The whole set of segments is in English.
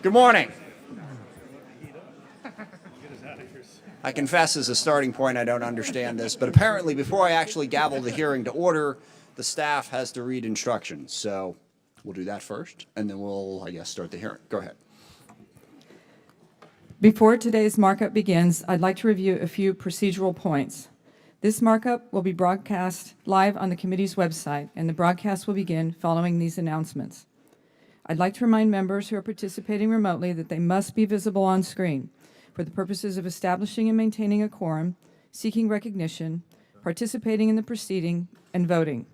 Good morning. I confess, as a starting point, I don't understand this, but apparently before I actually gavel the hearing to order, the staff has to read instructions. So we'll do that first, and then we'll, I guess, start the hearing. Go ahead. Before today's markup begins, I'd like to review a few procedural points. This markup will be broadcast live on the committee's website, and the broadcast will begin following these announcements. I'd like to remind members who are participating remotely that they must be visible on screen for the purposes of establishing and maintaining a quorum, seeking recognition, participating in the proceeding, and voting.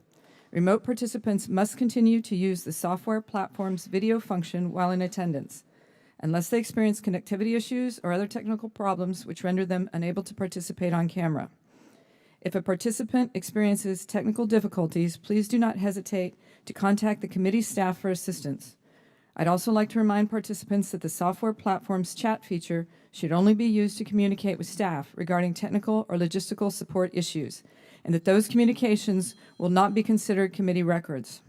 Remote participants must continue to use the software platform's video function while in attendance, unless they experience connectivity issues or other technical problems which render them unable to participate on camera. If a participant experiences technical difficulties, please do not hesitate to contact the committee staff for assistance. I'd also like to remind participants that the software platform's chat feature should only be used to communicate with staff regarding technical or logistical support issues, and that those communications will not be considered committee records.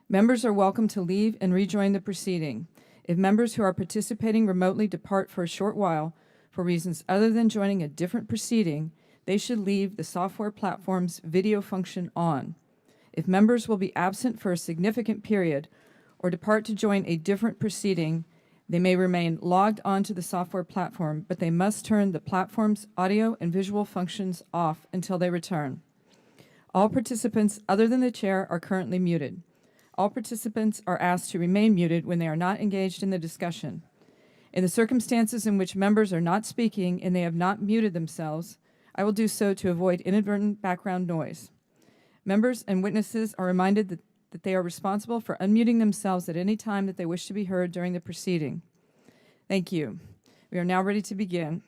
Members are welcome to leave and rejoin the proceeding. If members who are participating remotely depart for a short while for reasons other than joining a different proceeding, they should leave the software platform's video function on. If members will be absent for a significant period or depart to join a different proceeding, they may remain logged onto the software platform, but they must turn the platform's audio and visual functions off until they return. All participants other than the chair are currently muted. All participants are asked to remain muted when they are not engaged in the discussion. In the circumstances in which members are not speaking and they have not muted themselves, I will do so to avoid inadvertent background noise. Members and witnesses are reminded that they are responsible for unmuting themselves at any time that they wish to be heard during the proceeding. Thank you. We are now ready to begin.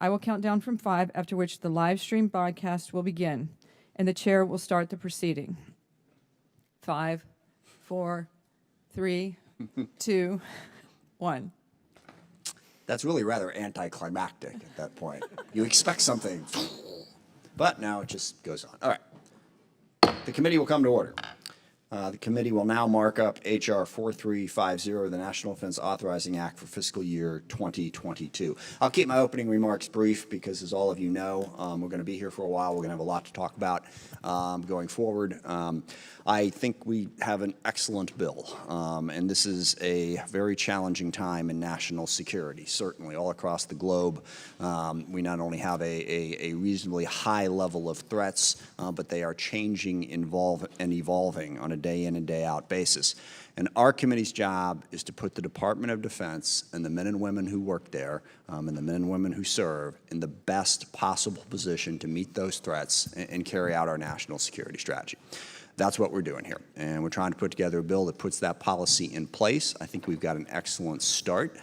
I will count down from 5, after which the live stream broadcast will begin, and the chair will start the proceeding. 5, 4, 3, 2, 1. That's really rather anticlimactic at that point. You expect something, but now it just goes on. All right. The committee will come to order. The committee will now mark up H.R. 4350, the National Defense Authorizing Act for fiscal year 2022. I'll keep my opening remarks brief because, as all of you know, we're going to be here for a while. We're going to have a lot to talk about going forward. I think we have an excellent bill, and this is a very challenging time in national security, certainly all across the globe. We not only have a reasonably high level of threats, but they are changing and evolving on a day in and day out basis. And our committee's job is to put the Department of Defense and the men and women who work there and the men and women who serve in the best possible position to meet those threats and carry out our national security strategy. That's what we're doing here, and we're trying to put together a bill that puts that policy in place. I think we've got an excellent start.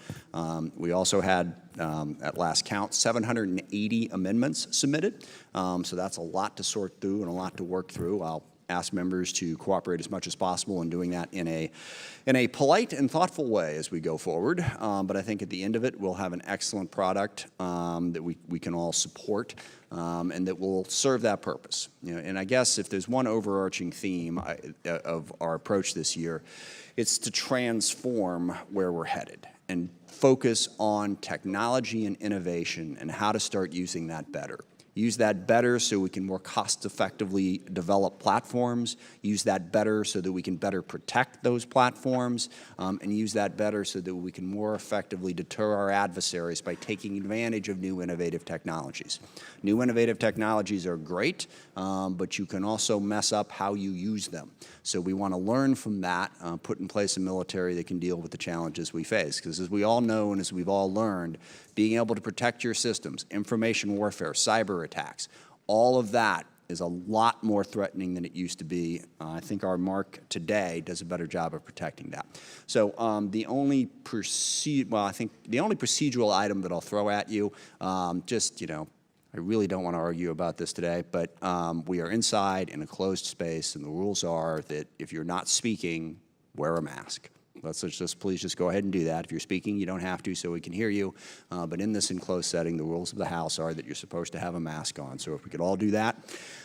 We also had, at last count, 780 amendments submitted, so that's a lot to sort through and a lot to work through. I'll ask members to cooperate as much as possible in doing that in a polite and thoughtful way as we go forward. But I think at the end of it, we'll have an excellent product that we can all support and that will serve that purpose. And I guess if there's one overarching theme of our approach this year, it's to transform where we're headed and focus on technology and innovation and how to start using that better. Use that better so we can more cost-effectively develop platforms, use that better so that we can better protect those platforms, and use that better so that we can more effectively deter our adversaries by taking advantage of new innovative technologies. New innovative technologies are great, but you can also mess up how you use them. So we want to learn from that, put in place a military that can deal with the challenges we face. Because as we all know and as we've all learned, being able to protect your systems, information warfare, cyber attacks, all of that is a lot more threatening than it used to be. I think our Mark today does a better job of protecting that. So the only procedural item that I'll throw at you, I really don't want to argue about this today, but we are inside in a closed space, and the rules are that if you're not speaking, wear a mask. Let's just please just go ahead and do that. If you're speaking, you don't have to, so we can hear you. But in this enclosed setting, the rules of the House are that you're supposed to have a mask on. So if we could all do that,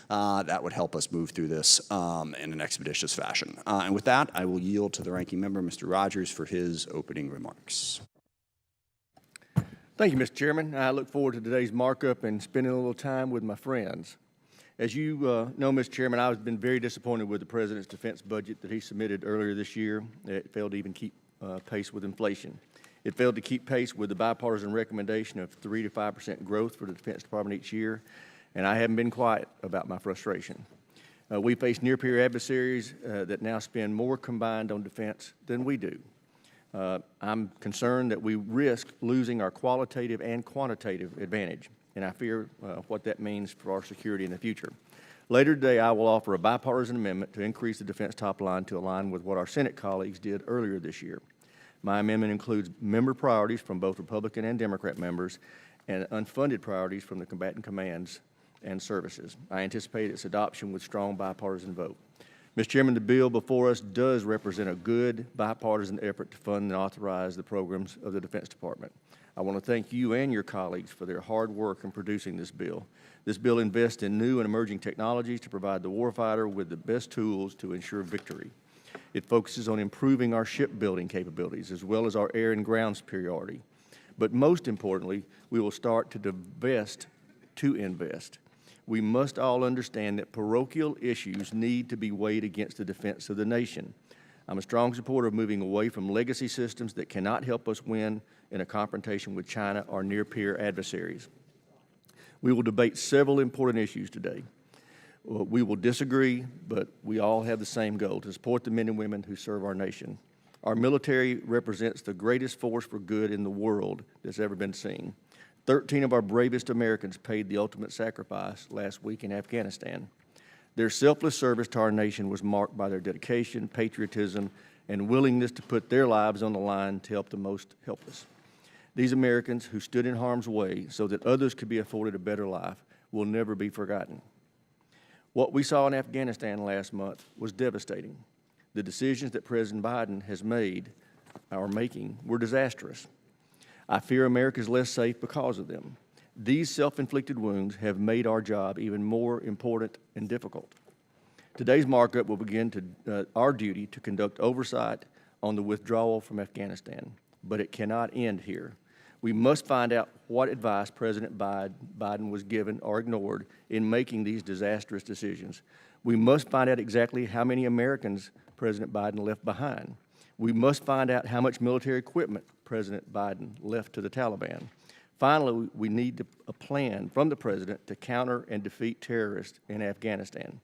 that would help us move through this in an expeditious fashion. And with that, I will yield to the ranking member, Mr. Rogers, for his opening remarks. Thank you, Mr. Chairman. I look forward to today's markup and spending a little time with my friends. As you know, Mr. Chairman, I've been very disappointed with the President's defense budget that he submitted earlier this year. It failed to even keep pace with inflation. It failed to keep pace with the bipartisan recommendation of 3 to 5% growth for the Defense Department each year, and I haven't been quiet about my frustration. We face near-peer adversaries that now spend more combined on defense than we do. I'm concerned that we risk losing our qualitative and quantitative advantage, and I fear what that means for our security in the future. Later today, I will offer a bipartisan amendment to increase the defense top line to align with what our Senate colleagues did earlier this year. My amendment includes member priorities from both Republican and Democrat members and unfunded priorities from the combatant commands and services. I anticipate its adoption with strong bipartisan vote. Mr. Chairman, the bill before us does represent a good bipartisan effort to fund and authorize the programs of the Defense Department. I want to thank you and your colleagues for their hard work in producing this bill. This bill invests in new and emerging technologies to provide the warfighter with the best tools to ensure victory. It focuses on improving our shipbuilding capabilities as well as our air and ground superiority. But most importantly, we will start to divest to invest. We must all understand that parochial issues need to be weighed against the defense of the nation. I'm a strong supporter of moving away from legacy systems that cannot help us win in a confrontation with China or near-peer adversaries. We will debate several important issues today. We will disagree, but we all have the same goal, to support the men and women who serve our nation. Our military represents the greatest force for good in the world that's ever been seen. 13 of our bravest Americans paid the ultimate sacrifice last week in Afghanistan. Their selfless service to our nation was marked by their dedication, patriotism, and willingness to put their lives on the line to help the most helpless. These Americans who stood in harm's way so that others could be afforded a better life will never be forgotten. What we saw in Afghanistan last month was devastating. The decisions that President Biden has made, or making, were disastrous. I fear America is less safe because of them. These self-inflicted wounds have made our job even more important and difficult. Today's markup will begin our duty to conduct oversight on the withdrawal from Afghanistan, but it cannot end here. We must find out what advice President Biden was given or ignored in making these disastrous decisions. We must find out exactly how many Americans President Biden left behind. We must find out how much military equipment President Biden left to the Taliban. Finally, we need a plan from the President to counter and defeat terrorists in Afghanistan.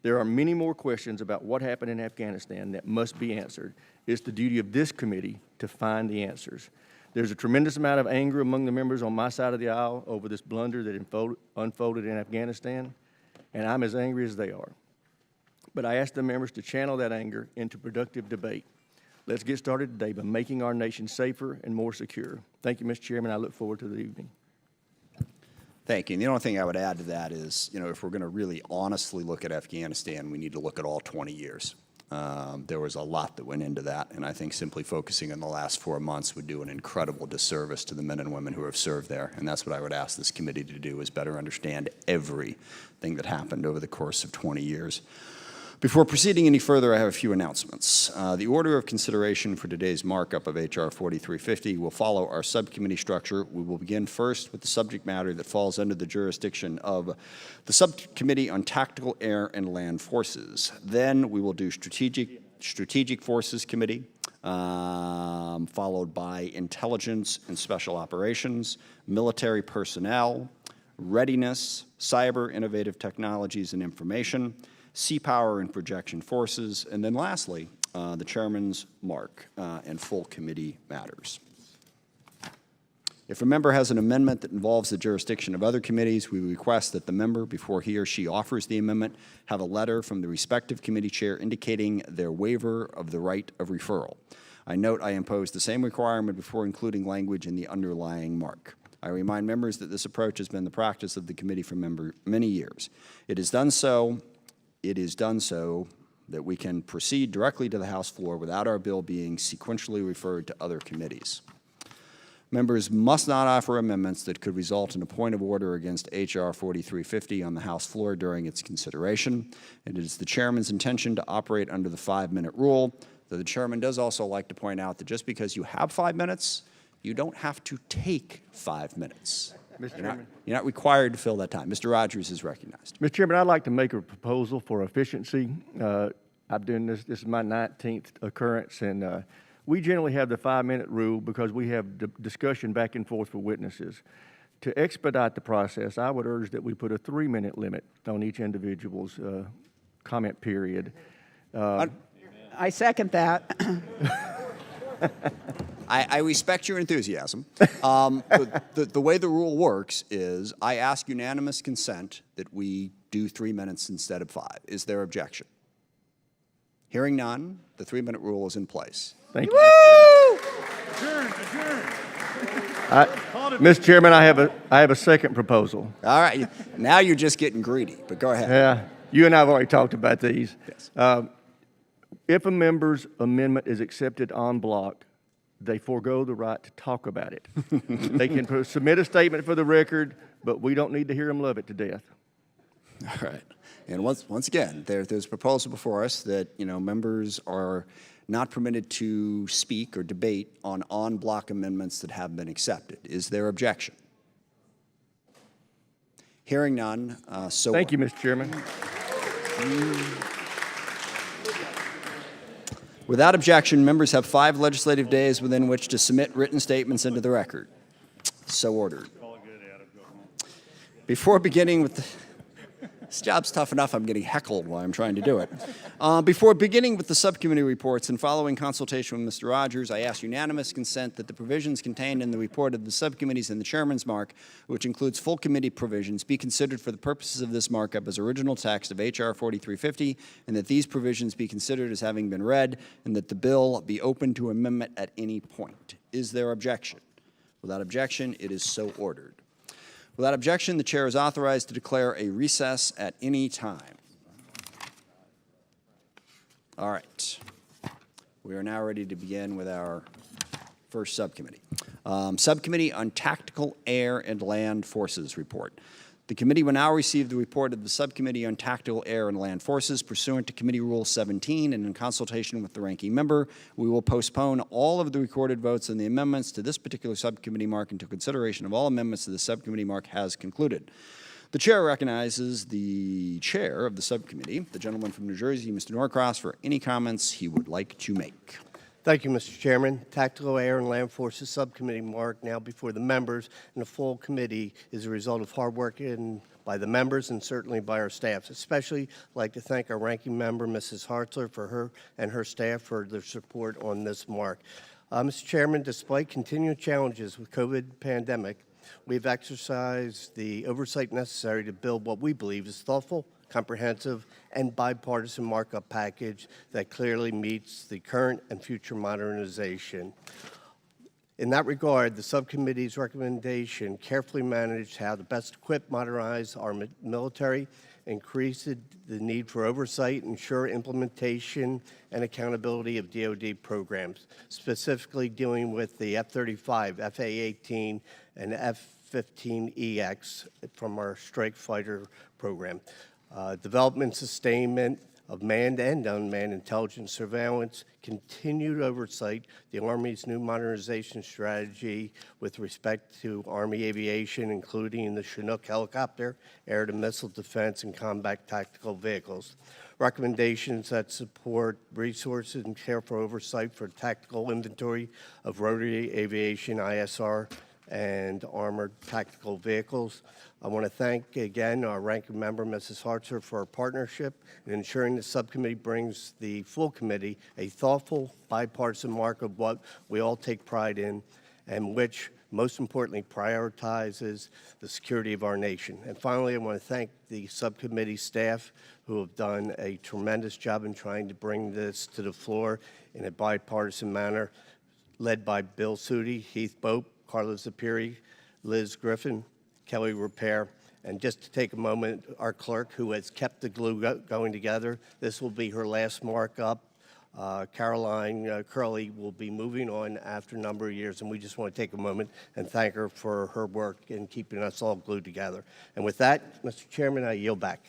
There are many more questions about what happened in Afghanistan that must be answered. It's the duty of this committee to find the answers. There's a tremendous amount of anger among the members on my side of the aisle over this blunder that unfolded in Afghanistan, and I'm as angry as they are. But I ask the members to channel that anger into productive debate. Let's get started today by making our nation safer and more secure. Thank you, Mr. Chairman. I look forward to the evening. Thank you. And the only thing I would add to that is, if we're going to really honestly look at Afghanistan, we need to look at all 20 years. There was a lot that went into that, and I think simply focusing on the last 4 months would do an incredible disservice to the men and women who have served there. And that's what I would ask this committee to do, is better understand everything that happened over the course of 20 years. Before proceeding any further, I have a few announcements. The order of consideration for today's markup of H.R. 4350 will follow our subcommittee structure. We will begin first with the subject matter that falls under the jurisdiction of the Subcommittee on Tactical Air and Land Forces. Then we will do Strategic Forces Committee, followed by Intelligence and Special Operations, Military Personnel, Readiness, Cyber Innovative Technologies and Information, Sea Power and Projection Forces, and then lastly, the Chairman's mark and full committee matters. If a member has an amendment that involves the jurisdiction of other committees, we request that the member, before he or she offers the amendment, have a letter from the respective committee chair indicating their waiver of the right of referral. I note I impose the same requirement before including language in the underlying mark. I remind members that this approach has been the practice of the committee for many years. It is done so that we can proceed directly to the House floor without our bill being sequentially referred to other committees. Members must not offer amendments that could result in a point of order against H.R. 4350 on the House floor during its consideration. It is the Chairman's intention to operate under the 5-minute rule, though the Chairman does also like to point out that just because you have 5 minutes, You don't have to take 5 minutes. Mr. Chairman. You're not required to fill that time. Mr. Rogers is recognized. Mr. Chairman, I'd like to make a proposal for efficiency. I'm doing this is my 19th occurrence, and we generally have the 5-minute rule because we have discussion back and forth for witnesses. To expedite the process, I would urge that we put a 3-minute limit on each individual's comment period. I second that. I respect your enthusiasm. The way the rule works is I ask unanimous consent that we do 3 minutes instead of 5. Is there objection? Hearing none, the 3-minute rule is in place. Thank you. Mr. Chairman, I have a second proposal. All right, now you're just getting greedy, but go ahead. Yeah, you and I have already talked about these. Yes. If a member's amendment is accepted en bloc, they forego the right to talk about it. They can submit a statement for the record, but we don't need to hear them love it to death. All right. And once again, there's a proposal before us that, members are not permitted to speak or debate on en bloc amendments that have been accepted. Is there objection? Hearing none, so Thank you, Mr. Chairman. Without objection, members have 5 legislative days within which to submit written statements into the record. So ordered. Before beginning with this job's tough enough, I'm getting heckled while I'm trying to do it. Before beginning with the subcommittee reports and following consultation with Mr. Rogers, I ask unanimous consent that the provisions contained in the report of the subcommittees and the chairman's mark, which includes full committee provisions, be considered for the purposes of this markup as original text of H.R. 4350, and that these provisions be considered as having been read, and that the bill be open to amendment at any point. Is there objection? Without objection, it is so ordered. Without objection, the chair is authorized to declare a recess at any time. All right. We are now ready to begin with our first subcommittee. Subcommittee on Tactical Air and Land Forces report. The committee will now receive the report of the Subcommittee on Tactical Air and Land Forces pursuant to Committee Rule 17, and in consultation with the ranking member, we will postpone all of the recorded votes and the amendments to this particular subcommittee mark until consideration of all amendments to the subcommittee mark has concluded. The chair recognizes the chair of the subcommittee, the gentleman from New Jersey, Mr. Norcross, for any comments he would like to make. Thank you, Mr. Chairman. Tactical Air and Land Forces Subcommittee mark now before the members and the full committee is a result of hard work by the members and certainly by our staffs. Especially I'd like to thank our ranking member, Mrs. Hartzler, for her and her staff for their support on this mark. Mr. Chairman, despite continuing challenges with COVID pandemic, we've exercised the oversight necessary to build what we believe is thoughtful, comprehensive, and bipartisan markup package that clearly meets the current and future modernization. In that regard, the subcommittee's recommendation carefully managed how to best equip, modernize our military, increase the need for oversight, ensure implementation and accountability of DoD programs, specifically dealing with the F-35, FA-18, and F-15EX from our strike fighter program. Development, sustainment of manned and unmanned intelligence surveillance, continued oversight, the Army's new modernization strategy with respect to Army aviation, including the Chinook helicopter, air-to-missile defense, and combat tactical vehicles. Recommendations that support resources and careful oversight for tactical inventory of rotary aviation, ISR, and armored tactical vehicles. I want to thank again our ranking member, Mrs. Hartzler, for her partnership in ensuring the subcommittee brings the full committee a thoughtful, bipartisan mark of what we all take pride in, and which, most importantly, prioritizes the security of our nation. And finally, I want to thank the subcommittee staff who have done a tremendous job in trying to bring this to the floor in a bipartisan manner, led by Bill Sudi, Heath Bope, Carla Zapiri, Liz Griffin, Kelly Repair, and just to take a moment, our clerk who has kept the glue going together. This will be her last markup. Caroline Curley will be moving on after a number of years, and we just want to take a moment and thank her for her work in keeping us all glued together. And with that, Mr. Chairman, I yield back.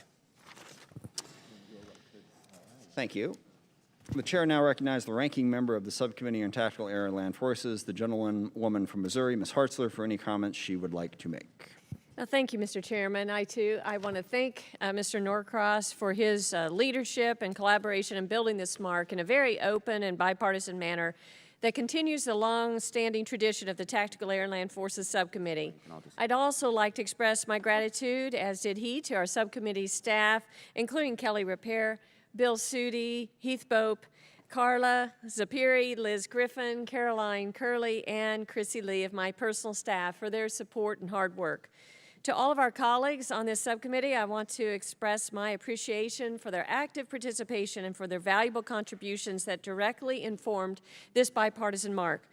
Thank you. The chair now recognizes the ranking member of the Subcommittee on Tactical Air and Land Forces, the gentlewoman from Missouri, Ms. Hartzler, for any comments she would like to make. Thank you, Mr. Chairman. I want to thank Mr. Norcross for his leadership and collaboration in building this mark in a very open and bipartisan manner that continues the long-standing tradition of the Tactical Air and Land Forces Subcommittee. I'd also like to express my gratitude, as did he, to our subcommittee staff, including Kelly Repair, Bill Sudi, Heath Bope, Carla Zapiri, Liz Griffin, Caroline Curley, and Chrissy Lee of my personal staff for their support and hard work. To all of our colleagues on this subcommittee, I want to express my appreciation for their active participation and for their valuable contributions that directly informed this bipartisan mark.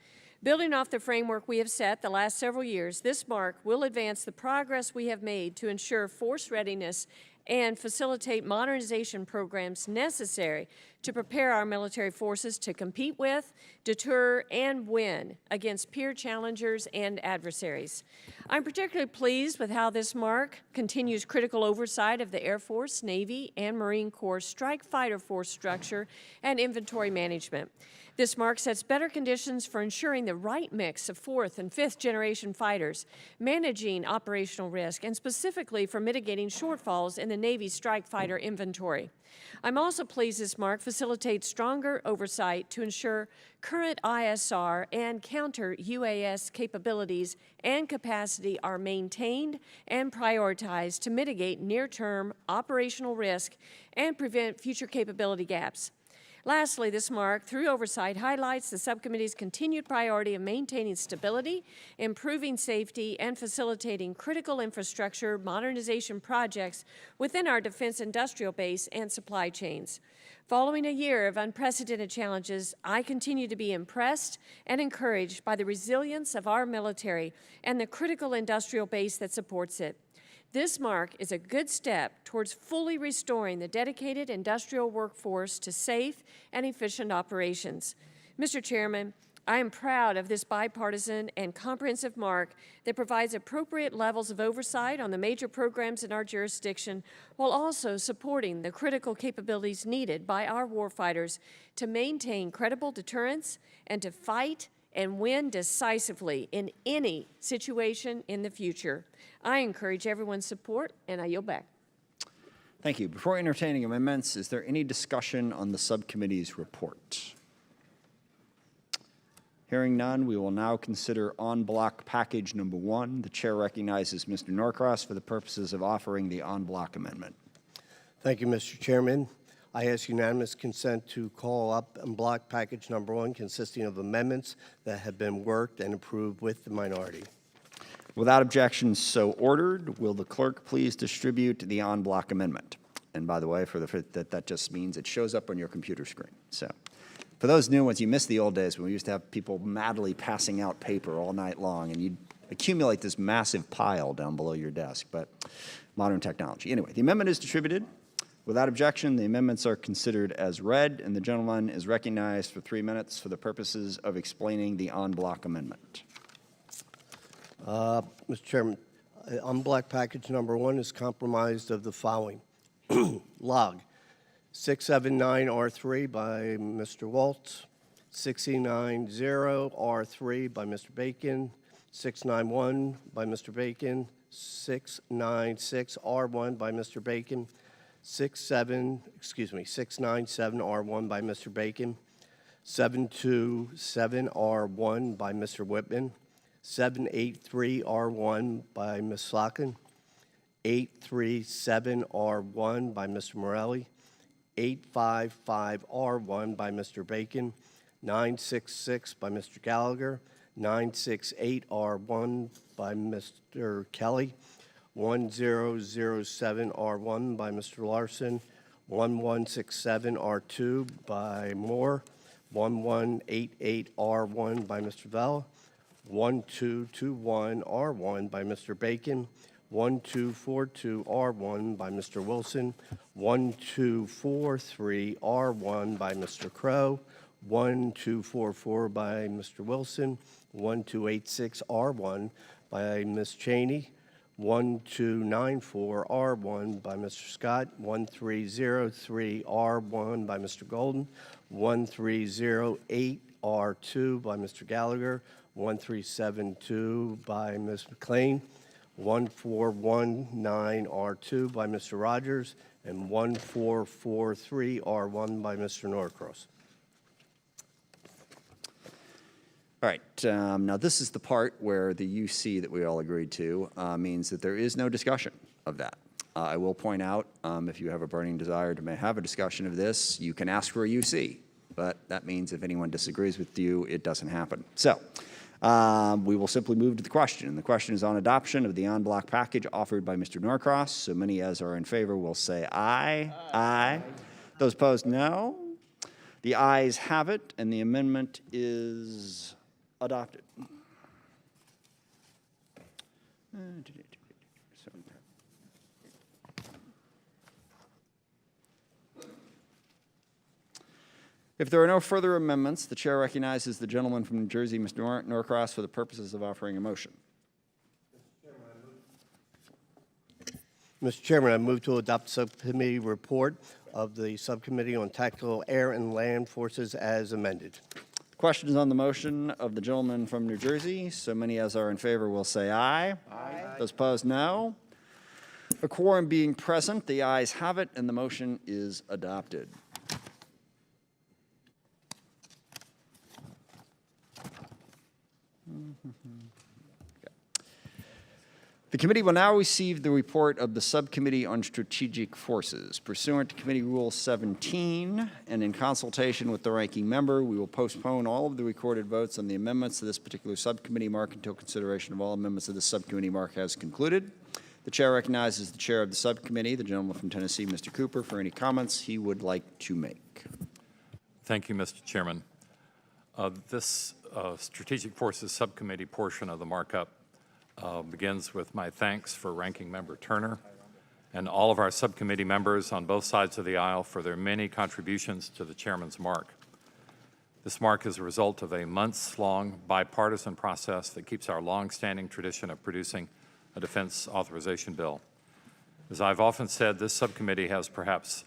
Building off the framework we have set the last several years, this mark will advance the progress we have made to ensure force readiness and facilitate modernization programs necessary to prepare our military forces to compete with, deter, and win against peer challengers and adversaries. I'm particularly pleased with how this mark continues critical oversight of the Air Force, Navy, and Marine Corps strike fighter force structure and inventory management. This mark sets better conditions for ensuring the right mix of fourth and fifth generation fighters, managing operational risk, and specifically for mitigating shortfalls in the Navy's strike fighter inventory. I'm also pleased this mark facilitates stronger oversight to ensure current ISR and counter-UAS capabilities and capacity are maintained and prioritized to mitigate near-term operational risk and prevent future capability gaps. Lastly, this mark, through oversight, highlights the subcommittee's continued priority of maintaining stability, improving safety, and facilitating critical infrastructure modernization projects within our defense industrial base and supply chains. Following a year of unprecedented challenges, I continue to be impressed and encouraged by the resilience of our military and the critical industrial base that supports it. This mark is a good step towards fully restoring the dedicated industrial workforce to safe and efficient operations. Mr. Chairman, I am proud of this bipartisan and comprehensive mark that provides appropriate levels of oversight on the major programs in our jurisdiction while also supporting the critical capabilities needed by our warfighters to maintain credible deterrence and to fight and win decisively in any situation in the future. I encourage everyone's support, and I yield back. Thank you. Before entertaining amendments, is there any discussion on the subcommittee's report? Hearing none, we will now consider en bloc package number 1. The chair recognizes Mr. Norcross for the purposes of offering the en bloc amendment. Thank you, Mr. Chairman. I ask unanimous consent to call up en bloc package number 1, consisting of amendments that have been worked and approved with the minority. Without objection, so ordered. Will the clerk please distribute the en bloc amendment? And by the way, that just means it shows up on your computer screen. So, for those new ones, you missed the old days when we used to have people madly passing out paper all night long, and you'd accumulate this massive pile down below your desk. But modern technology. Anyway, the amendment is distributed. Without objection, the amendments are considered as read, and the gentleman is recognized for 3 minutes for the purposes of explaining the en bloc amendment. Mr. Chairman, en bloc package number 1 is comprised of the following. Log 679R3 by Mr. Waltz, 690R3 by Mr. Bacon, 691 by Mr. Bacon, 696R1 by Mr. Bacon, 697R1 by Mr. Bacon, 727R1 by Mr. Whitman, 783R1 by Ms. Slotkin, 837R1 by Mr. Morelli, 855R1 by Mr. Bacon, 966 by Mr. Gallagher, 968R1 by Mr. Kelly, 1007R1 by Mr. Larson, 1167R2 by Moore, 1188R1 by Mr. Vella, 1221R1 by Mr. Bacon, 1242R1 by Mr. Wilson, 1243R1 by Mr. Crow, 1244 by Mr. Wilson, 1286R1 by Ms. Cheney, 1294R1 by Mr. Scott, 1303R1 by Mr. Golden, 1308R2 by Mr. Gallagher, 1372 by Ms. McLean, 1419R2 by Mr. Rogers, and 1443R1 by Mr. Norcross. All right, now this is the part where the UC that we all agreed to means that there is no discussion of that. I will point out, if you have a burning desire to have a discussion of this, you can ask for a UC, but that means if anyone disagrees with you, it doesn't happen. So we will simply move to the question, and the question is on adoption of the en bloc package offered by Mr. Norcross. So many as are in favor will say aye. Aye. Those opposed, no. The ayes have it, and the amendment is adopted. If there are no further amendments, the chair recognizes the gentleman from New Jersey, Mr. Norcross, for the purposes of offering a motion. Mr. Chairman, I move to adopt the subcommittee report of the Subcommittee on Tactical Air and Land Forces as amended. The question is on the motion of the gentleman from New Jersey. So many as are in favor will say aye. Aye. Those opposed, no. A quorum being present, the ayes have it, and the motion is adopted. The committee will now receive the report of the Subcommittee on Strategic Forces. Pursuant to Committee Rule 17, and in consultation with the ranking member, we will postpone all of the recorded votes on the amendments to this particular subcommittee mark until consideration of all amendments of the subcommittee mark has concluded. The chair recognizes the chair of the subcommittee, the gentleman from Tennessee, Mr. Cooper, for any comments he would like to make. Thank you, Mr. Chairman. This Strategic Forces Subcommittee portion of the markup begins with my thanks for Ranking Member Turner and all of our subcommittee members on both sides of the aisle for their many contributions to the chairman's mark. This mark is a result of a months-long bipartisan process that keeps our long-standing tradition of producing a defense authorization bill. As I've often said, this subcommittee has perhaps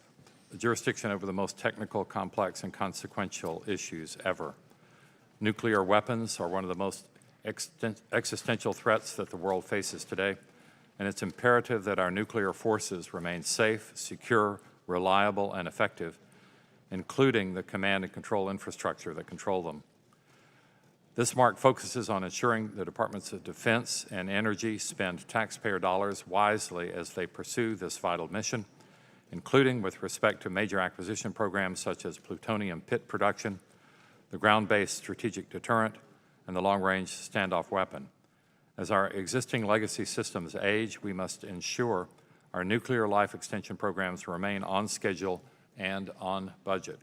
jurisdiction over the most technical, complex, and consequential issues ever. Nuclear weapons are one of the most existential threats that the world faces today, and it's imperative that our nuclear forces remain safe, secure, reliable, and effective, including the command and control infrastructure that control them. This mark focuses on ensuring the Departments of Defense and Energy spend taxpayer dollars wisely as they pursue this vital mission, including with respect to major acquisition programs such as plutonium pit production, the ground-based strategic deterrent, and the long-range standoff weapon. As our existing legacy systems age, we must ensure our nuclear life extension programs remain on schedule and on budget.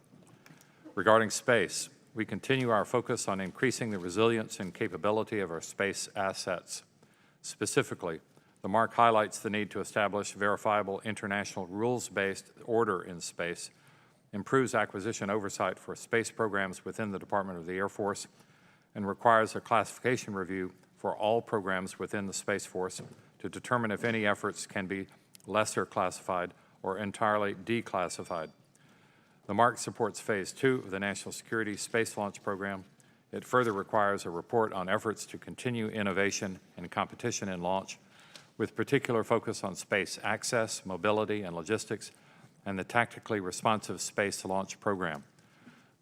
Regarding space, we continue our focus on increasing the resilience and capability of our space assets. Specifically, the mark highlights the need to establish verifiable international rules-based order in space, improves acquisition oversight for space programs within the Department of the Air Force, and requires a classification review for all programs within the Space Force to determine if any efforts can be lesser classified or entirely declassified. The mark supports Phase 2 of the National Security Space Launch Program. It further requires a report on efforts to continue innovation and competition in launch, with particular focus on space access, mobility, and logistics, and the tactically responsive space launch program.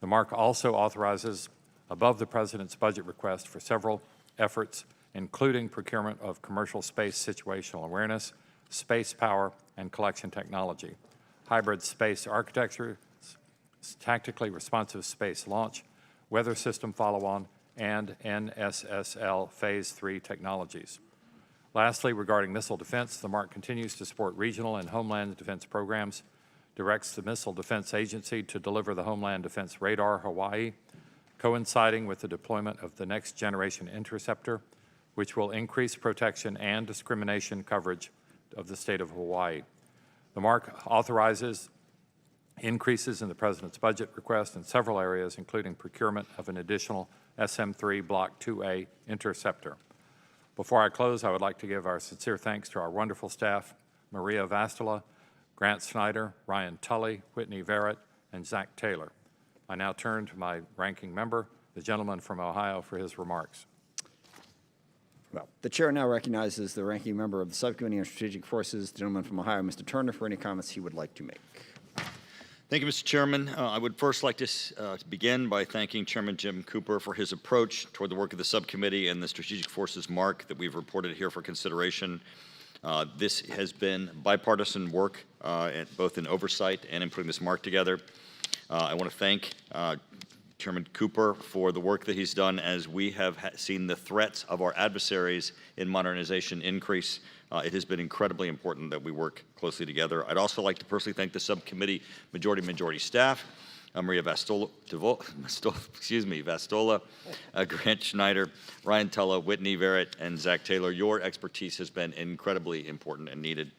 The mark also authorizes above the President's budget request for several efforts, including procurement of commercial space situational awareness, space power, and collection technology, hybrid space architecture, tactically responsive space launch, weather system follow-on, and NSSL Phase 3 technologies. Lastly, regarding missile defense, the mark continues to support regional and homeland defense programs, directs the Missile Defense Agency to deliver the Homeland Defense Radar Hawaii, coinciding with the deployment of the Next Generation Interceptor, which will increase protection and discrimination coverage of the state of Hawaii. The mark authorizes increases in the President's budget request in several areas, including procurement of an additional SM-3 Block 2A interceptor. Before I close, I would like to give our sincere thanks to our wonderful staff, Maria Vastula, Grant Snyder, Ryan Tully, Whitney Verrett, and Zach Taylor. I now turn to my ranking member, the gentleman from Ohio, for his remarks. Well, the chair now recognizes the ranking member of the Subcommittee on Strategic Forces, the gentleman from Ohio, Mr. Turner, for any comments he would like to make. Thank you, Mr. Chairman. I would first like to begin by thanking Chairman Jim Cooper for his approach toward the work of the subcommittee and the Strategic Forces mark that we've reported here for consideration. This has been bipartisan work, both in oversight and in putting this mark together. I want to thank Chairman Cooper for the work that he's done as we have seen the threats of our adversaries in modernization increase. It has been incredibly important that we work closely together. I'd also like to personally thank the subcommittee majority staff, Maria Vastola, Grant Schneider, Ryan Tulla, Whitney Verrett, and Zach Taylor. Your expertise has been incredibly important and needed.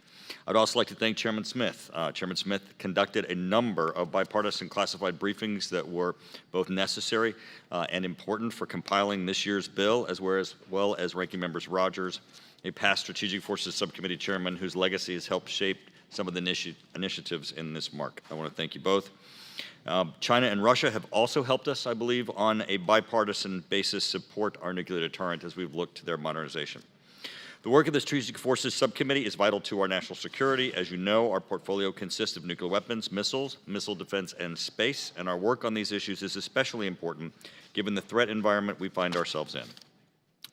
I'd also like to thank Chairman Smith. Chairman Smith conducted a number of bipartisan classified briefings that were both necessary and important for compiling this year's bill, as well as Ranking Members Rogers, a past Strategic Forces Subcommittee chairman whose legacy has helped shape some of the initiatives in this mark. I want to thank you both. China and Russia have also helped us, I believe, on a bipartisan basis support our nuclear deterrent as we've looked to their modernization. The work of the Strategic Forces Subcommittee is vital to our national security. As you know, our portfolio consists of nuclear weapons, missiles, missile defense, and space, and our work on these issues is especially important given the threat environment we find ourselves in.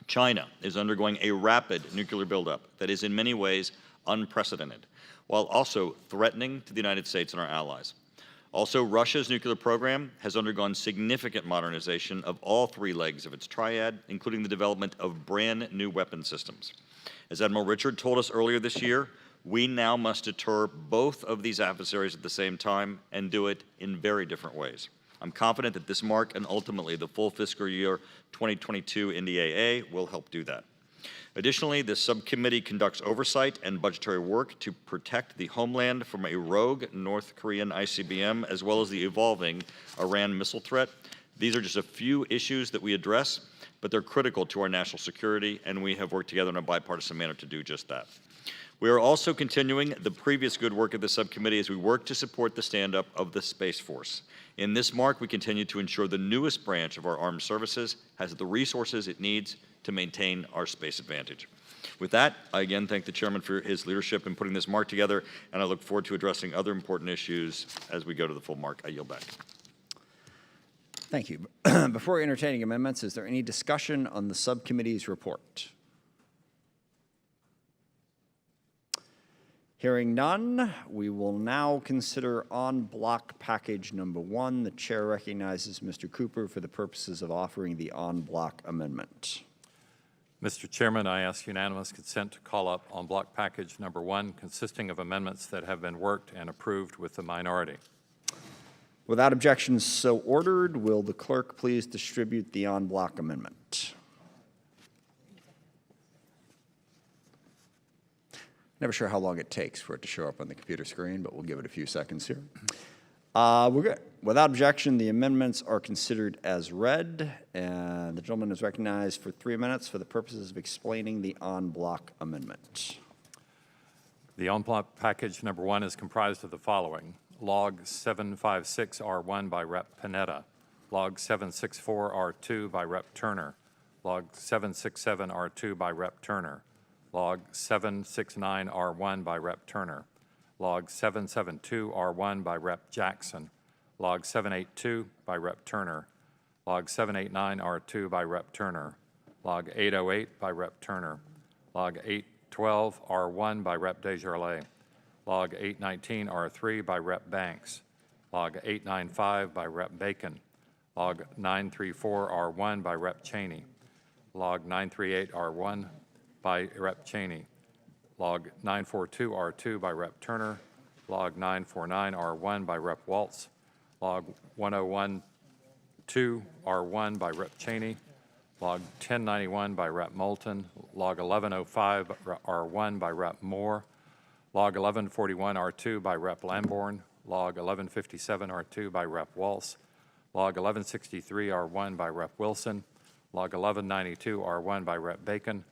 China is undergoing a rapid nuclear buildup that is in many ways unprecedented, while also threatening to the United States and our allies. Also, Russia's nuclear program has undergone significant modernization of all three legs of its triad, including the development of brand new weapon systems. As Admiral Richard told us earlier this year, we now must deter both of these adversaries at the same time and do it in very different ways. I'm confident that this mark and ultimately the full fiscal year 2022 NDAA will help do that. Additionally, this subcommittee conducts oversight and budgetary work to protect the homeland from a rogue North Korean ICBM, as well as the evolving Iran missile threat. These are just a few issues that we address, but they're critical to our national security, and we have worked together in a bipartisan manner to do just that. We are also continuing the previous good work of the subcommittee as we work to support the stand-up of the Space Force. In this mark, we continue to ensure the newest branch of our armed services has the resources it needs to maintain our space advantage. With that, I again thank the chairman for his leadership in putting this mark together, and I look forward to addressing other important issues as we go to the full mark. I yield back. Thank you. Before entertaining amendments, is there any discussion on the subcommittee's report? Hearing none, we will now consider on block package number 1. The chair recognizes Mr. Cooper for the purposes of offering the on block amendment. Mr. Chairman, I ask unanimous consent to call up on block package number 1, consisting of amendments that have been worked and approved with the minority. Without objections so ordered, will the clerk please distribute the on block amendment? Never sure how long it takes for it to show up on the computer screen, but we'll give it a few seconds here. We're good. Without objection, the amendments are considered as read, and the gentleman is recognized for 3 minutes for the purposes of explaining the on block amendment. The on block package number 1 is comprised of the following: Log 756R1 by Rep. Panetta, Log 764R2 by Rep. Turner, Log 767R2 by Rep. Turner, Log 769R1 by Rep. Turner, Log 772R1 by Rep. Jackson, Log 782 by Rep. Turner, Log 789R2 by Rep. Turner, Log 808 by Rep. Turner, Log 812R1 by Rep. Desjardins, Log 819R3 by Rep. Banks, Log 895 by Rep. Bacon, Log 934R1 by Rep. Cheney, Log 938R1 by Rep. Cheney, Log 942R2 by Rep. Turner, Log 949R1 by Rep. Waltz, Log 1012R1 by Rep. Cheney, Log 1091 by Rep. Moulton, Log 1105R1 by Rep. Moore, Log 1141R2 by Rep. Lamborn, Log 1157R2 by Rep. Waltz, Log 1163R1 by Rep. Wilson, Log 1192R1 by Rep. Bacon,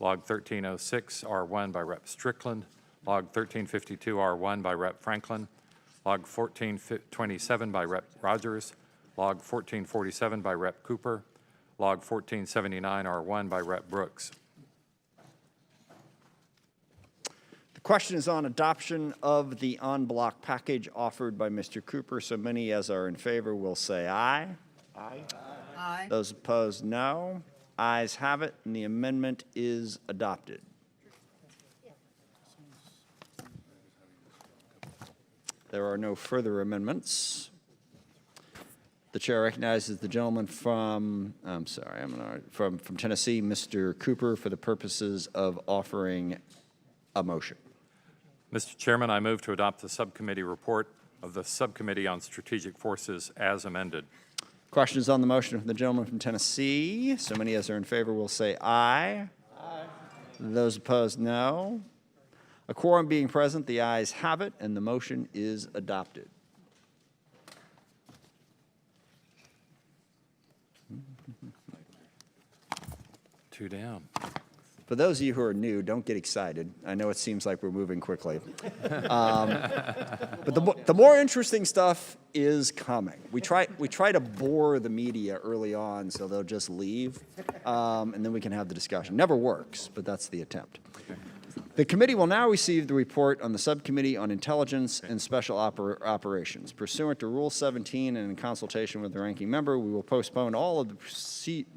Log 1306R1 by Rep. Strickland, Log 1352R1 by Rep. Franklin, Log 1427 by Rep. Rogers, Log 1447 by Rep. Cooper. Log 1479R1 by Rep. Brooks. The question is on adoption of the en bloc package offered by Mr. Cooper. So many as are in favor will say aye. Aye. Those opposed, no. Ayes have it, and the amendment is adopted. There are no further amendments. The chair recognizes the gentleman from, from Tennessee, Mr. Cooper, for the purposes of offering a motion. Mr. Chairman, I move to adopt the subcommittee report of the Subcommittee on Strategic Forces as amended. Questions on the motion from the gentleman from Tennessee? So many as are in favor will say aye. Aye. Those opposed, no. A quorum being present, the ayes have it, and the motion is adopted. Two down. For those of you who are new, don't get excited. I know it seems like we're moving quickly. But the more interesting stuff is coming. We try to bore the media early on so they'll just leave, and then we can have the discussion. Never works, but that's the attempt. The committee will now receive the report on the Subcommittee on Intelligence and Special Operations. Pursuant to Rule 17 and in consultation with the ranking member, we will postpone all of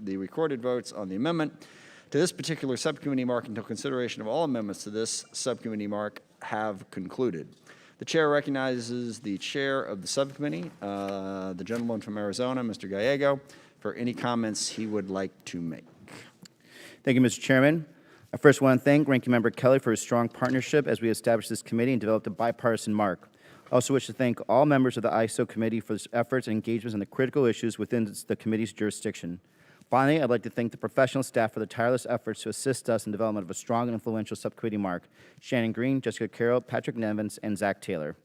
the recorded votes on the amendment to this particular subcommittee mark until consideration of all amendments to this subcommittee mark have concluded. The chair recognizes the chair of the subcommittee, the gentleman from Arizona, Mr. Gallego, for any comments he would like to make. Thank you, Mr. Chairman. I first want to thank Ranking Member Kelly for his strong partnership as we established this committee and developed a bipartisan mark. I also wish to thank all members of the ISO committee for their efforts and engagements on the critical issues within the committee's jurisdiction. Finally, I'd like to thank the professional staff for their tireless efforts to assist us in the development of a strong and influential subcommittee mark: Shannon Green, Jessica Carroll, Patrick Nevins, and Zach Taylor.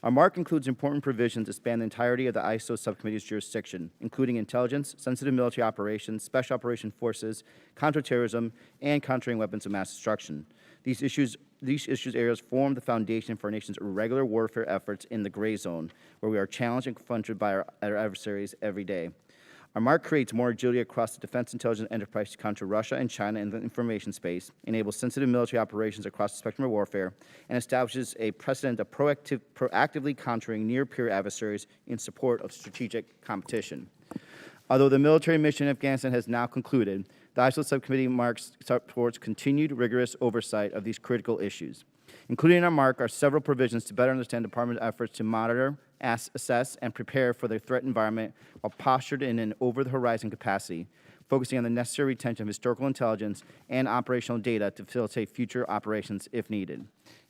Our mark includes important provisions that span the entirety of the ISO subcommittee's jurisdiction, including intelligence, sensitive military operations, special operation forces, counterterrorism, and countering weapons of mass destruction. These issues areas form the foundation for our nation's irregular warfare efforts in the gray zone, where we are challenged and confronted by our adversaries every day. Our mark creates more agility across the defense intelligence enterprise to counter Russia and China in the information space, enables sensitive military operations across the spectrum of warfare, and establishes a precedent of proactively countering near-peer adversaries in support of strategic competition. Although the military mission in Afghanistan has now concluded, the ISO subcommittee marks supports continued rigorous oversight of these critical issues. Included in our mark are several provisions to better understand the Department's efforts to monitor, assess, and prepare for the threat environment while postured in an over-the-horizon capacity, focusing on the necessary retention of historical intelligence and operational data to facilitate future operations if needed.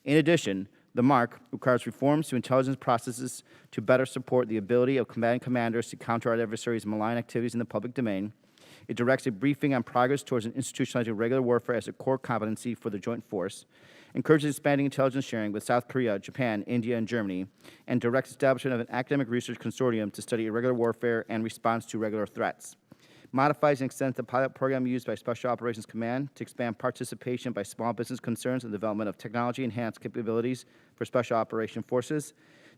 In addition, the mark requires reforms to intelligence processes to better support the ability of combating commanders to counter our adversaries' malign activities in the public domain. It directs a briefing on progress towards an institutionalizing regular warfare as a core competency for the joint force, encourages expanding intelligence sharing with South Korea, Japan, India, and Germany, and directs establishment of an academic research consortium to study irregular warfare and response to regular threats. Modifies and extends the pilot program used by Special Operations Command to expand participation by small business concerns in the development of technology-enhanced capabilities for Special Operation Forces.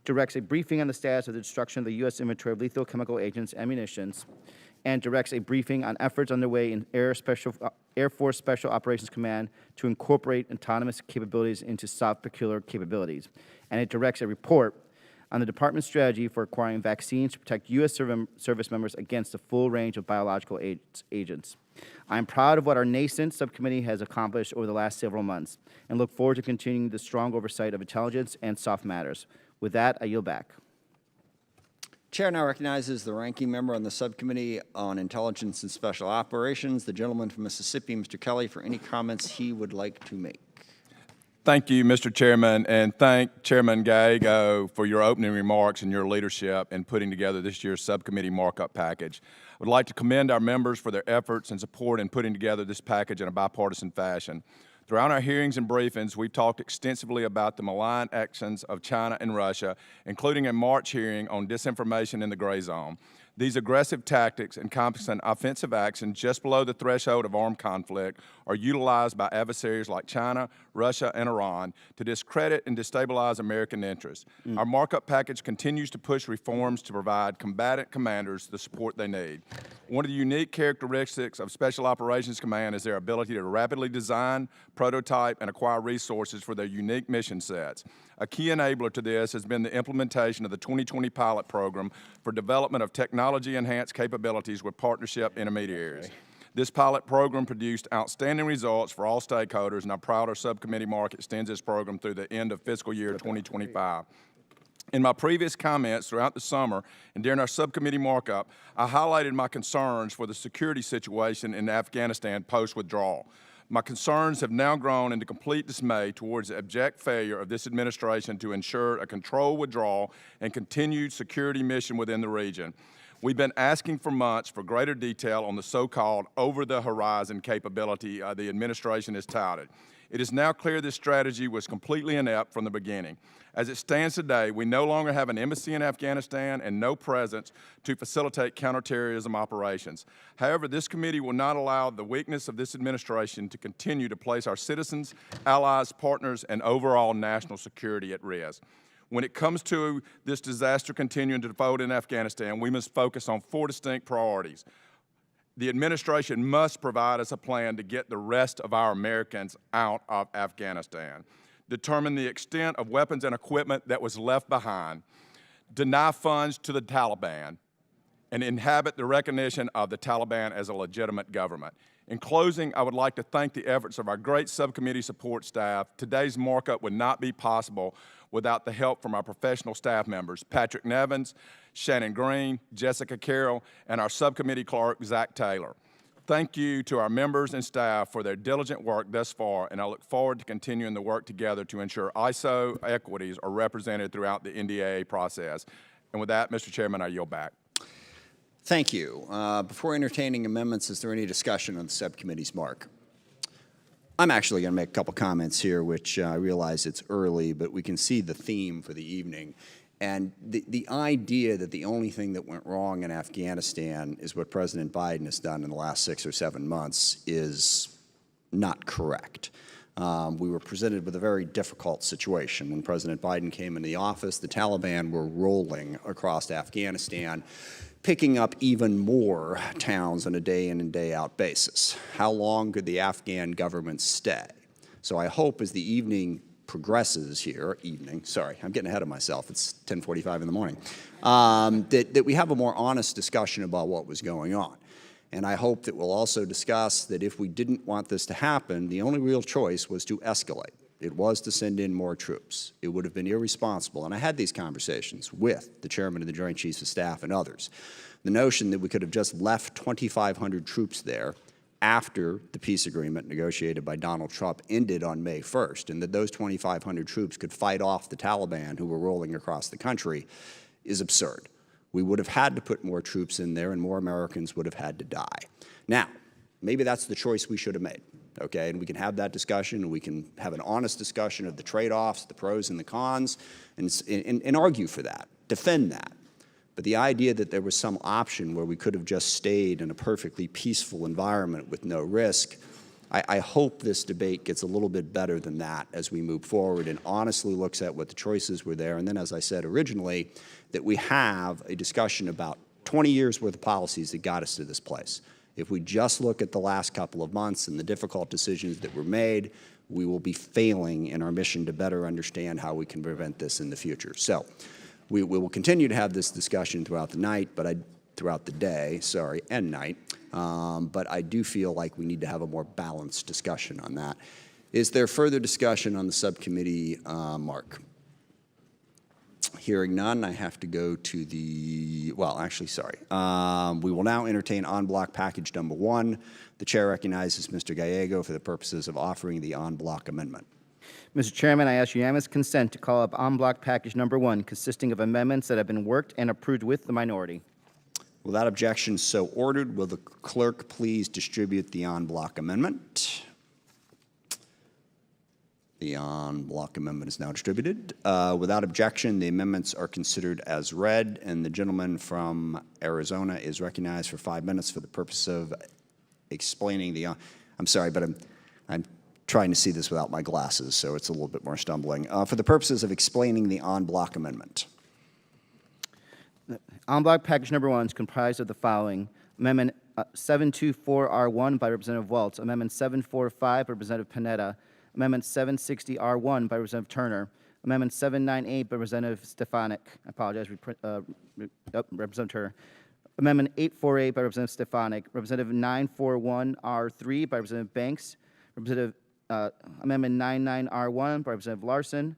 Directs a briefing on the status of the destruction of the U.S. inventory of lethal chemical agents and munitions, and directs a briefing on efforts underway in Air Force Special Operations Command to incorporate autonomous capabilities into soft peculiar capabilities. And it directs a report on the Department's strategy for acquiring vaccines to protect U.S. service members against a full range of biological agents. I'm proud of what our nascent subcommittee has accomplished over the last several months and look forward to continuing the strong oversight of intelligence and soft matters. With that, I yield back. Chair now recognizes the ranking member on the Subcommittee on Intelligence and Special Operations, the gentleman from Mississippi, Mr. Kelly, for any comments he would like to make. Thank you, Mr. Chairman, and thank Chairman Gallego for your opening remarks and your leadership in putting together this year's subcommittee markup package. I would like to commend our members for their efforts and support in putting together this package in a bipartisan fashion. Throughout our hearings and briefings, we've talked extensively about the malign actions of China and Russia, including a March hearing on disinformation in the gray zone. These aggressive tactics, encompassing offensive action just below the threshold of armed conflict, are utilized by adversaries like China, Russia, and Iran to discredit and destabilize American interests. Our markup package continues to push reforms to provide combatant commanders the support they need. One of the unique characteristics of Special Operations Command is their ability to rapidly design, prototype, and acquire resources for their unique mission sets. A key enabler to this has been the implementation of the 2020 pilot program for development of technology-enhanced capabilities with partnership intermediaries. This pilot program produced outstanding results for all stakeholders, and I'm proud our subcommittee Mark extends this program through the end of fiscal year 2025. In my previous comments throughout the summer and during our subcommittee markup, I highlighted my concerns for the security situation in Afghanistan post-withdrawal. My concerns have now grown into complete dismay towards the abject failure of this administration to ensure a controlled withdrawal and continued security mission within the region. We've been asking for months for greater detail on the so-called over-the-horizon capability the administration has touted. It is now clear this strategy was completely inept from the beginning. As it stands today, we no longer have an embassy in Afghanistan and no presence to facilitate counterterrorism operations. However, this committee will not allow the weakness of this administration to continue to place our citizens, allies, partners, and overall national security at risk. When it comes to this disaster continuing to unfold in Afghanistan, we must focus on 4 distinct priorities. The administration must provide us a plan to get the rest of our Americans out of Afghanistan, determine the extent of weapons and equipment that was left behind, deny funds to the Taliban, and inhabit the recognition of the Taliban as a legitimate government. In closing, I would like to thank the efforts of our great subcommittee support staff. Today's markup would not be possible without the help from our professional staff members, Patrick Nevins, Shannon Green, Jessica Carroll, and our subcommittee clerk, Zach Taylor. Thank you to our members and staff for their diligent work thus far, and I look forward to continuing the work together to ensure ISO equities are represented throughout the NDAA process. And with that, Mr. Chairman, I yield back. Thank you. Before entertaining amendments, is there any discussion on the subcommittee's mark? I'm actually going to make a couple comments here, which I realize it's early, but we can see the theme for the evening. And the idea that the only thing that went wrong in Afghanistan is what President Biden has done in the last 6 or 7 months is not correct. We were presented with a very difficult situation. When President Biden came into the office, the Taliban were rolling across Afghanistan, picking up even more towns on a day-in and day-out basis. How long could the Afghan government stay? So I hope as the evening progresses here, I'm getting ahead of myself, it's 10:45 in the morning, that we have a more honest discussion about what was going on. And I hope that we'll also discuss that if we didn't want this to happen, the only real choice was to escalate. It was to send in more troops. It would have been irresponsible, and I had these conversations with the chairman of the Joint Chiefs of Staff and others. The notion that we could have just left 2,500 troops there after the peace agreement negotiated by Donald Trump ended on May 1st, and that those 2,500 troops could fight off the Taliban who were rolling across the country is absurd. We would have had to put more troops in there, and more Americans would have had to die. Now, maybe that's the choice we should have made. Okay, and we can have that discussion, and we can have an honest discussion of the trade-offs, the pros and the cons, and argue for that, defend that. But the idea that there was some option where we could have just stayed in a perfectly peaceful environment with no risk, I hope this debate gets a little bit better than that as we move forward and honestly looks at what the choices were there. And then, as I said originally, that we have a discussion about 20 years worth of policies that got us to this place. If we just look at the last couple of months and the difficult decisions that were made, we will be failing in our mission to better understand how we can prevent this in the future. So we will continue to have this discussion throughout the night, throughout the day, and night. But I do feel like we need to have a more balanced discussion on that. Is there further discussion on the subcommittee, Mark? Hearing none, I have to go to the, we will now entertain en bloc package number 1. The chair recognizes Mr. Gallego for the purposes of offering the en bloc amendment. Mr. Chairman, I ask unanimous consent to call up en bloc package number 1, consisting of amendments that have been worked and approved with the minority. Without objection, so ordered. Will the clerk please distribute the en bloc amendment? The en-bloc amendment is now distributed. Without objection, the amendments are considered as read, and the gentleman from Arizona is recognized for 5 minutes for the purpose of explaining the, I'm sorry, but I'm trying to see this without my glasses, so it's a little bit more stumbling. For the purposes of explaining the en-bloc amendment. En bloc package number 1 is comprised of the following: Amendment 724R1 by Representative Waltz, Amendment 745 by Representative Panetta, Amendment 760R1 by Representative Turner, Amendment 798 by Representative Stefanik. I apologize, Representative Turner. Amendment 848 by Representative Stefanik, Representative 941R3 by Representative Banks, Amendment 99R1 by Representative Larson,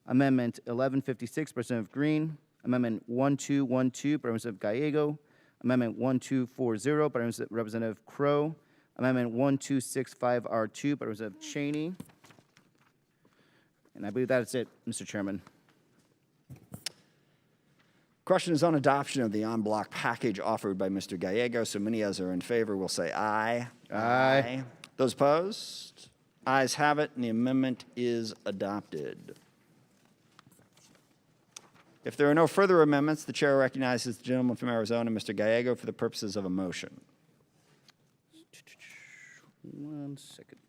Amendment 1156 by Representative Green, Amendment 1212 by Representative Gallego, Amendment 1240 by Representative Crow, Amendment 1265R2 by Representative Cheney. And I believe that is it, Mr. Chairman. Question is on adoption of the en bloc package offered by Mr. Gallego. So many as are in favor will say aye. Aye. Those opposed? Ayes have it, and the amendment is adopted. If there are no further amendments, the chair recognizes the gentleman from Arizona, Mr. Gallego, for the purposes of a motion. 1 second.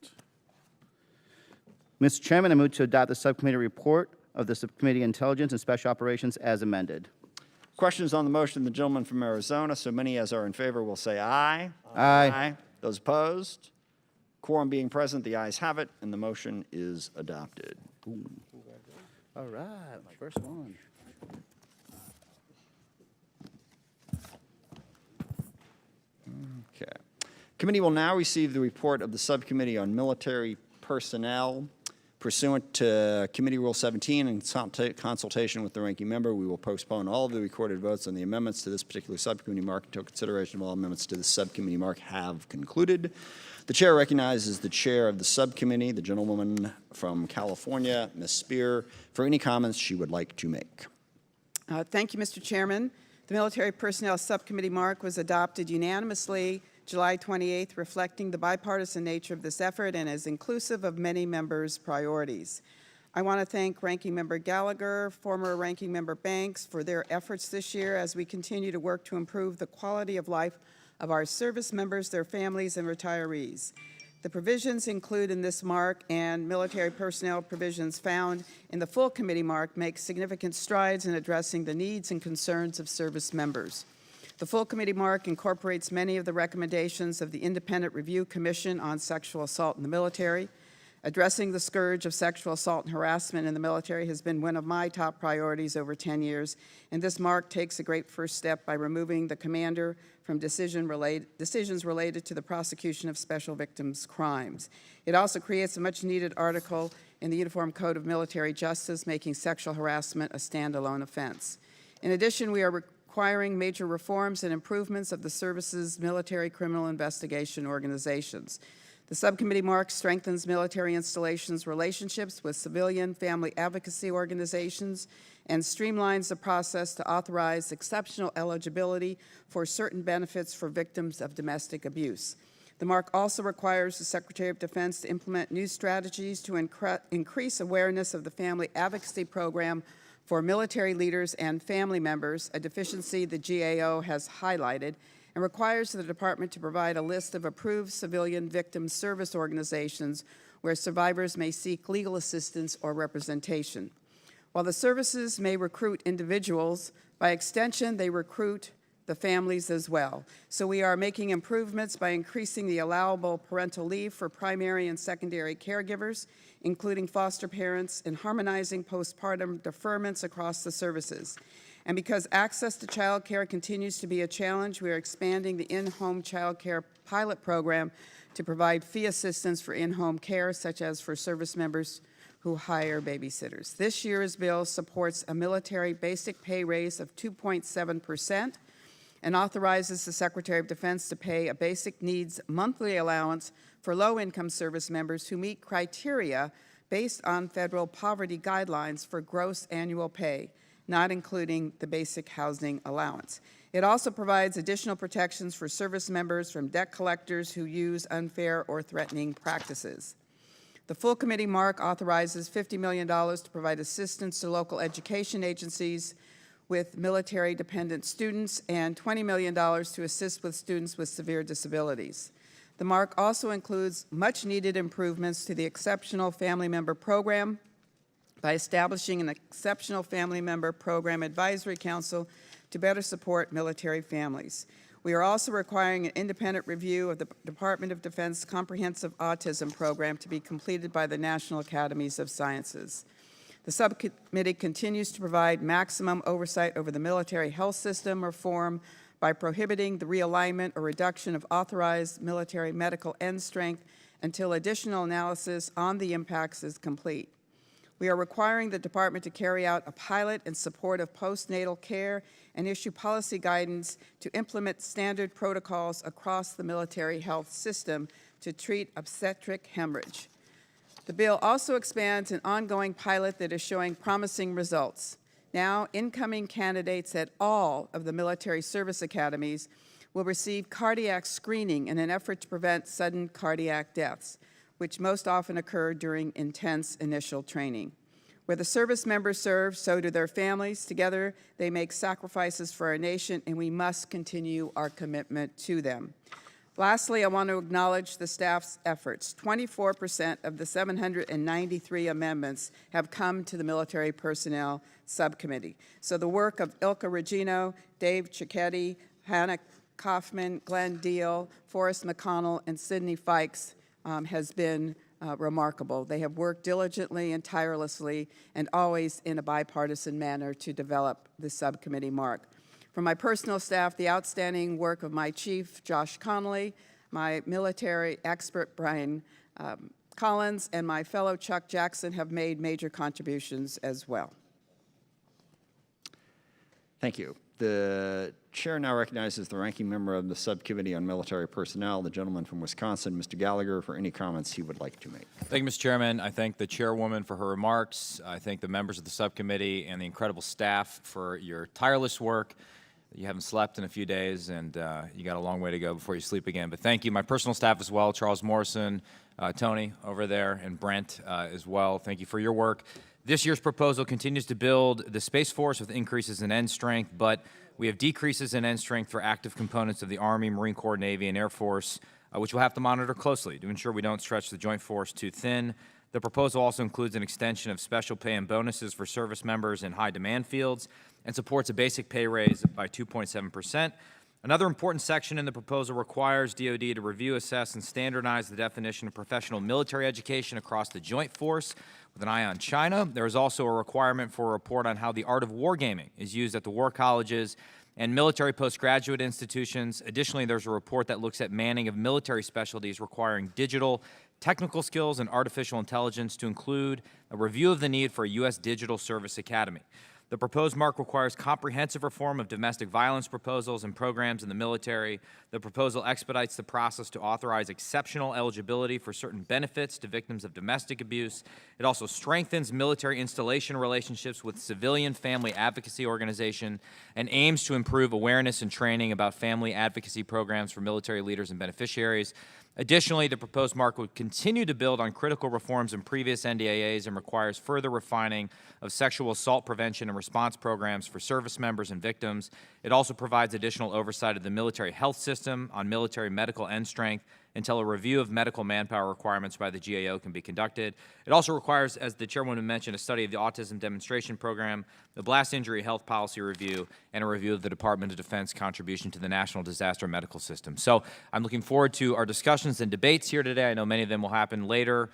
Mr. Chairman, I move to adopt the subcommittee report of the Subcommittee Intelligence and Special Operations as amended. Questions on the motion, the gentleman from Arizona. So many as are in favor will say aye. Aye. Those opposed? Quorum being present, the ayes have it, and the motion is adopted. All right, my first one. Okay. Committee will now receive the report of the Subcommittee on Military Personnel. Pursuant to Committee Rule 17 and consultation with the ranking member, we will postpone all of the recorded votes on the amendments to this particular subcommittee mark until consideration of all amendments to this subcommittee mark have concluded. The chair recognizes the chair of the subcommittee, the gentlewoman from California, Ms. Spear, for any comments she would like to make. Thank you, Mr. Chairman. The Military Personnel Subcommittee mark was adopted unanimously July 28th, reflecting the bipartisan nature of this effort and is inclusive of many members' priorities. I want to thank Ranking Member Gallagher, former Ranking Member Banks for their efforts this year as we continue to work to improve the quality of life of our service members, their families, and retirees. The provisions included in this mark and military personnel provisions found in the full committee mark make significant strides in addressing the needs and concerns of service members. The full committee mark incorporates many of the recommendations of the Independent Review Commission on Sexual Assault in the Military. Addressing the scourge of sexual assault and harassment in the military has been one of my top priorities over 10 years, and this mark takes a great first step by removing the commander from decisions related to the prosecution of special victims' crimes. It also creates a much-needed article in the Uniform Code of Military Justice, making sexual harassment a standalone offense. In addition, we are requiring major reforms and improvements of the service's military criminal investigation organizations. The subcommittee mark strengthens military installations' relationships with civilian family advocacy organizations and streamlines the process to authorize exceptional eligibility for certain benefits for victims of domestic abuse. The mark also requires the Secretary of Defense to implement new strategies to increase awareness of the Family Advocacy Program for military leaders and family members, a deficiency the GAO has highlighted, and requires the Department to provide a list of approved civilian victim service organizations where survivors may seek legal assistance or representation. While the services may recruit individuals, by extension, they recruit the families as well. So we are making improvements by increasing the allowable parental leave for primary and secondary caregivers, including foster parents, and harmonizing postpartum deferments across the services. And because access to child care continues to be a challenge, we are expanding the in-home child care pilot program to provide fee assistance for in-home care, such as for service members who hire babysitters. This year's bill supports a military basic pay raise of 2.7% and authorizes the Secretary of Defense to pay a basic needs monthly allowance for low-income service members who meet criteria based on federal poverty guidelines for gross annual pay, not including the basic housing allowance. It also provides additional protections for service members from debt collectors who use unfair or threatening practices. The full committee mark authorizes $50 million to provide assistance to local education agencies with military-dependent students and $20 million to assist with students with severe disabilities. The mark also includes much-needed improvements to the Exceptional Family Member Program by establishing an Exceptional Family Member Program Advisory Council to better support military families. We are also requiring an independent review of the Department of Defense Comprehensive Autism Program to be completed by the National Academies of Sciences. The subcommittee continues to provide maximum oversight over the military health system reform by prohibiting the realignment or reduction of authorized military medical end strength until additional analysis on the impacts is complete. We are requiring the department to carry out a pilot in support of postnatal care and issue policy guidance to implement standard protocols across the military health system to treat obstetric hemorrhage. The bill also expands an ongoing pilot that is showing promising results. Now, incoming candidates at all of the military service academies will receive cardiac screening in an effort to prevent sudden cardiac deaths, which most often occur during intense initial training. Where the service members serve, so do their families. Together, they make sacrifices for our nation, and we must continue our commitment to them. Lastly, I want to acknowledge the staff's efforts. 24% of the 793 amendments have come to the Military Personnel Subcommittee. So the work of Ilka Regino, Dave Cicchetti, Hannah Kaufman, Glenn Deal, Forrest McConnell, and Sidney Fikes has been remarkable. They have worked diligently and tirelessly and always in a bipartisan manner to develop the subcommittee mark. For my personal staff, the outstanding work of my chief, Josh Connolly, my military expert, Brian Collins, and my fellow Chuck Jackson have made major contributions as well. Thank you. The chair now recognizes the ranking member of the Subcommittee on Military Personnel, the gentleman from Wisconsin, Mr. Gallagher, for any comments he would like to make. Thank you, Mr. Chairman. I thank the chairwoman for her remarks. I thank the members of the subcommittee and the incredible staff for your tireless work. You haven't slept in a few days, and you got a long way to go before you sleep again. But thank you. My personal staff as well, Charles Morrison, Tony over there, and Brent as well. Thank you for your work. This year's proposal continues to build the Space Force with increases in end strength, but we have decreases in end strength for active components of the Army, Marine Corps, Navy, and Air Force, which we'll have to monitor closely to ensure we don't stretch the joint force too thin. The proposal also includes an extension of special pay and bonuses for service members in high-demand fields and supports a basic pay raise by 2.7%. Another important section in the proposal requires DoD to review, assess, and standardize the definition of professional military education across the joint force with an eye on China. There is also a requirement for a report on how the art of wargaming is used at the war colleges and military postgraduate institutions. Additionally, there's a report that looks at manning of military specialties requiring digital, technical skills, and artificial intelligence to include a review of the need for a U.S. Digital Service Academy. The proposed mark requires comprehensive reform of domestic violence proposals and programs in the military. The proposal expedites the process to authorize exceptional eligibility for certain benefits to victims of domestic abuse. It also strengthens military installation relationships with civilian family advocacy organizations and aims to improve awareness and training about family advocacy programs for military leaders and beneficiaries. Additionally, the proposed mark would continue to build on critical reforms in previous NDAAs and requires further refining of sexual assault prevention and response programs for service members and victims. It also provides additional oversight of the military health system on military medical end strength until a review of medical manpower requirements by the GAO can be conducted. It also requires, as the chairwoman mentioned, a study of the autism demonstration program, the blast injury health policy review, and a review of the Department of Defense contribution to the National Disaster Medical System. So I'm looking forward to our discussions and debates here today. I know many of them will happen later.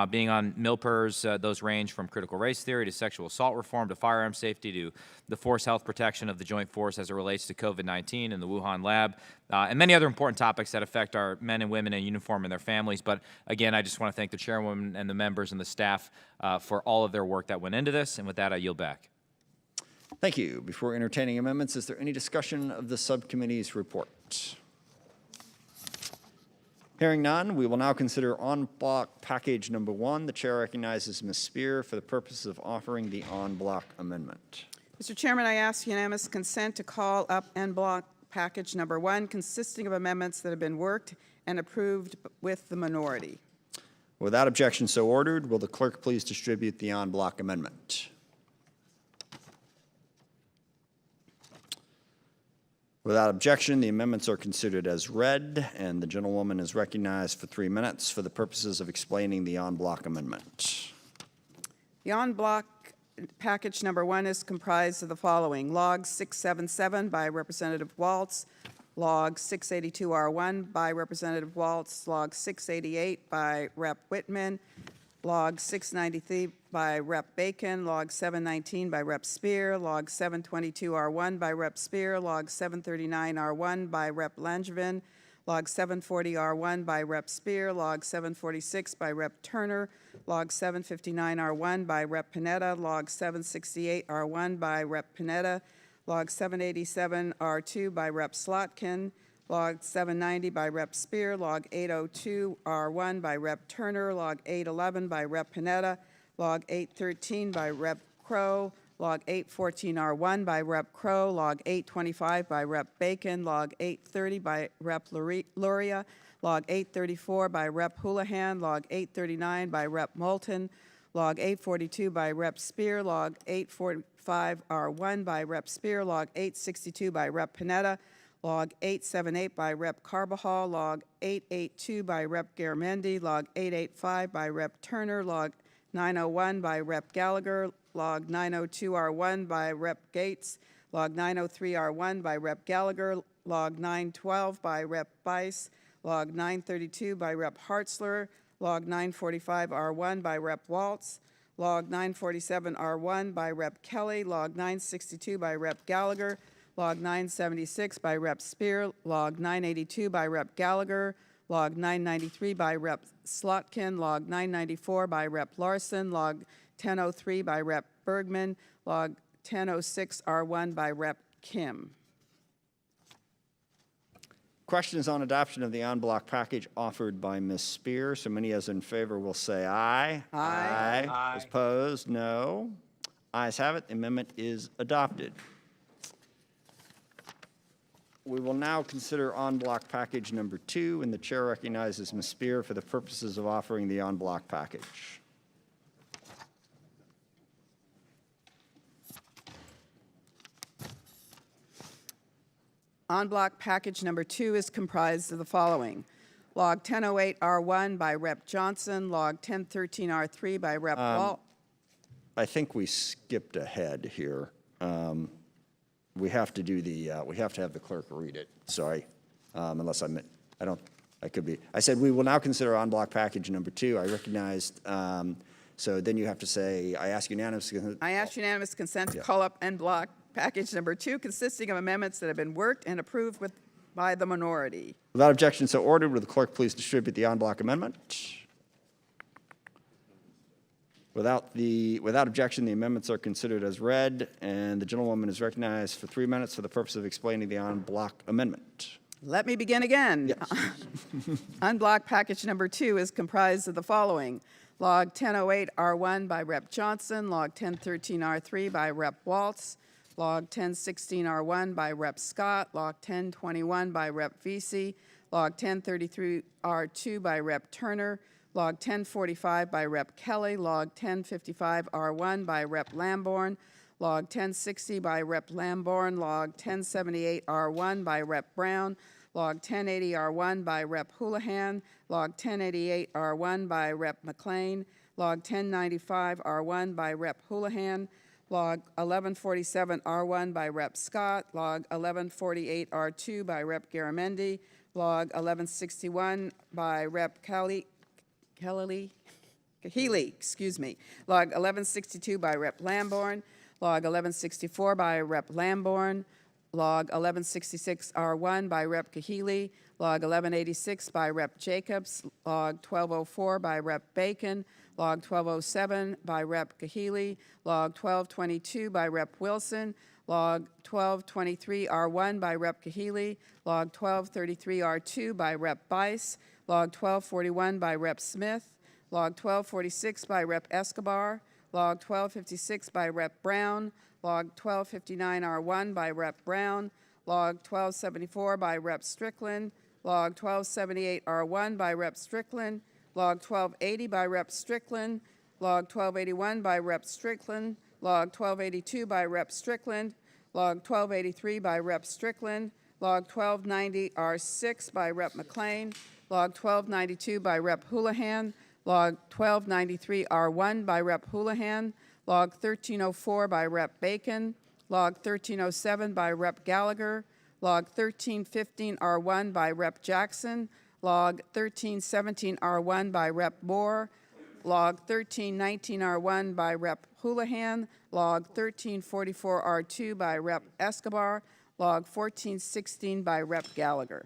Being on MILPERS, those range from critical race theory to sexual assault reform to firearm safety to the force health protection of the joint force as it relates to COVID-19 and the Wuhan lab, and many other important topics that affect our men and women in uniform and their families. But again, I just want to thank the chairwoman and the members and the staff for all of their work that went into this. And with that, I yield back. Thank you. Before entertaining amendments, is there any discussion of the subcommittee's report? Hearing none, we will now consider en bloc package number 1. The chair recognizes Ms. Spear for the purpose of offering the en bloc amendment. Mr. Chairman, I ask unanimous consent to call up en bloc package number 1, consisting of amendments that have been worked and approved with the minority. Without objection so ordered, will the clerk please distribute the en bloc amendment? Without objection, the amendments are considered as read, and the gentlewoman is recognized for 3 minutes for the purposes of explaining the en bloc amendment. The en bloc package number 1 is comprised of the following: Log 677 by Representative Waltz, Log 682R1 by Representative Waltz, Log 688 by Rep. Whitman, Log 693 by Rep. Bacon, Log 719 by Rep. Spear, Log 722R1 by Rep. Spear, Log 739R1 by Rep. Langevin, Log 740R1 by Rep. Spear, Log 746 by Rep. Turner, Log 759R1 by Rep. Panetta, Log 768R1 by Rep. Panetta, Log 787R2 by Rep. Slotkin, Log 790 by Rep. Spear, Log 802R1 by Rep. Turner, Log 811 by Rep. Panetta, Log 813 by Rep. Crow, Log 814R1 by Rep. Crow, Log 825 by Rep. Bacon, Log 830 by Rep. Luria, Log 834 by Rep. Houlihan, Log 839 by Rep. Moulton, Log 842 by Rep. Spear, Log 845R1 by Rep. Spear, Log 862 by Rep. Panetta, Log 878 by Rep. Carbajal, Log 882 by Rep. Garamendi, Log 885 by Rep. Turner, Log 901 by Rep. Gallagher, Log 902R1 by Rep. Gates, Log 903R1 by Rep. Gallagher, Log 912 by Rep. Bice, Log 932 by Rep. Hartzler, Log 945R1 by Rep. Waltz, Log 947R1 by Rep. Kelly, Log 962 by Rep. Gallagher, Log 976 by Rep. Spear, Log 982 by Rep. Gallagher, Log 993 by Rep. Slotkin, Log 994 by Rep. Larson, Log 1003 by Rep. Bergman, Log 1006R1 by Rep. Kim. Questions on adoption of the en bloc package offered by Ms. Spear. So many as in favor will say aye. Aye. Aye. Those opposed, no. Ayes have it. The amendment is adopted. We will now consider en bloc package number 2, and the chair recognizes Ms. Spear for the purposes of offering the en bloc package. En bloc package number 2 is comprised of the following: Log 1008R1 by Rep. Johnson, Log 1013R3 by Rep. Walt. I think we skipped ahead here. We have to do the, we have to have the clerk read it. Sorry, unless I could be. I said we will now consider en bloc package number 2. I recognized, so then you have to say, I ask unanimous. I ask unanimous consent to call up en bloc package number 2, consisting of amendments that have been worked and approved by the minority. Without objection so ordered, will the clerk please distribute the en bloc amendment? Without objection, the amendments are considered as read, and the gentlewoman is recognized for 3 minutes for the purpose of explaining the en bloc amendment. Let me begin again. Yes. En bloc package number 2 is comprised of the following: Log 1008R1 by Rep. Johnson, Log 1013R3 by Rep. Waltz, Log 1016R1 by Rep. Scott, Log 1021 by Rep. Vesey, Log 1033R2 by Rep. Turner, Log 1045 by Rep. Kelly, Log 1055R1 by Rep. Lamborn, Log 1060 by Rep. Lamborn, Log 1078R1 by Rep. Brown, Log 1080R1 by Rep. Houlihan, Log 1088R1 by Rep. McLean, Log 1095R1 by Rep. Houlihan, Log 1147R1 by Rep. Scott, Log 1148R2 by Rep. Garamendi, Log 1161 by Rep. Healy, Log 1162 by Rep. Lamborn, Log 1164 by Rep. Lamborn, Log 1166R1 by Rep. Kahili, Log 1186 by Rep. Jacobs, Log 1204 by Rep. Bacon, Log 1207 by Rep. Kahili, Log 1222 by Rep. Wilson, Log 1223R1 by Rep. Kahili, Log 1233R2 by Rep. Bice, Log 1241 by Rep. Smith, Log 1246 by Rep. Escobar, Log 1256 by Rep. Brown, Log 1259R1 by Rep. Brown, Log 1274 by Rep. Strickland, Log 1278R1 by Rep. Strickland, Log 1280 by Rep. Strickland, Log 1281 by Rep. Strickland, Log 1282 by Rep. Strickland, Log 1283 by Rep. Strickland, Log 1290 R6 by Rep. McLean, Log 1292 by Rep. Houlihan, Log 1293 R1 by Rep. Houlihan, Log 1304 by Rep. Bacon, Log 1307 by Rep. Gallagher, Log 1315 R1 by Rep. Jackson, Log 1317 R1 by Rep. Moore, Log 1319 R1 by Rep. Houlihan, Log 1344 R2 by Rep. Escobar, Log 1416 by Rep. Gallagher.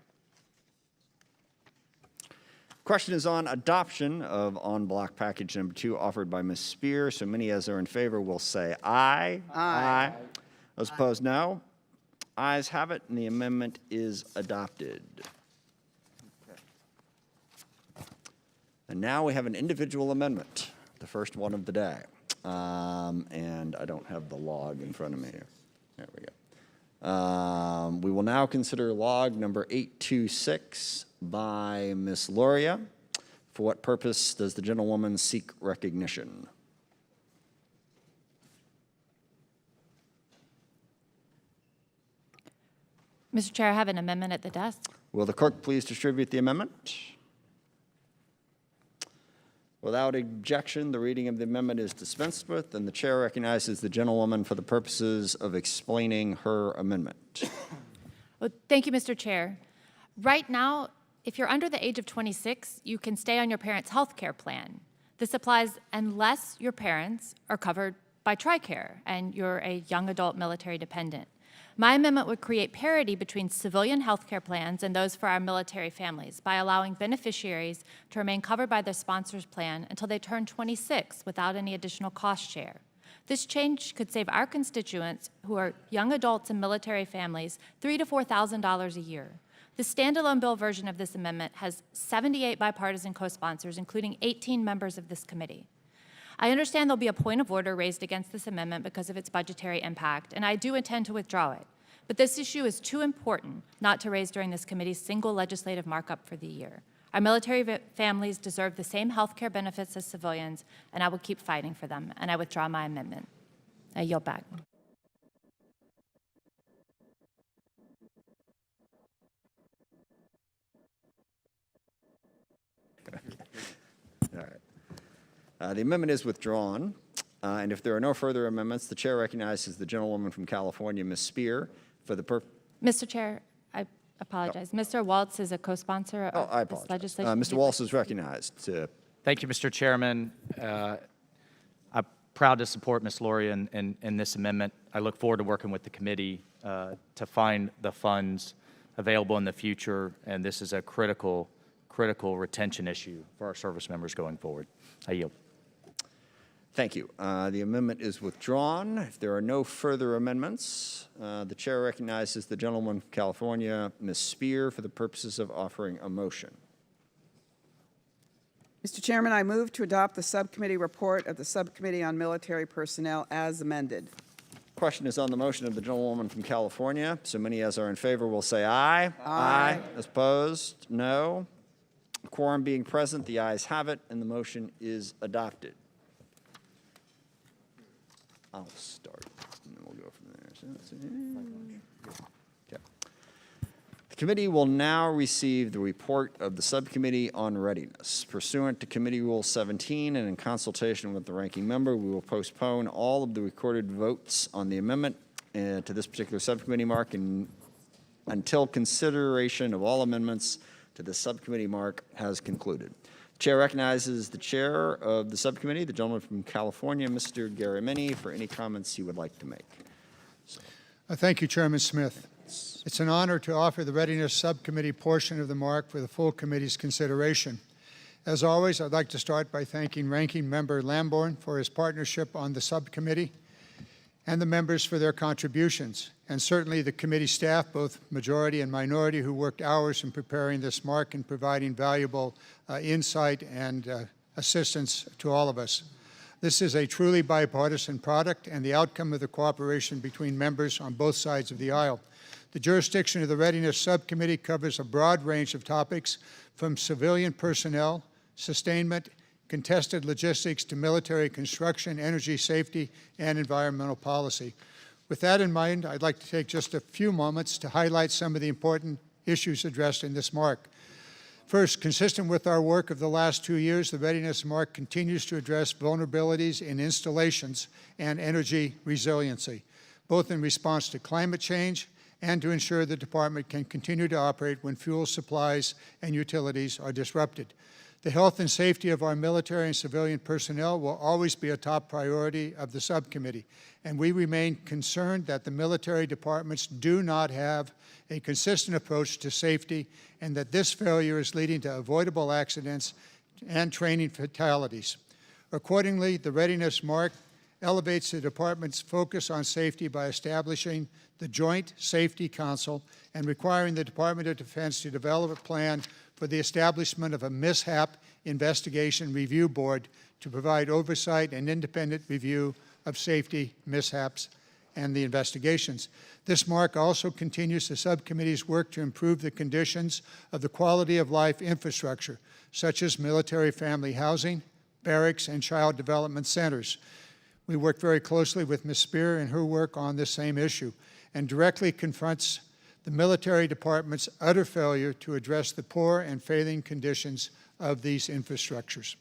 Question is on adoption of on-block package number 2 offered by Ms. Spear. So many as are in favor will say aye. Aye. Those opposed, no. Ayes have it, and the amendment is adopted. And now we have an individual amendment, the first one of the day. And I don't have the log in front of me here. There we go. We will now consider log number 826 by Ms. Loria. For what purpose does the gentlewoman seek recognition? Mr. Chair, I have an amendment at the desk. Will the clerk please distribute the amendment? Without objection, the reading of the amendment is dispensed with, and the chair recognizes the gentlewoman for the purposes of explaining her amendment. Well, thank you, Mr. Chair. Right now, if you're under the age of 26, you can stay on your parents' health care plan. This applies unless your parents are covered by TRICARE and you're a young adult military dependent. My amendment would create parity between civilian health care plans and those for our military families by allowing beneficiaries to remain covered by their sponsor's plan until they turn 26 without any additional cost share. This change could save our constituents, who are young adults and military families, $3,000 to $4,000 a year. The standalone bill version of this amendment has 78 bipartisan co-sponsors, including 18 members of this committee. I understand there'll be a point of order raised against this amendment because of its budgetary impact, and I do intend to withdraw it. But this issue is too important not to raise during this committee's single legislative markup for the year. Our military families deserve the same health care benefits as civilians, and I will keep fighting for them, and I withdraw my amendment. I yield back. All right. The amendment is withdrawn, and if there are no further amendments, the chair recognizes the gentlewoman from California, Ms. Spear, for the purpose. Mr. Chair, I apologize. Mr. Waltz is a co-sponsor Oh, I of this apologize. legislation. Mr. Waltz is recognized. Thank you, Mr. Chairman. I'm proud to support Ms. Loria in this amendment. I look forward to working with the committee to find the funds available in the future, and this is a critical retention issue for our service members going forward. I yield. Thank you. The amendment is withdrawn. If there are no further amendments, the chair recognizes the gentlewoman from California, Ms. Spear, for the purposes of offering a motion. Mr. Chairman, I move to adopt the subcommittee report of the Subcommittee on Military Personnel as amended. Question is on the motion of the gentlewoman from California. So many as are in favor will say aye. Aye. As opposed, no. Quorum being present, the ayes have it, and the motion is adopted. I'll start, and then we'll go from there. Okay. The committee will now receive the report of the Subcommittee on Readiness. Pursuant to Committee Rule 17 and in consultation with the ranking member, we will postpone all of the recorded votes on the amendment to this particular subcommittee mark until consideration of all amendments to the subcommittee mark has concluded. Chair recognizes the chair of the subcommittee, the gentleman from California, Mr. Garamini, for any comments he would like to make. Thank you, Chairman Smith. It's an honor to offer the Readiness Subcommittee portion of the mark for the full committee's consideration. As always, I'd like to start by thanking Ranking Member Lamborn for his partnership on the subcommittee and the members for their contributions, and certainly the committee staff, both majority and minority, who worked hours in preparing this mark and providing valuable insight and assistance to all of us. This is a truly bipartisan product and the outcome of the cooperation between members on both sides of the aisle. The jurisdiction of the Readiness Subcommittee covers a broad range of topics, from civilian personnel sustainment, contested logistics to military construction, energy safety, and environmental policy. With that in mind, I'd like to take just a few moments to highlight some of the important issues addressed in this mark. First, consistent with our work of the last 2 years, the Readiness Mark continues to address vulnerabilities in installations and energy resiliency, both in response to climate change and to ensure the department can continue to operate when fuel supplies and utilities are disrupted. The health and safety of our military and civilian personnel will always be a top priority of the subcommittee, and we remain concerned that the military departments do not have a consistent approach to safety and that this failure is leading to avoidable accidents and training fatalities. Accordingly, the Readiness Mark elevates the department's focus on safety by establishing the Joint Safety Council and requiring the Department of Defense to develop a plan for the establishment of a mishap investigation review board to provide oversight and independent review of safety mishaps and the investigations. This mark also continues the subcommittee's work to improve the conditions of the quality of life infrastructure, such as military family housing, barracks, and child development centers. We work very closely with Ms. Spear in her work on this same issue and directly confronts the military department's utter failure to address the poor and failing conditions of these infrastructures.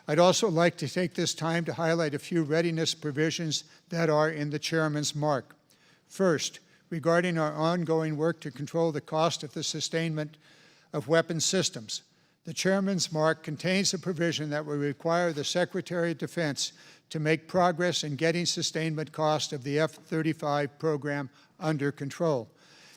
I'd also like to take this time to highlight a few readiness provisions that are in the chairman's mark. First, regarding our ongoing work to control the cost of the sustainment of weapons systems, the chairman's mark contains a provision that will require the Secretary of Defense to make progress in getting sustainment cost of the F-35 program under control.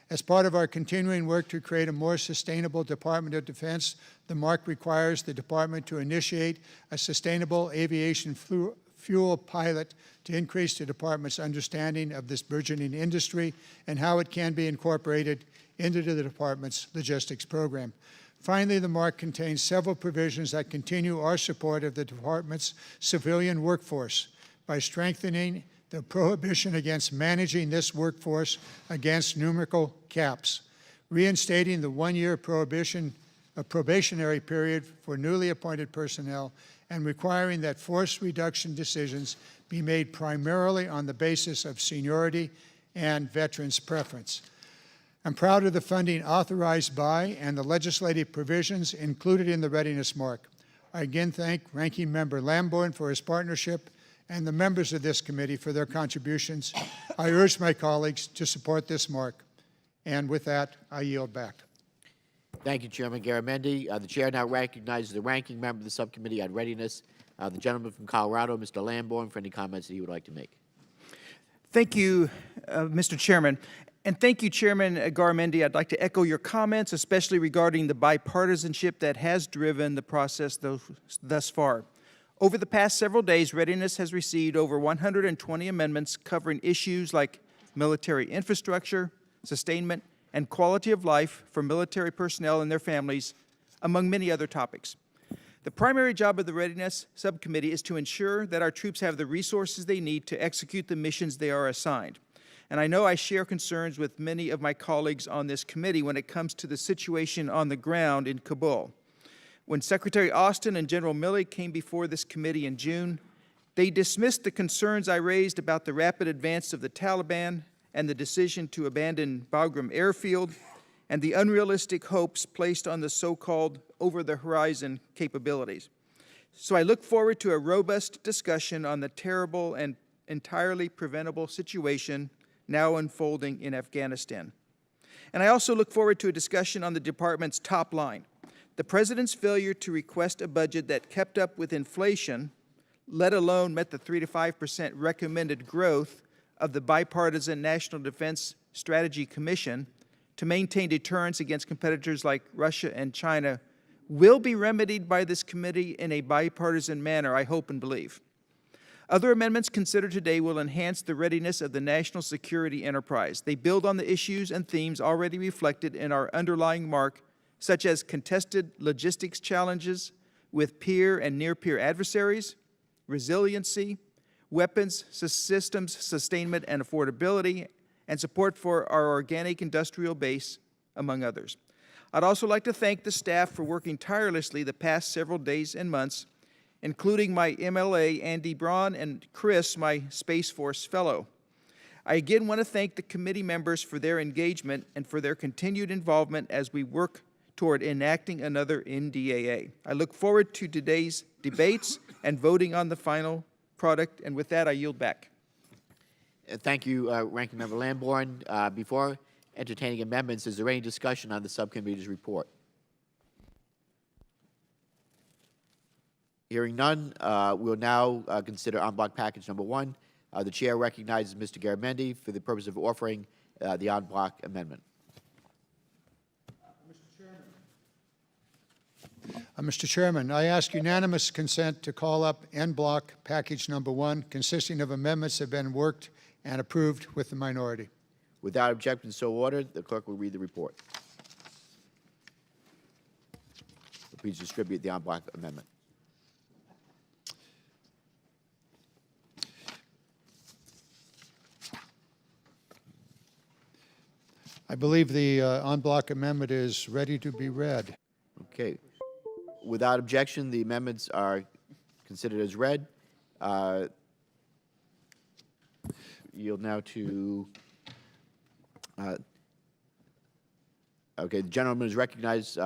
As part of our continuing work to create a more sustainable Department of Defense, the mark requires the department to initiate a sustainable aviation fuel pilot to increase the department's understanding of this burgeoning industry and how it can be incorporated into the department's logistics program. Finally, the mark contains several provisions that continue our support of the department's civilian workforce by strengthening the prohibition against managing this workforce against numerical caps, reinstating the one-year probationary period for newly appointed personnel, and requiring that force reduction decisions be made primarily on the basis of seniority and veterans' preference. I'm proud of the funding authorized by and the legislative provisions included in the Readiness Mark. I again thank Ranking Member Lamborn for his partnership and the members of this committee for their contributions. I urge my colleagues to support this mark. And with that, I yield back. Thank you, Chairman Garamendi. The chair now recognizes the ranking member of the subcommittee on readiness, the gentleman from Colorado, Mr. Lamborn, for any comments that he would like to make. Thank you, Mr. Chairman. And thank you, Chairman Garamendi. I'd like to echo your comments, especially regarding the bipartisanship that has driven the process thus far. Over the past several days, Readiness has received over 120 amendments covering issues like military infrastructure, sustainment, and quality of life for military personnel and their families, among many other topics. The primary job of the Readiness Subcommittee is to ensure that our troops have the resources they need to execute the missions they are assigned. And I know I share concerns with many of my colleagues on this committee when it comes to the situation on the ground in Kabul. When Secretary Austin and General Milley came before this committee in June, they dismissed the concerns I raised about the rapid advance of the Taliban and the decision to abandon Bagram Airfield and the unrealistic hopes placed on the so-called over-the-horizon capabilities. So I look forward to a robust discussion on the terrible and entirely preventable situation now unfolding in Afghanistan. And I also look forward to a discussion on the department's top line. The President's failure to request a budget that kept up with inflation, let alone met the 3 to 5% recommended growth of the Bipartisan National Defense Strategy Commission to maintain deterrence against competitors like Russia and China will be remedied by this committee in a bipartisan manner, I hope and believe. Other amendments considered today will enhance the readiness of the national security enterprise. They build on the issues and themes already reflected in our underlying mark, such as contested logistics challenges with peer and near-peer adversaries, resiliency, weapons systems sustainment and affordability, and support for our organic industrial base, among others. I'd also like to thank the staff for working tirelessly the past several days and months, including my MLA, Andy Braun, and Chris, my Space Force fellow. I again want to thank the committee members for their engagement and for their continued involvement as we work toward enacting another NDAA. I look forward to today's debates and voting on the final product, and with that, I yield back. Thank you, Ranking Member Lamborn. Before entertaining amendments, is there any discussion on the subcommittee's report? Hearing none, we'll now consider en bloc package number 1. The chair recognizes Mr. Garamendi for the purpose of offering the en bloc amendment. Mr. Chairman, I ask unanimous consent to call up en bloc package number 1, consisting of amendments that have been worked and approved with the minority. Without objection, so ordered. The clerk will read the report. Please distribute the en bloc amendment. I believe the en bloc amendment is ready to be read. Okay. Without objection, the amendments are considered as read. Yield now to, okay, the gentleman is recognized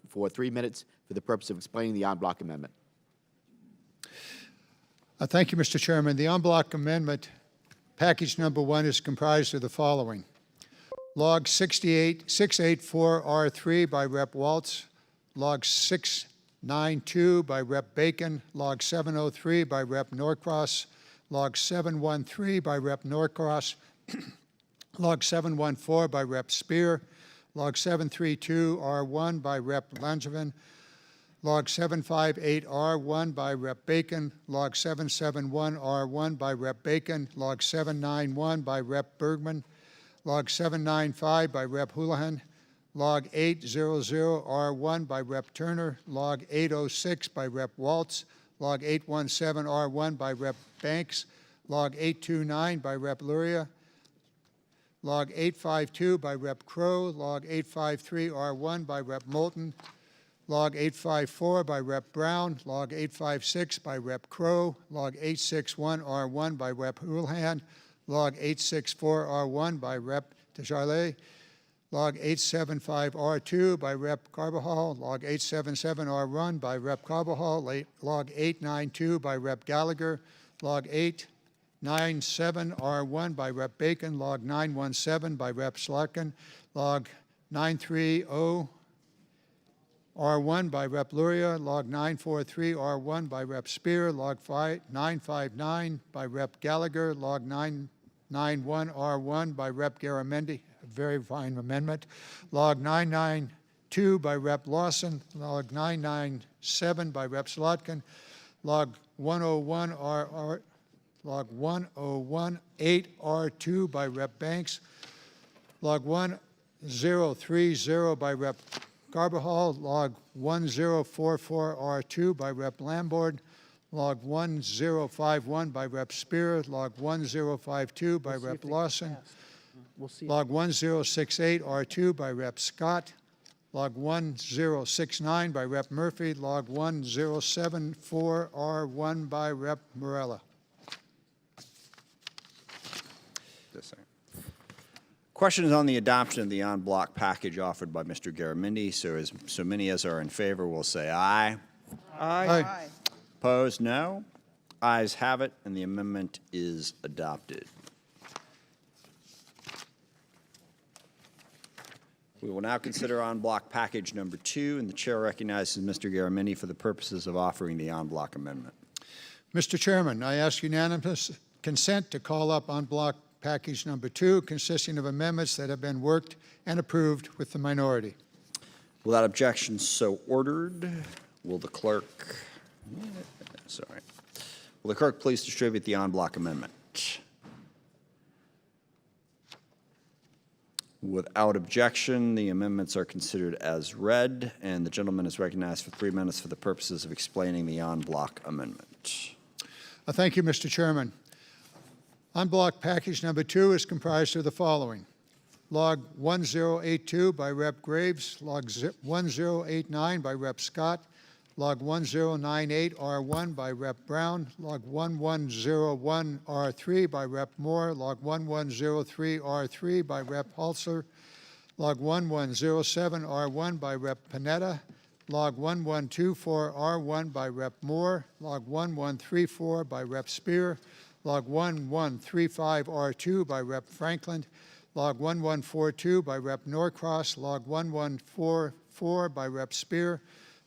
for 3 minutes for the purpose of explaining the en bloc amendment. Thank you, Mr. Chairman. The en bloc amendment, package number 1, is comprised of the following. Log 684R3 by Rep. Waltz, Log 692 by Rep. Bacon, Log 703 by Rep. Norcross, Log 713 by Rep. Norcross, Log 714 by Rep. Spear, Log 732R1 by Rep. Langevin, Log 758R1 by Rep. Bacon, Log 771R1 by Rep. Bacon, Log 791 by Rep. Bergman, Log 795 by Rep. Houlihan, Log 800R1 by Rep. Turner, Log 806 by Rep. Waltz, Log 817R1 by Rep. Banks, Log 829 by Rep. Luria, Log 852 by Rep. Crow, Log 853R1 by Rep. Moulton, Log 854 by Rep. Brown, Log 856 by Rep. Crow, Log 861R1 by Rep. Houlihan, Log 864R1 by Rep. Desjarlais, Log 875R2 by Rep. Carbajal, Log 877R1 by Rep. Carbajal, Log 892 by Rep. Gallagher, Log 897R1 by Rep. Bacon, Log 917 by Rep. Slarkin, Log 930R1 by Rep. Luria, Log 943R1 by Rep. Spear, Log 959 by Rep. Gallagher, Log 991R1 by Rep. Garamendi, a very fine amendment, Log 992 by Rep. Lawson, Log 997 by Rep. Slotkin, Log 1018R2 by Rep. Banks, Log 1030 by Rep. Carbajal, Log 1044R2 by Rep. Lamborn, Log 1051 by Rep. Spear, Log 1052 by Rep. Lawson, Log 1068R2 by Rep. Scott, Log 1069 by Rep. Murphy, Log 1074R1 by Rep. Morella. Questions on the adoption of the en bloc package offered by Mr. Garamendi. So many as are in favor will say aye. Aye. Opposed, no. Ayes have it, and the amendment is adopted. We will now consider en bloc package number 2, and the chair recognizes Mr. Garamendi for the purposes of offering the en bloc amendment. Mr. Chairman, I ask unanimous consent to call up en bloc package number 2, consisting of amendments that have been worked and approved with the minority. Without objection, so ordered. Will the clerk please distribute the en bloc amendment? Without objection, the amendments are considered as read, and the gentleman is recognized for 3 minutes for the purposes of explaining the en bloc amendment. Thank you, Mr. Chairman. En bloc package number 2 is comprised of the following. Log 1082 by Rep. Graves, Log 1089 by Rep. Scott, Log 1098R1 by Rep. Brown, Log 1101R3 by Rep. Moore, Log 1103R3 by Rep. Halser, Log 1107R1 by Rep. Panetta, Log 1124R1 by Rep. Moore, Log 1134 by Rep. Spear, Log 1135R2 by Rep. Franklin, Log 1142 by Rep. Norcross, Log 1144 by Rep. Spear,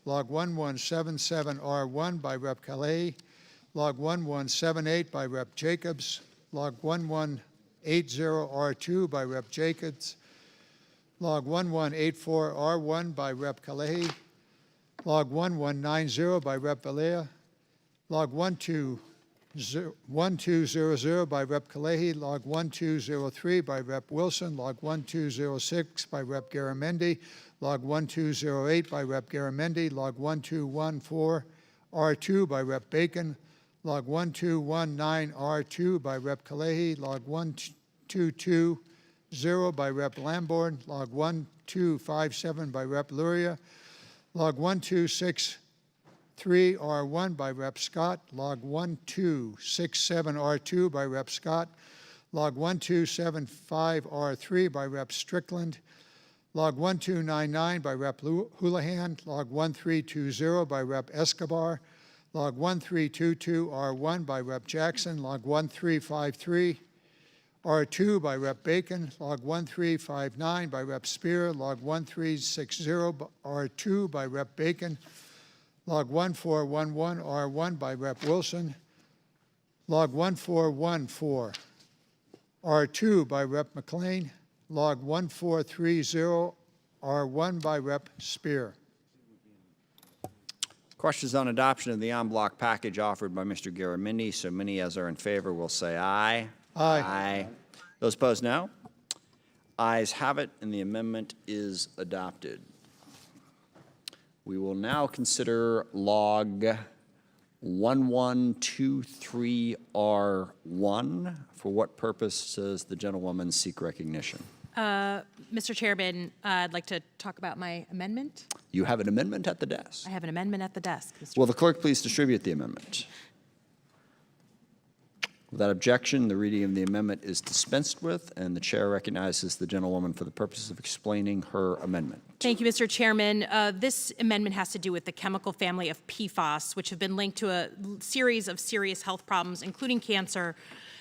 Log 1177R1 by Rep. Calais, Log 1178 by Rep. Jacobs, Log 1180R2 by Rep. Jacobs, Log 1184R1 by Rep. Calais, Log 1190 by Rep. Valea, Log 1200 by Rep. Kalehi, Log 1203 by Rep. Wilson, Log 1206 by Rep. Garamendi, Log 1208 by Rep. Garamendi, Log 1214R2 by Rep. Bacon, Log 1219R2 by Rep. Kalehi, Log 1220 by Rep. Lamborn, Log 1257 by Rep. Luria, Log 1263R1 by Rep. Scott, Log 1267R2 by Rep. Scott, Log 1275R3 by Rep. Strickland, Log 1299 by Rep. Houlihan, Log 1320 by Rep. Escobar, Log 1322R1 by Rep. Jackson, Log 1353R2 by Rep. Bacon, Log 1359 by Rep. Spear, Log 1360R2 by Rep. Bacon, Log 1411R1 by Rep. Wilson, Log 1414R2 by Rep. McLean, Log 1430R1 by Rep. Spear. Questions on adoption of the en bloc package offered by Mr. Garamendi. So many as are in favor will say aye. Aye. Aye. Those opposed, no. Ayes have it, and the amendment is adopted. We will now consider log 1123R1. For what purpose does the gentlewoman seek recognition? Mr. Chairman, I'd like to talk about my amendment. You have an amendment at the desk. I have an amendment at the desk, Mr. Will the clerk please distribute the amendment? Without objection, the reading of the amendment is dispensed with, and the chair recognizes the gentlewoman for the purpose of explaining her amendment. Thank you, Mr. Chairman. This amendment has to do with the chemical family of PFAS, which have been linked to a series of serious health problems, including cancer,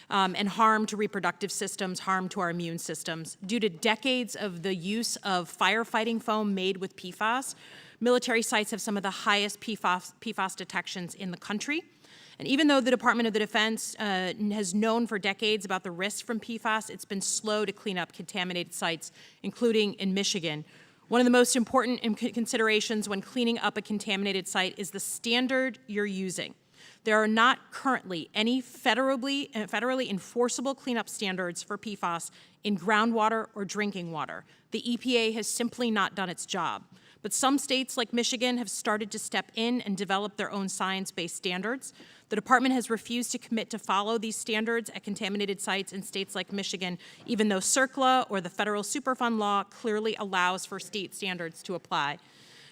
and harm to reproductive systems, harm to our immune systems. Due to decades of the use of firefighting foam made with PFAS, military sites have some of the highest PFAS detections in the country. And even though the Department of the Defense has known for decades about the risks from PFAS, it's been slow to clean up contaminated sites, including in Michigan. One of the most important considerations when cleaning up a contaminated site is the standard you're using. There are not currently any federally enforceable cleanup standards for PFAS in groundwater or drinking water. The EPA has simply not done its job. But some states like Michigan have started to step in and develop their own science-based standards. The department has refused to commit to follow these standards at contaminated sites in states like Michigan, even though CERCLA or the federal Superfund law clearly allows for state standards to apply.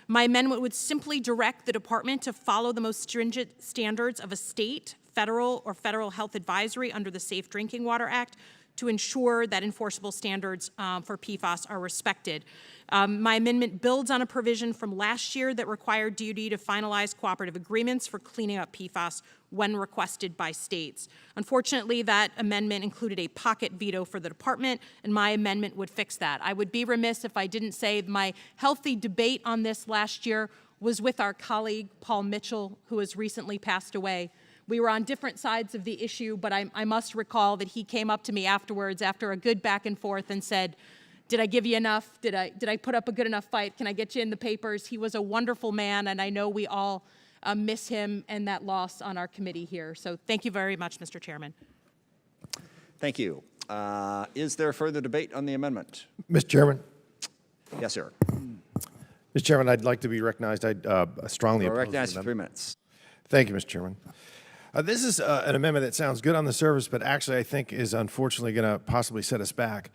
My amendment would simply direct the department to follow the most stringent standards of a state, federal, or federal health advisory under the Safe Drinking Water Act to ensure that enforceable standards for PFAS are respected. My amendment builds on a provision from last year that required DoD to finalize cooperative agreements for cleaning up PFAS when requested by states. Unfortunately, that amendment included a pocket veto for the department, and my amendment would fix that. I would be remiss if I didn't say my healthy debate on this last year was with our colleague, Paul Mitchell, who has recently passed away. We were on different sides of the issue, but I must recall that he came up to me afterwards after a good back and forth and said, did I give you enough? Did I put up a good enough fight? Can I get you in the papers? He was a wonderful man, and I know we all miss him and that loss on our committee here. So thank you very much, Mr. Chairman. Thank you. Is there further debate on the amendment? Mr. Chairman. Yes, sir. Mr. Chairman, I'd like to be recognized. I strongly oppose the Recognized for amendment. 3 minutes. Thank you, Mr. Chairman. This is an amendment that sounds good on the surface, but actually I think is unfortunately going to possibly set us back.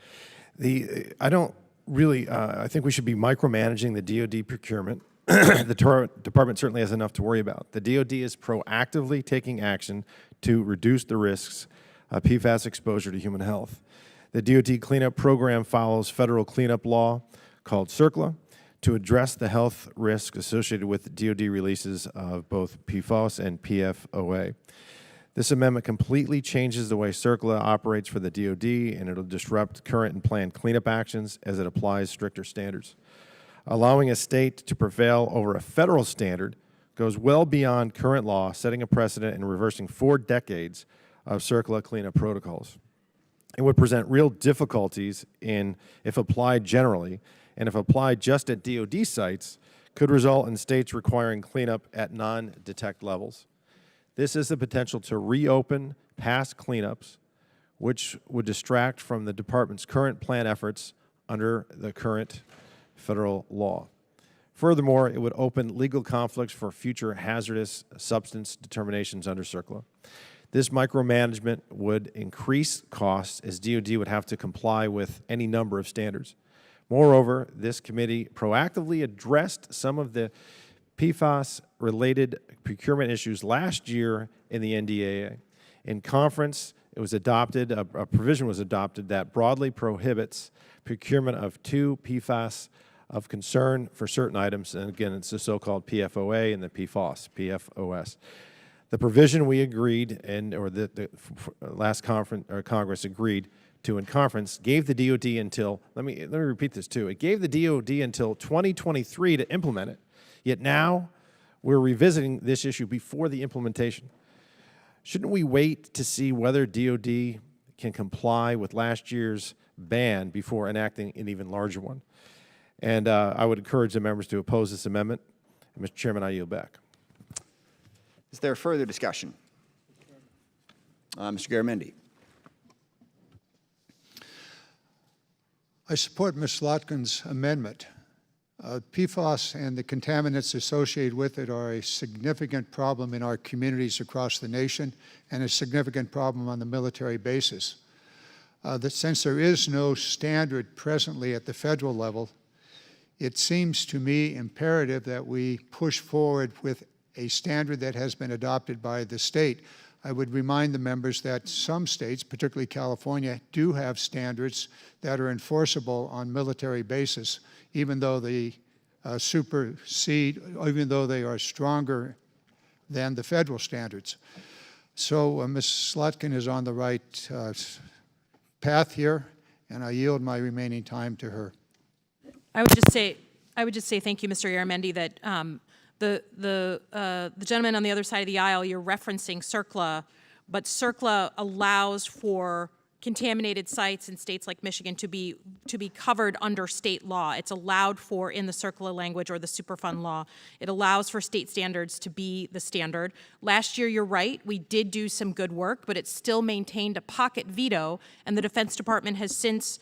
I don't really, I think we should be micromanaging the DoD procurement. The department certainly has enough to worry about. The DoD is proactively taking action to reduce the risks of PFAS exposure to human health. The DoD cleanup program follows federal cleanup law called CERCLA to address the health risks associated with DoD releases of both PFOS and PFOA. This amendment completely changes the way CERCLA operates for the DoD, and it'll disrupt current and planned cleanup actions as it applies stricter standards. Allowing a state to prevail over a federal standard goes well beyond current law, setting a precedent and reversing 4 decades of CERCLA cleanup protocols. It would present real difficulties if applied generally, and if applied just at DoD sites, could result in states requiring cleanup at non-detect levels. This is the potential to reopen past cleanups, which would distract from the department's current plan efforts under the current federal law. Furthermore, it would open legal conflicts for future hazardous substance determinations under CERCLA. This micromanagement would increase costs as DoD would have to comply with any number of standards. Moreover, this committee proactively addressed some of the PFAS-related procurement issues last year in the NDAA. In conference, it was adopted, a provision was adopted that broadly prohibits procurement of 2 PFAS of concern for certain items, and again, it's the so-called PFOA and the PFOS. The provision we agreed, or the last Congress agreed to in conference, gave the DoD until, let me repeat this too, it gave the DoD until 2023 to implement it, yet now we're revisiting this issue before the implementation. Shouldn't we wait to see whether DoD can comply with last year's ban before enacting an even larger one? And I would encourage the members to oppose this amendment. And Mr. Chairman, I yield back. Is there further discussion? Mr. Garamendi. I support Ms. Slotkin's amendment. PFAS and the contaminants associated with it are a significant problem in our communities across the nation and a significant problem on the military basis. Since there is no standard presently at the federal level, it seems to me imperative that we push forward with a standard that has been adopted by the state. I would remind the members that some states, particularly California, do have standards that are enforceable on military basis, even though they supersede, even though they are stronger than the federal standards. So Ms. Slotkin is on the right path here, and I yield my remaining time to her. I would just say thank you, Mr. Garamendi, that the gentleman on the other side of the aisle, you're referencing CERCLA, but CERCLA allows for contaminated sites in states like Michigan to be covered under state law. It's allowed for in the CERCLA language or the Superfund law. It allows for state standards to be the standard. Last year, you're right, we did do some good work, but it still maintained a pocket veto, and the Defense Department has since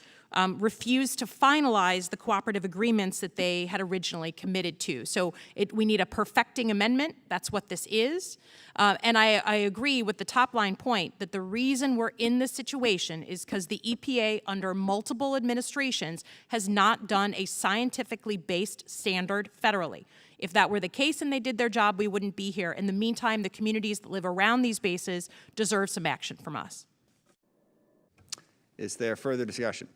refused to finalize the cooperative agreements that they had originally committed to. So we need a perfecting amendment. That's what this is. And I agree with the top line point that the reason we're in this situation is because the EPA, under multiple administrations, has not done a scientifically based standard federally. If that were the case and they did their job, we wouldn't be here. In the meantime, the communities that live around these bases deserve some action from us. Is there further discussion?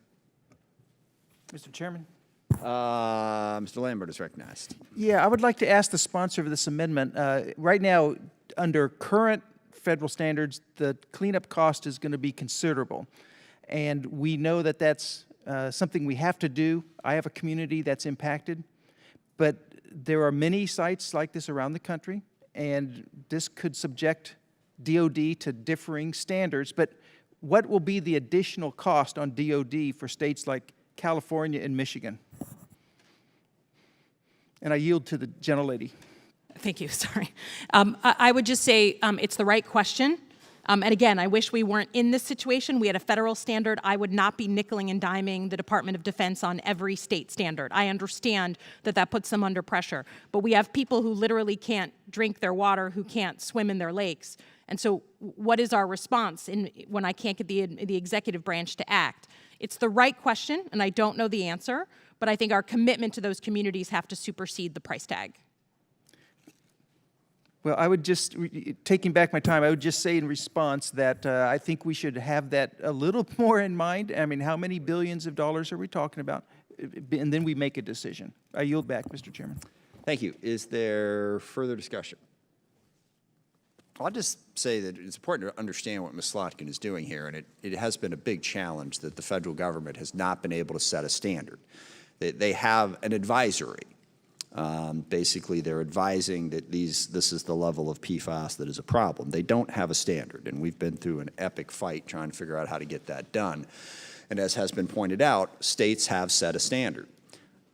Mr. Chairman? Mr. Lambert is recognized. Yeah, I would like to ask the sponsor of this amendment. Right now, under current federal standards, the cleanup cost is going to be considerable. And we know that that's something we have to do. I have a community that's impacted. But there are many sites like this around the country, and this could subject DoD to differing standards. But what will be the additional cost on DoD for states like California and Michigan? And I yield to the gentlelady. Thank you, sorry. I would just say it's the right question. And again, I wish we weren't in this situation. We had a federal standard. I would not be nickeling and diming the Department of Defense on every state standard. I understand that that puts them under pressure. But we have people who literally can't drink their water, who can't swim in their lakes. And so what is our response when I can't get the executive branch to act? It's the right question, and I don't know the answer, but I think our commitment to those communities have to supersede the price tag. Well, I would just, taking back my time, I would just say in response that I think we should have that a little more in mind. I mean, how many billions of dollars are we talking about? And then we make a decision. I yield back, Mr. Chairman. Thank you. Is there further discussion? I'll just say that it's important to understand what Ms. Slotkin is doing here, and it has been a big challenge that the federal government has not been able to set a standard. They have an advisory. Basically, they're advising that this is the level of PFAS that is a problem. They don't have a standard, and we've been through an epic fight trying to figure out how to get that done. And as has been pointed out, states have set a standard.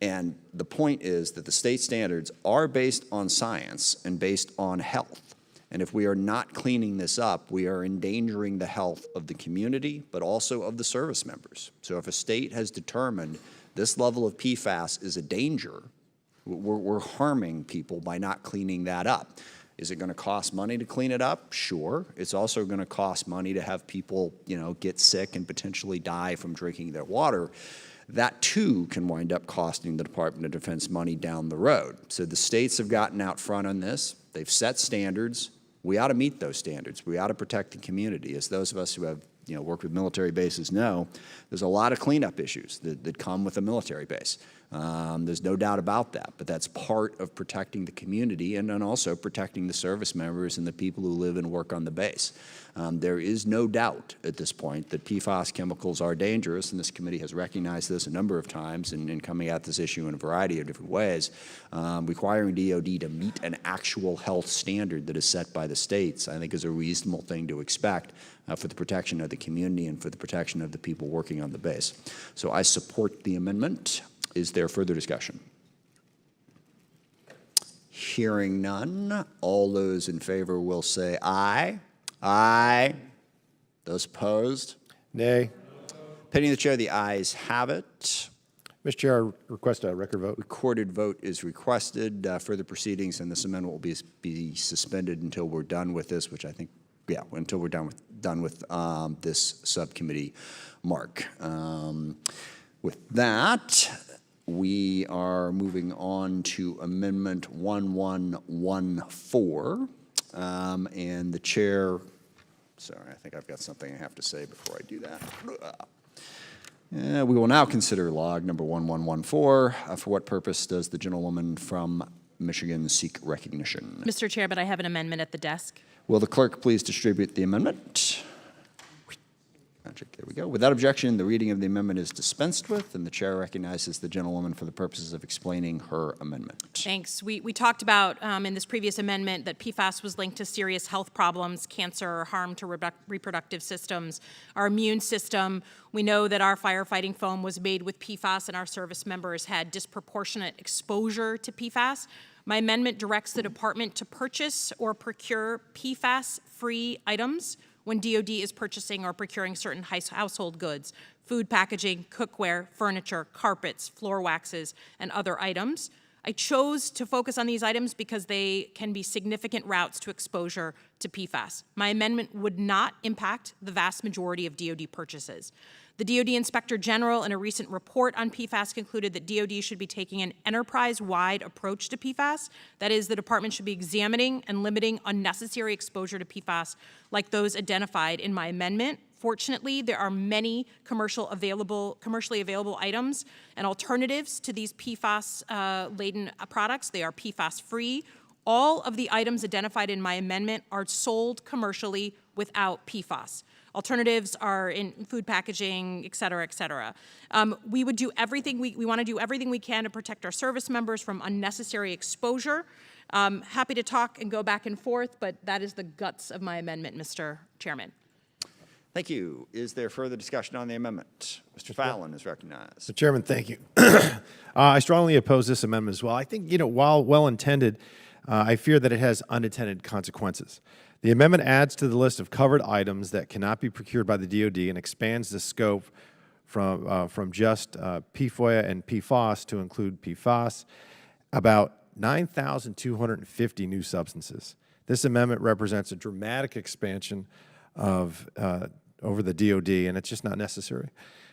And the point is that the state standards are based on science and based on health. And if we are not cleaning this up, we are endangering the health of the community, but also of the service members. So if a state has determined this level of PFAS is a danger, we're harming people by not cleaning that up. Is it going to cost money to clean it up? Sure. It's also going to cost money to have people, get sick and potentially die from drinking their water. That too can wind up costing the Department of Defense money down the road. So the states have gotten out front on this. They've set standards. We ought to meet those standards. We ought to protect the community. As those of us who have worked with military bases know, there's a lot of cleanup issues that come with a military base. There's no doubt about that, but that's part of protecting the community and then also protecting the service members and the people who live and work on the base. There is no doubt at this point that PFAS chemicals are dangerous, and this committee has recognized this a number of times in coming at this issue in a variety of different ways. Requiring DOD to meet an actual health standard that is set by the states, I think, is a reasonable thing to expect for the protection of the community and for the protection of the people working on the base. So I support the amendment. Is there further discussion? Hearing none, all those in favor will say aye. Aye. Those opposed? Nay. Opinion of the chair, the ayes have it. Mr. Chair, I request a record vote. Recorded vote is requested. Further proceedings, and this amendment will be suspended until we're done with this, which I think, until we're done with this subcommittee mark. With that, we are moving on to Amendment 1114. And the chair, sorry, I think I've got something I have to say before I do that. We will now consider log number 1114. For what purpose does the gentlewoman from Michigan seek recognition? Mr. Chair, but I have an amendment at the desk. Will the clerk please distribute the amendment? Magic, there we go. Without objection, the reading of the amendment is dispensed with, and the chair recognizes the gentlewoman for the purposes of explaining her amendment. Thanks. We talked about in this previous amendment that PFAS was linked to serious health problems, cancer, harm to reproductive systems, our immune system. We know that our firefighting foam was made with PFAS, and our service members had disproportionate exposure to PFAS. My amendment directs the department to purchase or procure PFAS-free items when DOD is purchasing or procuring certain household goods, food packaging, cookware, furniture, carpets, floor waxes, and other items. I chose to focus on these items because they can be significant routes to exposure to PFAS. My amendment would not impact the vast majority of DOD purchases. The DOD Inspector General, in a recent report on PFAS, concluded that DOD should be taking an enterprise-wide approach to PFAS. That is, the department should be examining and limiting unnecessary exposure to PFAS like those identified in my amendment. Fortunately, there are many commercially available items and alternatives to these PFAS-laden products. They are PFAS-free. All of the items identified in my amendment are sold commercially without PFAS. Alternatives are in food packaging, et cetera, et cetera. We would do everything, we want to do everything we can to protect our service members from unnecessary exposure. Happy to talk and go back and forth, but that is the guts of my amendment, Mr. Chairman. Thank you. Is there further discussion on the amendment? Mr. Fallon is recognized. Mr. Chairman, thank you. I strongly oppose this amendment as well. I think, while well-intended, I fear that it has unintended consequences. The amendment adds to the list of covered items that cannot be procured by the DOD and expands the scope from just PFOIA and PFOS to include PFAS, about 9,250 new substances. This amendment represents a dramatic expansion of over the DOD, and it's just not necessary.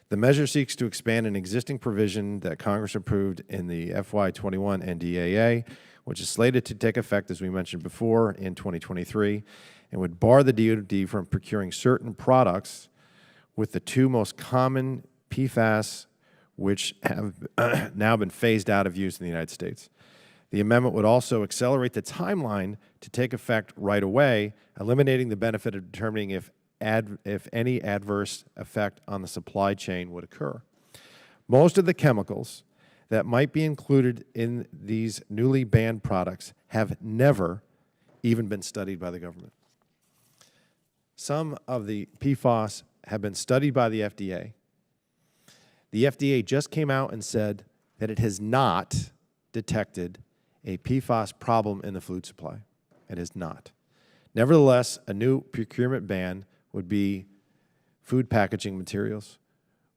The measure seeks to expand an existing provision that Congress approved in the FY21 NDAA, which is slated to take effect, as we mentioned before, in 2023, and would bar the DOD from procuring certain products with the two most common PFAS, which have now been phased out of use in the United States. The amendment would also accelerate the timeline to take effect right away, eliminating the benefit of determining if any adverse effect on the supply chain would occur. Most of the chemicals that might be included in these newly banned products have never even been studied by the government. Some of the PFAS have been studied by the FDA. The FDA just came out and said that it has not detected a PFAS problem in the food supply. It has not. Nevertheless, a new procurement ban would be food packaging materials,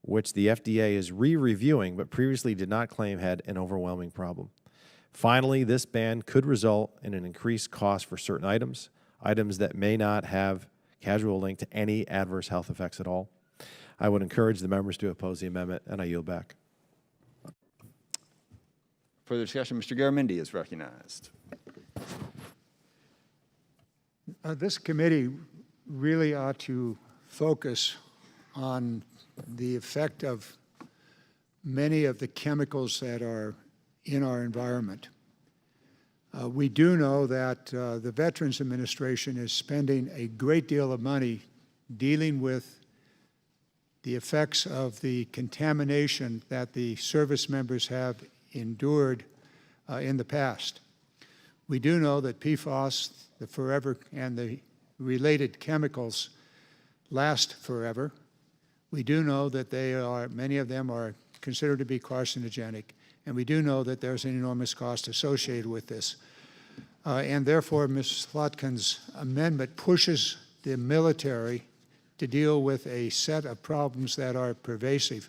which the FDA is re-reviewing but previously did not claim had an overwhelming problem. Finally, this ban could result in an increased cost for certain items that may not have causal link to any adverse health effects at all. I would encourage the members to oppose the amendment, and I yield back. Further discussion, Mr. Garamendi is recognized. This committee really ought to focus on the effect of many of the chemicals that are in our environment. We do know that the Veterans Administration is spending a great deal of money dealing with the effects of the contamination that the service members have endured in the past. We do know that PFAS, the forever, and the related chemicals last forever. We do know that many of them are considered to be carcinogenic, and we do know that there's an enormous cost associated with this. And therefore, Ms. Slotkin's amendment pushes the military to deal with a set of problems that are pervasive.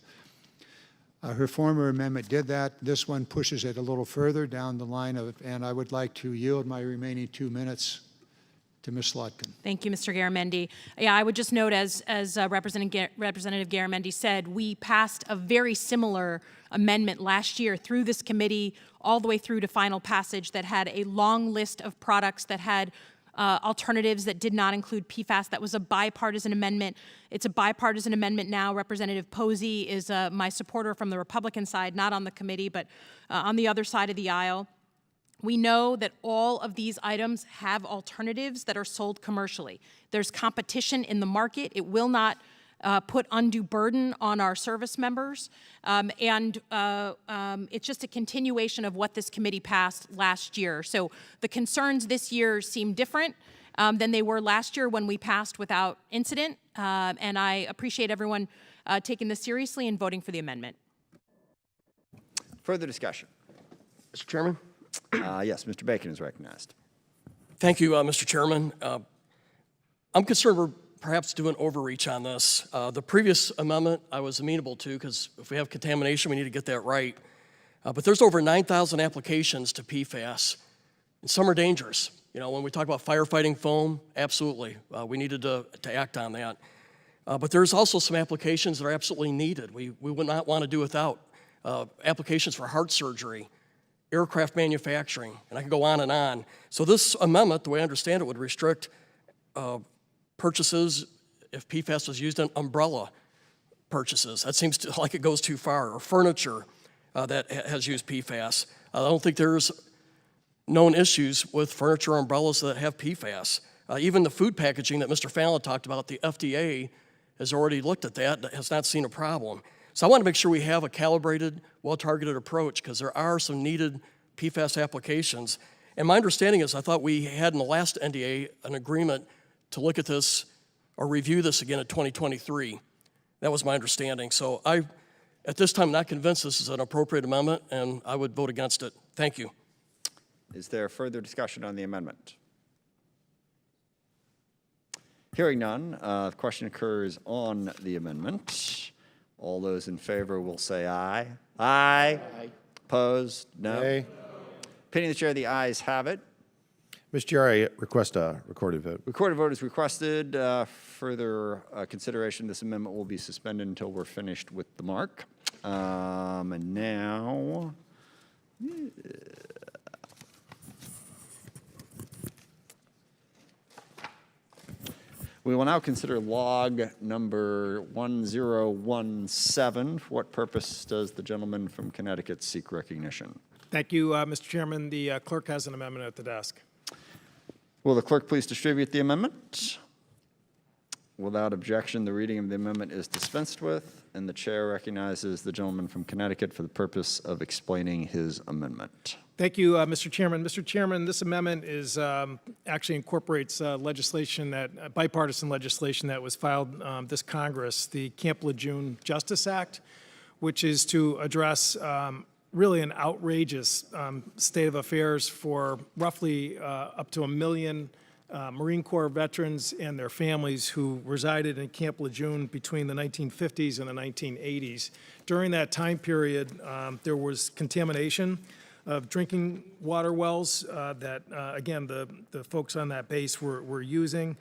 Her former amendment did that. This one pushes it a little further down the line and I would like to yield my remaining 2 minutes to Ms. Slotkin. Thank you, Mr. Garamendi. Yeah, I would just note, as Representative Garamendi said, we passed a very similar amendment last year through this committee, all the way through to final passage, that had a long list of products that had alternatives that did not include PFAS. That was a bipartisan amendment. It's a bipartisan amendment now. Representative Posey is my supporter from the Republican side, not on the committee, but on the other side of the aisle. We know that all of these items have alternatives that are sold commercially. There's competition in the market. It will not put undue burden on our service members. It's just a continuation of what this committee passed last year. So the concerns this year seem different than they were last year when we passed without incident. And I appreciate everyone taking this seriously and voting for the amendment. Further discussion. Mr. Chairman? Yes, Mr. Bacon is recognized. Thank you, Mr. Chairman. I'm concerned we're perhaps doing overreach on this. The previous amendment I was amenable to, because if we have contamination, we need to get that right. But there's over 9,000 applications to PFAS, and some are dangerous. You know, when we talk about firefighting foam, absolutely, we needed to act on that. But there's also some applications that are absolutely needed. We would not want to do without. Applications for heart surgery, aircraft manufacturing, and I can go on and on. So this amendment, the way I understand it, would restrict purchases if PFAS was used in umbrella purchases. That seems like it goes too far. Or furniture that has used PFAS. I don't think there's known issues with furniture or umbrellas that have PFAS. Even the food packaging that Mr. Fallon talked about, the FDA has already looked at that, has not seen a problem. So I want to make sure we have a calibrated, well-targeted approach, because there are some needed PFAS applications. And my understanding is I thought we had in the last NDAA an agreement to look at this or review this again in 2023. That was my understanding. So at this time, I'm not convinced this is an appropriate amendment, and I would vote against it. Thank you. Is there further discussion on the amendment? Hearing none, the question occurs on the amendment. All those in favor will say aye. Aye. Opposed? No. Nay. Opinion of the chair, the ayes have it. Mr. Chair, I request a recorded vote. Recorded vote is requested. Further consideration, this amendment will be suspended until we're finished with the mark. And now, we will now consider log number 1017. For what purpose does the gentleman from Connecticut seek recognition? Thank you, Mr. Chairman. The clerk has an amendment at the desk. Will the clerk please distribute the amendment? Without objection, the reading of the amendment is dispensed with, and the chair recognizes the gentleman from Connecticut for the purpose of explaining his amendment. Thank you, Mr. Chairman. Mr. Chairman, this amendment is actually incorporates legislation that bipartisan legislation that was filed this Congress, the Camp Lejeune Justice Act, which is to address really an outrageous state of affairs for roughly up to 1 million Marine Corps veterans and their families who resided in Camp Lejeune between the 1950s and the 1980s. During that time period, there was contamination of drinking water wells that, again, the folks on that base were using,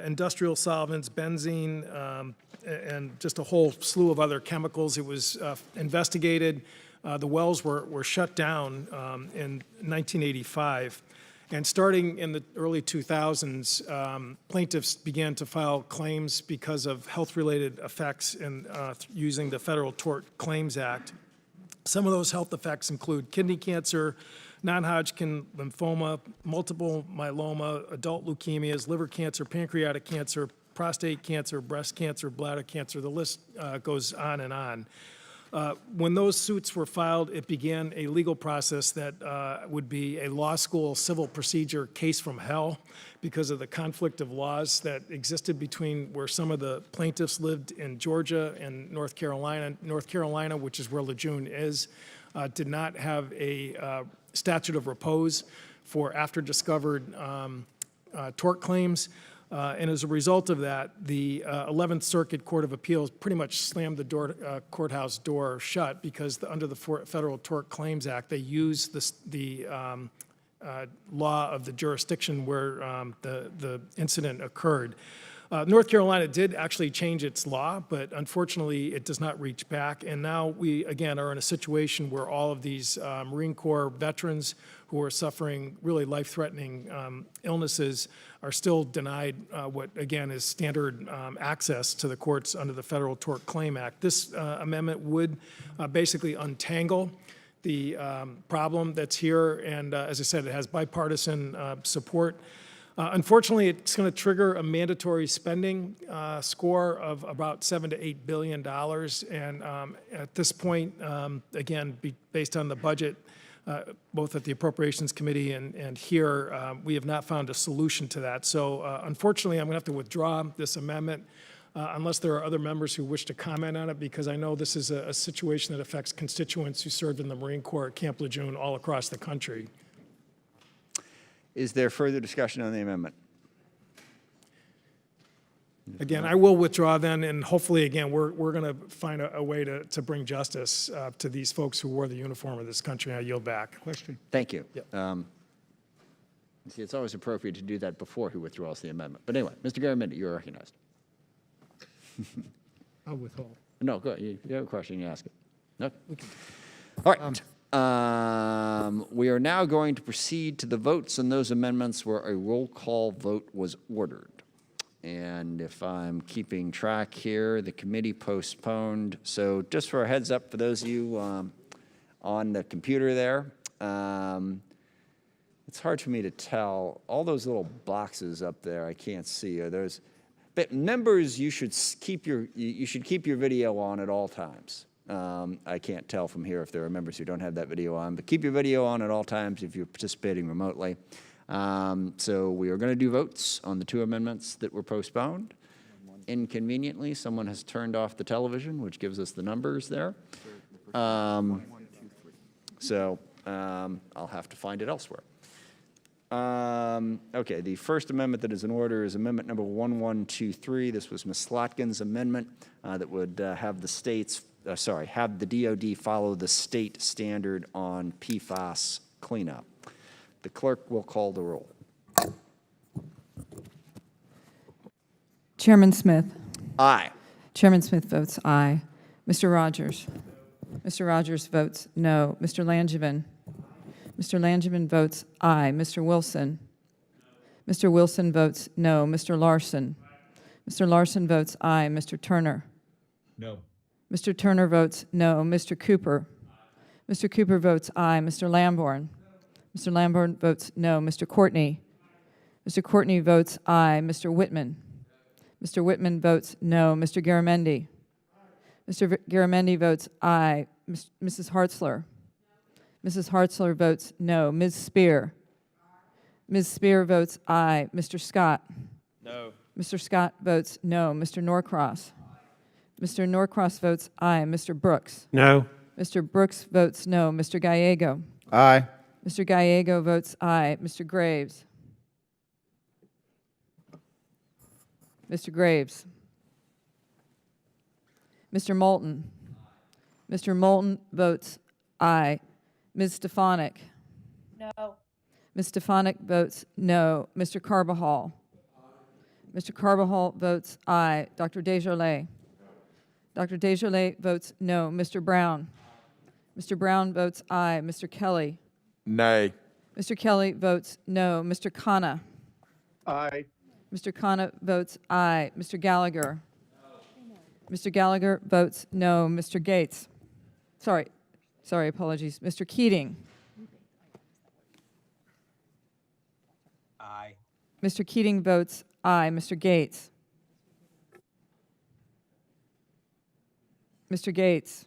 industrial solvents, benzene, and just a whole slew of other chemicals. It was investigated. The wells were shut down in 1985. And starting in the early 2000s, plaintiffs began to file claims because of health-related effects in using the Federal Tort Claims Act. Some of those health effects include kidney cancer, non-Hodgkin lymphoma, multiple myeloma, adult leukemias, liver cancer, pancreatic cancer, prostate cancer, breast cancer, bladder cancer. The list goes on and on. When those suits were filed, it began a legal process that would be a law school civil procedure case from hell because of the conflict of laws that existed between where some of the plaintiffs lived in Georgia and North Carolina. North Carolina, which is where Lejeune is, did not have a statute of repose for after discovered tort claims. And as a result of that, the 11th Circuit Court of Appeals pretty much slammed the courthouse door shut because under the Federal Tort Claims Act, they use the law of the jurisdiction where the incident occurred. North Carolina did actually change its law, but unfortunately, it does not reach back. And now we, again, are in a situation where all of these Marine Corps veterans who are suffering really life-threatening illnesses are still denied what, again, is standard access to the courts under the Federal Tort Claim Act. This amendment would basically untangle the problem that's here, and as I said, it has bipartisan support. Unfortunately, it's going to trigger a mandatory spending score of about $7 to $8 billion, and at this point, again, based on the budget, both at the Appropriations Committee and here, we have not found a solution to that. So unfortunately, I'm going to have to withdraw this amendment unless there are other members who wish to comment on it, because I know this is a situation that affects constituents who served in the Marine Corps at Camp Lejeune all across the country. Is there further discussion on the amendment? Again, I will withdraw then, and hopefully, again, we're going to find a way to bring justice to these folks who wore the uniform of this country. I yield back. Question. Thank you. Yep. See, it's always appropriate to do that before he withdraws the amendment. But anyway, Mr. Garamendi, you're recognized. I'll withhold. No, go ahead. You have a question, you ask it. No? All right. We are now going to proceed to the votes on those amendments where a roll call vote was ordered. And if I'm keeping track here, the committee postponed. So just for a heads up for those of you on the computer there, it's hard for me to tell. All those little boxes up there I can't see. Are those? But members, you should keep your video on at all times. I can't tell from here if there are members who don't have that video on, but keep your video on at all times if you're participating remotely. So we are going to do votes on the two amendments that were postponed. Inconveniently, someone has turned off the television, which gives us the numbers there. So I'll have to find it elsewhere. Okay, the first amendment that is in order is amendment number 1123. This was Ms. Slotkin's amendment that would have the states, have the DOD follow the state standard on PFAS cleanup. The clerk will call the roll. Chairman Smith. Aye. Chairman Smith votes aye. Mr. Rogers. Mr. Rogers votes no. Mr. Langevin. Mr. Langevin votes aye. Mr. Wilson. Mr. Wilson votes no. Mr. Larson. Mr. Larson votes aye. Mr. Turner. No. Mr. Turner votes no. Mr. Cooper. Mr. Cooper votes aye. Mr. Lamborn. Mr. Lamborn votes no. Mr. Courtney. Mr. Courtney votes aye. Mr. Whitman. Mr. Whitman votes no. Mr. Garamendi. Mr. Garamendi votes aye. Mrs. Hartzler. Mrs. Hartzler votes no. Ms. Spear. Ms. Spear votes aye. Mr. Scott. No. Mr. Scott votes no. Mr. Norcross. Mr. Norcross votes aye. Mr. Brooks. No. Mr. Brooks votes no. Mr. Gallego. Aye. Mr. Gallego votes aye. Mr. Graves. Mr. Graves. Mr. Moulton. Mr. Moulton votes aye. Ms. Stefanik. No. Ms. Stefanik votes no. Mr. Carbajal. Mr. Carbajal votes aye. Dr. Desjardins. Dr. Desjardins votes no. Mr. Brown. Mr. Brown votes aye. Mr. Kelly. Nay. Mr. Kelly votes no. Mr. Khanna. Aye. Mr. Khanna votes aye. Mr. Gallagher. Mr. Gallagher votes no. Mr. Gates. Sorry, apologies. Mr. Keating. Aye. Mr. Keating votes aye. Mr. Gates. Mr. Gates.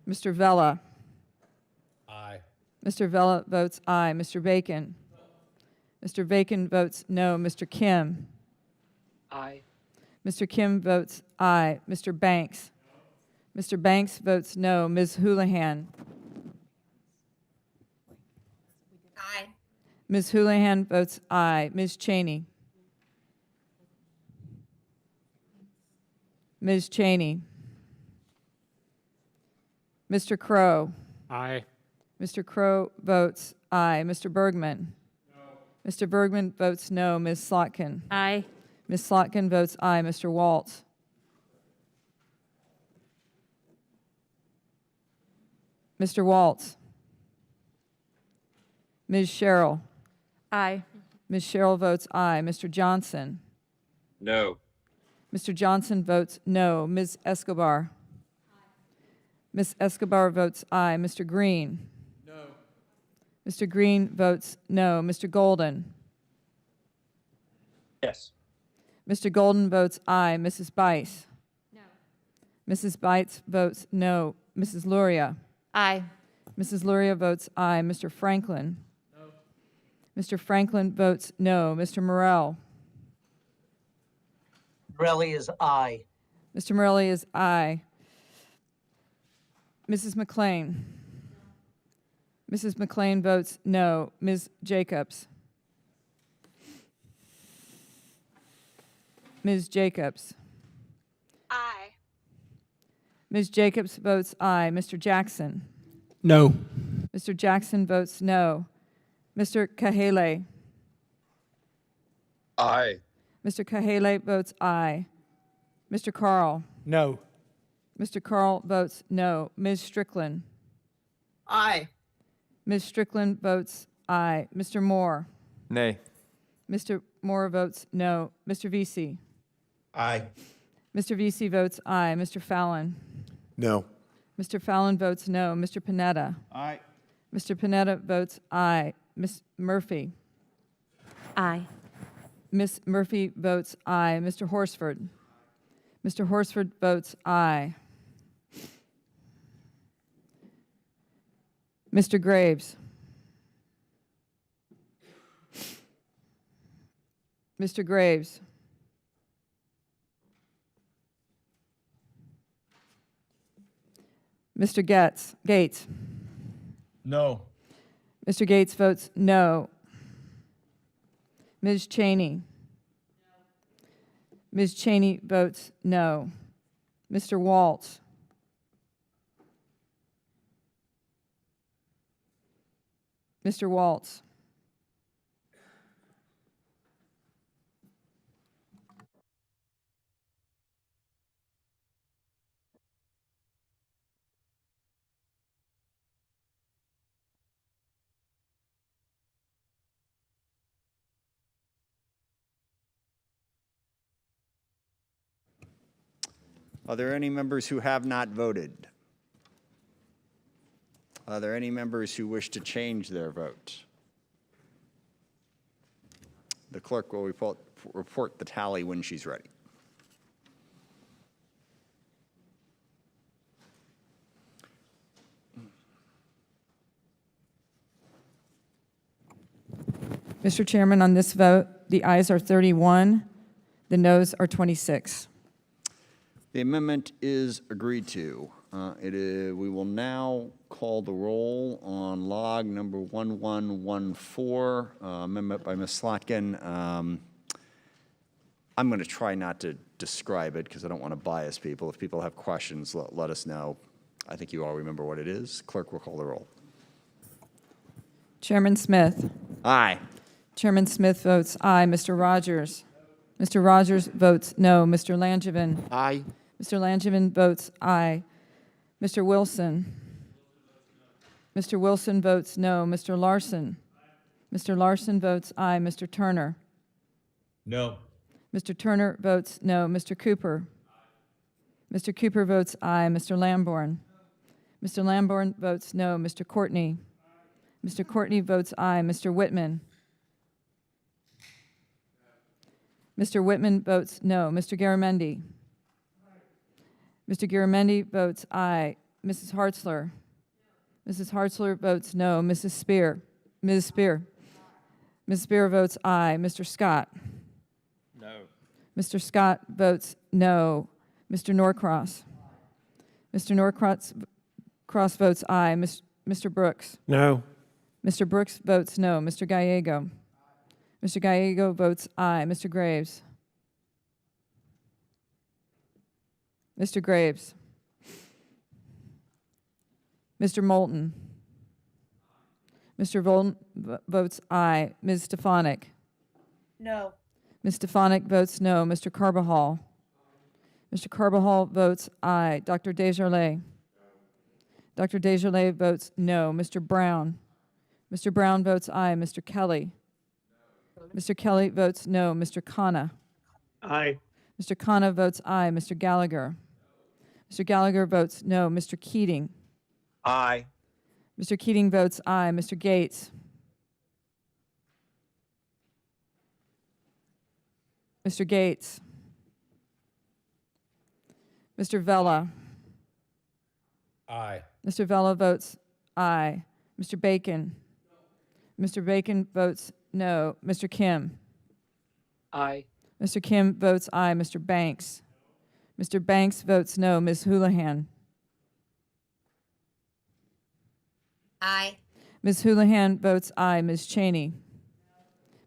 Mr. Vella. Aye. Mr. Vella votes aye. Mr. Bacon. Mr. Bacon votes no. Mr. Kim. Aye. Mr. Kim votes aye. Mr. Banks. Mr. Banks votes no. Ms. Houlihan. Aye. Ms. Houlihan votes aye. Ms. Cheney. Ms. Cheney. Mr. Crow. Aye. Mr. Crow votes aye. Mr. Bergman. No. Mr. Bergman votes no. Ms. Slotkin. Aye. Ms. Slotkin votes aye. Mr. Waltz. Mr. Waltz. Ms. Sherrill. Aye. Ms. Sherrill votes aye. Mr. Johnson. No. Mr. Johnson votes no. Ms. Escobar. Ms. Escobar votes aye. Mr. Green. No. Mr. Green votes no. Mr. Golden. Yes. Mr. Golden votes aye. Mrs. Bice. No. Mrs. Bice votes no. Mrs. Luria. Aye. Mrs. Luria votes aye. Mr. Franklin. No. Mr. Franklin votes no. Mr. Morell. Morelli is aye. Mr. Morelli is aye. Mrs. McLean. Mrs. McLean votes no. Ms. Jacobs. Ms. Jacobs. Aye. Ms. Jacobs votes aye. Mr. Jackson. No. Mr. Jackson votes no. Mr. Kahele. Aye. Mr. Kahele votes aye. Mr. Carl. No. Mr. Carl votes no. Ms. Strickland. Aye. Ms. Strickland votes aye. Mr. Moore. Nay. Mr. Moore votes no. Mr. Vesey. Aye. Mr. Vesey votes aye. Mr. Fallon. No. Mr. Fallon votes no. Mr. Panetta. Aye. Mr. Panetta votes aye. Ms. Murphy. Aye. Ms. Murphy votes aye. Mr. Horsford. Mr. Horsford votes aye. Mr. Graves. Mr. Graves. Mr. Gates. No. Mr. Gates votes no. Ms. Cheney. Ms. Cheney votes no. Mr. Waltz. Mr. Waltz. Are there any members who have not voted? Are there any members who wish to change their vote? The clerk will report the tally when she's ready. Mr. Chairman, on this vote, the ayes are 31, the noes are 26. The amendment is agreed to. We will now call the roll on log number 1114, amendment by Ms. Slotkin. I'm going to try not to describe it because I don't want to bias people. If people have questions, let us know. I think you all remember what it is. Clerk will call the roll. Chairman Smith. Aye. Chairman Smith votes aye. Mr. Rogers. Mr. Rogers votes no. Mr. Langevin. Aye. Mr. Langevin votes aye. Mr. Wilson. Mr. Wilson votes no. Mr. Larson. Mr. Larson votes aye. Mr. Turner. No. Mr. Turner votes no. Mr. Cooper. Mr. Cooper votes aye. Mr. Lamborn. Mr. Lamborn votes no. Mr. Courtney. Mr. Courtney votes aye. Mr. Whitman. Mr. Whitman votes no. Mr. Garamendi. Mr. Garamendi votes aye. Mrs. Hartzler. Mrs. Hartzler votes no. Mrs. Spear. Ms. Spear. Ms. Spear votes aye. Mr. Scott. No. Mr. Scott votes no. Mr. Norcross. Mr. Norcross votes aye. Mr. Brooks. No. Mr. Brooks votes no. Mr. Gallego. Mr. Gallego votes aye. Mr. Graves. Mr. Graves. Mr. Moulton. Mr. Moulton votes aye. Ms. Stefanik. No. Ms. Stefanik votes no. Mr. Carbajal. Mr. Carbajal votes aye. Dr. Desjardins. Dr. Desjardins votes no. Mr. Brown. Mr. Brown votes aye. Mr. Kelly. Mr. Kelly votes no. Mr. Khanna. Aye. Mr. Khanna votes aye. Mr. Gallagher. Mr. Gallagher votes no. Mr. Keating. Aye. Mr. Keating votes aye. Mr. Gates. Mr. Gates. Mr. Vella. Aye. Mr. Vella votes aye. Mr. Bacon. Mr. Bacon votes no. Mr. Kim. Aye. Mr. Kim votes aye. Mr. Banks. Mr. Banks votes no. Ms. Houlihan. Aye. Ms. Houlihan votes aye. Ms. Cheney.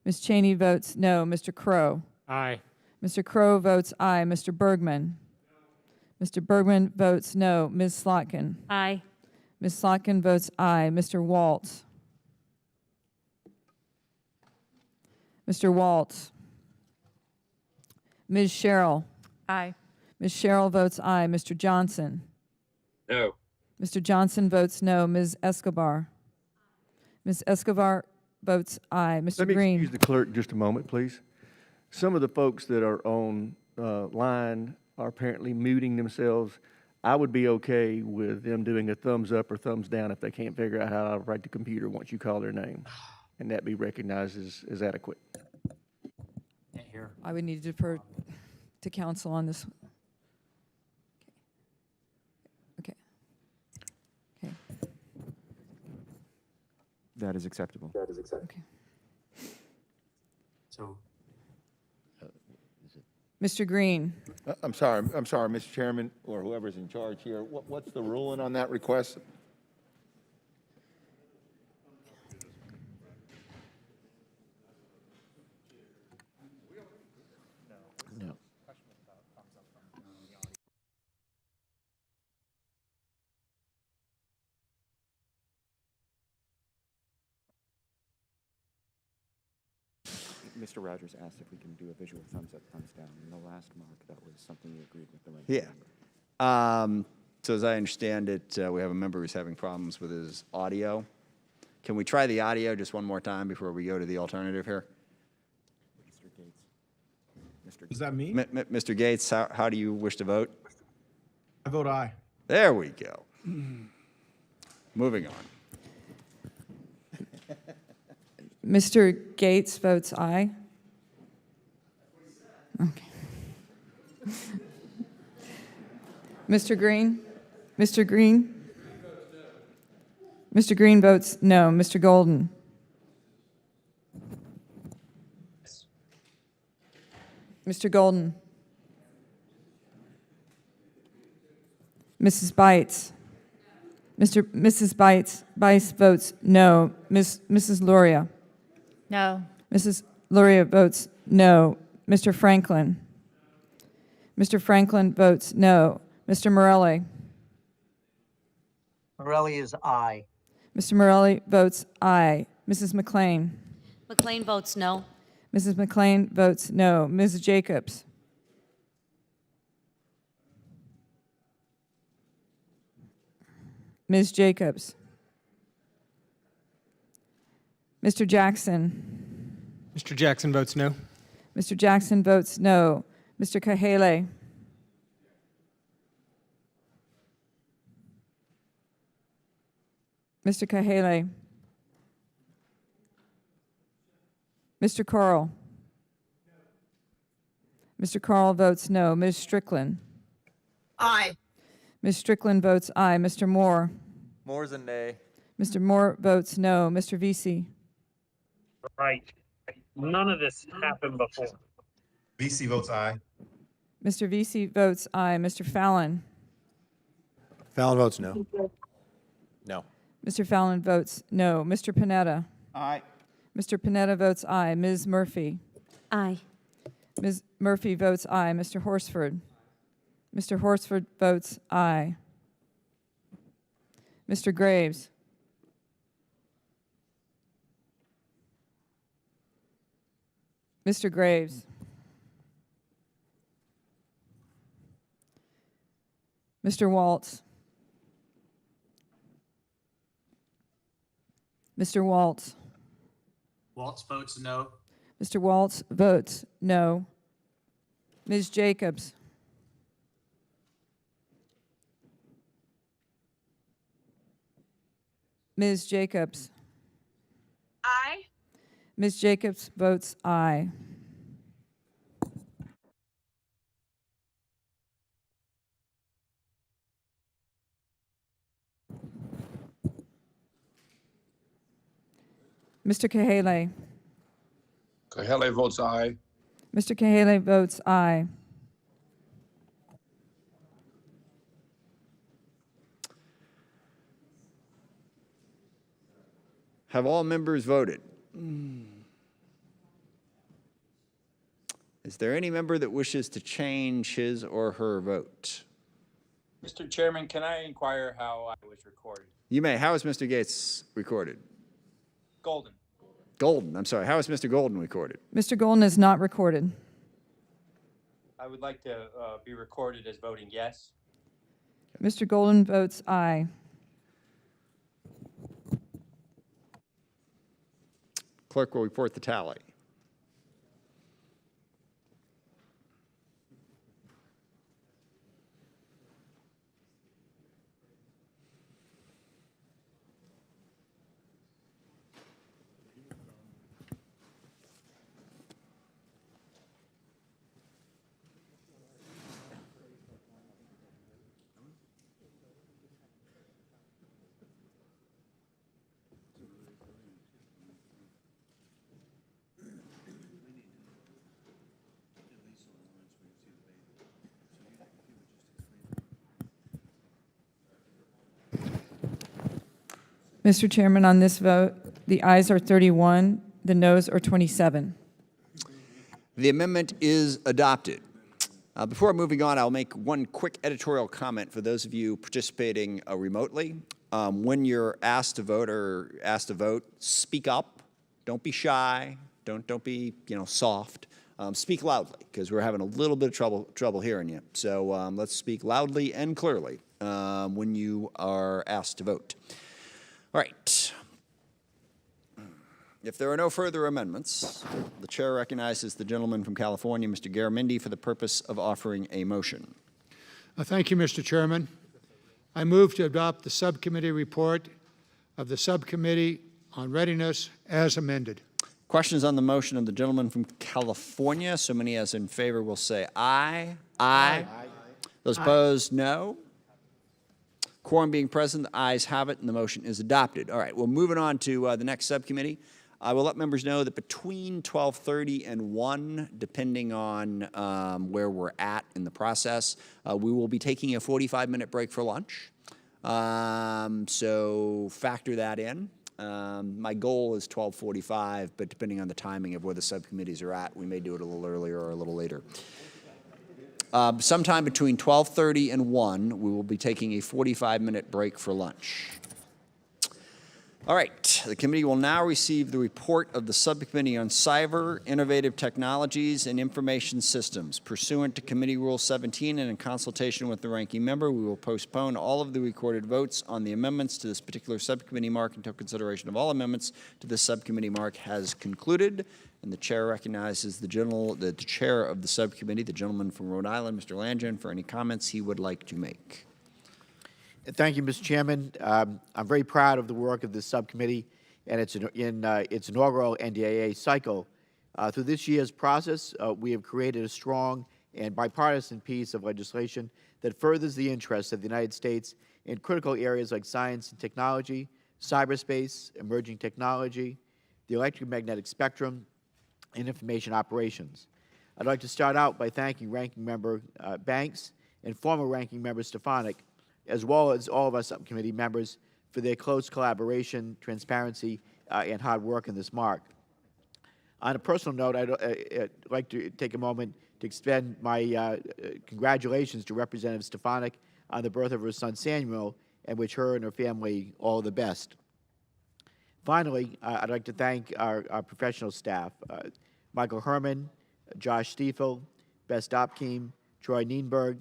Ms. Cheney votes no. Mr. Crow. Aye. Mr. Crow votes aye. Mr. Bergman. Mr. Bergman votes no. Ms. Slotkin. Aye. Ms. Slotkin votes aye. Mr. Waltz. Mr. Waltz. Ms. Sherrill. Aye. Ms. Sherrill votes aye. Mr. Johnson. No. Mr. Johnson votes no. Ms. Escobar. Ms. Escobar votes aye. Mr. Let me Green. excuse the clerk just a moment, please. Some of the folks that are on line are apparently muting themselves. I would be okay with them doing a thumbs up or thumbs down if they can't figure out how to operate the computer once you call their name, and that be recognized as adequate. I would need to defer to council on this. Okay. Okay. That is acceptable. Okay. So. Mr. Green. I'm sorry, Mr. Chairman, or whoever's in charge here. What's the ruling on that request? No. Mr. Rogers asked if we can do a visual thumbs up, thumbs down. In the last mark, that was something you agreed with the ranking member. So as I understand it, we have a member who's having problems with his audio. Can we try the audio just one more time before we go to the alternative here? Mr. Gates. Is that me? Mr. Gates, how do you wish to vote? I vote aye. There we go. Moving on. Mr. Gates votes aye. Okay. Mr. Green? Mr. Green? Mr. Green votes no. Mr. Golden? Mr. Golden? Mrs. Bites? Mrs. Bice votes no. Mrs. Luria? No. Mrs. Luria votes no. Mr. Franklin? Mr. Franklin votes no. Mr. Morelli? Morelli is aye. Mr. Morelli votes aye. Mrs. McLean? McLean votes no. Mrs. McLean votes no. Ms. Jacobs? Ms. Jacobs? Mr. Jackson? Mr. Jackson votes no. Mr. Jackson votes no. Mr. Kahele? Mr. Kahele? Mr. Carl? Mr. Carl votes no. Ms. Strickland? Aye. Ms. Strickland votes aye. Mr. Moore? Moore's a nay. Mr. Moore votes no. Mr. Vesey? Right. None of this happened before. VC votes aye. Mr. Vesey votes aye. Mr. Fallon? Fallon votes no. No. Mr. Fallon votes no. Mr. Panetta? Aye. Mr. Panetta votes aye. Ms. Murphy? Aye. Ms. Murphy votes aye. Mr. Horsford? Mr. Horsford votes aye. Mr. Graves? Mr. Graves? Mr. Waltz? Mr. Waltz? Waltz votes no. Mr. Waltz votes no. Ms. Jacobs? Ms. Jacobs? Aye. Ms. Jacobs votes aye. Mr. Kahele? Kahele votes aye. Mr. Kahele votes aye. Have all members voted? Is there any member that wishes to change his or her vote? Mr. Chairman, can I inquire how I was recorded? You may. How is Mr. Gates recorded? Golden. Golden. I'm sorry. How is Mr. Golden recorded? Mr. Golden is not recorded. I would like to be recorded as voting yes. Mr. Golden votes aye. Clerk will report the tally. Mr. Chairman, on this vote, the ayes are 31, the noes are 27. The amendment is adopted. Before moving on, I'll make one quick editorial comment for those of you participating remotely. When you're asked to vote speak up. Don't be shy. Don't be soft. Speak loudly, because we're having a little bit of trouble hearing you. So let's speak loudly and clearly when you are asked to vote. All right. If there are no further amendments, the chair recognizes the gentleman from California, Mr. Garamendi, for the purpose of offering a motion. Thank you, Mr. Chairman. I move to adopt the subcommittee report of the Subcommittee on Readiness as amended. Questions on the motion of the gentleman from California? So many as in favor will say aye. Aye. Those opposed, no. Quorum being present, the ayes have it, and the motion is adopted. All right, well, moving on to the next subcommittee. I will let members know that between 12:30 and 1, depending on where we're at in the process, we will be taking a 45-minute break for lunch. So factor that in. My goal is 12:45, but depending on the timing of where the subcommittees are at, we may do it a little earlier or a little later. Sometime between 12:30 and 1, we will be taking a 45-minute break for lunch. All right, the committee will now receive the report of the Subcommittee on Cyber, Innovative Technologies, and Information Systems. Pursuant to Committee Rule 17 and in consultation with the ranking member, we will postpone all of the recorded votes on the amendments to this particular subcommittee mark until consideration of all amendments to this subcommittee mark has concluded. And the chair recognizes the chair of the subcommittee, the gentleman from Rhode Island, Mr. Langin, for any comments he would like to make. Thank you, Mr. Chairman. I'm very proud of the work of this subcommittee and its inaugural NDAA cycle. Through this year's process, we have created a strong and bipartisan piece of legislation that furthers the interests of the United States in critical areas like science and technology, cyberspace, emerging technology, the electromagnetic spectrum, and information operations. I'd like to start out by thanking Ranking Member Banks and former Ranking Member Stefanik, as well as all of our subcommittee members, for their close collaboration, transparency, and hard work in this mark. On a personal note, I'd like to take a moment to extend my congratulations to Representative Stefanik on the birth of her son Samuel, and wish her and her family all the best. Finally, I'd like to thank our professional staff, Michael Herman, Josh Stiefel, Bess Dopkeem, Troy Nienberg,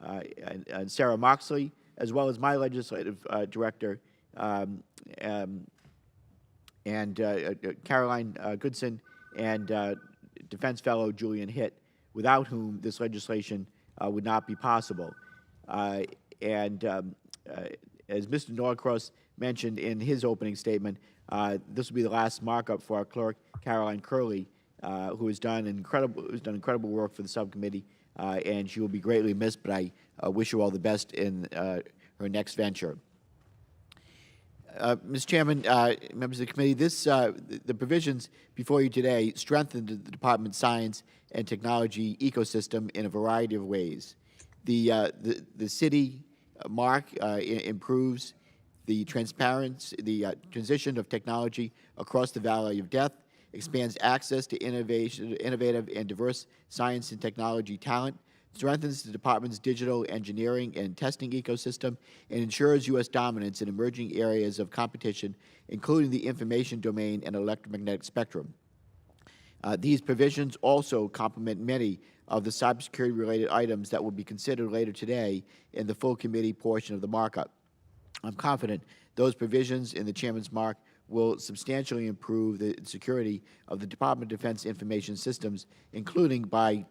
and Sarah Moxley, as well as my legislative director, and Caroline Goodson, and defense fellow Julian Hitt, without whom this legislation would not be possible. As Mr. Norcross mentioned in his opening statement, this will be the last markup for our clerk, Caroline Curley, who has done incredible work for the subcommittee, and she will be greatly missed, but I wish her all the best in her next venture. Mr. Chairman, members of the committee, the provisions before you today strengthen the Department's science and technology ecosystem in a variety of ways. The city mark improves the transparency, the transition of technology across the Valley of Death, expands access to innovative and diverse science and technology talent, strengthens the Department's digital engineering and testing ecosystem, and ensures U.S. dominance in emerging areas of competition, including the information domain and electromagnetic spectrum. These provisions also complement many of the cybersecurity-related items that will be considered later today in the full committee portion of the markup. I'm confident those provisions in the Chairman's mark will substantially improve the security of the Department of Defense information systems, including by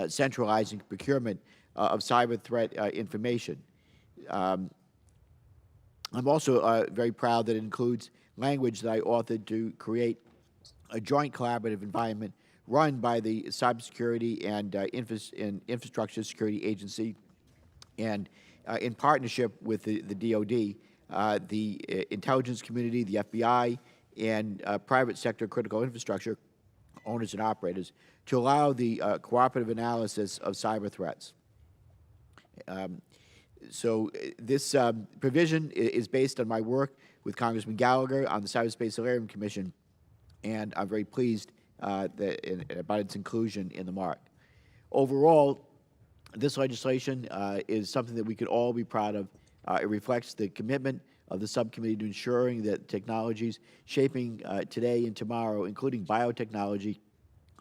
centralizing procurement of cyber threat information. I'm also very proud that it includes language that I authored to create a joint collaborative environment run by the Cybersecurity and Infrastructure Security Agency, and in partnership with the DoD, the intelligence community, the FBI, and private sector critical infrastructure owners and operators, to allow the cooperative analysis of cyber threats. So this provision is based on my work with Congressman Gallagher on the Cyberspace Solarium Commission, and I'm very pleased about its inclusion in the mark. Overall, this legislation is something that we could all be proud of. It reflects the commitment of the subcommittee to ensuring that technologies shaping today and tomorrow, including biotechnology,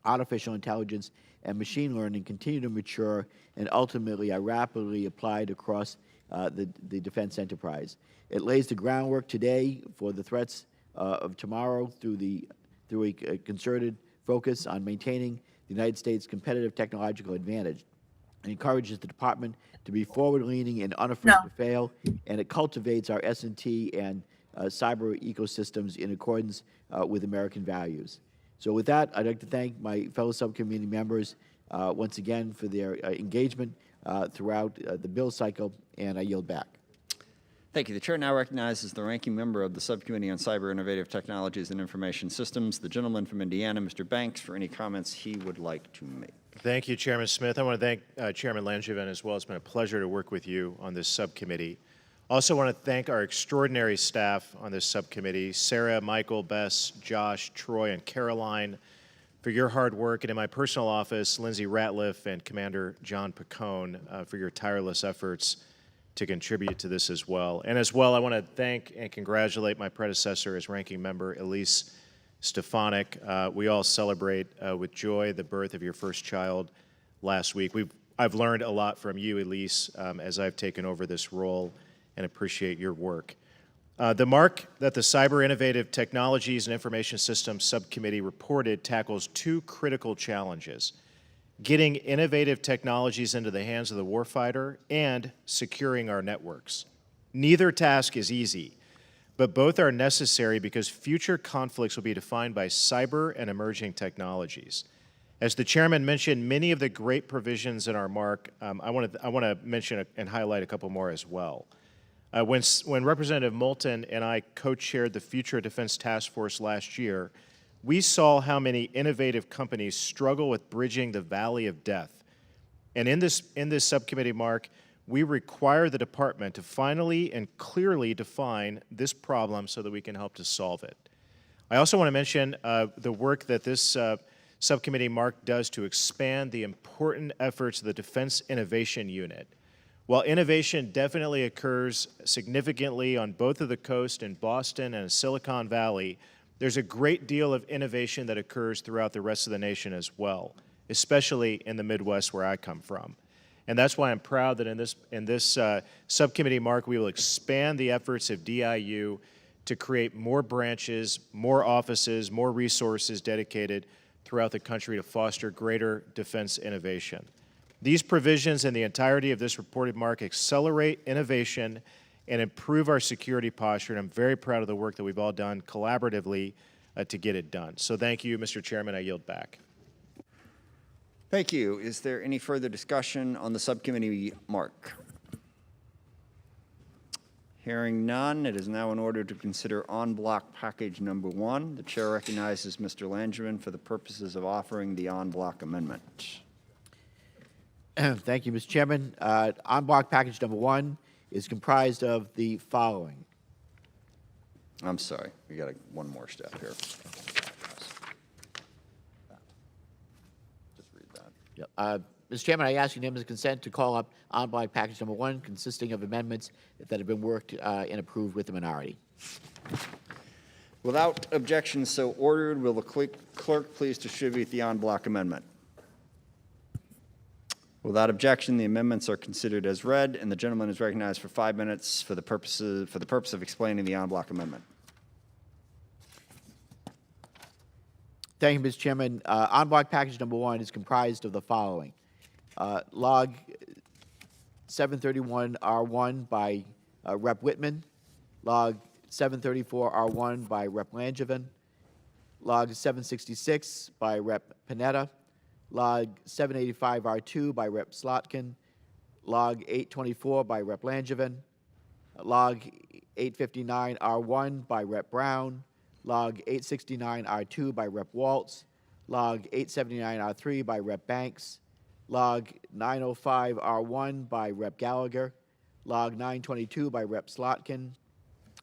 artificial intelligence, and machine learning, continue to mature and ultimately are rapidly applied across the defense enterprise. It lays the groundwork today for the threats of tomorrow through a concerted focus on maintaining the United States' competitive technological advantage. It encourages the department to be forward-leaning and unafraid to fail, and it cultivates our S&T and cyber ecosystems in accordance with American values. So with that, I'd like to thank my fellow subcommittee members once again for their engagement throughout the bill cycle, and I yield back. Thank you. The chair now recognizes the ranking member of the Subcommittee on Cyber Innovative Technologies and Information Systems, the gentleman from Indiana, Mr. Banks, for any comments he would like to make. Thank you, Chairman Smith. I want to thank Chairman Langevin as well. It's been a pleasure to work with you on this subcommittee. Also want to thank our extraordinary staff on this subcommittee, Sarah, Michael, Bess, Josh, Troy, and Caroline, for your hard work, and in my personal office, Lindsay Ratliff and Commander John Picone for your tireless efforts to contribute to this as well. And as well, I want to thank and congratulate my predecessor as ranking member, Elise Stefanik. We all celebrate with joy the birth of your first child last week. I've learned a lot from you, Elise, as I've taken over this role, and appreciate your work. The mark that the Cyber Innovative Technologies and Information Systems Subcommittee reported tackles two critical challenges: getting innovative technologies into the hands of the warfighter and securing our networks. Neither task is easy, but both are necessary because future conflicts will be defined by cyber and emerging technologies. As the chairman mentioned, many of the great provisions in our mark, I want to mention and highlight a couple more as well. When Representative Moulton and I co-chaired the Future Defense Task Force last year, we saw how many innovative companies struggle with bridging the valley of death. And in this subcommittee, Mark, we require the department to finally and clearly define this problem so that we can help to solve it. I also want to mention the work that this subcommittee, Mark, does to expand the important efforts of the Defense Innovation Unit. While innovation definitely occurs significantly on both of the coast in Boston and Silicon Valley, there's a great deal of innovation that occurs throughout the rest of the nation as well, especially in the Midwest where I come from. And that's why I'm proud that in this subcommittee, Mark, we will expand the efforts of DIU to create more branches, more offices, more resources dedicated throughout the country to foster greater defense innovation. These provisions and the entirety of this reported mark accelerate innovation and improve our security posture, and I'm very proud of the work that we've all done collaboratively to get it done. So thank you, Mr. Chairman. I yield back. Thank you. Is there any further discussion on the subcommittee mark? Hearing none, it is now in order to consider en bloc package number 1. The chair recognizes Mr. Langevin for the purposes of offering the en bloc amendment. Thank you, Mr. Chairman. En bloc package number 1 is comprised of the following. I'm sorry, we got one more step here. Just read that. Yep. Mr. Chairman, I ask unanimous consent to call up en bloc package number 1, consisting of amendments that have been worked and approved with the minority. Without objection so ordered, will the clerk please distribute the en bloc amendment? Without objection, the amendments are considered as read, and the gentleman is recognized for 5 minutes for the purpose of explaining the en bloc amendment. Thank you, Mr. Chairman. En bloc package number 1 is comprised of the following. Log 731R1 by Rep. Whitman, Log 734R1 by Rep. Langevin, Log 766 by Rep. Panetta, Log 785R2 by Rep. Slotkin, Log 824 by Rep. Langevin, Log 859R1 by Rep. Brown, Log 869R2 by Rep. Waltz, Log 879R3 by Rep. Banks, Log 905R1 by Rep. Gallagher, Log 922 by Rep. Slotkin,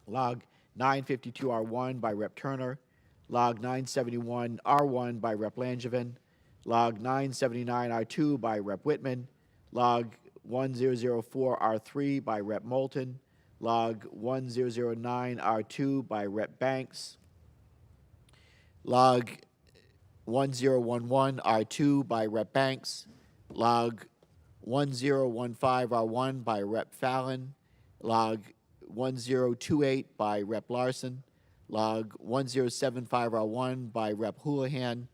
Log 952R1 by Rep. Turner, Log 971R1 by Rep. Langevin, Log 979R2 by Rep. Whitman, Log 1004R3 by Rep. Moulton, Log 1009R2 by Rep. Banks, Log 1011R2 by Rep. Banks, Log 1015R1 by Rep. Fallon, Log 1028 by Rep. Larson, Log 1075R1 by Rep. Houlihan,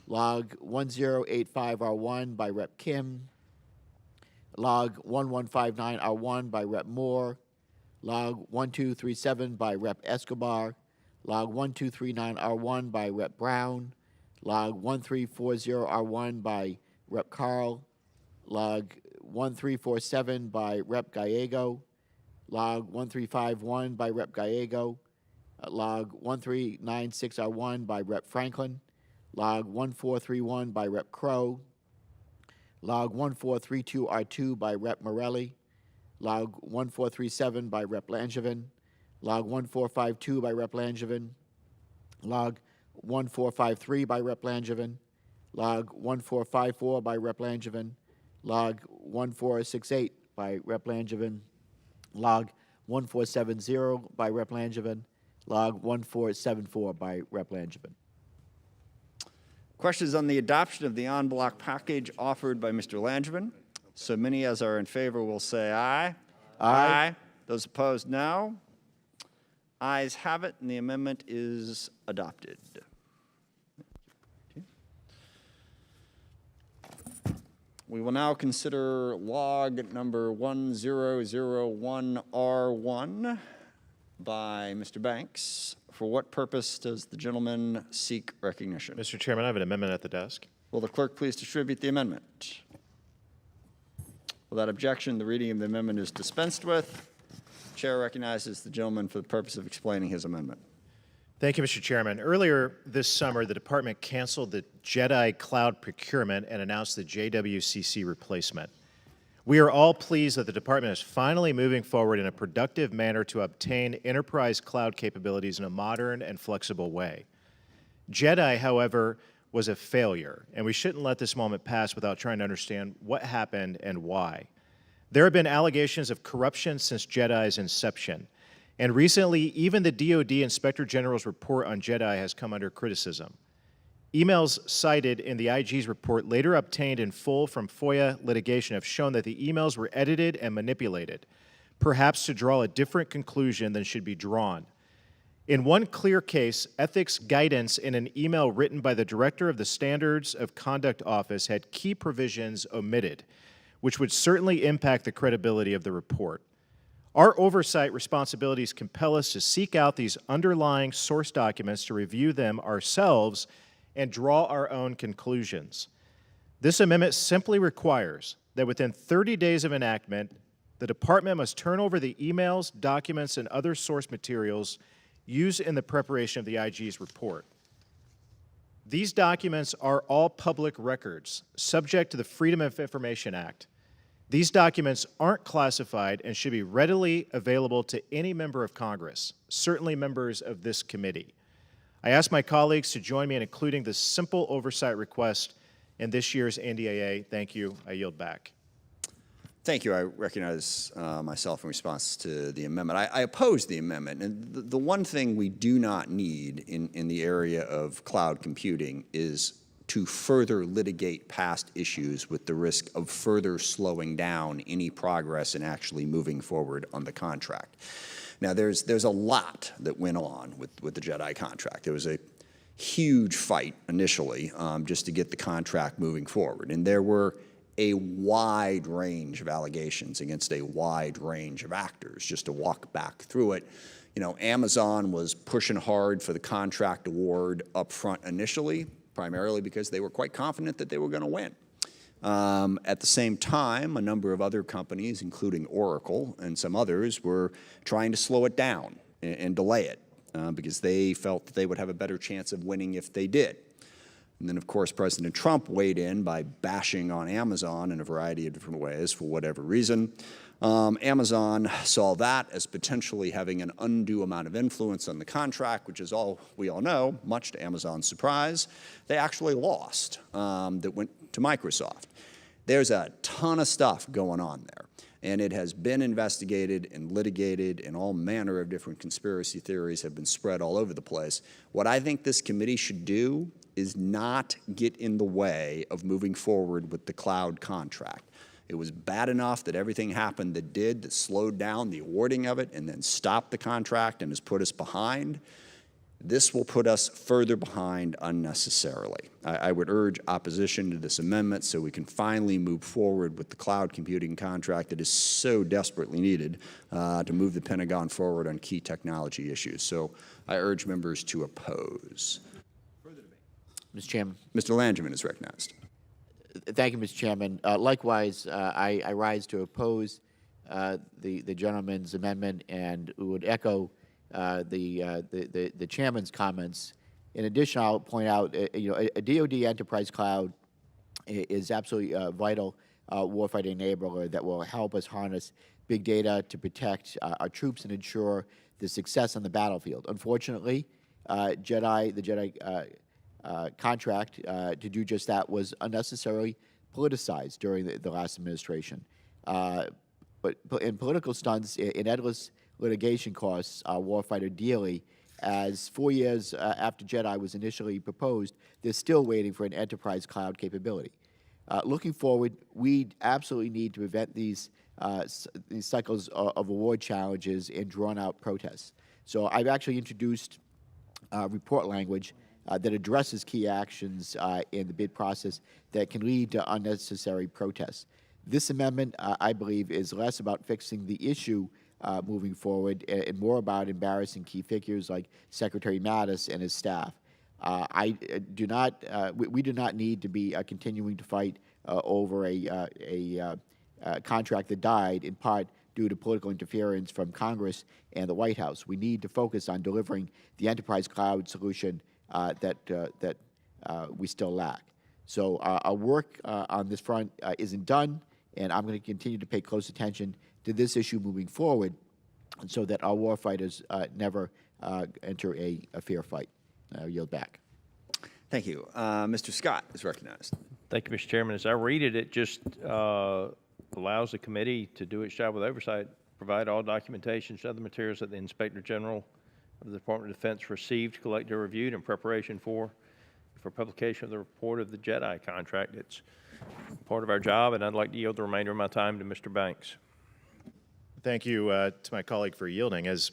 Log 1085R1 by Rep. Kim, Log 1159R1 by Rep. Moore, Log 1237 by Rep. Escobar, Log 1239R1 by Rep. Brown, Log 1340R1 by Rep. Carl, Log 1347 by Rep. Gallego, Log 1351 by Rep. Gallego, Log 1396R1 by Rep. Franklin, Log 1431 by Rep. Crow, Log 1432R2 by Rep. Morelli, Log 1437 by Rep. Langevin, Log 1452 by Rep. Langevin, Log 1453 by Rep. Langevin, Log 1454 by Rep. Langevin, Log 1468 by Rep. Langevin, Log 1470 by Rep. Langevin, Log 1474 by Rep. Langevin. Questions on the adoption of the en bloc package offered by Mr. Langevin? So many as are in favor will say aye. Aye. Those opposed, no. Ayes have it, and the amendment is adopted. We will now consider log number 1001R1 by Mr. Banks. For what purpose does the gentleman seek recognition? Mr. Chairman, I have an amendment at the desk. Will the clerk please distribute the amendment? Without objection, the reading of the amendment is dispensed with. Chair recognizes the gentleman for the purpose of explaining his amendment. Thank you, Mr. Chairman. Earlier this summer, the department canceled the JEDI cloud procurement and announced the JWCC replacement. We are all pleased that the department is finally moving forward in a productive manner to obtain enterprise cloud capabilities in a modern and flexible way. JEDI, however, was a failure, and we shouldn't let this moment pass without trying to understand what happened and why. There have been allegations of corruption since JEDI's inception, and recently, even the DoD Inspector General's report on JEDI has come under criticism. Emails cited in the IG's report, later obtained in full from FOIA litigation, have shown that the emails were edited and manipulated, perhaps to draw a different conclusion than should be drawn. In one clear case, ethics guidance in an email written by the Director of the Standards of Conduct Office had key provisions omitted, which would certainly impact the credibility of the report. Our oversight responsibilities compel us to seek out these underlying source documents to review them ourselves and draw our own conclusions. This amendment simply requires that within 30 days of enactment, the department must turn over the emails, documents, and other source materials used in the preparation of the IG's report. These documents are all public records, subject to the Freedom of Information Act. These documents aren't classified and should be readily available to any member of Congress, certainly members of this committee. I ask my colleagues to join me in including this simple oversight request in this year's NDAA. Thank you. I yield back. Thank you. I recognize myself in response to the amendment. I oppose the amendment. And the one thing we do not need in the area of cloud computing is to further litigate past issues with the risk of further slowing down any progress in actually moving forward on the contract. Now, there's a lot that went on with the JEDI contract. There was a huge fight initially just to get the contract moving forward, and there were a wide range of allegations against a wide range of actors. Just to walk back through it, you know, Amazon was pushing hard for the contract award up front initially, primarily because they were quite confident that they were going to win. At the same time, a number of other companies, including Oracle and some others, were trying to slow it down and delay it because they felt that they would have a better chance of winning if they did. And then, of course, President Trump weighed in by bashing on Amazon in a variety of different ways for whatever reason. Amazon saw that as potentially having an undue amount of influence on the contract, which is all we all know, much to Amazon's surprise. They actually lost that went to Microsoft. There's a ton of stuff going on there, and it has been investigated and litigated, and all manner of different conspiracy theories have been spread all over the place. What I think this committee should do is not get in the way of moving forward with the cloud contract. It was bad enough that everything happened that slowed down the awarding of it and then stopped the contract and has put us behind. This will put us further behind unnecessarily. I would urge opposition to this amendment so we can finally move forward with the cloud computing contract that is so desperately needed to move the Pentagon forward on key technology issues. So I urge members to oppose. Mr. Chairman. Mr. Langevin is recognized. Thank you, Mr. Chairman. Likewise, I rise to oppose the gentleman's amendment and would echo the chairman's comments. In addition, I'll point out, a DoD enterprise cloud is absolutely vital warfighting enabler that will help us harness big data to protect our troops and ensure the success on the battlefield. Unfortunately, the JEDI contract to do just that was unnecessarily politicized during the last administration. But in political stunts, in endless litigation costs our warfighter dearly, as 4 years after JEDI was initially proposed, they're still waiting for an enterprise cloud capability. Looking forward, we absolutely need to prevent these cycles of award challenges and drawn-out protests. So I've actually introduced report language that addresses key actions in the bid process that can lead to unnecessary protests. This amendment, I believe, is less about fixing the issue moving forward and more about embarrassing key figures like Secretary Mattis and his staff. We do not need to be continuing to fight over a contract that died in part due to political interference from Congress and the White House. We need to focus on delivering the enterprise cloud solution that we still lack. So our work on this front isn't done, and I'm going to continue to pay close attention to this issue moving forward so that our warfighters never enter a fair fight. I'll yield back. Thank you. Mr. Scott is recognized. Thank you, Mr. Chairman. As I read it, it just allows the committee to do its job with oversight, provide all documentations and other materials that the Inspector General of the Department of Defense received, collected, or reviewed in preparation for publication of the report of the JEDI contract. It's part of our job, and I'd like to yield the remainder of my time to Mr. Banks. Thank you to my colleague for yielding. As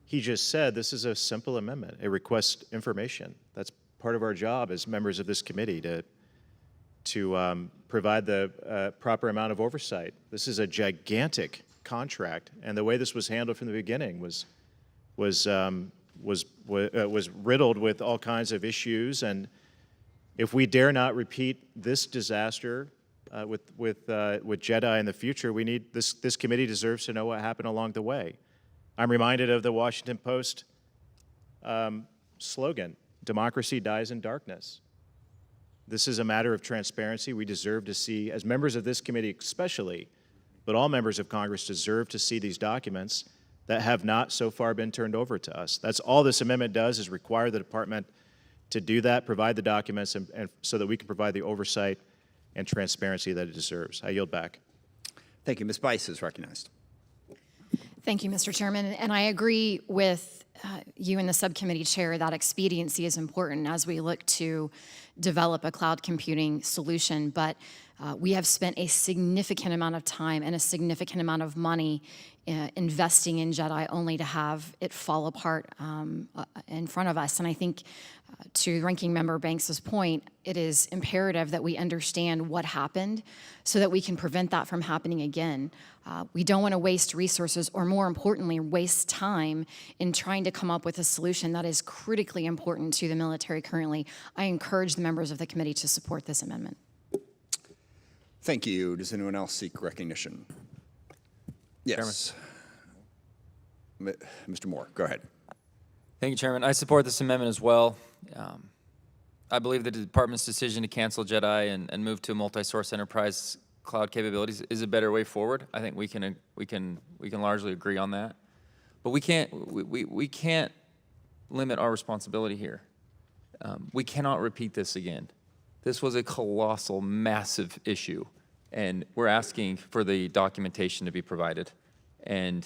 he just said, this is a simple amendment. It requests information. That's part of our job as members of this committee to provide the proper amount of oversight. This is a gigantic contract, and the way this was handled from the beginning was riddled with all kinds of issues. And if we dare not repeat this disaster with JEDI in the future, we need this committee deserves to know what happened along the way. I'm reminded of the Washington Post slogan, "Democracy dies in darkness." This is a matter of transparency. We deserve to see, as members of this committee especially, but all members of Congress deserve to see these documents that have not so far been turned over to us. That's all this amendment does, is require the department to do that, provide the documents, and so that we can provide the oversight and transparency that it deserves. I yield back. Thank you. Ms. Bice is recognized. Thank you, Mr. Chairman. And I agree with you and the subcommittee chair that expediency is important as we look to develop a cloud computing solution. But we have spent a significant amount of time and a significant amount of money investing in JEDI only to have it fall apart in front of us. And I think to Ranking Member Banks's point, it is imperative that we understand what happened so that we can prevent that from happening again. We don't want to waste resources, or more importantly, waste time in trying to come up with a solution that is critically important to the military currently. I encourage the members of the committee to support this amendment. Thank you. Does anyone else seek recognition? Yes. Mr. Moore, go ahead. Thank you, Chairman. I support this amendment as well. I believe that the department's decision to cancel JEDI and move to multi-source enterprise cloud capabilities is a better way forward. I think we can largely agree on that. But we can't limit our responsibility here. We cannot repeat this again. This was a colossal, massive issue, and we're asking for the documentation to be provided. And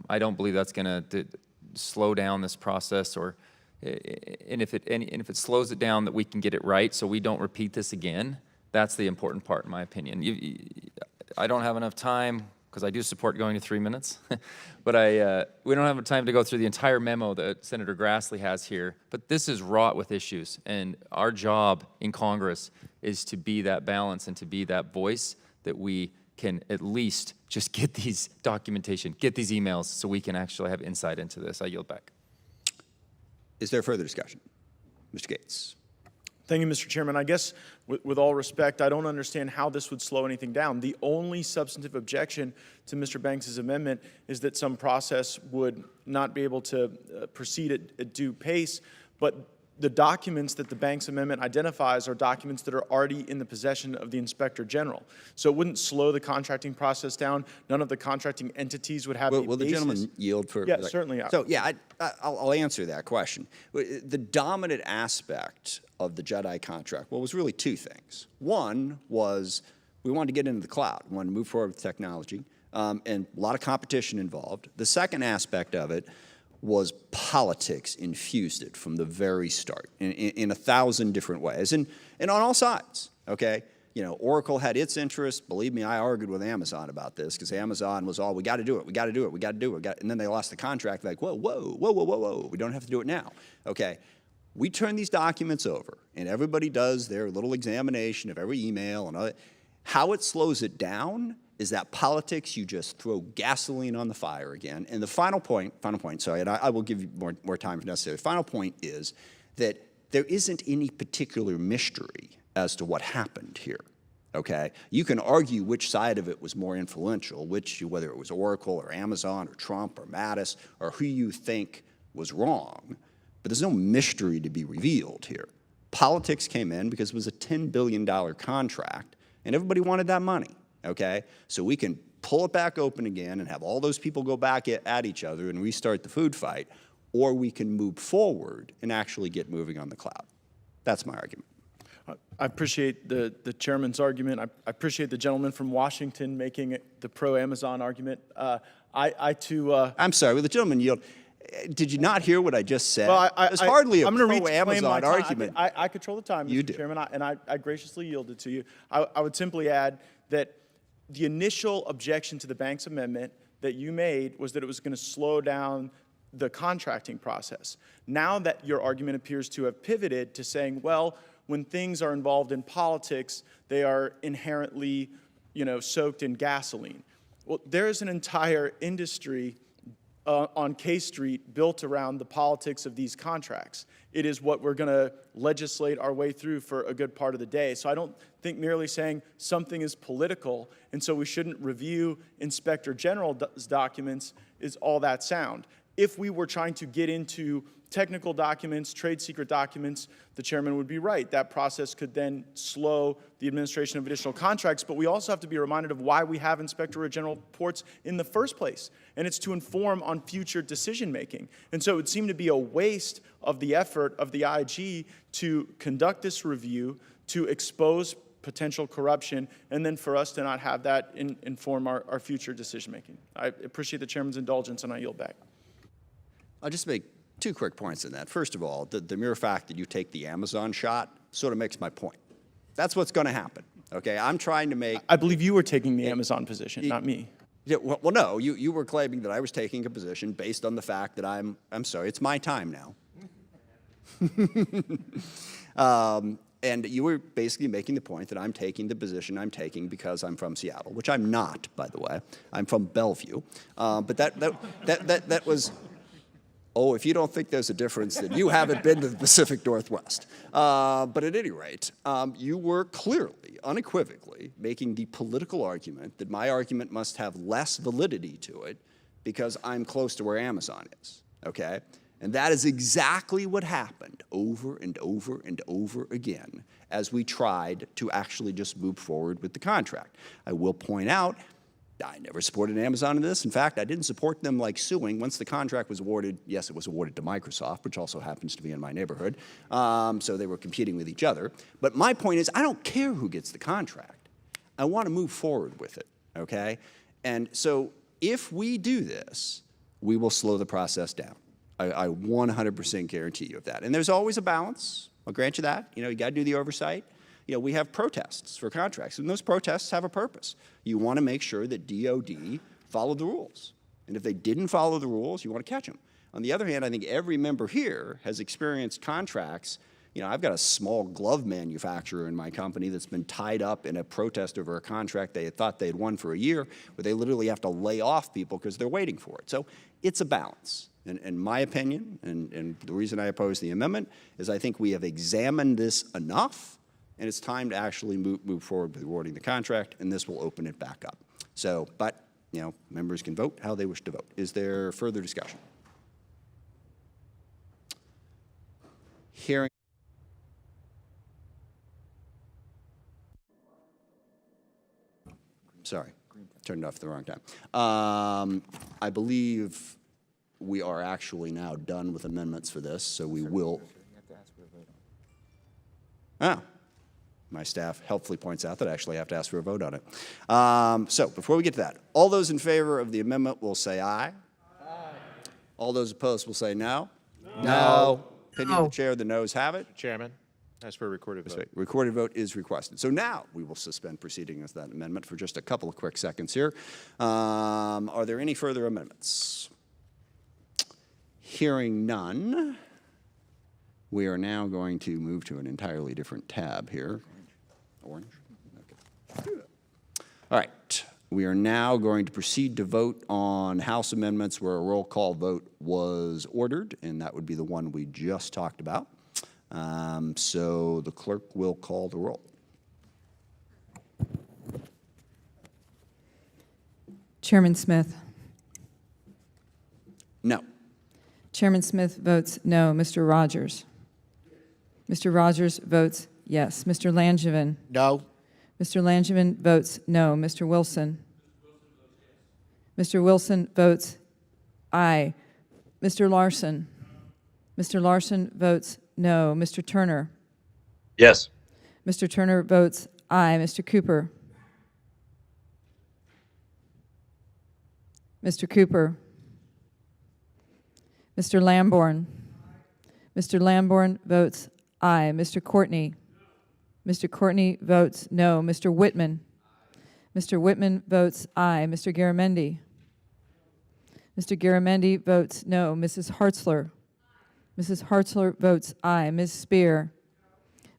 I don't believe that's going to slow down this process, and if it slows it down, that we can get it right so we don't repeat this again. That's the important part, in my opinion. I don't have enough time. because I do support going to 3 minutes. But we don't have time to go through the entire memo that Senator Grassley has here. But this is wrought with issues, and our job in Congress is to be that balance and to be that voice that we can at least just get these documentation, get these emails, so we can actually have insight into this. I yield back. Is there further discussion? Mr. Gates. Thank you, Mr. Chairman. I guess, with all respect, I don't understand how this would slow anything down. The only substantive objection to Mr. Banks's amendment is that some process would not be able to proceed at due pace, but the documents that the Banks amendment identifies are documents that are already in the possession of the Inspector General. So it wouldn't slow the contracting process down. None of the contracting entities would have Will the gentleman yield for? Yeah, certainly. So yeah, I'll answer that question. The dominant aspect of the JEDI contract, well, was really two things. One was we wanted to get into the cloud. We wanted to move forward with technology, and a lot of competition involved. The second aspect of it was politics infused it from the very start in 1,000 different ways and on all sides, okay? You know, Oracle had its interests. Believe me, I argued with Amazon about this because Amazon was all, we got to do it, we got to do it, we got to do it. And then they lost the contract like, whoa, whoa, whoa, whoa, whoa, whoa, we don't have to do it now, okay? We turn these documents over and everybody does their little examination of every email and all that. How it slows it down is that politics, you just throw gasoline on the fire again. And the final point, sorry, and I will give you more time if necessary. The final point is that there isn't any particular mystery as to what happened here, okay? You can argue which side of it was more influential, whether it was Oracle or Amazon or Trump or Mattis or who you think was wrong, but there's no mystery to be revealed here. Politics came in because it was a $10 billion contract and everybody wanted that money. Okay, so we can pull it back open again and have all those people go back at each other and restart the food fight, or we can move forward and actually get moving on the cloud. That's my argument. I appreciate the chairman's argument. I appreciate the gentleman from Washington making the pro-Amazon argument. I too. I'm sorry, will the gentleman yield? Did you not hear what I just said? Well, There's hardly a I'm gonna pro-Amazon argument. I control the time, Mr. Chairman, and I graciously yielded to you. I would simply add that the initial objection to the Banks amendment that you made was that it was going to slow down the contracting process. Now that your argument appears to have pivoted to saying, well, when things are involved in politics, they are inherently, soaked in gasoline. Well, there is an entire industry on K Street built around the politics of these contracts. It is what we're going to legislate our way through for a good part of the day. So I don't think merely saying something is political and so we shouldn't review Inspector General's documents is all that sound. If we were trying to get into technical documents, trade secret documents, the chairman would be right. That process could then slow the administration of additional contracts, but we also have to be reminded of why we have Inspector General reports in the first place, and it's to inform on future decision-making. And so it would seem to be a waste of the effort of the IG to conduct this review, to expose potential corruption, and then for us to not have that inform our future decision-making. I appreciate the chairman's indulgence, and I yield back. I'll just make two quick points in that. First of all, the mere fact that you take the Amazon shot sort of makes my point. That's what's going to happen, okay? I'm trying to make... I believe you were taking the Amazon position, not me. Yeah, well, no, you were claiming that I was taking a position based on the fact that I'm sorry, it's my time now. And you were basically making the point that I'm taking the position I'm taking because I'm from Seattle, which I'm not, by the way. I'm from Bellevue. But that was... Oh, if you don't think there's a difference, then you haven't been to the Pacific Northwest. But at any rate, you were clearly, unequivocally, making the political argument that my argument must have less validity to it because I'm close to where Amazon is, okay? And that is exactly what happened over and over and over again as we tried to actually just move forward with the contract. I will point out, I never supported Amazon in this. In fact, I didn't support them like suing. Once the contract was awarded, yes, it was awarded to Microsoft, which also happens to be in my neighborhood. So they were competing with each other. But my point is, I don't care who gets the contract. I want to move forward with it, okay? And so if we do this, we will slow the process down. I 100% guarantee you of that. And there's always a balance. I'll grant you that. You got to do the oversight. we have protests for contracts, and those protests have a purpose. You want to make sure that DOD followed the rules. And if they didn't follow the rules, you want to catch them. On the other hand, I think every member here has experienced contracts. I've got a small glove manufacturer in my company that's been tied up in a protest over a contract they had thought they had won for a year, where they literally have to lay off people because they're waiting for it. So it's a balance. And my opinion, and the reason I oppose the amendment, is I think we have examined this enough, and it's time to actually move forward with awarding the contract, and this will open it back up. So, but, members can vote how they wish to vote. Is there further discussion? Hearing. Sorry, turned it off at the wrong time. I believe we are actually now done with amendments for this, so we will. My staff helpfully points out that I actually have to ask for a vote on it. So before we get to that, all those in favor of the amendment will say aye. Aye. All those opposed will say no. No. Opinion of the chair, the noes have it. Chairman, ask for a recorded vote. Recorded vote is requested. So now we will suspend proceedings with that amendment for just a couple of quick seconds here. Are there any further amendments? Hearing none, we are now going to move to an entirely different tab here. Orange? Okay. All right. We are now going to proceed to vote on House amendments where a roll call vote was ordered, and that would be the one we just talked about. So the clerk will call the roll. Chairman Smith. No. Chairman Smith votes no. Mr. Rogers. Mr. Rogers votes yes. Mr. Langevin. No. Mr. Langevin votes no. Mr. Wilson. Mr. Wilson votes aye. Mr. Larson. Mr. Larson votes no. Mr. Turner. Yes. Mr. Turner votes aye. Mr. Cooper. Mr. Cooper. Mr. Lamborn. Mr. Lamborn votes aye. Mr. Courtney. Mr. Courtney votes no. Mr. Whitman. Mr. Whitman votes aye. Mr. Garamendi. Mr. Garamendi votes no. Mrs. Hartzler. Mrs. Hartzler votes aye. Ms. Spear.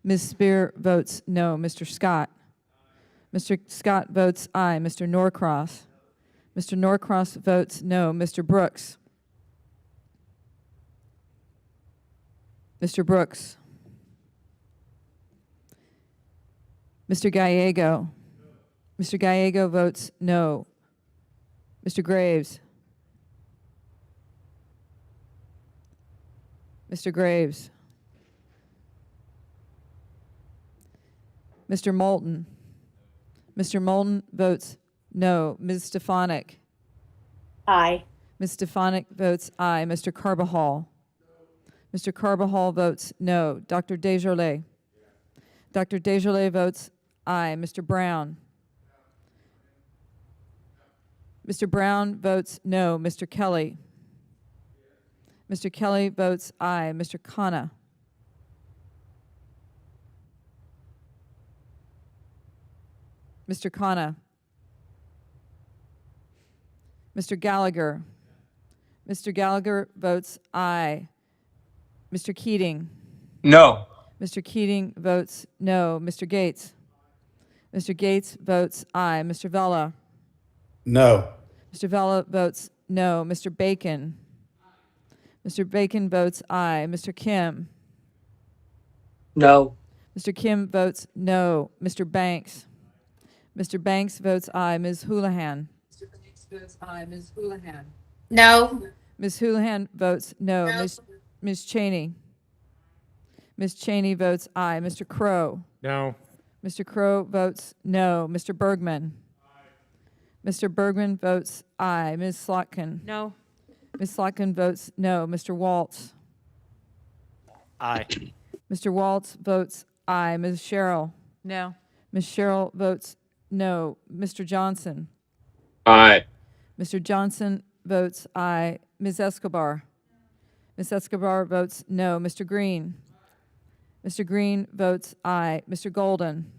Ms. Spear votes no. Mr. Scott. Mr. Scott votes aye. Mr. Norcross. Mr. Norcross votes no. Mr. Brooks. Mr. Brooks. Mr. Gallego. Mr. Gallego votes no. Mr. Graves. Mr. Graves. Mr. Moulton. Mr. Moulton votes no. Ms. Stefanik. Aye. Ms. Stefanik votes aye. Mr. Carbajal. Mr. Carbajal votes no. Dr. Desjardins. Dr. Desjardins votes aye. Mr. Brown. Mr. Brown votes no. Mr. Kelly. Mr. Kelly votes aye. Mr. Khanna. Mr. Khanna. Mr. Gallagher. Mr. Gallagher votes aye. Mr. Keating. No. Mr. Keating votes no. Mr. Gates. Mr. Gates votes aye. Mr. Vella. No. Mr. Vella votes no. Mr. Bacon. Mr. Bacon votes aye. Mr. Kim. No. Mr. Kim votes no. Mr. Banks. Mr. Banks votes aye. Ms. Houlihan. Mr. Banks votes aye. Ms. Houlihan. No. Ms. Houlihan votes no. Ms. Cheney. Ms. Cheney votes aye. Mr. Crow. No. Mr. Crow votes no. Mr. Bergman. Mr. Bergman votes aye. Ms. Slotkin. No. Ms. Slotkin votes no. Mr. Waltz. Aye. Mr. Waltz votes aye. Ms. Sherrill. No. Ms. Sherrill votes no. Mr. Johnson. Aye. Mr. Johnson votes aye. Ms. Escobar. Ms. Escobar votes no. Mr. Green. Mr. Green votes aye. Mr. Golden?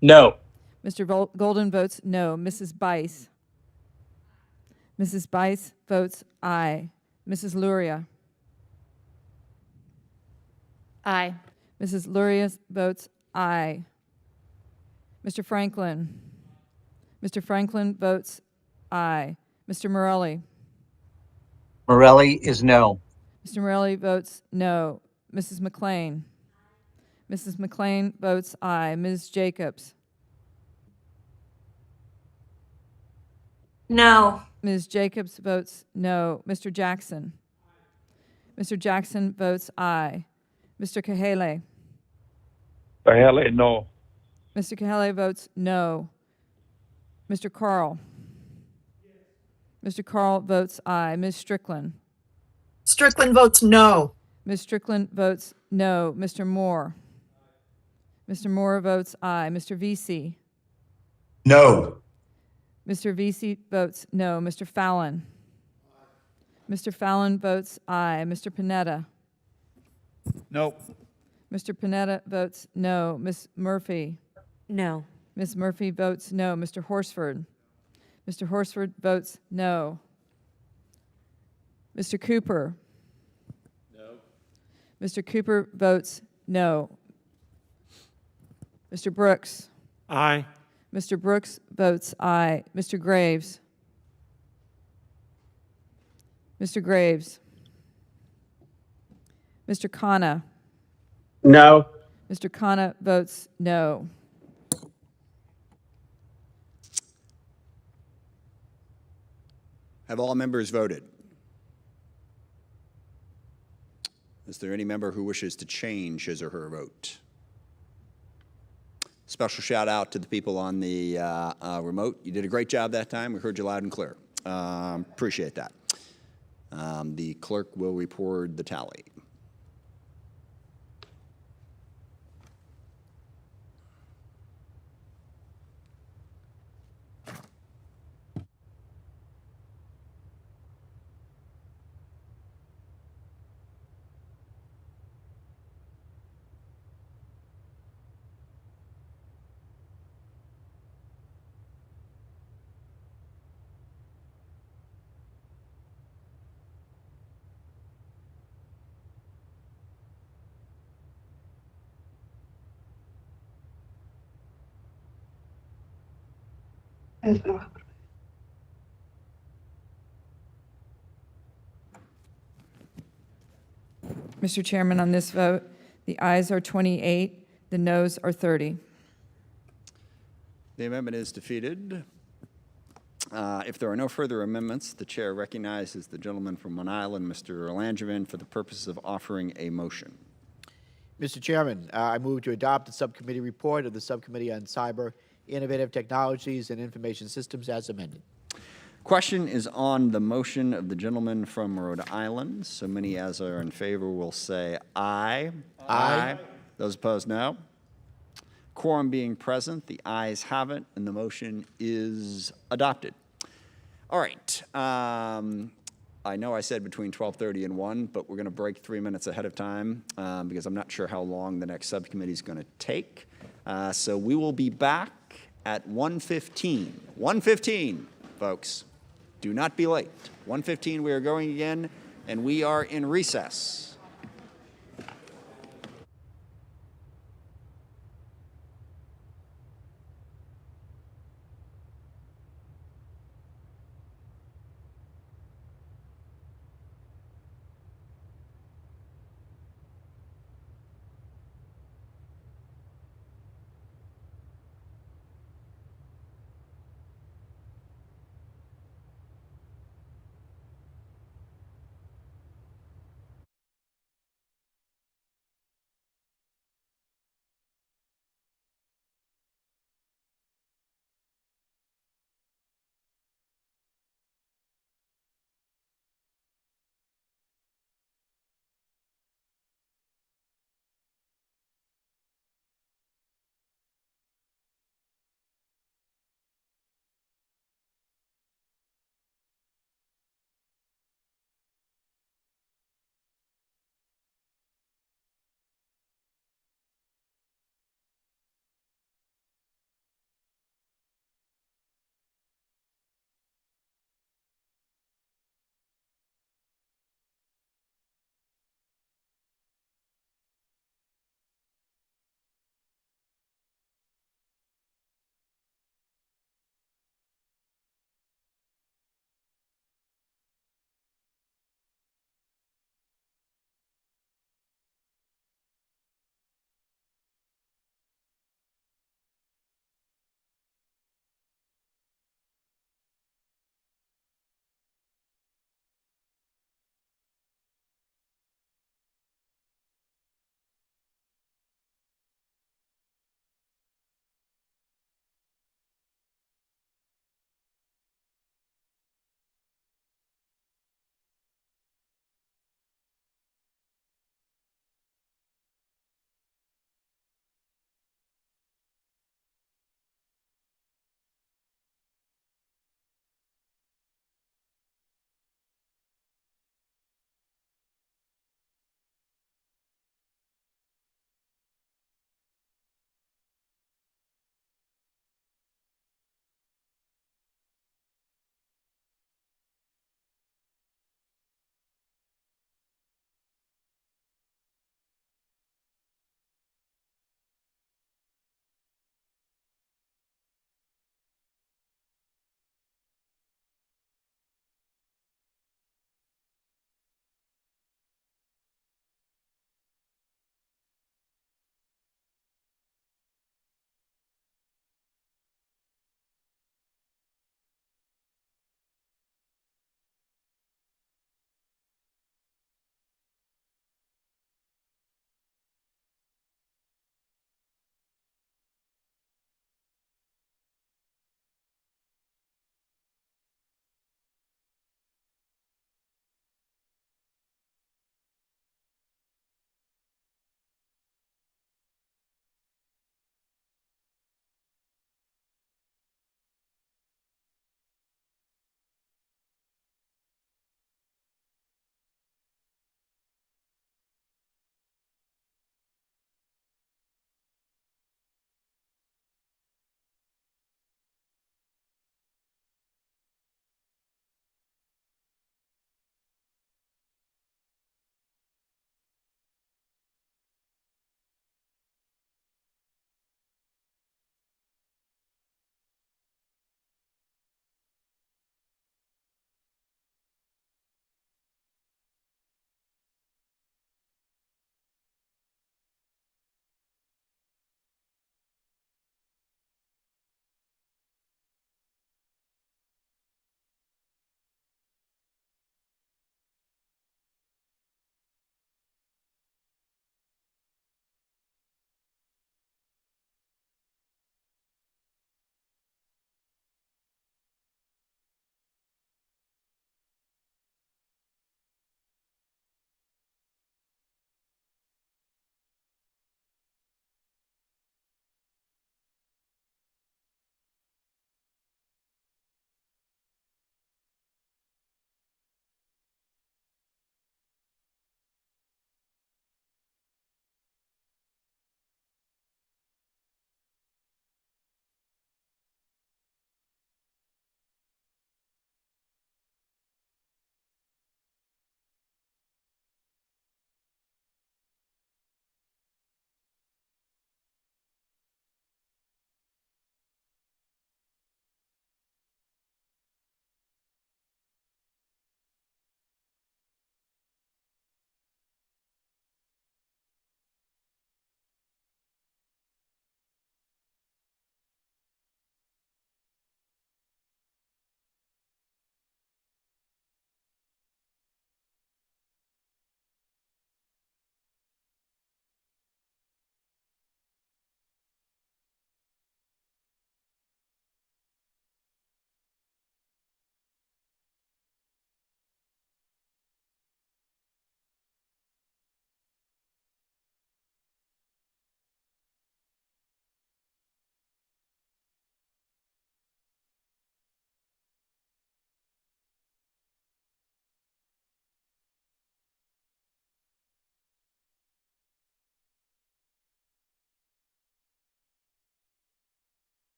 No. Mr. Golden votes no. Mrs. Bice? Mrs. Bice votes aye. Mrs. Luria? Aye. Mrs. Luria votes aye. Mr. Franklin? Mr. Franklin votes aye. Mr. Morelli? Morelli is no. Mr. Morelli votes no. Mrs. McLean? Mrs. McLean votes aye. Ms. Jacobs? No. Ms. Jacobs votes no. Mr. Jackson? Mr. Jackson votes aye. Mr. Kahele? Kahele, no. Mr. Kahele votes no. Mr. Carl? Mr. Carl votes aye. Ms. Strickland? Strickland votes no. Ms. Strickland votes no. Mr. Moore? Mr. Moore votes aye. Mr. Vesey? No. Mr. Vesey votes no. Mr. Fallon? Mr. Fallon votes aye. Mr. Panetta? No. Mr. Panetta votes no. Ms. Murphy? No. Ms. Murphy votes no. Mr. Horsford? Mr. Horsford votes no. Mr. Cooper? No. Mr. Cooper votes no. Mr. Brooks? Aye. Mr. Brooks votes aye. Mr. Graves? Mr. Graves? Mr. Khanna? No. Mr. Khanna votes no. Have all members voted? Is there any member who wishes to change his or her vote? Special shout out to the people on the remote. You did a great job that time. We heard you loud and clear. Appreciate that. The clerk will report the tally. Mr. Chairman, on this vote, the ayes are 28, the noes are 30. The amendment is defeated. If there are no further amendments, the chair recognizes the gentleman from One Island, Mr. Langevin, for the purpose of offering a motion. Mr. Chairman, I move to adopt the subcommittee report of the Subcommittee on Cyber, Innovative Technologies, and Information Systems as amended. Question is on the motion of the gentleman from Rhode Island. So many as are in favor will say aye. Aye. Those opposed, no. Quorum being present, the ayes have it, and the motion is adopted. All right. I know I said between 12:30 and 1, but we're going to break 3 minutes ahead of time because I'm not sure how long the next subcommittee is going to take. So we will be back at 1:15. 1:15, folks. Do not be late. 1:15 we are going again, and we are in recess.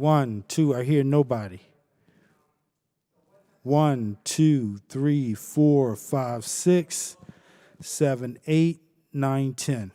1, 2, I hear nobody. 1, 2, 3, 4, 5, 6, 7, 8, 9, 10.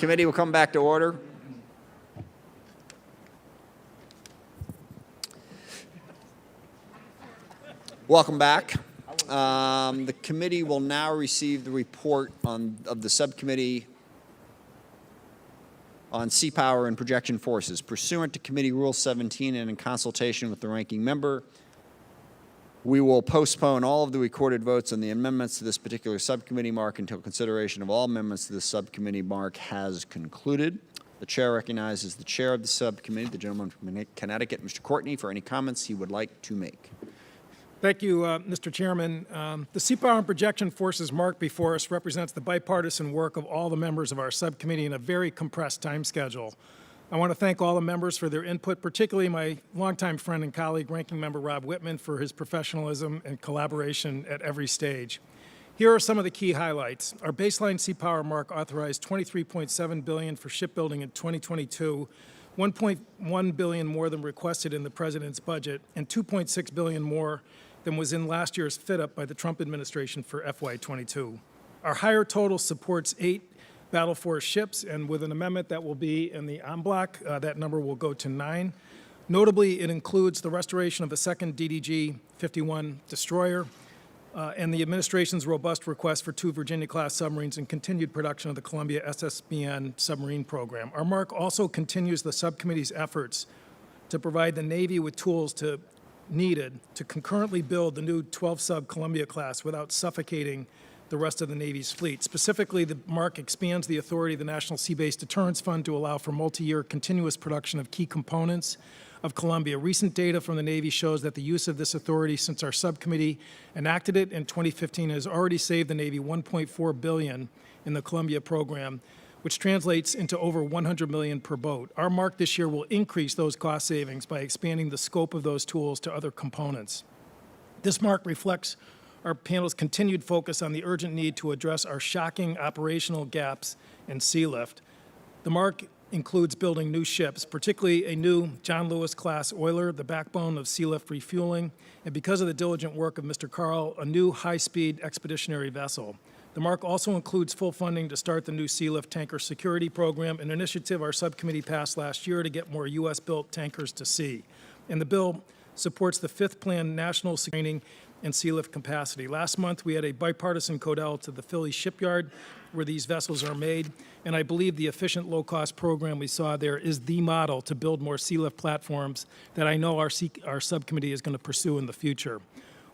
Committee will come back to order. Welcome back. The committee will now receive the report of the subcommittee on sea power and projection forces. Pursuant to Committee Rule 17 and in consultation with the ranking member, we will postpone all of the recorded votes on the amendments to this particular subcommittee mark until consideration of all amendments to this subcommittee mark has concluded. The chair recognizes the chair of the subcommittee, the gentleman from Connecticut, Mr. Courtney, for any comments he would like to make. Thank you, Mr. Chairman. The Sea Power and Projection Forces mark before us represents the bipartisan work of all the members of our subcommittee in a very compressed time schedule. I want to thank all the members for their input, particularly my longtime friend and colleague, Ranking Member Rob Whitman, for his professionalism and collaboration at every stage. Here are some of the key highlights. Our baseline Sea Power mark authorized $23.7 billion for shipbuilding in 2022, $1.1 billion more than requested in the President's budget, and $2.6 billion more than was in last year's fit-up by the Trump administration for FY22. Our higher total supports 8 Battle Force ships, and with an amendment that will be in the en bloc, that number will go to 9. Notably, it includes the restoration of a second DDG-51 destroyer, and the administration's robust request for 2 Virginia-class submarines and continued production of the Columbia SSBN submarine program. Our mark also continues the subcommittee's efforts to provide the Navy with tools needed to concurrently build the new 12-sub Columbia class without suffocating the rest of the Navy's fleet. Specifically, the mark expands the authority of the National Sea-Based Deterrence Fund to allow for multi-year continuous production of key components of Columbia. Recent data from the Navy shows that the use of this authority since our subcommittee enacted it in 2015 has already saved the Navy $1.4 billion in the Columbia program, which translates into over $100 million per boat. Our mark this year will increase those cost savings by expanding the scope of those tools to other components. This mark reflects our panel's continued focus on the urgent need to address our shocking operational gaps in sea lift. The mark includes building new ships, particularly a new John Lewis-class oiler, the backbone of sea lift refueling, and because of the diligent work of Mr. Carl, a new high-speed expeditionary vessel. The mark also includes full funding to start the new Sea Lift Tanker Security Program, an initiative our subcommittee passed last year to get more U.S.-built tankers to sea. And the bill supports the 5th Planned National Training and Sea Lift Capacity. Last month, we had a bipartisan codel to the Philly shipyard where these vessels are made, and I believe the efficient low-cost program we saw there is the model to build more sea lift platforms that I know our subcommittee is going to pursue in the future.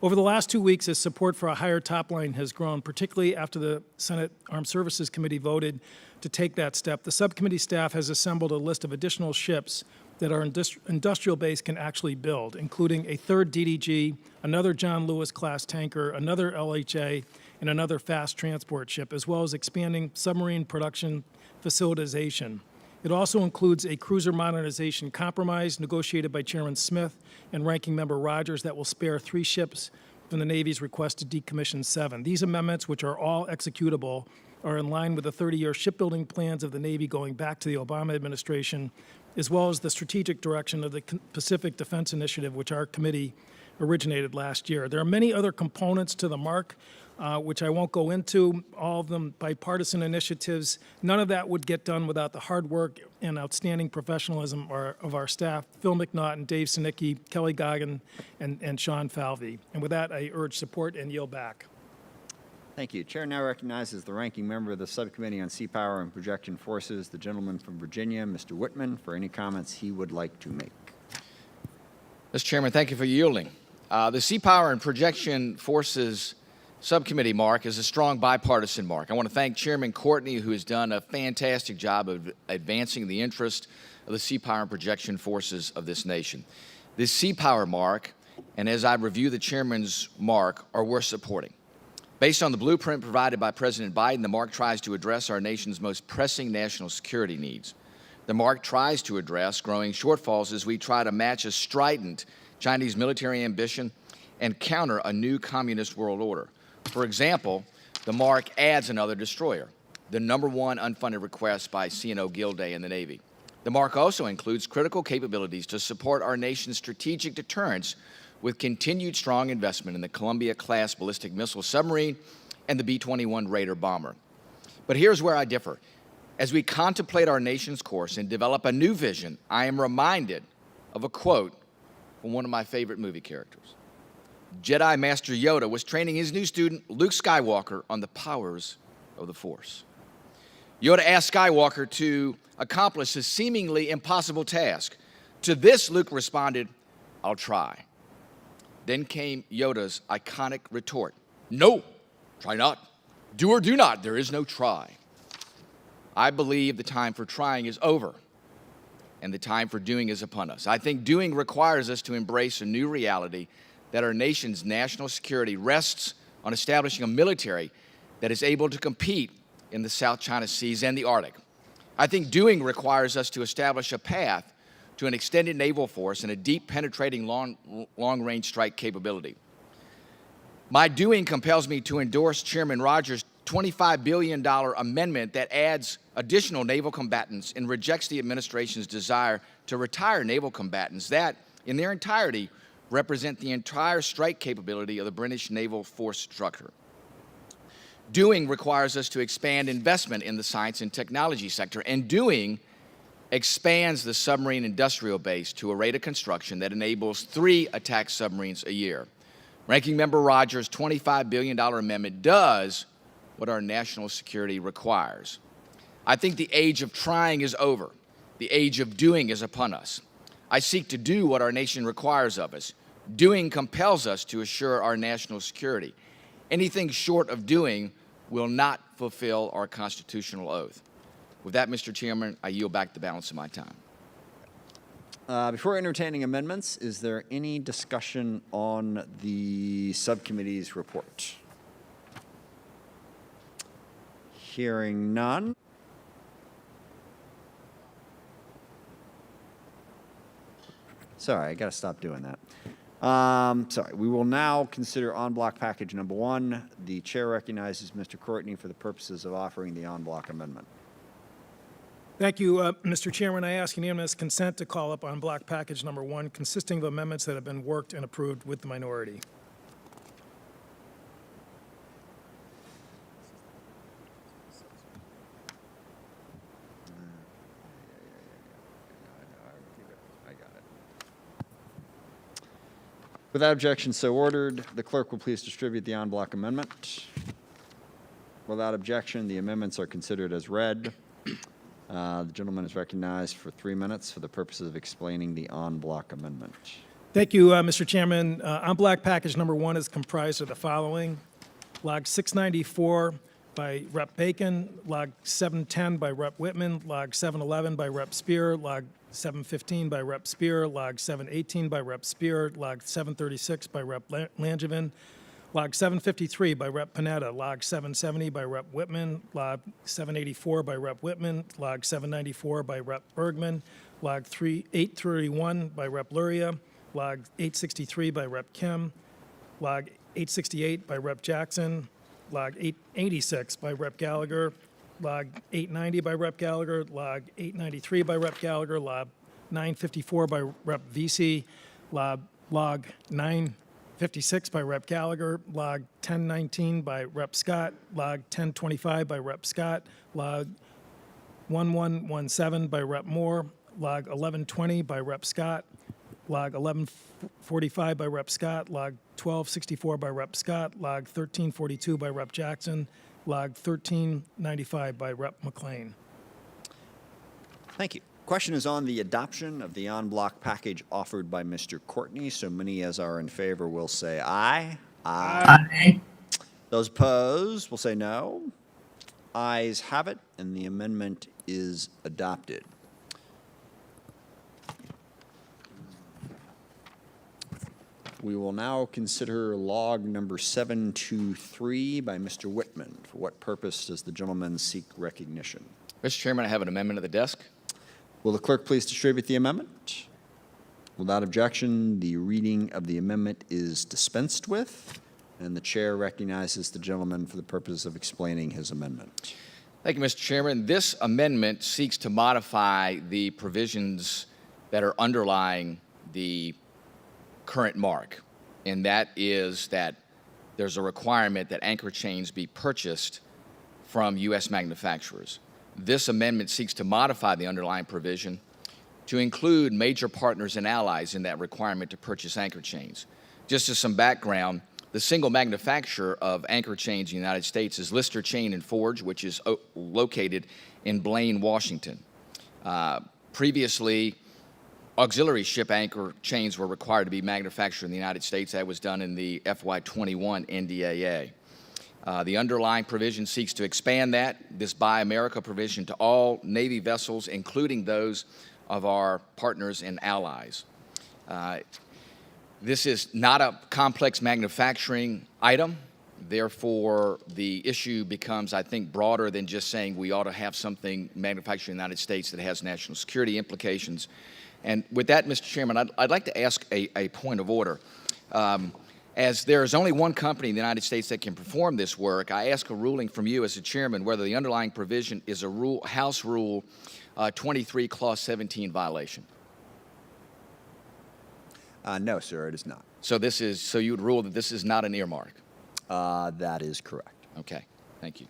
Over the last 2 weeks, as support for a higher top line has grown, particularly after the Senate Armed Services Committee voted to take that step, the subcommittee staff has assembled a list of additional ships that our industrial base can actually build, including a 3rd DDG, another John Lewis-class tanker, another LHA, and another fast transport ship, as well as expanding submarine production facilitization. It also includes a cruiser modernization compromise negotiated by Chairman Smith and Ranking Member Rogers that will spare 3 ships from the Navy's request to decommission 7. These amendments, which are all executable, are in line with the 30-year shipbuilding plans of the Navy going back to the Obama administration, as well as the strategic direction of the Pacific Defense Initiative, which our committee originated last year. There are many other components to the mark, which I won't go into, all of them bipartisan initiatives. None of that would get done without the hard work and outstanding professionalism of our staff, Phil McNaughton, Dave Sinicki, Kelly Goggin, and Sean Falvey. And with that, I urge support and yield back. Thank you. Chair now recognizes the ranking member of the Subcommittee on Sea Power and Projection Forces, the gentleman from Virginia, Mr. Whitman, for any comments he would like to make. Mr. Chairman, thank you for yielding. The Sea Power and Projection Forces Subcommittee mark is a strong bipartisan mark. I want to thank Chairman Courtney, who has done a fantastic job of advancing the interest of the Sea Power and Projection Forces of this nation. This Sea Power mark, and as I review the Chairman's mark, are worth supporting. Based on the blueprint provided by President Biden, the mark tries to address our nation's most pressing national security needs. The mark tries to address growing shortfalls as we try to match a strident Chinese military ambition and counter a new communist world order. For example, the mark adds another destroyer, the #1 unfunded request by C&O Gilday and the Navy. The mark also includes critical capabilities to support our nation's strategic deterrence with continued strong investment in the Columbia-class ballistic missile submarine and the B-21 Raider bomber. But here's where I differ. As we contemplate our nation's course and develop a new vision, I am reminded of a quote from one of my favorite movie characters. Jedi Master Yoda was training his new student, Luke Skywalker, on the powers of the Force. Yoda asked Skywalker to accomplish a seemingly impossible task. To this, Luke responded, "I'll try." Then came Yoda's iconic retort, "No, try not. Do or do not, there is no try." I believe the time for trying is over, and the time for doing is upon us. I think doing requires us to embrace a new reality that our nation's national security rests on establishing a military that is able to compete in the South China Seas and the Arctic. I think doing requires us to establish a path to an extended naval force and a deep penetrating long-range strike capability. My doing compels me to endorse Chairman Rogers' $25 billion amendment that adds additional naval combatants and rejects the administration's desire to retire naval combatants that, in their entirety, represent the entire strike capability of the British naval force structure. Doing requires us to expand investment in the science and technology sector, and doing expands the submarine industrial base to a rate of construction that enables 3 attack submarines a year. Ranking Member Rogers' $25 billion amendment does what our national security requires. I think the age of trying is over. The age of doing is upon us. I seek to do what our nation requires of us. Doing compels us to assure our national security. Anything short of doing will not fulfill our constitutional oath. With that, Mr. Chairman, I yield back the balance of my time. Before entertaining amendments, is there any discussion on the subcommittee's report? Hearing none. Sorry, I got to stop doing that. Sorry, we will now consider en bloc package number 1. The chair recognizes Mr. Courtney for the purposes of offering the en bloc amendment. Thank you, Mr. Chairman. I ask unanimous consent to call up on block package number 1, consisting of amendments that have been worked and approved with the minority. Without objection, so ordered. The clerk will please distribute the en bloc amendment. Without objection, the amendments are considered as read. The gentleman is recognized for 3 minutes for the purposes of explaining the en bloc amendment. Thank you, Mr. Chairman. En bloc package number 1 is comprised of the following: Log 694 by Rep. Bacon, Log 710 by Rep. Whitman, Log 711 by Rep. Spear, Log 715 by Rep. Spear, Log 718 by Rep. Spear, Log 736 by Rep. Langevin, Log 753 by Rep. Panetta, Log 770 by Rep. Whitman, Log 784 by Rep. Whitman, Log 794 by Rep. Bergman, Log 831 by Rep. Luria, Log 863 by Rep. Kim, Log 868 by Rep. Jackson, Log 886 by Rep. Gallagher, Log 890 by Rep. Gallagher, Log 893 by Rep. Gallagher, Log 954 by Rep. Vesey, Log 956 by Rep. Gallagher, Log 1019 by Rep. Scott, Log 1025 by Rep. Scott, Log 1117 by Rep. Moore, Log 1120 by Rep. Scott, Log 1145 by Rep. Scott, Log 1264 by Rep. Scott, Log 1342 by Rep. Jackson, Log 1395 by Rep. McLean. Thank you. Question is on the adoption of the en bloc package offered by Mr. Courtney. So many as are in favor will say aye. Aye. Those opposed will say no. Ayes have it, and the amendment is adopted. We will now consider log number 723 by Mr. Whitman. For what purpose does the gentleman seek recognition? Mr. Chairman, I have an amendment at the desk. Will the clerk please distribute the amendment? Without objection, the reading of the amendment is dispensed with, and the chair recognizes the gentleman for the purpose of explaining his amendment. Thank you, Mr. Chairman. This amendment seeks to modify the provisions that are underlying the current mark, and that is that there's a requirement that anchor chains be purchased from U.S. manufacturers. This amendment seeks to modify the underlying provision to include major partners and allies in that requirement to purchase anchor chains. Just as some background, the single manufacturer of anchor chains in the United States is Lister Chain and Forge, which is located in Blaine, Washington. Previously, auxiliary ship anchor chains were required to be manufactured in the United States. That was done in the FY21 NDAA. The underlying provision seeks to expand this Buy America provision to all Navy vessels, including those of our partners and allies. This is not a complex manufacturing item. Therefore, the issue becomes, I think, broader than just saying we ought to have something manufactured in the United States that has national security implications. And with that, Mr. Chairman, I'd like to ask a point of order. As there is only one company in the United States that can perform this work, I ask a ruling from you as the chairman whether the underlying provision is a House Rule 23, Clause 17 violation. No, sir, it is not. So you would rule that this is not an earmark? That is correct. Okay, thank you.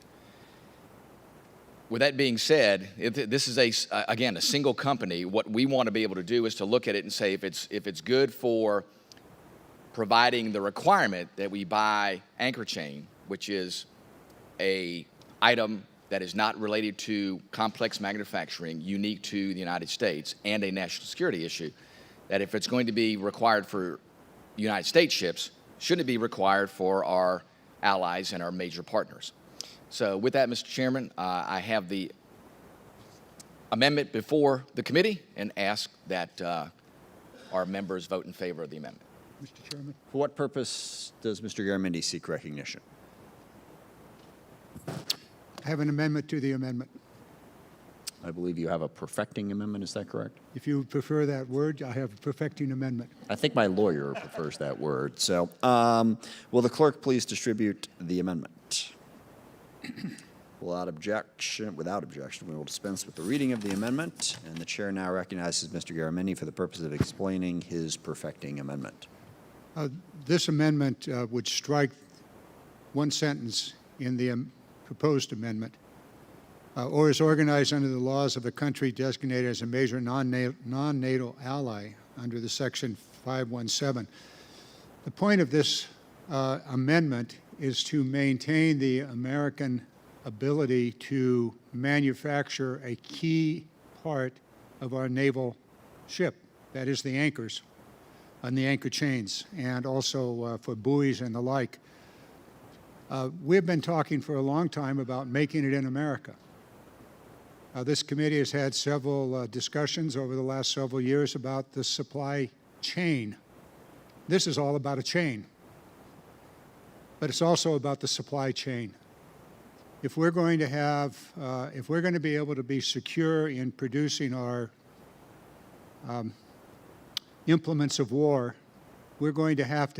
With that being said, this is again a single company. What we want to be able to do is to look at it and say if it's good for providing the requirement that we buy anchor chain, which is a item that is not related to complex manufacturing, unique to the United States, and a national security issue, that if it's going to be required for United States ships, shouldn't it be required for our allies and our major partners? So with that, Mr. Chairman, I have the amendment before the committee and ask that our members vote in favor of the amendment. Mr. Chairman. For what purpose does Mr. Garamendi seek recognition? I have an amendment to the amendment. I believe you have a perfecting amendment, is that correct? If you prefer that word, I have a perfecting amendment. I think my lawyer prefers that word. So will the clerk please distribute the amendment? Without objection, we will dispense with the reading of the amendment, and the chair now recognizes Mr. Garamendi for the purpose of explaining his perfecting amendment. This amendment would strike one sentence in the proposed amendment, or is organized under the laws of a country designated as a major non-NATO ally under the Section 517. The point of this amendment is to maintain the American ability to manufacture a key part of our naval ship, that is the anchors and the anchor chains, and also for buoys and the like. We've been talking for a long time about making it in America. This committee has had several discussions over the last several years about the supply chain. This is all about a chain, but it's also about the supply chain. If we're going to have, if we're going to be able to be secure in producing our implements of war, we're going to have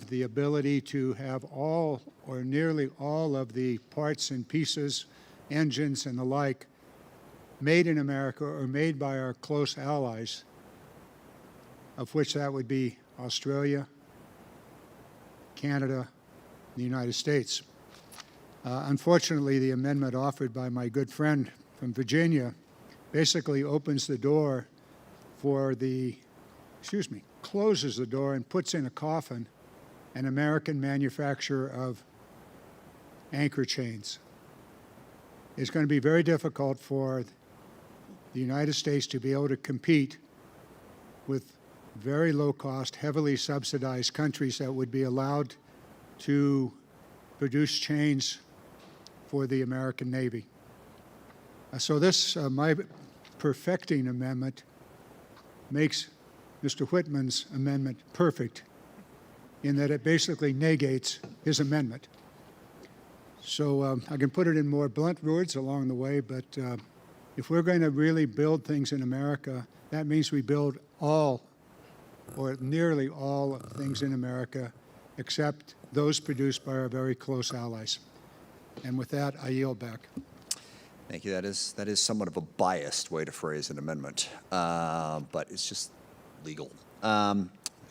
the ability to have all or nearly all of the parts and pieces, engines and the like, made in America or made by our close allies, of which that would be Australia, Canada, the United States. Unfortunately, the amendment offered by my good friend from Virginia basically opens the door for closes the door and puts in a coffin an American manufacturer of anchor chains. It's going to be very difficult for the United States to be able to compete with very low-cost, heavily subsidized countries that would be allowed to produce chains for the American Navy. So this, my perfecting amendment, makes Mr. Whitman's amendment perfect in that it basically negates his amendment. So I can put it in more blunt words along the way, but if we're going to really build things in America, that means we build all or nearly all of things in America except those produced by our very close allies. And with that, I yield back. Thank you. That is somewhat of a biased way to phrase an amendment, but it's just legal.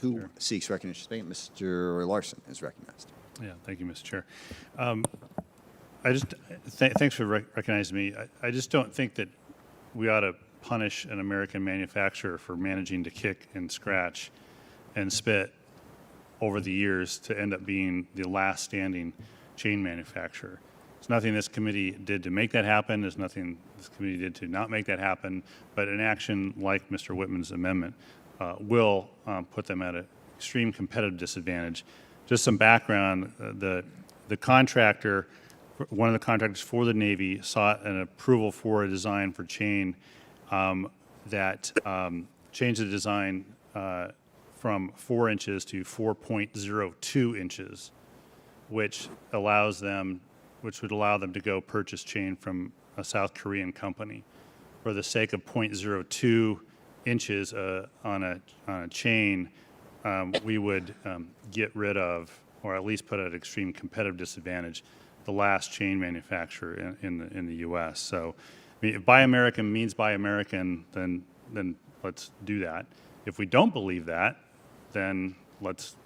Who seeks recognition? Mr. Larson is recognized. Yeah, thank you, Mr. Chair. Thanks for recognizing me. I just don't think that we ought to punish an American manufacturer for managing to kick and scratch and spit over the years to end up being the last standing chain manufacturer. There's nothing this committee did to make that happen. There's nothing this committee did to not make that happen. But an action like Mr. Whitman's amendment will put them at an extreme competitive disadvantage. Just some background, the contractor, one of the contractors for the Navy sought an approval for a design for chain that changed the design from 4 inches to 4.02 inches, which would allow them to go purchase chain from a South Korean company. For the sake of 0.02 inches on a chain, we would get rid of, or at least put at extreme competitive disadvantage, the last chain manufacturer in the U.S. So, I mean, if Buy American means Buy American, then let's do that. If we don't believe that, then let's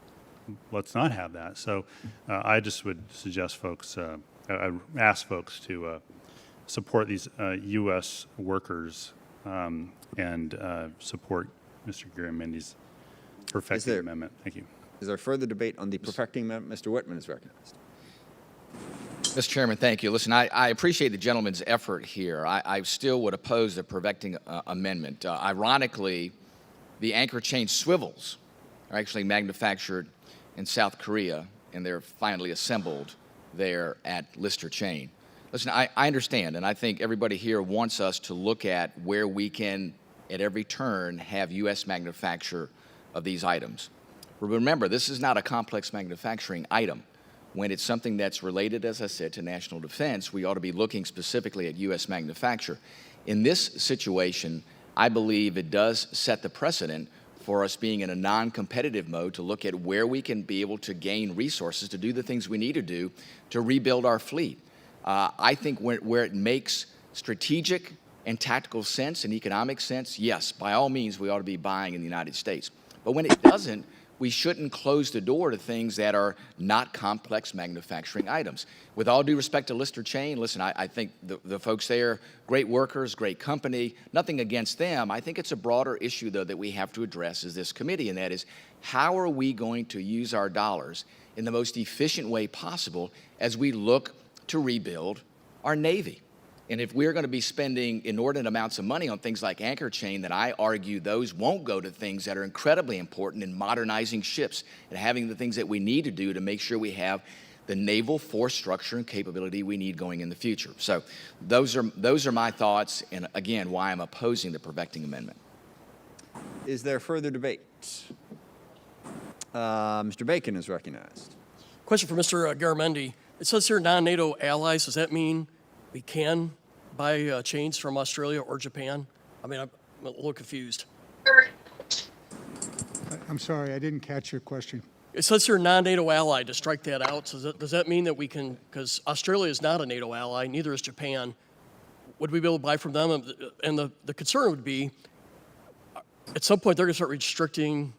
not have that. So, I just would suggest folks, I ask folks to support these U.S. workers and support Mr. Garamendi's perfecting amendment. Thank you. Is there further debate on the perfecting amendment? Mr. Whitman is recognized. Mr. Chairman, thank you. Listen, I appreciate the gentleman's effort here. I still would oppose the perfecting amendment. Ironically, the anchor chain swivels are actually manufactured in South Korea, and they're finally assembled there at Lister Chain. Listen, I understand, and I think everybody here wants us to look at where we can, at every turn, have U.S. manufacture of these items. But remember, this is not a complex manufacturing item. When it's something that's related, as I said, to national defense, we ought to be looking specifically at U.S. manufacture. In this situation, I believe it does set the precedent for us being in a non-competitive mode to look at where we can be able to gain resources to do the things we need to do to rebuild our fleet. I think where it makes strategic and tactical sense and economic sense, yes, by all means, we ought to be buying in the United States. But when it doesn't, we shouldn't close the door to things that are not complex manufacturing items. With all due respect to Lister Chain, listen, I think the folks there, great workers, great company, nothing against them. I think it's a broader issue, though, that we have to address as this committee, and that is, how are we going to use our dollars in the most efficient way possible as we look to rebuild our Navy? And if we're going to be spending inordinate amounts of money on things like anchor chain, then I argue those won't go to things that are incredibly important in modernizing ships and having the things that we need to do to make sure we have the naval force structure and capability we need going in the future. So those are my thoughts, and again, why I'm opposing the perfecting amendment. Is there further debate? Mr. Bacon is recognized. Question for Mr. Garamendi. It says here non-NATO allies. Does that mean we can buy chains from Australia or Japan? I mean, I'm a little confused. I'm sorry, I didn't catch your question. It says here non-NATO ally, to strike that out. So does that mean that we can, because Australia is not a NATO ally, neither is Japan, would we be able to buy from them? And the concern would be, at some point they're going to start restricting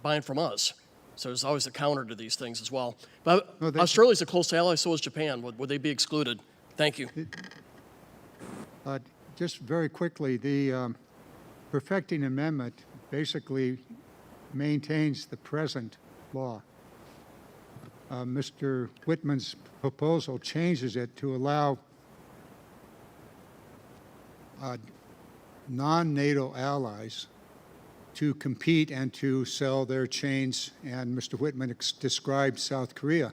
buying from us. So there's always a counter to these things as well. But no, Australia's a close ally, so is Japan. Would they be excluded? Thank you. Just very quickly, the perfecting amendment basically maintains the present law. Mr. Whitman's proposal changes it to allow non-NATO allies to compete and to sell their chains, and Mr. Whitman described South Korea.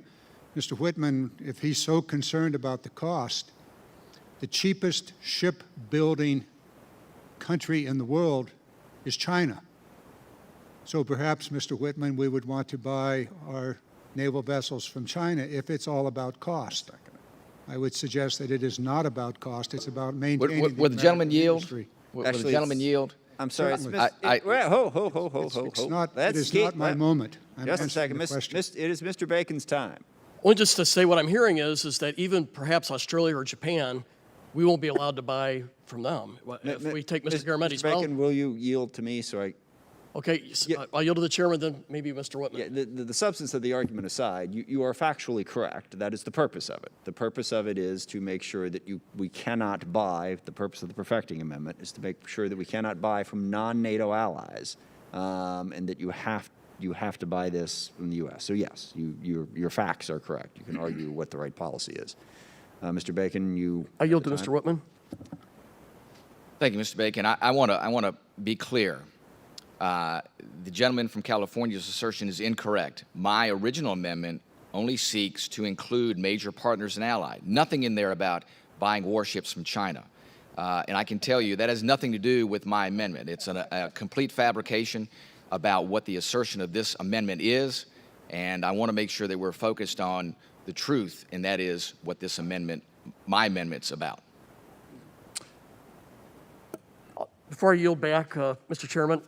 Mr. Whitman, if he's so concerned about the cost, the cheapest shipbuilding country in the world is China. So perhaps, Mr. Whitman, we would want to buy our naval vessels from China if it's all about cost. I would suggest that it is not about cost. It's about maintaining Would the gentleman yield? Industry. Would the gentleman yield? I'm sorry. Certainly. It is not my moment. I'm just a second. the question. It is Mr. Bacon's time. Well, just to say what I'm hearing is that even perhaps Australia or Japan, we won't be allowed to buy from them. If we take Mr. Garamendi's Mr. Bacon, will you yield to me so I Okay, I'll yield to the chairman, then maybe Mr. Whitman. Yeah, the substance of the argument aside, you are factually correct. That is the purpose of it. The purpose of it is to make sure that we cannot buy, the purpose of the perfecting amendment is to make sure that we cannot buy from non-NATO allies, and that you have to buy this from the U.S. So yes, your facts are correct. You can argue what the right policy is. Mr. Bacon, I yield to Mr. Whitman. Thank you, Mr. Bacon. I want to be clear. The gentleman from California's assertion is incorrect. My original amendment only seeks to include major partners and allies. Nothing in there about buying warships from China. And I can tell you that has nothing to do with my amendment. It's a complete fabrication about what the assertion of this amendment is, and I want to make sure that we're focused on the truth, and that is what this amendment, my amendment's about. Before I yield back, Mr. Chairman,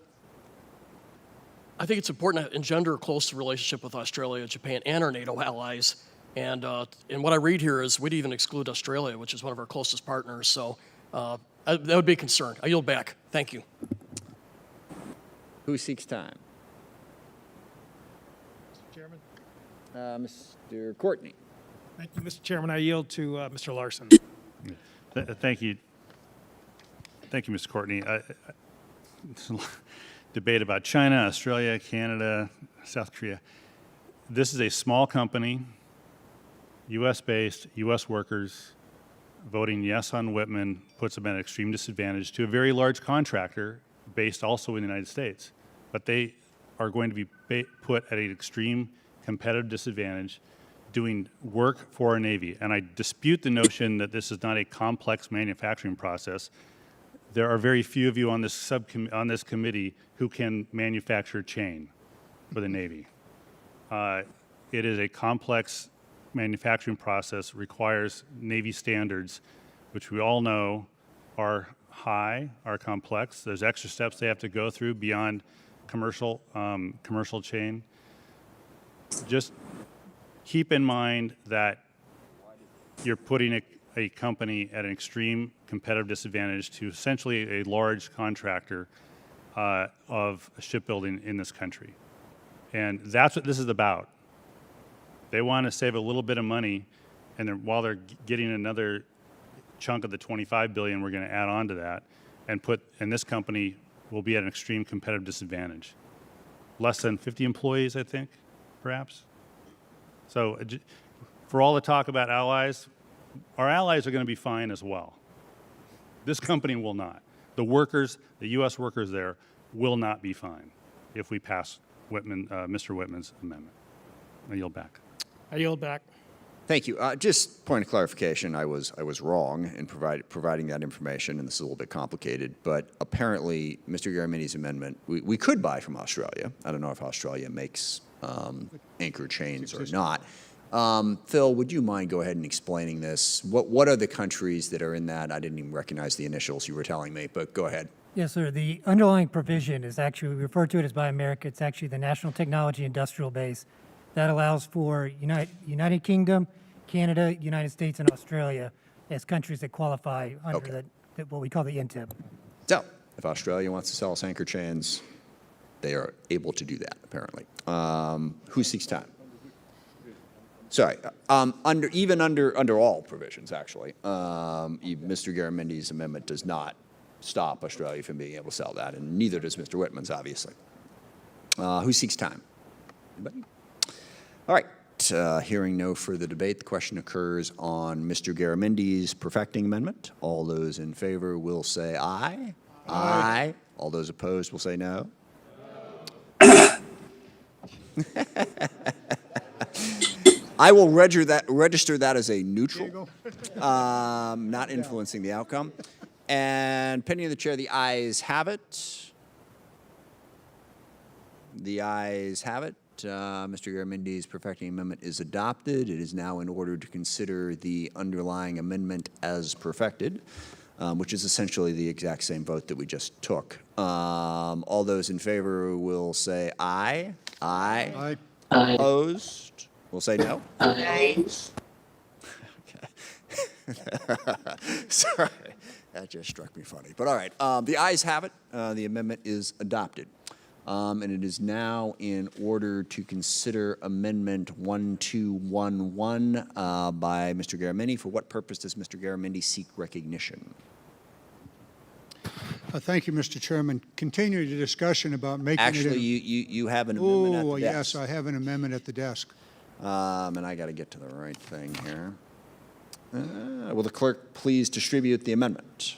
I think it's important to engender a close relationship with Australia, Japan, and our NATO allies. And what I read here is we'd even exclude Australia, which is one of our closest partners. So that would be a concern. I yield back. Thank you. who seeks time? Mr. Chairman. Mr. Courtney. Thank you, Mr. Chairman. I yield to Mr. Larson. Thank you. Thank you, Mr. Courtney. Debate about China, Australia, Canada, South Korea. This is a small company, U.S.-based, U.S. workers. Voting yes on Whitman puts them at an extreme disadvantage to a very large contractor based also in the United States. But they are going to be put at an extreme competitive disadvantage doing work for our Navy. And I dispute the notion that this is not a complex manufacturing process. There are very few of you on this committee who can manufacture chain for the Navy. It is a complex manufacturing process, requires Navy standards, which we all know are high, are complex. There's extra steps they have to go through beyond commercial chain. Just keep in mind that you're putting a company at an extreme competitive disadvantage to essentially a large contractor of shipbuilding in this country. And that's what this is about. They want to save a little bit of money, and while they're getting another chunk of the $25 billion we're going to add on to that, and this company will be at an extreme competitive disadvantage. Less than 50 employees, I think, perhaps. So for all the talk about allies, our allies are going to be fine as well. This company will not. The workers, the U.S. workers there, will not be fine if we pass Mr. Whitman's amendment. I yield back. I yield back. Thank you. Just point of clarification, I was wrong in providing that information, and this is a little bit complicated, but apparently Mr. Garamindi's amendment, we could buy from Australia. I don't know if Australia makes anchor chains or not. Phil, would you mind go ahead and explaining this? What are the countries that are in that? I didn't even recognize the initials you were telling me, but go ahead. Yes, sir. The underlying provision is actually, we refer to it as Buy America. It's actually the National Technology Industrial Base that allows for United Kingdom, Canada, United States, and Australia as countries that qualify under what we call the NTIP. So, if Australia wants to sell us anchor chains, they are able to do that, apparently. Who seeks time? Sorry, under all provisions, actually, Mr. Garamindi's amendment does not stop Australia from being able to sell that, and neither does Mr. Whitman's, obviously. Who seeks time? Anybody? All right. Hearing no further debate, the question occurs on Mr. Garamindi's perfecting amendment. All those in favor will say aye. Aye. All those opposed will say no. I will register that as a neutral, not influencing the outcome. And pending the chair, the ayes have it. The ayes have it. Mr. Garamindi's perfecting amendment is adopted. It is now in order to consider the underlying amendment as perfected, which is essentially the exact same vote that we just took. All those in favor will say aye. Aye. Aye. Aye. Opposed? Will say no. Aye. Okay. Sorry, that just struck me funny. But all right, the ayes have it. The amendment is adopted. And it is now in order to consider Amendment 1211 by Mr. Garamendi. For what purpose does Mr. Garamendi seek recognition? Thank you, Mr. Chairman. Continue the discussion about making it. Actually, you have an amendment at Oh, the yes, desk. I have an amendment at the desk. And I got to get to the right thing here. Will the clerk please distribute the amendment?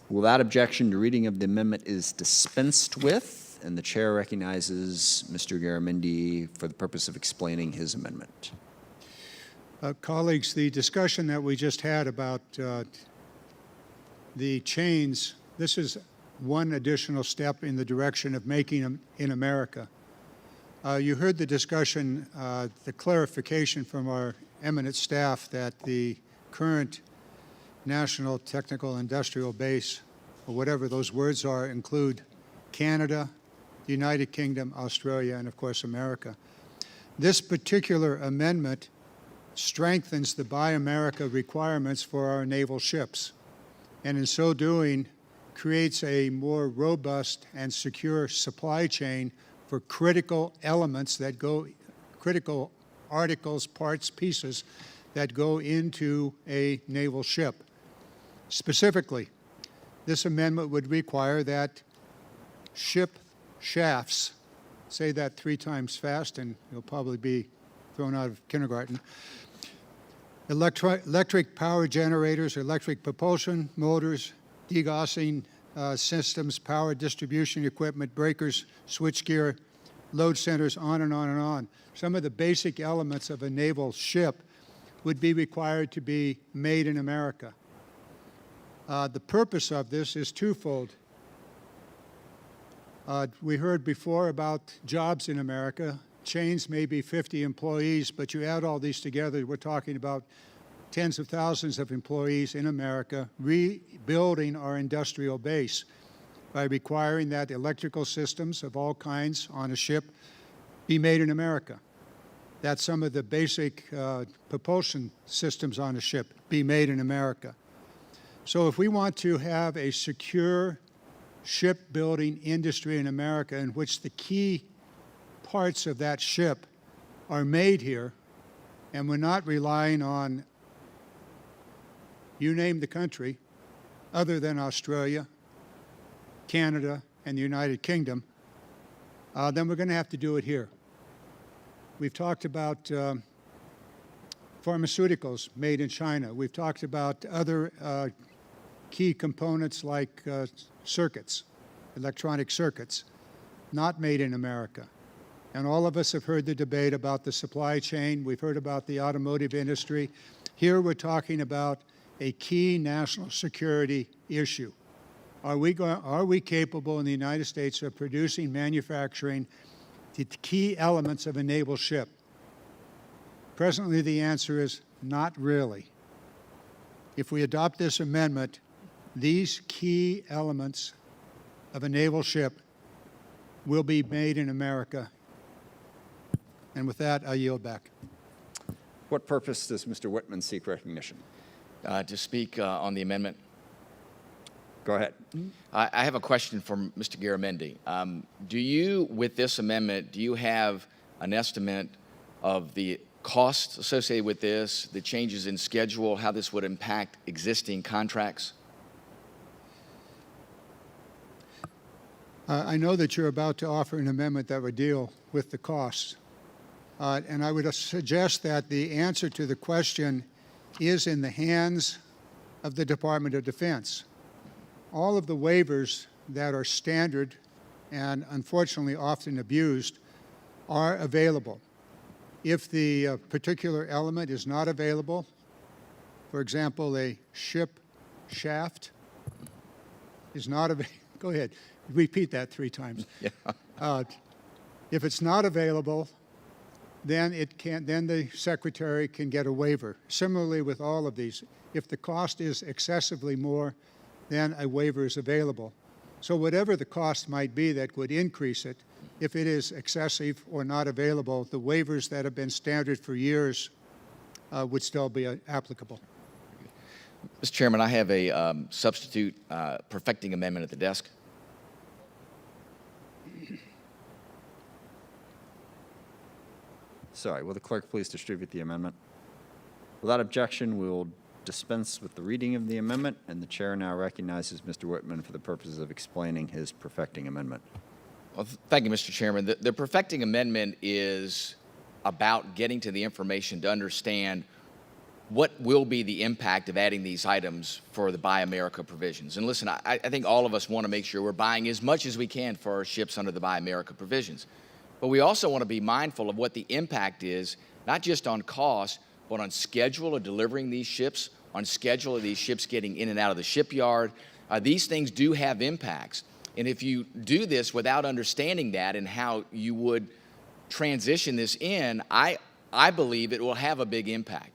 Without objection, the reading of the amendment is dispensed with, and the chair recognizes Mr. Garamendi for the purpose of explaining his amendment. Colleagues, the discussion that we just had about the chains, this is one additional step in the direction of making them in America. You heard the discussion, the clarification from our eminent staff that the current National Technical Industrial Base, or whatever those words are, include Canada, the United Kingdom, Australia, and of course America. This particular amendment strengthens the Buy America requirements for our naval ships, and in so doing creates a more robust and secure supply chain for critical elements that go, critical articles, parts, pieces that go into a naval ship. Specifically, this amendment would require that ship shafts, say that 3 times fast and you'll probably be thrown out of kindergarten, electric power generators, electric propulsion motors, degaussing systems, power distribution equipment, breakers, switchgear, load centers, on and on and on. Some of the basic elements of a naval ship would be required to be made in America. The purpose of this is twofold. We heard before about jobs in America. Chains may be 50 employees, but you add all these together, we're talking about tens of thousands of employees in America rebuilding our industrial base by requiring that electrical systems of all kinds on a ship be made in America. That some of the basic propulsion systems on a ship be made in America. So if we want to have a secure shipbuilding industry in America in which the key parts of that ship are made here, and we're not relying on, you name the country, other than Australia, Canada, and the United Kingdom, then we're going to have to do it here. We've talked about pharmaceuticals made in China. We've talked about other key components like circuits, electronic circuits, not made in America. And all of us have heard the debate about the supply chain. We've heard about the automotive industry. Here we're talking about a key national security issue. Are we capable in the United States of producing, manufacturing the key elements of a naval ship? Presently, the answer is not really. If we adopt this amendment, these key elements of a naval ship will be made in America. And with that, I yield back. What purpose does Mr. Whitman seek recognition? To speak on the amendment. Go ahead. I have a question for Mr. Garamendi. Do you, with this amendment, do you have an estimate of the costs associated with this, the changes in schedule, how this would impact existing contracts? I know that you're about to offer an amendment that would deal with the costs. And I would suggest that the answer to the question is in the hands of the Department of Defense. All of the waivers that are standard and unfortunately often abused are available. If the particular element is not available, for example, a ship shaft is not available. Go ahead, repeat that 3 times. Yeah. If it's not available, then the secretary can get a waiver. Similarly with all of these, if the cost is excessively more, then a waiver is available. So whatever the cost might be that would increase it, if it is excessive or not available, the waivers that have been standard for years would still be applicable. Mr. Chairman, I have a substitute perfecting amendment at the desk. sorry, will the clerk please distribute the amendment? Without objection, we will dispense with the reading of the amendment, and the chair now recognizes Mr. Whitman for the purposes of explaining his perfecting amendment. Well, thank you, Mr. Chairman. The perfecting amendment is about getting to the information to understand what will be the impact of adding these items for the Buy America provisions. And listen, I think all of us want to make sure we're buying as much as we can for our ships under the Buy America provisions. But we also want to be mindful of what the impact is, not just on cost, but on schedule of delivering these ships, on schedule of these ships getting in and out of the shipyard. These things do have impacts. And if you do this without understanding that and how you would transition this in, I believe it will have a big impact.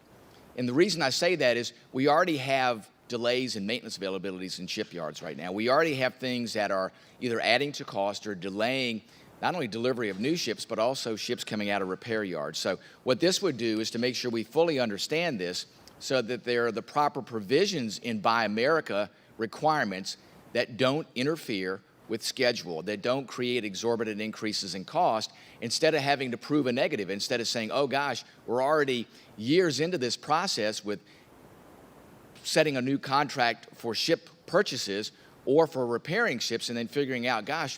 And the reason I say that is we already have delays in maintenance availabilities in shipyards right now. We already have things that are either adding to cost or delaying not only delivery of new ships, but also ships coming out of repair yards. So what this would do is to make sure we fully understand this so that there are the proper provisions in Buy America requirements that don't interfere with schedule, that don't create exorbitant increases in cost, instead of having to prove a negative, instead of saying, oh gosh, we're already years into this process with setting a new contract for ship purchases or for repairing ships and then figuring out, gosh,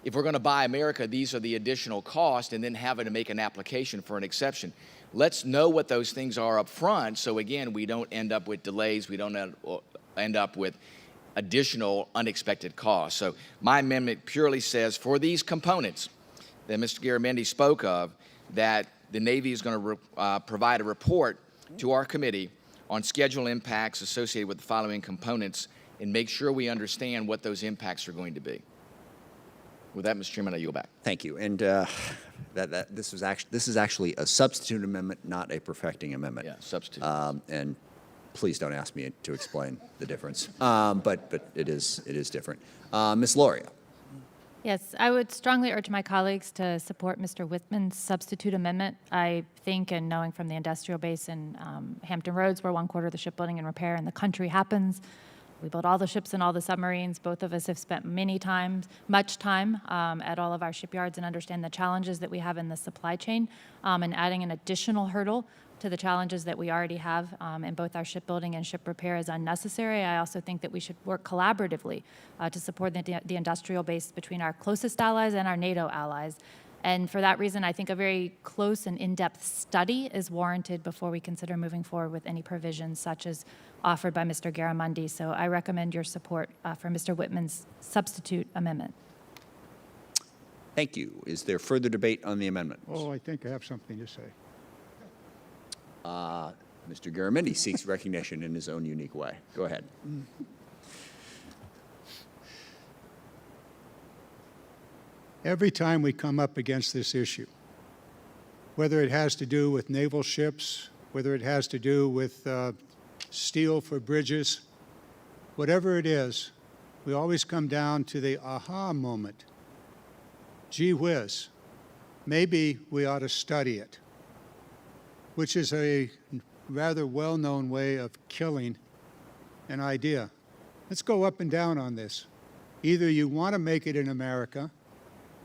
if we're going to Buy America, these are the additional costs, and then having to make an application for an exception. Let's know what those things are up front so, again, we don't end up with delays, we don't end up with additional unexpected costs. So my amendment purely says for these components that Mr. Garamendi spoke of, that the Navy is going to provide a report to our committee on schedule impacts associated with the following components and make sure we understand what those impacts are going to be. With that, Mr. Chairman, I yield back. Thank you. And this is actually a substitute amendment, not a perfecting amendment. Yeah, substitute. And please don't ask me to explain the difference. But it is different. Ms. Loria. Yes, I would strongly urge my colleagues to support Mr. Whitman's substitute amendment. I think, and knowing from the industrial base in Hampton Roads, where 1/4 of the shipbuilding and repair in the country happens, we build all the ships and all the submarines. Both of us have spent much time at all of our shipyards and understand the challenges that we have in the supply chain, and adding an additional hurdle to the challenges that we already have in both our shipbuilding and ship repair is unnecessary. I also think that we should work collaboratively to support the industrial base between our closest allies and our NATO allies. And for that reason, I think a very close and in-depth study is warranted before we consider moving forward with any provisions such as offered by Mr. Garamendi. So I recommend your support for Mr. Whitman's substitute amendment. Thank you. Is there further debate on the amendment? Oh, I think I have something to say. Mr. Garamendi seeks recognition in his own unique way. Go ahead. Every time we come up against this issue, whether it has to do with naval ships, whether it has to do with steel for bridges, whatever it is, we always come down to the aha moment. Gee whiz, maybe we ought to study it, which is a rather well-known way of killing an idea. Let's go up and down on this. Either you want to make it in America,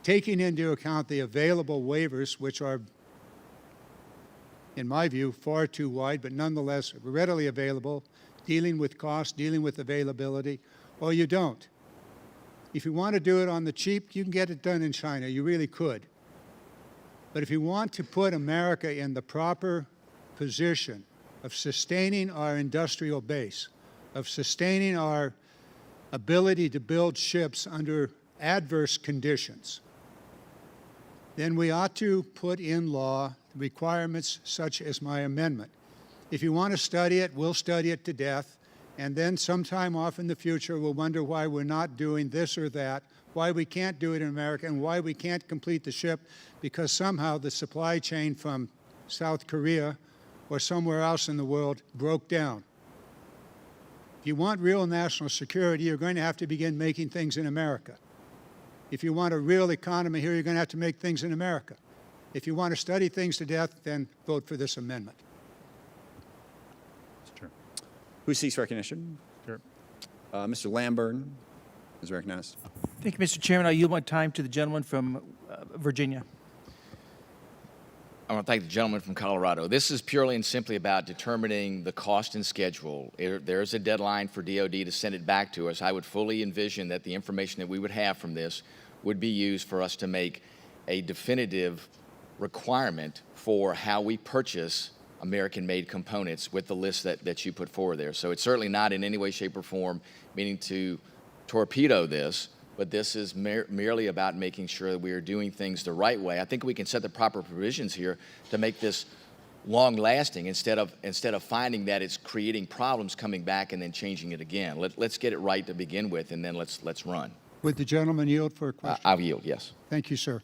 taking into account the available waivers, which are, in my view, far too wide, but nonetheless readily available, dealing with cost, dealing with availability, or you don't. If you want to do it on the cheap, you can get it done in China. You really could. But if you want to put America in the proper position of sustaining our industrial base, of sustaining our ability to build ships under adverse conditions, then we ought to put in law requirements such as my amendment. If you want to study it, we'll study it to death, and then sometime off in the future we'll wonder why we're not doing this or that, why we can't do it in America, and why we can't complete the ship because somehow the supply chain from South Korea or somewhere else in the world broke down. If you want real national security, you're going to have to begin making things in America. If you want a real economy here, you're going to have to make things in America. If you want to study things to death, then vote for this amendment. Sure. Who seeks recognition? Sure. Mr. Lamburn is recognized. Thank you, Mr. Chairman. I yield my time to the gentleman from Virginia. I want to thank the gentleman from Colorado. This is purely and simply about determining the cost and schedule. There's a deadline for DOD to send it back to us. I would fully envision that the information that we would have from this would be used for us to make a definitive requirement for how we purchase American-made components with the list that you put forward there. So it's certainly not in any way, shape, or form meaning to torpedo this, but this is merely about making sure that we are doing things the right way. I think we can set the proper provisions here to make this long-lasting instead of finding that it's creating problems coming back and then changing it again. Let's get it right to begin with, and then let's run. Would the gentleman yield for a question? I'll yield, yes. Thank you, sir.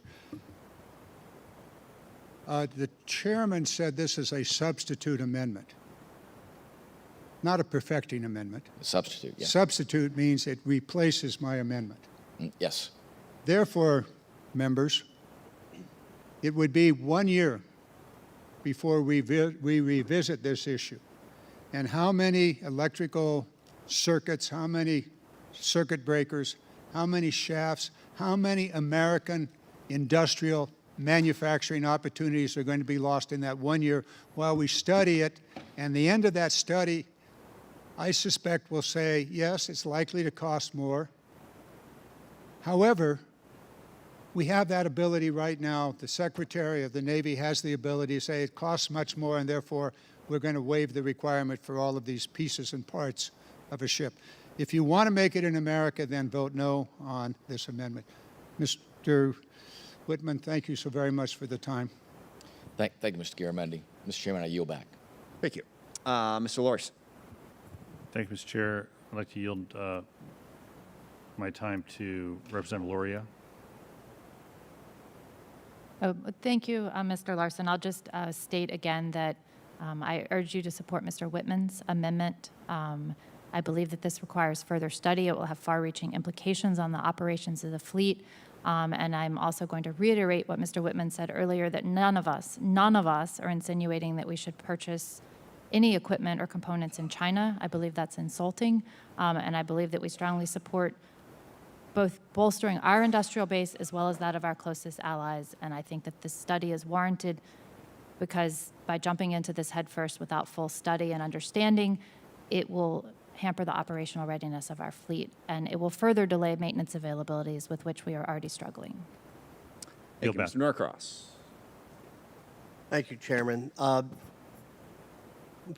The chairman said this is a substitute amendment, not a perfecting amendment. A substitute, yeah. Substitute means it replaces my amendment. Yes. Therefore, members, it would be 1 year before we revisit this issue. And how many electrical circuits, how many circuit breakers, how many shafts, how many American industrial manufacturing opportunities are going to be lost in that 1 year while we study it. And the end of that study, I suspect, will say, yes, it's likely to cost more. However, we have that ability right now. The Secretary of the Navy has the ability to say it costs much more, and therefore we're going to waive the requirement for all of these pieces and parts of a ship. If you want to make it in America, then vote no on this amendment. Mr. Whitman, thank you so very much for the time. Thank you, Mr. Garamendi. Mr. Chairman, I yield back. Thank you. Mr. Lors. Thank you, Mr. Chair. I'd like to yield my time to Representative Loria. Oh, thank you, Mr. Larson. I'll just state again that I urge you to support Mr. Whitman's amendment. I believe that this requires further study. It will have far-reaching implications on the operations of the fleet. And I'm also going to reiterate what Mr. Whitman said earlier, that none of us are insinuating that we should purchase any equipment or components in China. I believe that's insulting. And I believe that we strongly support both bolstering our industrial base as well as that of our closest allies. And I think that this study is warranted because by jumping into this headfirst without full study and understanding, it will hamper the operational readiness of our fleet, and it will further delay maintenance availabilities with which we are already struggling. Thank you, Mr. Norcross. Thank you, Chairman.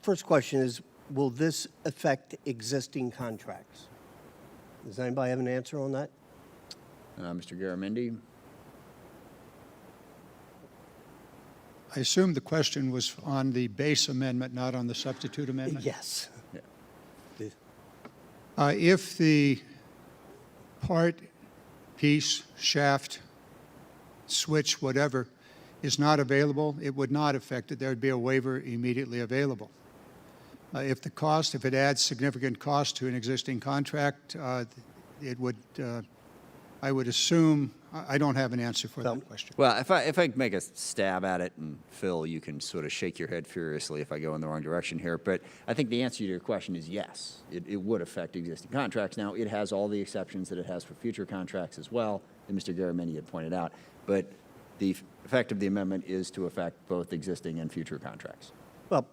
First question is, will this affect existing contracts? Does anybody have an answer on that? Mr. Garamendi. I assume the question was on the base amendment, not on the substitute amendment? Yes. If the part, piece, shaft, switch, whatever, is not available, it would not affect it. There would be a waiver immediately available. If it adds significant cost to an existing contract, it would, I would assume, I don't have an answer for that question. Well, if I could make a stab at it, and Phil, you can sort of shake your head furiously if I go in the wrong direction here, but I think the answer to your question is yes. It would affect existing contracts. Now, it has all the exceptions that it has for future contracts as well, that Mr. Garamendi had pointed out, but the effect of the amendment is to affect both existing and future contracts. Well,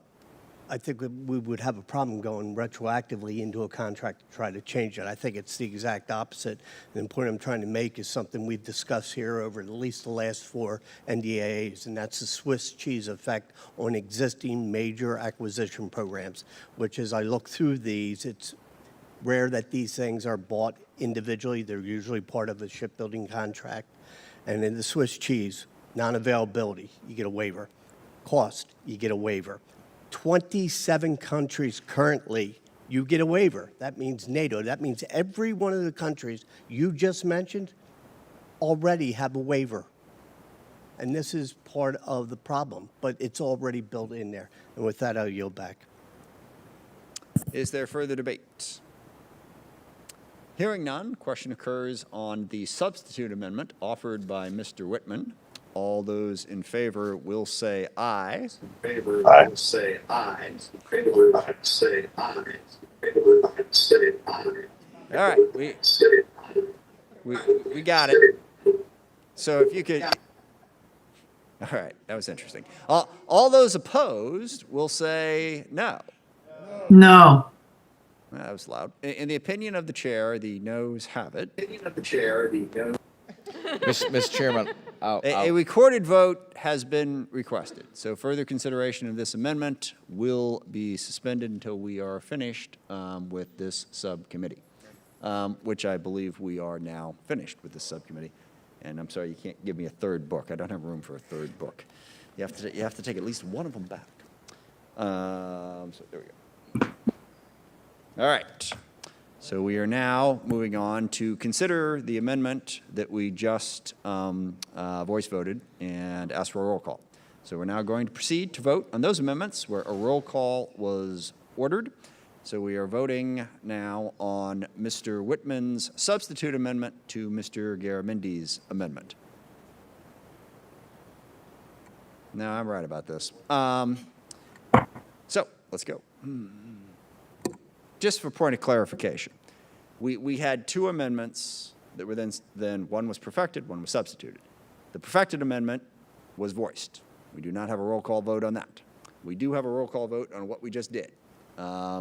I think that we would have a problem going retroactively into a contract to try to change it. I think it's the exact opposite. And the point I'm trying to make is something we've discussed here over at least the last 4 NDAAs, and that's the Swiss cheese effect on existing major acquisition programs, which as I look through these, it's rare that these things are bought individually. They're usually part of a shipbuilding contract. And in the Swiss cheese, non-availability, you get a waiver. Cost, you get a waiver. 27 countries currently, you get a waiver. That means NATO. That means every one of the countries you just mentioned already have a waiver. And this is part of the problem, but it's already built in there. And with that, I'll yield back. Is there further debate? Hearing none, question occurs on the substitute amendment offered by Mr. Whitman. All those in favor will say aye. In favor, I will say aye. In favor, I will say aye. In favor, I will say aye. All right, we got it. So if you could, All right, that was interesting. All those opposed will say no. No. That was loud. In the opinion of the chair, the noes have it. Opinion of the chair, the no. Mr. Chairman, A recorded vote has been requested, so further consideration of this amendment will be suspended until we are finished with this subcommittee, which I believe we are now finished with this subcommittee. And I'm sorry, you can't give me a third book. I don't have room for a third book. You have to take at least one of them back. So there we go. All right. So we are now moving on to consider the amendment that we just voice voted and ask for a roll call. So we're now going to proceed to vote on those amendments where a roll call was ordered. So we are voting now on Mr. Whitman's substitute amendment to Mr. Garamindi's amendment. No, I'm right about this. So let's go. Just for point of clarification, we had two amendments that were then one was perfected, one was substituted. The perfected amendment was voiced. We do not have a roll call vote on that. We do have a roll call vote on what we just did,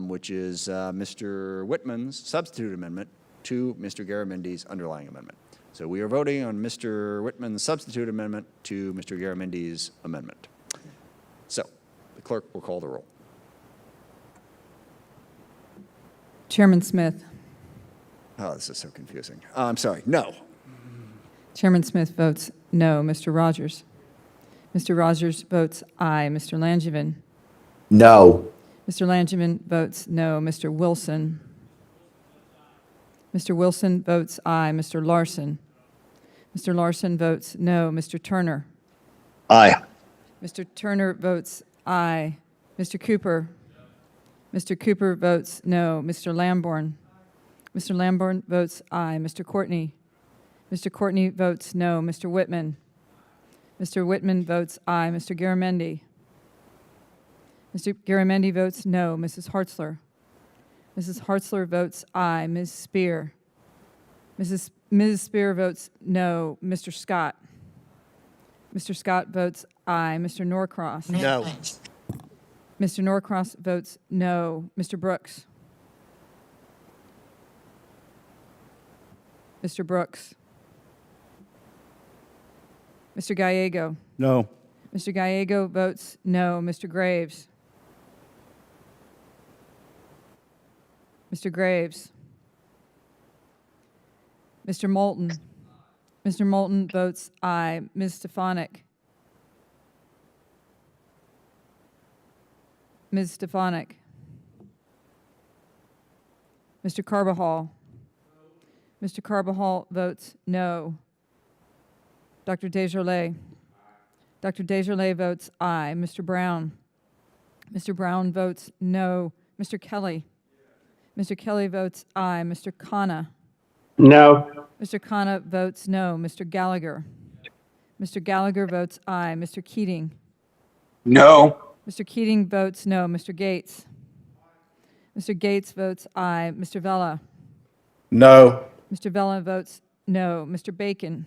which is Mr. Whitman's substitute amendment to Mr. Garamindi's underlying amendment. So we are voting on Mr. Whitman's substitute amendment to Mr. Garamindi's amendment. So the clerk will call the roll. Chairman Smith. Oh, this is so confusing. I'm sorry, no. Chairman Smith votes no. Mr. Rogers. Mr. Rogers votes aye. Mr. Langevin. No. Mr. Langevin votes no. Mr. Wilson. Mr. Wilson votes aye. Mr. Larson. Mr. Larson votes no. Mr. Turner. Aye. Mr. Turner votes aye. Mr. Cooper. Mr. Cooper votes no. Mr. Lamborn. Mr. Lamborn votes aye. Mr. Courtney. Mr. Courtney votes no. Mr. Whitman. Mr. Whitman votes aye. Mr. Garamendi. Mr. Garamendi votes no. Mrs. Hartzler. Mrs. Hartzler votes aye. Ms. Spear. Ms. Spear votes no. Mr. Scott. Mr. Scott votes aye. Mr. Norcross. No. Mr. Norcross votes no. Mr. Brooks. Mr. Brooks. Mr. Gallego. No. Mr. Gallego votes no. Mr. Graves. Mr. Graves. Mr. Moulton. Mr. Moulton votes aye. Ms. Stefanik. Ms. Stefanik. Mr. Carbajal. Mr. Carbajal votes no. Dr. Desjardins. Dr. Desjardins votes aye. Mr. Brown. Mr. Brown votes no. Mr. Kelly. Mr. Kelly votes aye. Mr. Khanna. No. Mr. Khanna votes no. Mr. Gallagher. Mr. Gallagher votes aye. Mr. Keating. No. Mr. Keating votes no. Mr. Gates. Mr. Gates votes aye. Mr. Vella. No. Mr. Vella votes no. Mr. Bacon.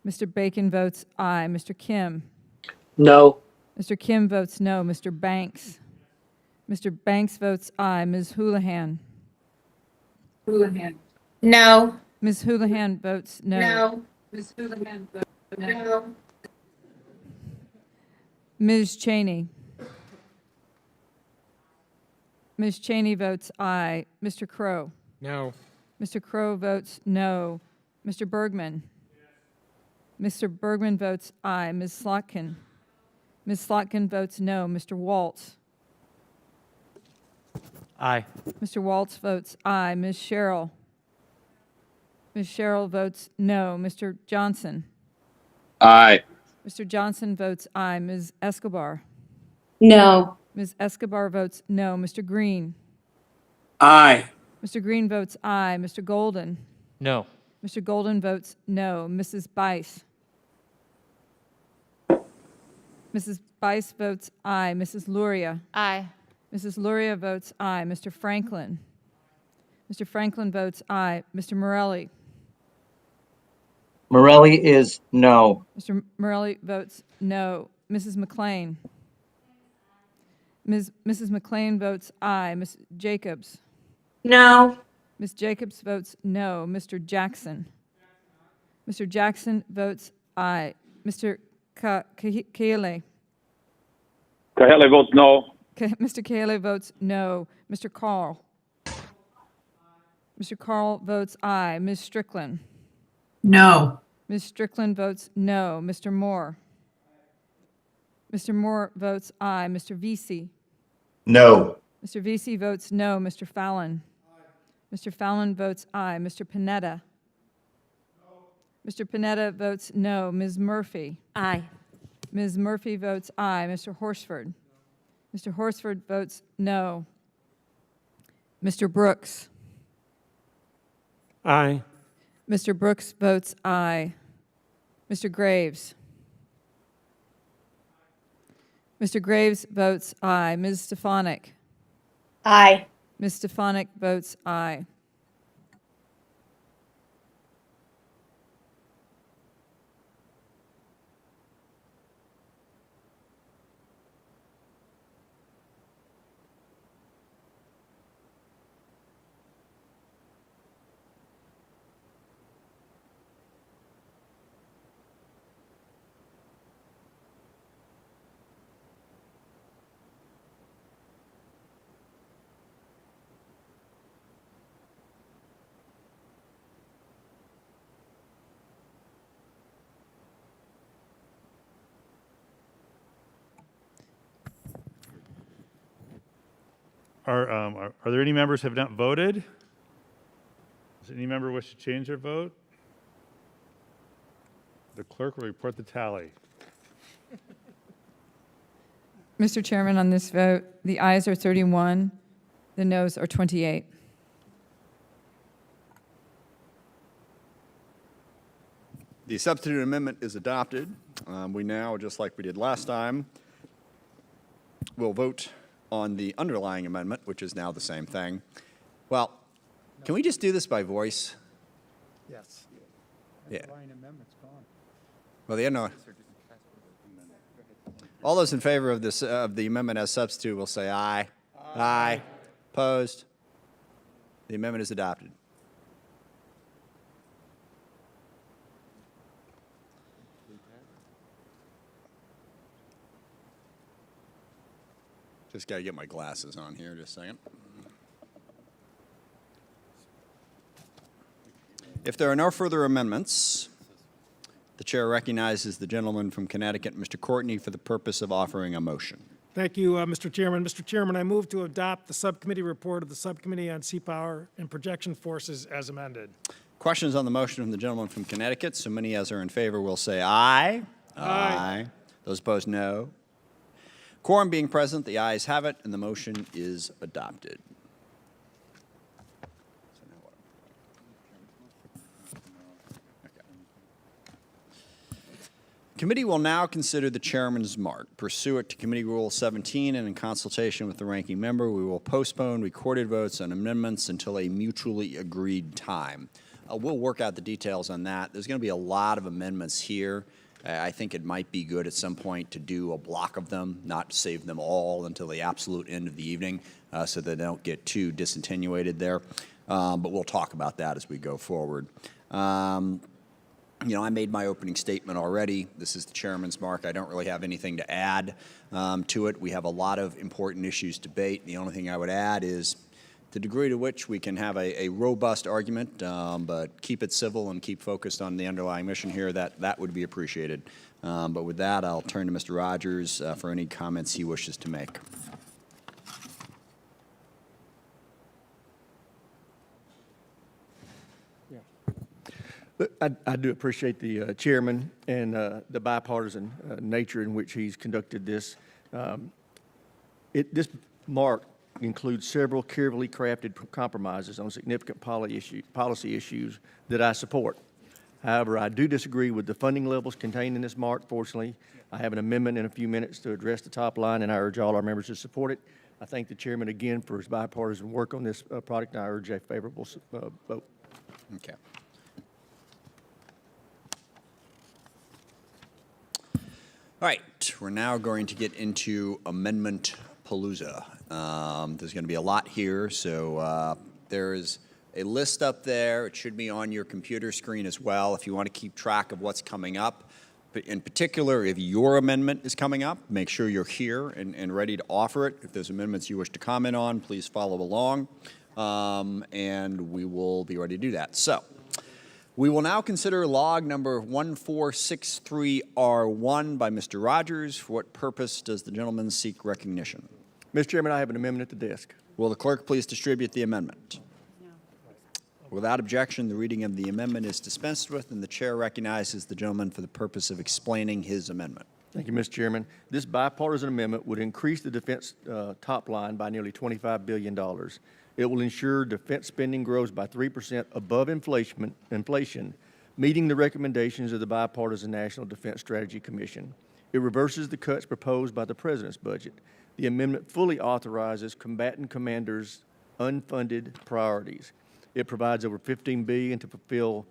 Mr. Bacon votes aye. Mr. Kim. No. Mr. Kim votes no. Mr. Banks. Mr. Banks votes aye. Ms. Houlihan. Houlihan. No. Ms. Houlihan votes no. No. Ms. Houlihan votes no. Ms. Cheney. Ms. Cheney votes aye. Mr. Crow. No. Mr. Crow votes no. Mr. Bergman. Mr. Bergman votes aye. Ms. Slotkin. Ms. Slotkin votes no. Mr. Waltz. Aye. Mr. Waltz votes aye. Ms. Sherrill. Ms. Sherrill votes no. Mr. Johnson. Aye. Mr. Johnson votes aye. Ms. Escobar. No. Ms. Escobar votes no. Mr. Green. Aye. Mr. Green votes aye. Mr. Golden. No. Mr. Golden votes no. Mrs. Bice. Mrs. Bice votes aye. Mrs. Luria. Aye. Mrs. Luria votes aye. Mr. Franklin. Mr. Franklin votes aye. Mr. Morelli. Morelli is no. Mr. Morelli votes no. Mrs. McLean? Mrs. McLean votes aye. Ms. Jacobs? No. Ms. Jacobs votes no. Mr. Jackson? Mr. Jackson votes aye. Mr. Kahle? Kahele votes no. Mr. Kahle votes no. Mr. Carl? Mr. Carl votes aye. Ms. Strickland? No. Ms. Strickland votes no. Mr. Moore? Mr. Moore votes aye. Mr. Vesey? No. Mr. Vesey votes no. Mr. Fallon? Mr. Fallon votes aye. Mr. Panetta? Mr. Panetta votes no. Ms. Murphy? Aye. Ms. Murphy votes aye. Mr. Horsford? Mr. Horsford votes no. Mr. Brooks? Aye. Mr. Brooks votes aye. Mr. Graves? Mr. Graves votes aye. Ms. Stefanik? Aye. Ms. Stefanik votes aye. Are there any members who have not voted? Does any member wish to change their vote? The clerk will report the tally. Mr. Chairman, on this vote, the ayes are 31, the noes are 28. The substitute amendment is adopted. We now, just like we did last time, will vote on the underlying amendment, which is now the same thing. Well, can we just do this by voice? Yes. Yeah. Underlying amendment's gone. Well, the no. All those in favor of this of the amendment as substitute will say aye. Aye. Opposed? The amendment is adopted. Just got to get my glasses on here, just a second. If there are no further amendments, the chair recognizes the gentleman from Connecticut, Mr. Courtney, for the purpose of offering a motion. Thank you, Mr. Chairman. Mr. Chairman, I move to adopt the subcommittee report of the Subcommittee on Sea Power and Projection Forces as amended. Questions on the motion from the gentleman from Connecticut? So many as are in favor will say aye. Aye. Those opposed, no. Quorum being present, the ayes have it, and the motion is adopted. Committee will now consider the chairman's mark. Pursuant to Committee Rule 17 and in consultation with the ranking member, we will postpone recorded votes on amendments until a mutually agreed time. We'll work out the details on that. There's going to be a lot of amendments here. I think it might be good at some point to do a block of them, not save them all until the absolute end of the evening so that they don't get too disattenuated there. But we'll talk about that as we go forward. You know, I made my opening statement already. This is the chairman's mark. I don't really have anything to add to it. We have a lot of important issues to debate. The only thing I would add is the degree to which we can have a robust argument, but keep it civil and keep focused on the underlying mission here, that would be appreciated. But with that, I'll turn to Mr. Rogers for any comments he wishes to make. I do appreciate the chairman and the bipartisan nature in which he's conducted this. This mark includes several carefully crafted compromises on significant policy issues that I support. However, I do disagree with the funding levels contained in this mark, fortunately. I have an amendment in a few minutes to address the top line, and I urge all our members to support it. I thank the chairman again for his bipartisan work on this product, and I urge a favorable vote. Okay. All right, we're now going to get into Amendment Palooza. There's going to be a lot here, so there is a list up there. It should be on your computer screen as well if you want to keep track of what's coming up. But in particular, if your amendment is coming up, make sure you're here and ready to offer it. If there's amendments you wish to comment on, please follow along, and we will be ready to do that. So we will now consider log number 1463R1 by Mr. Rogers. For what purpose does the gentleman seek recognition? Mr. Chairman, I have an amendment at the desk. Will the clerk please distribute the amendment? Without objection, the reading of the amendment is dispensed with, and the chair recognizes the gentleman for the purpose of explaining his amendment. Thank you, Mr. Chairman. This bipartisan amendment would increase the defense top line by nearly $25 billion. It will ensure defense spending grows by 3% above inflation, meeting the recommendations of the Bipartisan National Defense Strategy Commission. It reverses the cuts proposed by the President's budget. The amendment fully authorizes combatant commanders' unfunded priorities. It provides over $15 billion to fulfill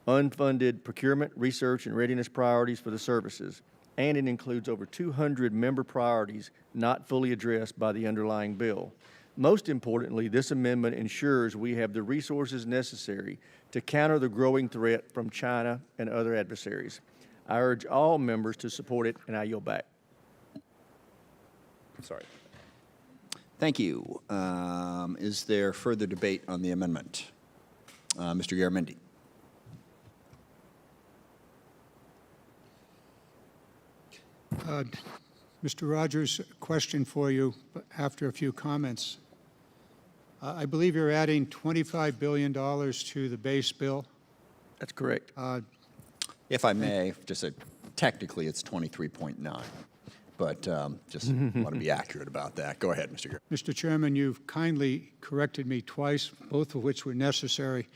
unfunded procurement, research, and readiness priorities for the services, and it includes over 200 member priorities not fully addressed by the underlying bill. Most importantly, this amendment ensures we have the resources necessary to counter the growing threat from China and other adversaries. I urge all members to support it, and I yield back. Sorry. Thank you. Is there further debate on the amendment? Mr. Garamendi. Mr. Rogers, question for you after a few comments. I believe you're adding $25 billion to the base bill. That's correct. If I may, just say, technically it's 23.9, but just want to be accurate about that. Go ahead, Mr. Garamendi. Mr. Chairman, you've kindly corrected me twice, both of which were necessary.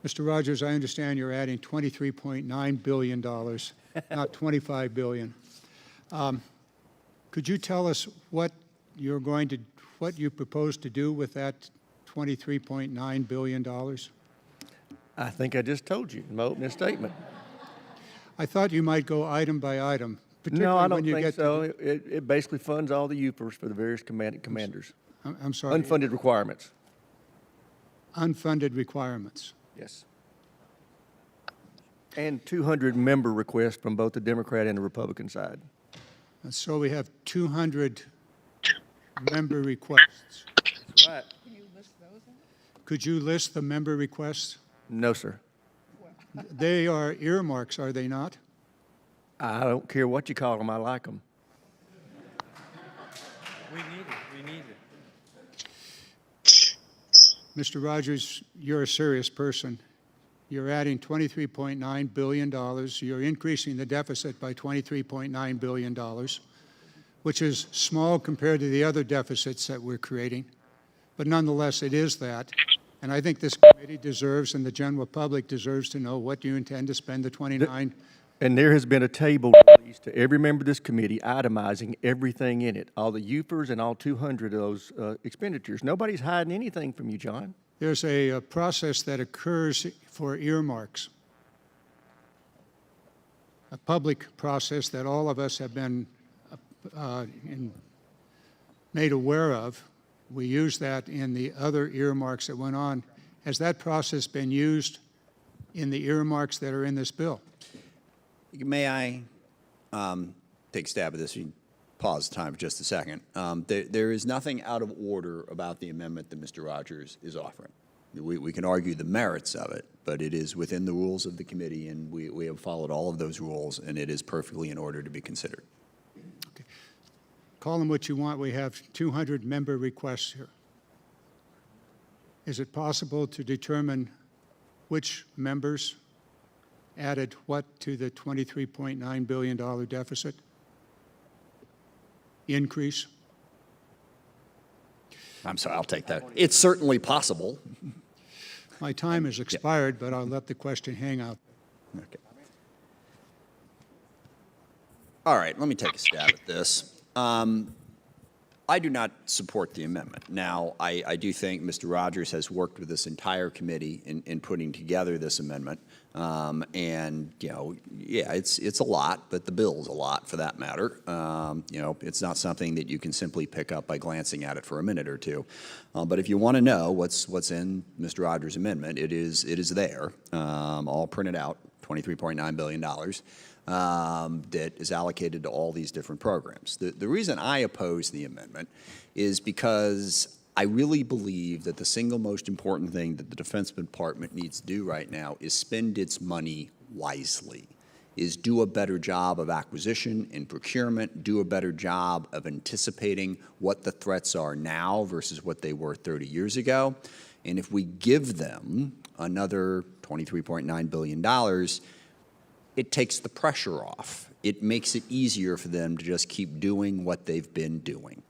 Mr. Rogers, I understand you're adding $23.9 billion, not $25 billion. Could you tell us what you propose to do with that $23.9 billion? I think I just told you in my opening statement. I thought you might go item by item. No, I don't when you think get so. It basically funds all the UFORs for the various commanders. I'm sorry. Unfunded requirements. Unfunded requirements. Yes. And 200 member requests from both the Democrat and the Republican side. And so we have 200 member requests. That's right. Could you list the member requests? No, sir. They are earmarks, are they not? I don't care what you call them. I like them. We need it. We need it. Mr. Rogers, you're a serious person. You're adding $23.9 billion. You're increasing the deficit by $23.9 billion, which is small compared to the other deficits that we're creating. But nonetheless, it is that. And I think this committee deserves, and the general public deserves, to know what you intend to spend the 29. And there has been a table released to every member of this committee itemizing everything in it, all the UFORs and all 200 of those expenditures. Nobody's hiding anything from you, John. There's a process that occurs for earmarks, a public process that all of us have been made aware of. We use that in the other earmarks that went on. Has that process been used in the earmarks that are in this bill? May I take a stab at this? You can pause the time for just a second. There is nothing out of order about the amendment that Mr. Rogers is offering. We can argue the merits of it, but it is within the rules of the committee, and we have followed all of those rules, and it is perfectly in order to be considered. Okay. Call them what you want. We have 200 member requests here. Is it possible to determine which members added what to the $23.9 billion deficit increase? I'm sorry, I'll take that. It's certainly possible. My time has expired, but I'll let the question hang out. Okay. All right, let me take a stab at this. I do not support the amendment. Now, I do think Mr. Rogers has worked with this entire committee in putting together this amendment. And, you know, yeah, it's a lot, but the bill's a lot for that matter. You know, it's not something that you can simply pick up by glancing at it for a minute or two. But if you want to know what's in Mr. Rogers' amendment, it is there, all printed out, $23.9 billion. That is allocated to all these different programs. The reason I oppose the amendment is because I really believe that the single most important thing that the Defense Department needs to do right now is spend its money wisely, is do a better job of acquisition and procurement, do a better job of anticipating what the threats are now versus what they were 30 years ago. And if we give them another $23.9 billion, it takes the pressure off. It makes it easier for them to just keep doing what they've been doing.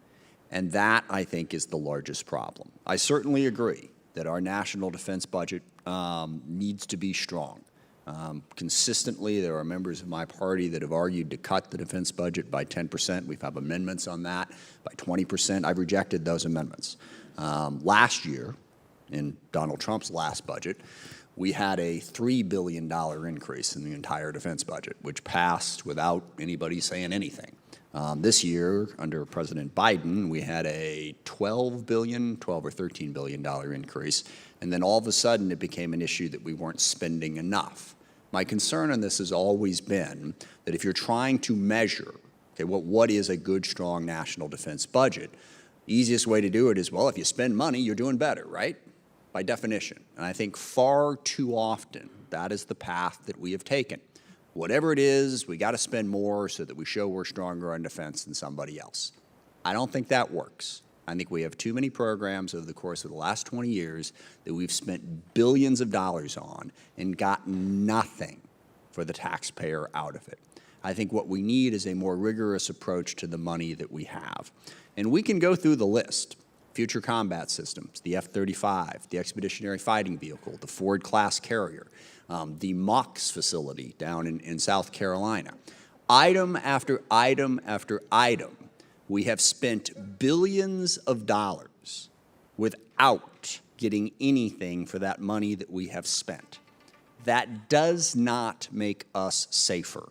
And that, I think, is the largest problem. I certainly agree that our national defense budget needs to be strong. Consistently, there are members of my party that have argued to cut the defense budget by 10%. We've had amendments on that by 20%. I've rejected those amendments. Last year, in Donald Trump's last budget, we had a $3 billion increase in the entire defense budget, which passed without anybody saying anything. This year, under President Biden, we had a $12 or $13 billion increase, and then all of a sudden it became an issue that we weren't spending enough. My concern on this has always been that if you're trying to measure, okay, what is a good, strong national defense budget, easiest way to do it is, well, if you spend money, you're doing better, right? By definition. And I think far too often that is the path that we have taken. Whatever it is, we got to spend more so that we show we're stronger on defense than somebody else. I don't think that works. I think we have too many programs over the course of the last 20 years that we've spent billions of dollars on and gotten nothing for the taxpayer out of it. I think what we need is a more rigorous approach to the money that we have. And we can go through the list. Future combat systems, the F-35, the Expeditionary Fighting Vehicle, the Ford-class carrier, the MOX facility down in South Carolina. Item after item after item, we have spent billions of dollars without getting anything for that money that we have spent. That does not make us safer.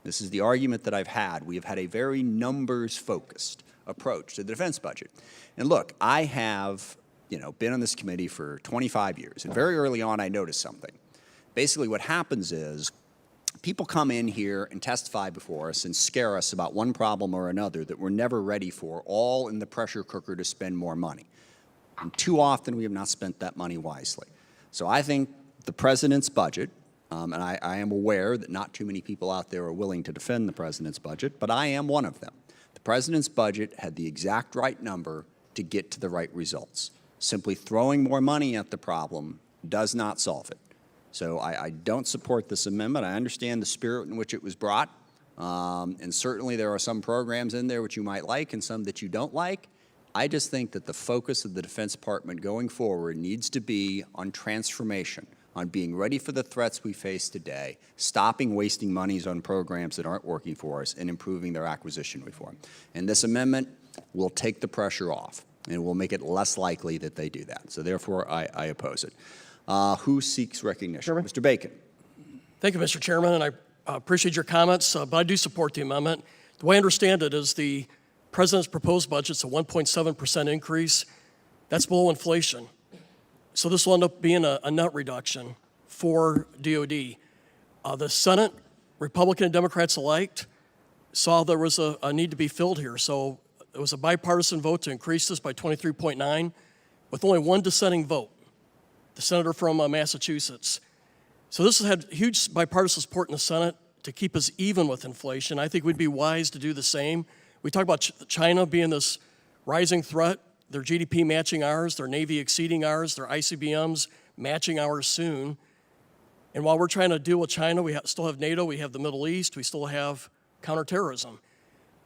This is the argument that I've had. We have had a very numbers-focused approach to the defense budget. And look, I have, been on this committee for 25 years, and very early on I noticed something. Basically what happens is people come in here and testify before us and scare us about one problem or another that we're never ready for, all in the pressure cooker to spend more money. And too often we have not spent that money wisely. So I think the president's budget, and I am aware that not too many people out there are willing to defend the president's budget, but I am one of them. The president's budget had the exact right number to get to the right results. Simply throwing more money at the problem does not solve it. So I don't support this amendment. I understand the spirit in which it was brought, and certainly there are some programs in there which you might like and some that you don't like. I just think that the focus of the Defense Department going forward needs to be on transformation, on being ready for the threats we face today, stopping wasting monies on programs that aren't working for us, and improving their acquisition reform. And this amendment will take the pressure off, and will make it less likely that they do that. So therefore, I oppose it. Who seeks recognition? Chairman? Mr. Bacon. Thank you, Mr. Chairman, and I appreciate your comments, but I do support the amendment. The way I understand it is the President's proposed budget's a 1.7% increase. That's below inflation. So this will end up being a net reduction for DOD. The Senate, Republican and Democrats alike, saw there was a need to be filled here. So it was a bipartisan vote to increase this by 23.9 with only one dissenting vote, the senator from Massachusetts. So this has had huge bipartisan support in the Senate to keep us even with inflation. I think we'd be wise to do the same. We talk about China being this rising threat, their GDP matching ours, their Navy exceeding ours, their ICBMs matching ours soon. And while we're trying to deal with China, we still have NATO, we have the Middle East, we still have counterterrorism.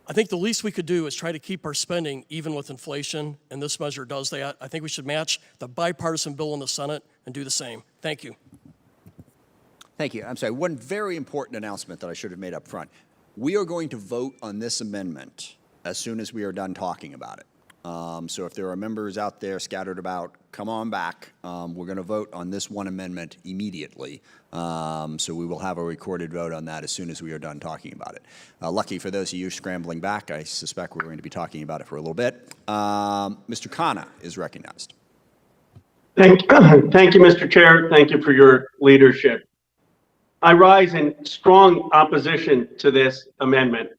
I think the least we could do is try to keep our spending even with inflation, and this measure does that. I think we should match the bipartisan bill in the Senate and do the same. Thank you. Thank you. I'm sorry, one very important announcement that I should have made up front. We are going to vote on this amendment as soon as we are done talking about it. So if there are members out there scattered about, come on back. We're going to vote on this one amendment immediately. So we will have a recorded vote on that as soon as we are done talking about it. Lucky for those of you scrambling back, I suspect we're going to be talking about it for a little bit. Mr. Khanna is recognized. Thank you, Mr. Chair. Thank you for your leadership. I rise in strong opposition to this amendment.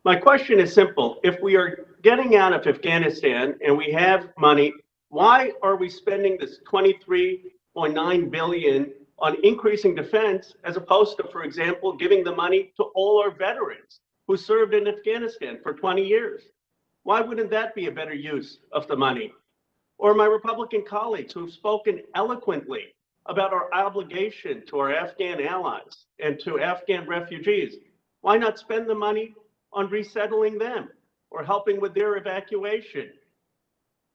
My question is simple. If we are getting out of Afghanistan and we have money, why are we spending this $23.9 billion on increasing defense as opposed to, for example, giving the money to all our veterans who served in Afghanistan for 20 years? Why wouldn't that be a better use of the money? Or my Republican colleagues who've spoken eloquently about our obligation to our Afghan allies and to Afghan refugees. Why not spend the money on resettling them or helping with their evacuation?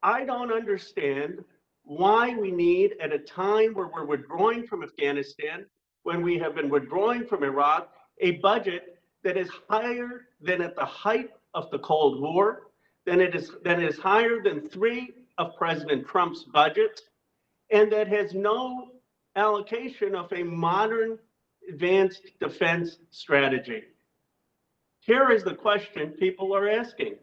I don't understand why we need, at a time where we're withdrawing from Afghanistan, when we have been withdrawing from Iraq, a budget that is higher than at the height of the Cold War, than it is higher than 3 of President Trump's budgets, and that has no allocation of a modern advanced defense strategy. Here is the question people are asking.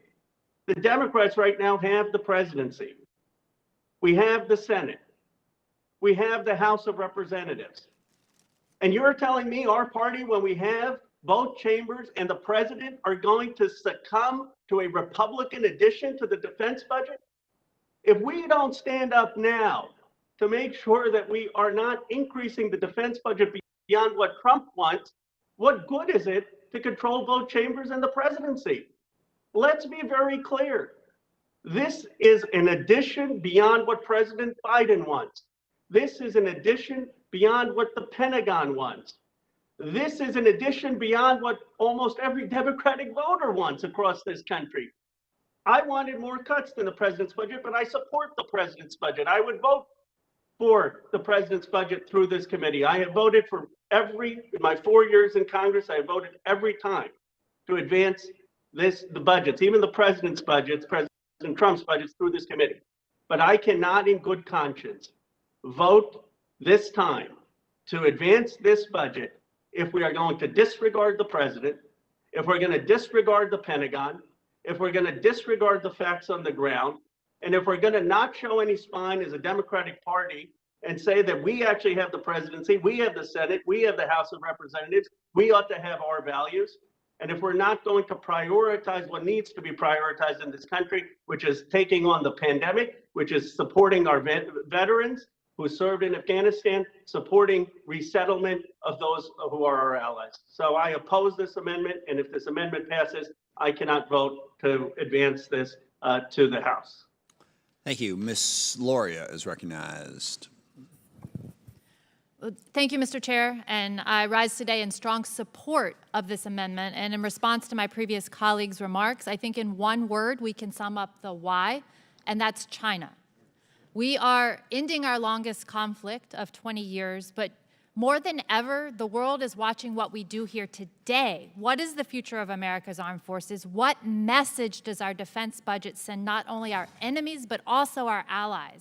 The Democrats right now have the presidency. We have the Senate. We have the House of Representatives. And you're telling me our party, when we have both chambers and the president, are going to succumb to a Republican addition to the defense budget? If we don't stand up now to make sure that we are not increasing the defense budget beyond what Trump wants, what good is it to control both chambers and the presidency? Let's be very clear. This is an addition beyond what President Biden wants. This is an addition beyond what the Pentagon wants. This is an addition beyond what almost every Democratic voter wants across this country. I wanted more cuts than the president's budget, but I support the president's budget. I would vote for the president's budget through this committee. I have voted for in my 4 years in Congress, I have voted every time to advance the budgets, even the president's budgets, President Trump's budgets, through this committee. But I cannot in good conscience vote this time to advance this budget if we are going to disregard the president, if we're going to disregard the Pentagon, if we're going to disregard the facts on the ground, and if we're going to not show any spine as a Democratic Party and say that we actually have the presidency, we have the Senate, we have the House of Representatives, we ought to have our values. And if we're not going to prioritize what needs to be prioritized in this country, which is taking on the pandemic, which is supporting our veterans who served in Afghanistan, supporting resettlement of those who are our allies. So I oppose this amendment, and if this amendment passes, I cannot vote to advance this to the House. Thank you. Ms. Loria is recognized. Thank you, Mr. Chair, and I rise today in strong support of this amendment. And in response to my previous colleagues' remarks, I think in one word we can sum up the why, and that's China. We are ending our longest conflict of 20 years, but more than ever, the world is watching what we do here today. What is the future of America's armed forces? What message does our defense budget send not only our enemies, but also our allies?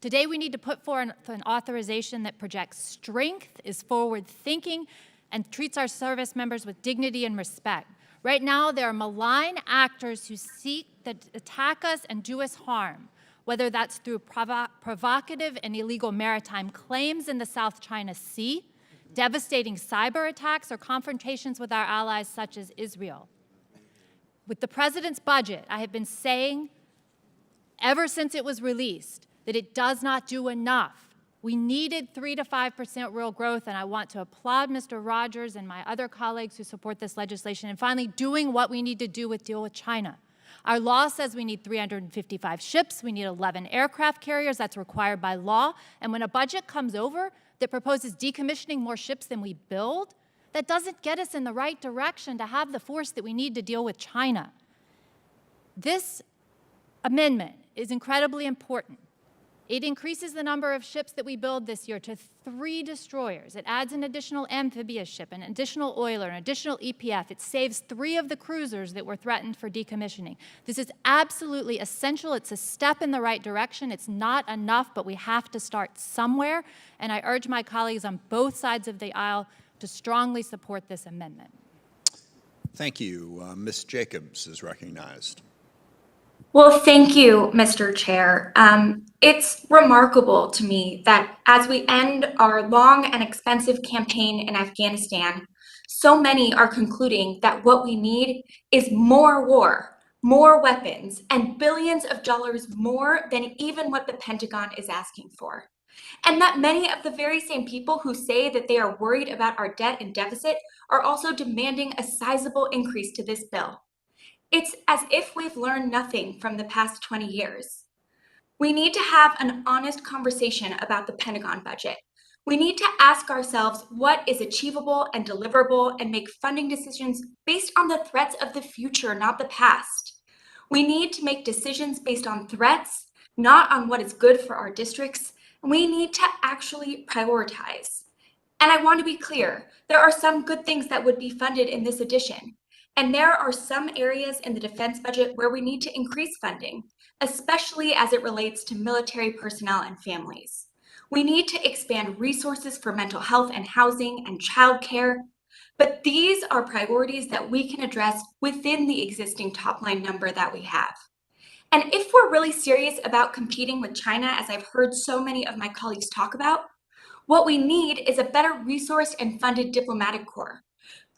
Today, we need to put forward an authorization that projects strength, is forward-thinking, and treats our service members with dignity and respect. Right now, there are malign actors who seek to attack us and do us harm, whether that's through provocative and illegal maritime claims in the South China Sea, devastating cyber attacks, or confrontations with our allies such as Israel. With the President's budget, I have been saying ever since it was released that it does not do enough. We needed 3 to 5% real growth, and I want to applaud Mr. Rogers and my other colleagues who support this legislation and finally doing what we need to do with deal with China. Our law says we need 355 ships, we need 11 aircraft carriers, that's required by law, and when a budget comes over that proposes decommissioning more ships than we build, that doesn't get us in the right direction to have the force that we need to deal with China. This amendment is incredibly important. It increases the number of ships that we build this year to 3 destroyers. It adds an additional amphibious ship, an additional oiler, an additional EPF. It saves 3 of the cruisers that were threatened for decommissioning. This is absolutely essential. It's a step in the right direction. It's not enough, but we have to start somewhere. And I urge my colleagues on both sides of the aisle to strongly support this amendment. Thank you. Ms. Jacobs is recognized. Well, thank you, Mr. Chair. It's remarkable to me that as we end our long and expensive campaign in Afghanistan, so many are concluding that what we need is more war, more weapons, and billions of dollars more than even what the Pentagon is asking for. And that many of the very same people who say that they are worried about our debt and deficit are also demanding a sizable increase to this bill. It's as if we've learned nothing from the past 20 years. We need to have an honest conversation about the Pentagon budget. We need to ask ourselves what is achievable and deliverable and make funding decisions based on the threats of the future, not the past. We need to make decisions based on threats, not on what is good for our districts. And we need to actually prioritize. And I want to be clear, there are some good things that would be funded in this addition. And there are some areas in the defense budget where we need to increase funding, especially as it relates to military personnel and families. We need to expand resources for mental health and housing and childcare, but these are priorities that we can address within the existing top line number that we have. And if we're really serious about competing with China, as I've heard so many of my colleagues talk about, what we need is a better resourced and funded diplomatic corps.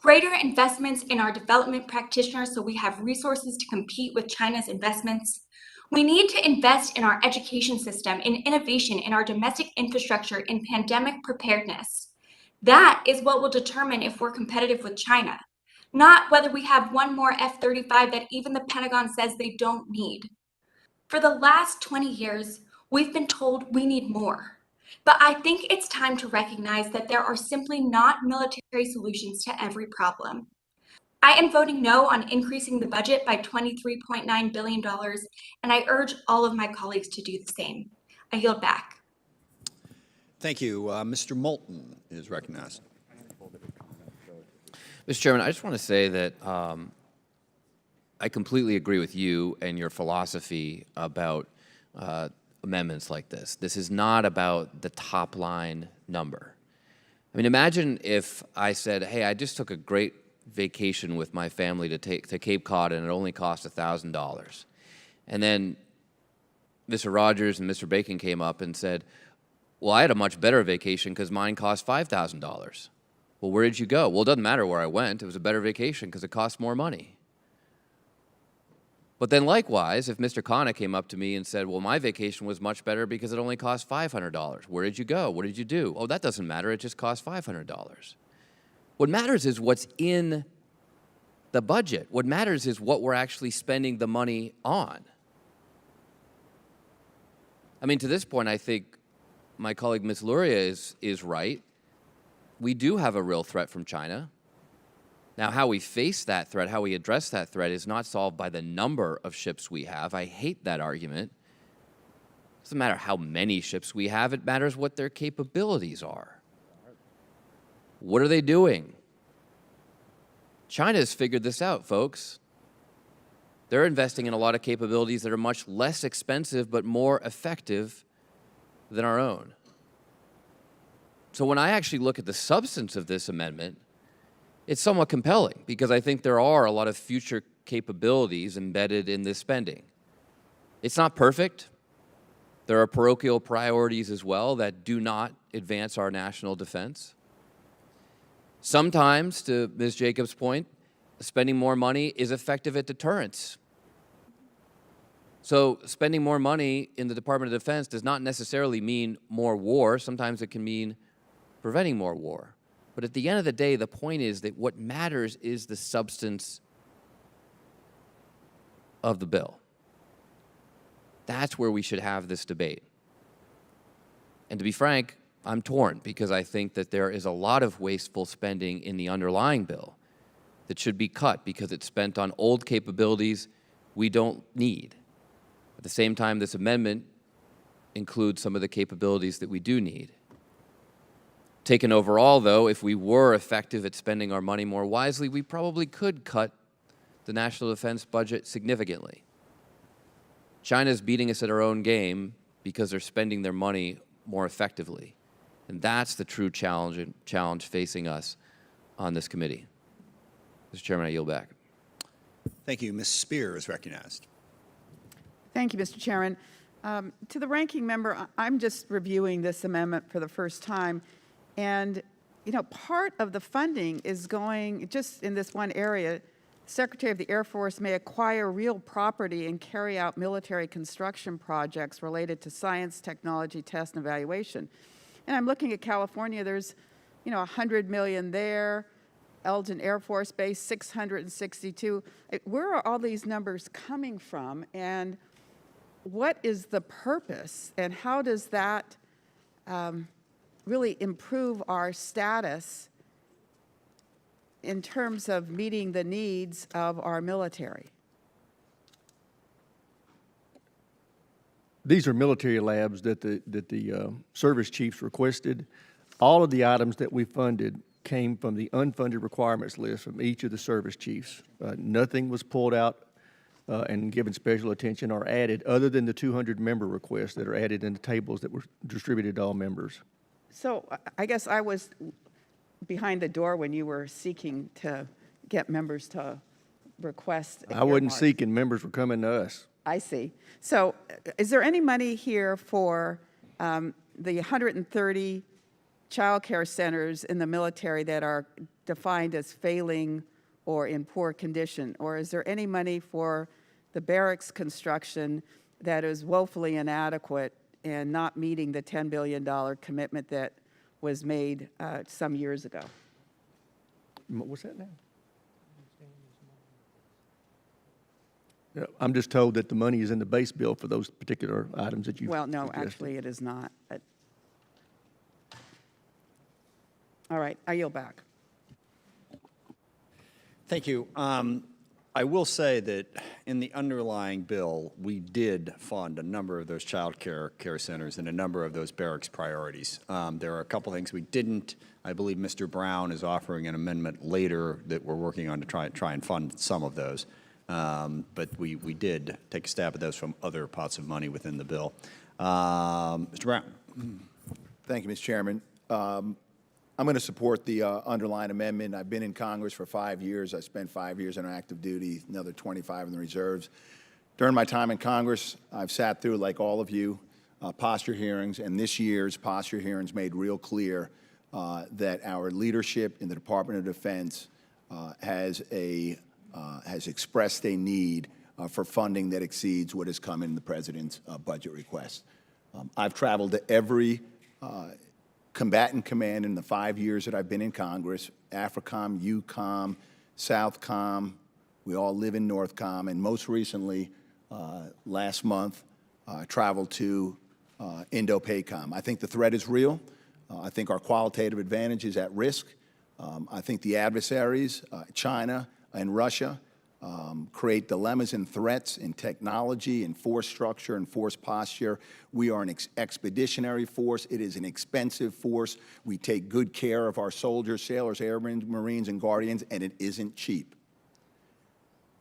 Greater investments in our development practitioners so we have resources to compete with China's investments. We need to invest in our education system, in innovation, in our domestic infrastructure, in pandemic preparedness. That is what will determine if we're competitive with China, not whether we have one more F-35 that even the Pentagon says they don't need. For the last 20 years, we've been told we need more. But I think it's time to recognize that there are simply not military solutions to every problem. I am voting no on increasing the budget by $23.9 billion, and I urge all of my colleagues to do the same. I yield back. Thank you. Mr. Moulton is recognized. Mr. Chairman, I just want to say that I completely agree with you and your philosophy about amendments like this. This is not about the top line number. I mean, imagine if I said, hey, I just took a great vacation with my family to Cape Cod and it only cost $1,000. And then Mr. Rogers and Mr. Bacon came up and said, well, I had a much better vacation because mine cost $5,000. Well, where did you go? Well, it doesn't matter where I went. It was a better vacation because it cost more money. But then likewise, if Mr. Khanna came up to me and said, well, my vacation was much better because it only cost $500. Where did you go? What did you do? Oh, that doesn't matter. It just cost $500. What matters is what's in the budget. What matters is what we're actually spending the money on. I mean, to this point, I think my colleague Ms. Luria is right. We do have a real threat from China. Now, how we face that threat, how we address that threat is not solved by the number of ships we have. I hate that argument. It doesn't matter how many ships we have. It matters what their capabilities are. What are they doing? China has figured this out, folks. They're investing in a lot of capabilities that are much less expensive but more effective than our own. So when I actually look at the substance of this amendment, it's somewhat compelling because I think there are a lot of future capabilities embedded in this spending. It's not perfect. There are parochial priorities as well that do not advance our national defense. Sometimes, to Ms. Jacobs' point, spending more money is effective at deterrence. So spending more money in the Department of Defense does not necessarily mean more war. Sometimes it can mean preventing more war. But at the end of the day, the point is that what matters is the substance of the bill. That's where we should have this debate. And to be frank, I'm torn because I think that there is a lot of wasteful spending in the underlying bill that should be cut because it's spent on old capabilities we don't need. At the same time, this amendment include some of the capabilities that we do need. Taken overall, though, if we were effective at spending our money more wisely, we probably could cut the national defense budget significantly. China's beating us at our own game because they're spending their money more effectively. And that's the true challenge facing us on this committee. Mr. Chairman, I yield back. Thank you. Ms. Spear is recognized. Thank you, Mr. Chairman. To the ranking member, I'm just reviewing this amendment for the first time. And, you know, part of the funding is going, just in this one area, Secretary of the Air Force may acquire real property and carry out military construction projects related to science, technology, test, and evaluation. And I'm looking at California, there's, you know, $100 million there, Eldon Air Force Base, 662. Where are all these numbers coming from, and what is the purpose, and how does that really improve our status in terms of meeting the needs of our military? These are military labs that the service chiefs requested. All of the items that we funded came from the unfunded requirements list from each of the service chiefs. Nothing was pulled out and given special attention or added other than the 200 member requests that are added in the tables that were distributed to all members. So I guess I was behind the door when you were seeking to get members to request. I wasn't earmarks. seeking, members were coming to us. I see. So is there any money here for the 130 child care centers in the military that are defined as failing or in poor condition? Or is there any money for the barracks construction that is woefully inadequate and not meeting the $10 billion commitment that was made some years ago? What's that now? Yeah, I'm just told that the money is in the base bill for those particular items that you. Well, no, suggested. actually, it is not. All right, I yield back. Thank you. I will say that in the underlying bill, we did fund a number of those child care centers and a number of those barracks priorities. There are a couple things we didn't. I believe Mr. Brown is offering an amendment later that we're working on to try and fund some of those. But we did take a stab at those from other pots of money within the bill. Mr. Brown. Thank you, Mr. Chairman. I'm going to support the underlying amendment. I've been in Congress for 5 years. I spent 5 years on active duty, another 25 in the reserves. During my time in Congress, I've sat through, like all of you, posture hearings, and this year's posture hearings made real clear that our leadership in the Department of Defense has expressed a need for funding that exceeds what has come in the President's budget request. I've traveled to every combatant command in the 5 years that I've been in Congress, AFRICOM, EUCOM, SOUTHCOM, we all live in NORTHCOM, and most recently, last month, traveled to INDOPACOM. I think the threat is real. I think our qualitative advantage is at risk. I think the adversaries, China and Russia, create dilemmas and threats in technology and force structure and force posture. We are an expeditionary force. It is an expensive force. We take good care of our soldiers, sailors, airmen, Marines, and Guardians, and it isn't cheap.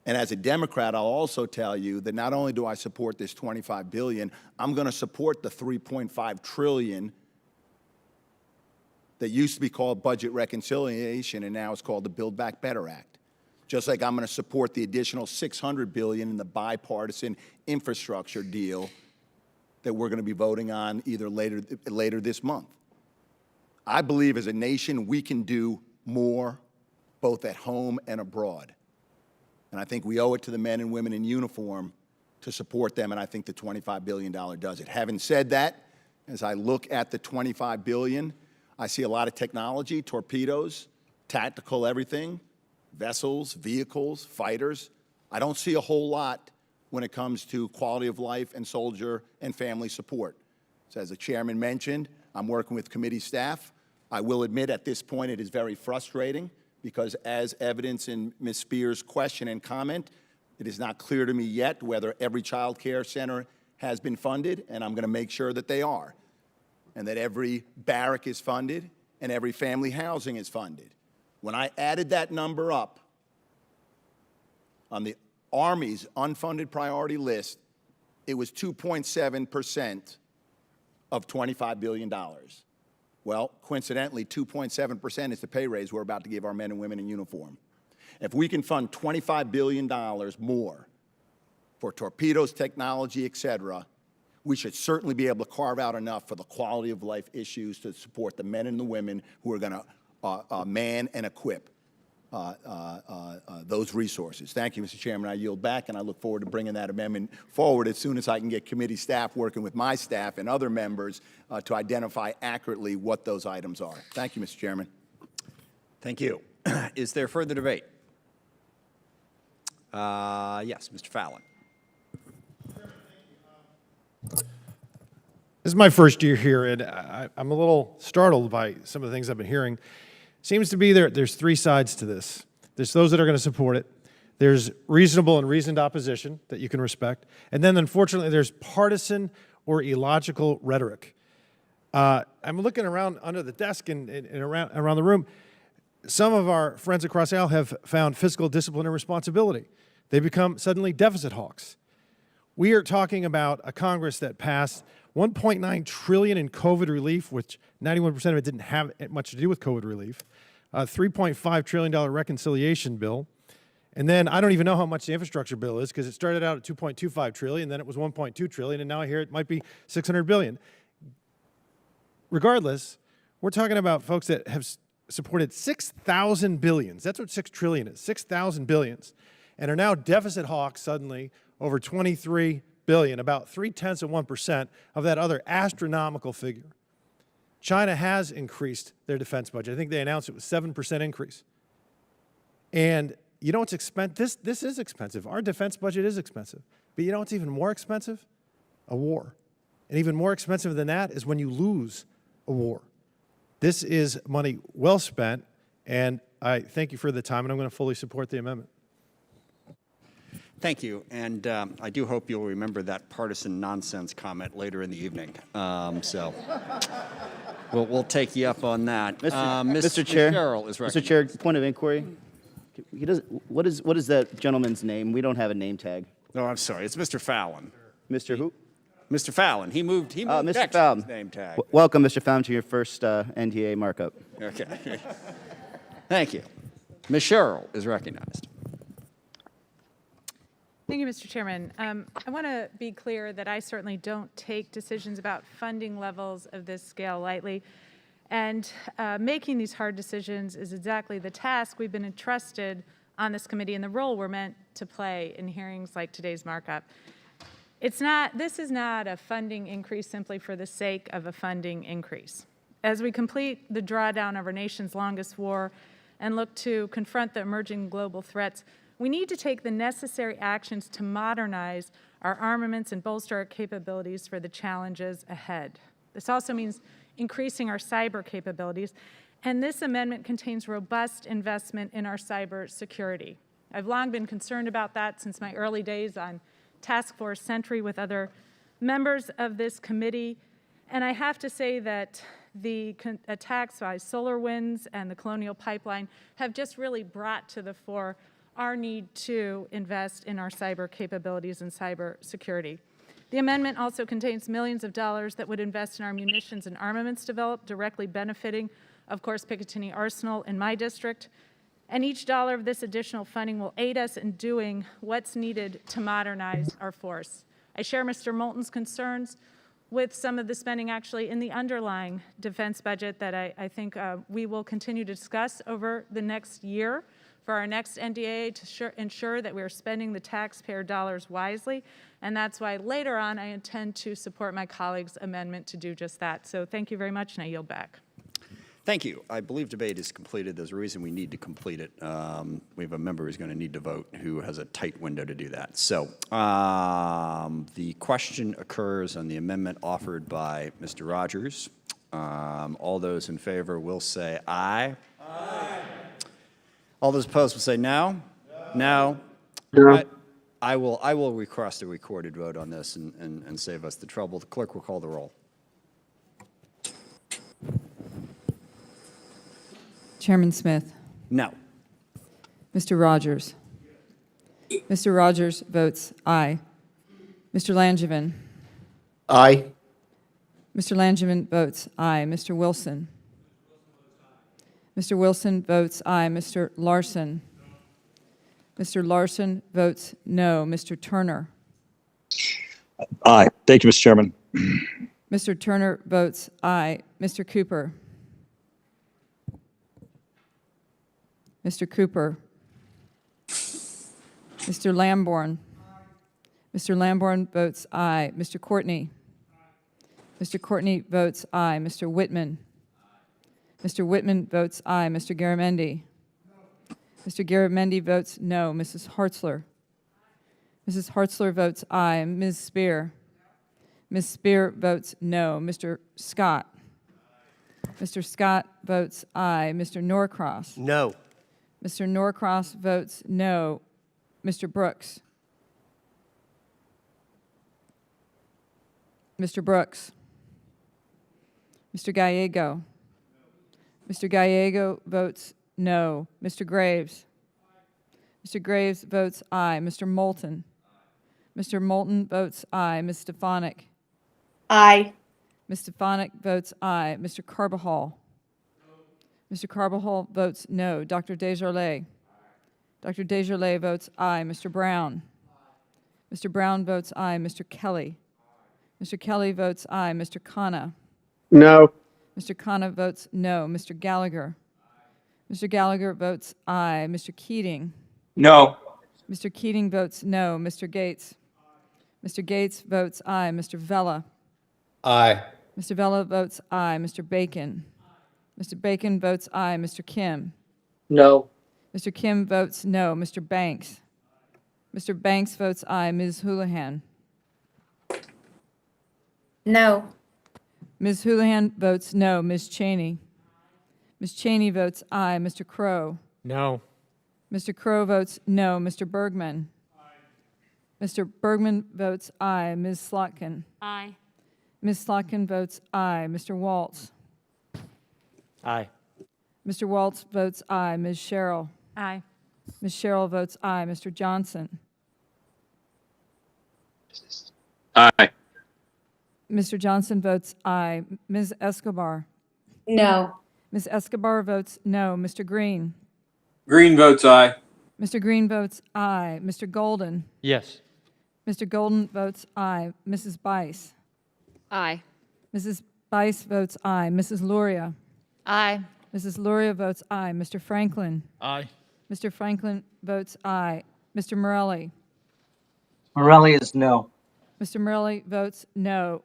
And as a Democrat, I'll also tell you that not only do I support this $25 billion, I'm going to support the $3.5 trillion that used to be called budget reconciliation, and now it's called the Build Back Better Act. Just like I'm going to support the additional $600 billion in the bipartisan infrastructure deal that we're going to be voting on either later this month. I believe as a nation we can do more, both at home and abroad. And I think we owe it to the men and women in uniform to support them, and I think the $25 billion does it. Having said that, as I look at the $25 billion, I see a lot of technology, torpedoes, tactical everything, vessels, vehicles, fighters. I don't see a whole lot when it comes to quality of life and soldier and family support. So as the chairman mentioned, I'm working with committee staff. I will admit at this point it is very frustrating because as evidence in Ms. Spear's question and comment, it is not clear to me yet whether every child care center has been funded, and I'm going to make sure that they are, and that every barrack is funded and every family housing is funded. When I added that number up on the Army's unfunded priority list, it was 2.7% of $25 billion. Well, coincidentally, 2.7% is the pay raise we're about to give our men and women in uniform. If we can fund $25 billion more for torpedoes, technology, et cetera, we should certainly be able to carve out enough for the quality of life issues to support the men and the women who are going to man and equip those resources. Thank you, Mr. Chairman. I yield back, and I look forward to bringing that amendment forward as soon as I can get committee staff working with my staff and other members to identify accurately what those items are. Thank you, Mr. Chairman. Thank you. Is there further debate? Yes, Mr. Fallon. This is my first year here, and I'm a little startled by some of the things I've been hearing. Seems to be there's three sides to this. There's those that are going to support it. There's reasonable and reasoned opposition that you can respect. And then, unfortunately, there's partisan or illogical rhetoric. I'm looking around under the desk and around the room. Some of our friends across the aisle have found fiscal discipline and responsibility. They become suddenly deficit hawks. We are talking about a Congress that passed $1.9 trillion in COVID relief, which 91% of it didn't have much to do with COVID relief, a $3.5 trillion reconciliation bill, and then I don't even know how much the infrastructure bill is because it started out at $2.25 trillion, then it was $1.2 trillion, and now I hear it might be $600 billion. Regardless, we're talking about folks that have supported 6,000 billions. That's what 6 trillion is, 6,000 billions, and are now deficit hawks suddenly over 23 billion, about 0.3% of that other astronomical figure. China has increased their defense budget. I think they announced it was 7% increase. And you know what's expensive? This is expensive. Our defense budget is expensive. But you know what's even more expensive? A war. And even more expensive than that is when you lose a war. This is money well spent, and I thank you for the time, and I'm going to fully support the amendment. Thank you, and I do hope you'll remember that partisan nonsense comment later in the evening. So we'll take you up on that. Mr. Chair, Cheryl is Mr. Chair, point of inquiry. What is that gentleman's name? We don't have a name tag. No, I'm sorry. It's Mr. Fallon. Mr. Who? Mr. Fallon. He moved Mr. next Fallon. to his name tag. Welcome, Mr. Fallon, to your first NDAA markup. Okay. Thank you. Ms. Cheryl is recognized. Thank you, Mr. Chairman. I want to be clear that I certainly don't take decisions about funding levels of this scale lightly. And making these hard decisions is exactly the task we've been entrusted on this committee and the role we're meant to play in hearings like today's markup. This is not a funding increase simply for the sake of a funding increase. As we complete the drawdown of our nation's longest war and look to confront the emerging global threats, we need to take the necessary actions to modernize our armaments and bolster our capabilities for the challenges ahead. This also means increasing our cyber capabilities, and this amendment contains robust investment in our cyber security. I've long been concerned about that since my early days on Task Force Sentry with other members of this committee, and I have to say that the attacks by SolarWinds and the Colonial Pipeline have just really brought to the fore our need to invest in our cyber capabilities and cyber security. The amendment also contains millions of dollars that would invest in our munitions and armaments development, directly benefiting, of course, Picatinny Arsenal in my district. And each dollar of this additional funding will aid us in doing what's needed to modernize our force. I share Mr. Moulton's concerns with some of the spending actually in the underlying defense budget that I think we will continue to discuss over the next year for our next NDAA to ensure that we are spending the taxpayer dollars wisely. And that's why later on I intend to support my colleague's amendment to do just that. So thank you very much, and I yield back. Thank you. I believe debate is completed. There's a reason we need to complete it. We have a member who's going to need to vote who has a tight window to do that. So the question occurs on the amendment offered by Mr. Rogers. All those in favor will say aye. Aye. All those opposed will say no. No. No. I will request a recorded vote on this and save us the trouble. The clerk will call the roll. Chairman Smith. No. Mr. Rogers. Mr. Rogers votes aye. Mr. Langevin. Aye. Mr. Langevin votes aye. Mr. Wilson. Mr. Wilson votes aye. Mr. Larson. Mr. Larson votes no. Mr. Turner. Aye. Thank you, Mr. Chairman. Mr. Turner votes aye. Mr. Cooper. Mr. Cooper. Mr. Lamborn. Mr. Lamborn votes aye. Mr. Courtney. Mr. Courtney votes aye. Mr. Whitman. Mr. Whitman votes aye. Mr. Garamendi. Mr. Garamendi votes no. Mrs. Hartzler. Mrs. Hartzler votes aye. Ms. Spear. Ms. Spear votes no. Mr. Scott. Mr. Scott votes aye. Mr. Norcross. No. Mr. Norcross votes no. Mr. Brooks. Mr. Brooks. Mr. Gallego. Mr. Gallego votes no. Mr. Graves. Mr. Graves votes aye. Mr. Moulton. Mr. Moulton votes aye. Ms. Stefanik. Aye. Ms. Stefanik votes aye. Mr. Carbajal. Mr. Carbajal votes no. Dr. Desjardins. Dr. Desjardins votes aye. Mr. Brown. Mr. Brown votes aye. Mr. Kelly. Mr. Kelly votes aye. Mr. Khanna. No. Mr. Khanna votes no. Mr. Gallagher. Mr. Gallagher votes aye. Mr. Keating. No. Mr. Keating votes no. Mr. Gates. Mr. Gates votes aye. Mr. Vella. Aye. Mr. Vella votes aye. Mr. Bacon. Mr. Bacon votes aye. Mr. Kim. No. Mr. Kim votes no. Mr. Banks. Mr. Banks votes aye. Ms. Houlihan. No. Ms. Houlihan votes no. Ms. Cheney. Ms. Cheney votes aye. Mr. Crow. No. Mr. Crow votes no. Mr. Bergman. Mr. Bergman votes aye. Ms. Slotkin. Aye. Ms. Slotkin votes aye. Mr. Waltz. Aye. Mr. Waltz votes aye. Ms. Sherrill. Aye. Ms. Sherrill votes aye. Mr. Johnson. Aye. Mr. Johnson votes aye. Ms. Escobar. No. Ms. Escobar votes no. Mr. Green. Green votes aye. Mr. Green votes aye. Mr. Golden. Yes. Mr. Golden votes aye. Mrs. Bice. Aye. Mrs. Bice votes aye. Mrs. Luria. Aye. Mrs. Luria votes aye. Mr. Franklin. Aye. Mr. Franklin votes aye. Mr. Morelli. Morelli is no. Mr. Morelli votes no.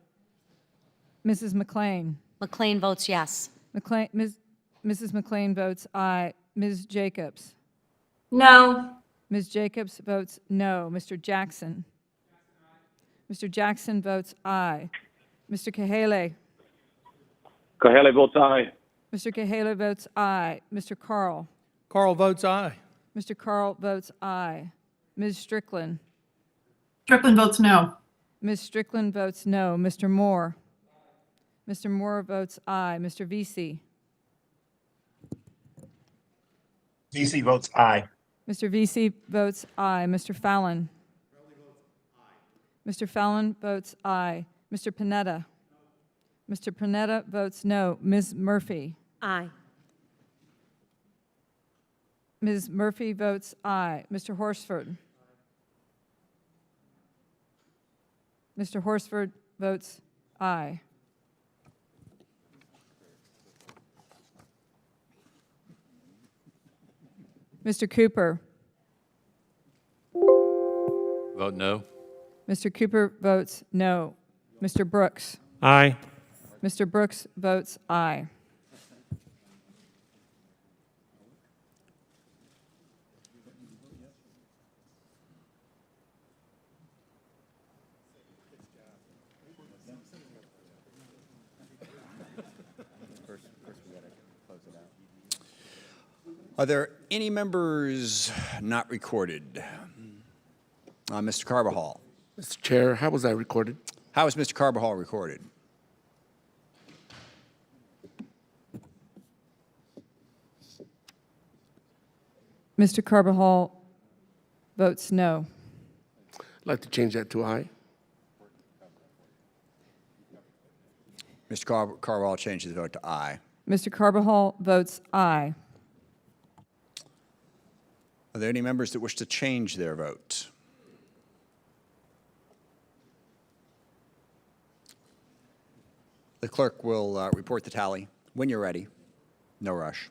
Mrs. McLean. McLean votes yes. Mrs. McLean votes aye. Ms. Jacobs. No. Ms. Jacobs votes no. Mr. Jackson. Mr. Jackson votes aye. Mr. Kahele. Kahele votes aye. Mr. Kahele votes aye. Mr. Carl. Carl votes aye. Mr. Carl votes aye. Ms. Strickland. Strickland votes no. Ms. Strickland votes no. Mr. Moore. Mr. Moore votes aye. Mr. Vesey. DC votes aye. Mr. Vesey votes aye. Mr. Fallon. Mr. Fallon votes aye. Mr. Panetta. Mr. Panetta votes no. Ms. Murphy. Aye. Ms. Murphy votes aye. Mr. Horsford. Mr. Horsford votes aye. Mr. Cooper. Vote no. Mr. Cooper votes no. Mr. Brooks. Aye. Mr. Brooks votes aye. Are there any members not recorded? Mr. Carbajal. Mr. Chair, how was that recorded? How is Mr. Carbajal recorded? Mr. Carbajal votes no. I'd like to change that to aye. Mr. Carbajal changed his vote to aye. Mr. Carbajal votes aye. Are there any members that wish to change their vote? The clerk will report the tally when you're ready. No rush.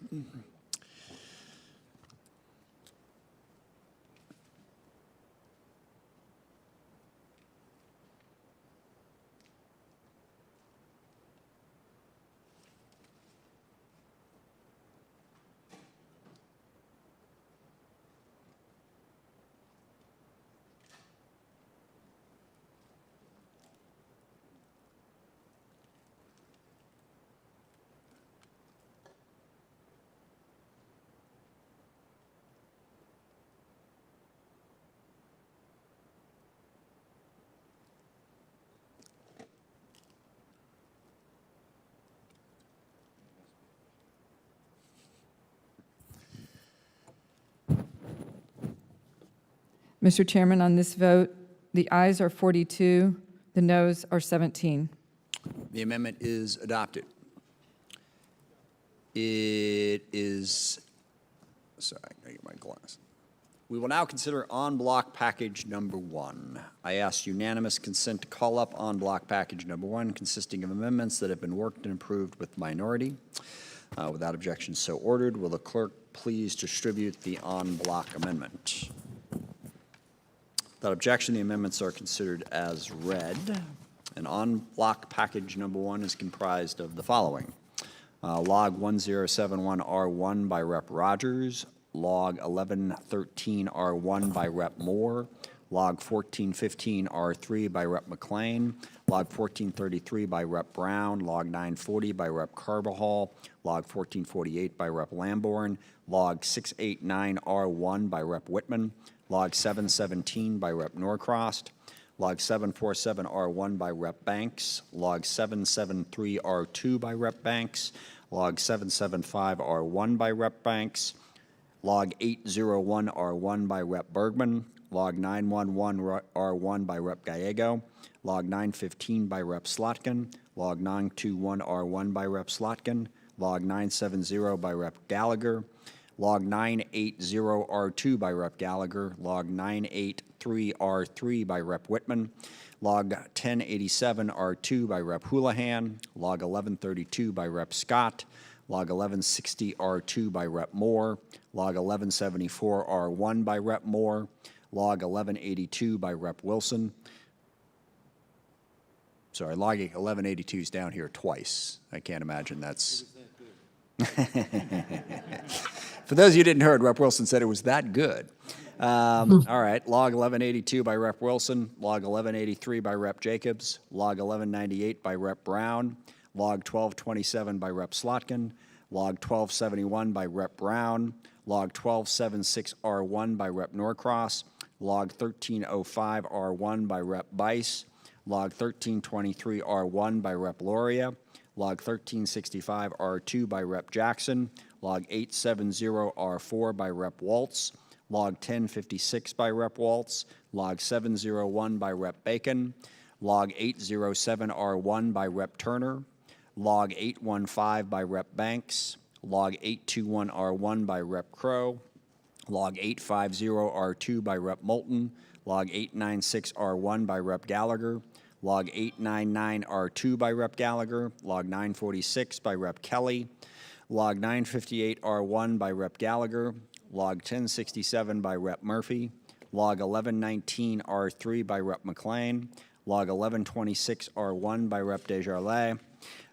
Mr. Chairman, on this vote, the ayes are 42, the noes are 17. The amendment is adopted. It is, sorry, I gotta get my glass. We will now consider en bloc package number 1. I ask unanimous consent to call up en bloc package number 1, consisting of amendments that have been worked and approved with minority. Without objection so ordered, will the clerk please distribute the en bloc amendment? Without objection, the amendments are considered as read. And en bloc package number 1 is comprised of the following. Log 1071R1 by Rep. Rogers, Log 1113R1 by Rep. Moore, Log 1415R3 by Rep. McLean, Log 1433 by Rep. Brown, Log 940 by Rep. Carbajal, Log 1448 by Rep. Lamborn, Log 689R1 by Rep. Whitman, Log 717 by Rep. Norcross, Log 747R1 by Rep. Banks, Log 773R2 by Rep. Banks, Log 775R1 by Rep. Banks, Log 801R1 by Rep. Bergman, Log 911R1 by Rep. Gallego, Log 915 by Rep. Slotkin, Log 921R1 by Rep. Slotkin, Log 970 by Rep. Gallagher, Log 980R2 by Rep. Gallagher, Log 983R3 by Rep. Whitman, Log 1087R2 by Rep. Houlihan, Log 1132 by Rep. Scott, Log 1160R2 by Rep. Moore, Log 1174R1 by Rep. Moore, Log 1182 by Rep. Wilson. Sorry, Log 1182 is down here twice. I can't imagine that's... For those of you who didn't hear, Rep. Wilson said it was that good. All right, Log 1182 by Rep. Wilson, Log 1183 by Rep. Jacobs, Log 1198 by Rep. Brown, Log 1227 by Rep. Slotkin, Log 1271 by Rep. Brown, Log 1276R1 by Rep. Norcross, Log 1305R1 by Rep. Bice, Log 1323R1 by Rep. Loria, Log 1365R2 by Rep. Jackson, Log 870R4 by Rep. Waltz, Log 1056 by Rep. Waltz, Log 701 by Rep. Bacon, Log 807R1 by Rep. Turner, Log 815 by Rep. Banks, Log 821R1 by Rep. Crow, Log 850R2 by Rep. Moulton, Log 896R1 by Rep. Gallagher, Log 899R2 by Rep. Gallagher, Log 946 by Rep. Kelly, Log 958R1 by Rep. Gallagher, Log 1067 by Rep. Murphy, Log 1119R3 by Rep. McLean, Log 1126R1 by Rep. Desjardins,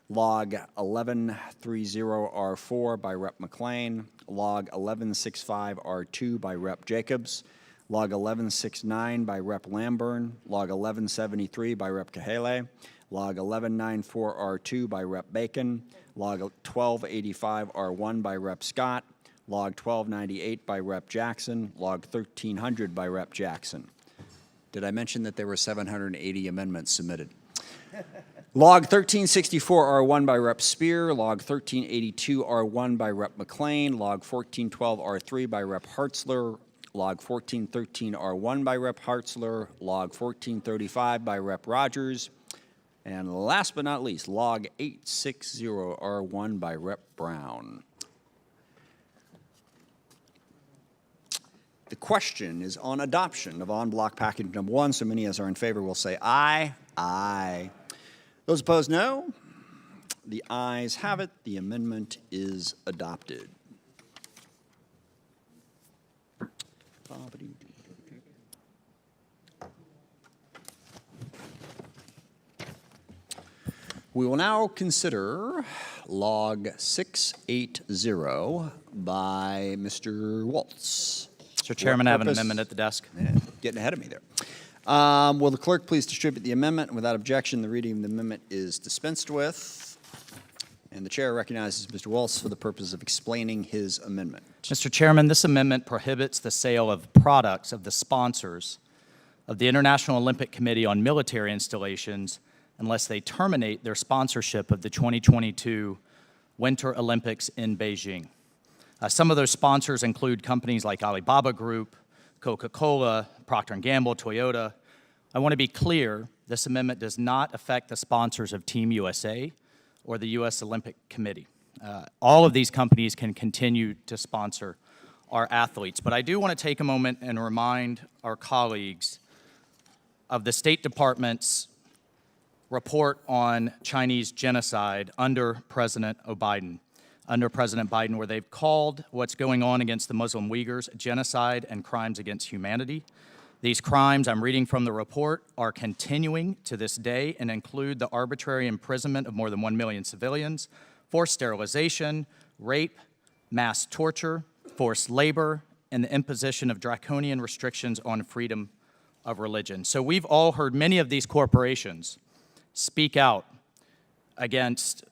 Log 1130R4 by Rep. McLean, Log 1165R2 by Rep. Jacobs, Log 1169 by Rep. Lamburn, Log 1173 by Rep. Kahele, Log 1194R2 by Rep. Bacon, Log 1285R1 by Rep. Scott, Log 1298 by Rep. Jackson, Log 1300 by Rep. Jackson. Did I mention that there were 780 amendments submitted? Log 1364R1 by Rep. Spear, Log 1382R1 by Rep. McLean, Log 1412R3 by Rep. Hartzler, Log 1413R1 by Rep. Hartzler, Log 1435 by Rep. Rogers, and last but not least, Log 860R1 by Rep. Brown. The question is on adoption of en bloc package number 1. So many as are in favor will say aye. Aye. Those opposed, no. The ayes have it. The amendment is adopted. We will now consider Log 680 by Mr. Waltz. Mr. Chairman, I have an Purpose? amendment at the desk. Yeah, getting ahead of me there. Will the clerk please distribute the amendment? Without objection, the reading of the amendment is dispensed with. And the chair recognizes Mr. Waltz for the purpose of explaining his amendment. Mr. Chairman, this amendment prohibits the sale of products of the sponsors of the International Olympic Committee on military installations unless they terminate their sponsorship of the 2022 Winter Olympics in Beijing. Some of those sponsors include companies like Alibaba Group, Coca-Cola, Procter & Gamble, Toyota. I want to be clear, this amendment does not affect the sponsors of Team USA or the U.S. Olympic Committee. All of these companies can continue to sponsor our athletes. But I do want to take a moment and remind our colleagues of the State Department's report on Chinese genocide under President Biden, where they've called what's going on against the Muslim Uyghurs genocide and crimes against humanity. These crimes, I'm reading from the report, are continuing to this day and include the arbitrary imprisonment of more than 1 million civilians, forced sterilization, rape, mass torture, forced labor, and the imposition of draconian restrictions on freedom of religion. So we've all heard many of these corporations speak out against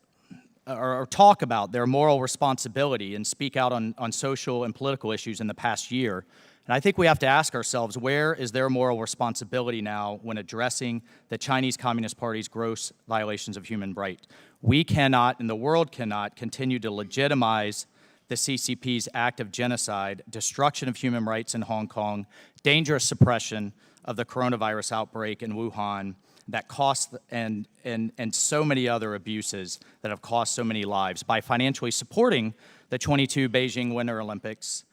or talk about their moral responsibility and speak out on social and political issues in the past year. And I think we have to ask ourselves, where is their moral responsibility now when addressing the Chinese Communist Party's gross violations of human rights? We cannot, and the world cannot, continue to legitimize the CCP's act of genocide, destruction of human rights in Hong Kong, dangerous suppression of the coronavirus outbreak in Wuhan, that cost and so many other abuses that have cost so many lives. By financially supporting the 22 Beijing Winter Olympics,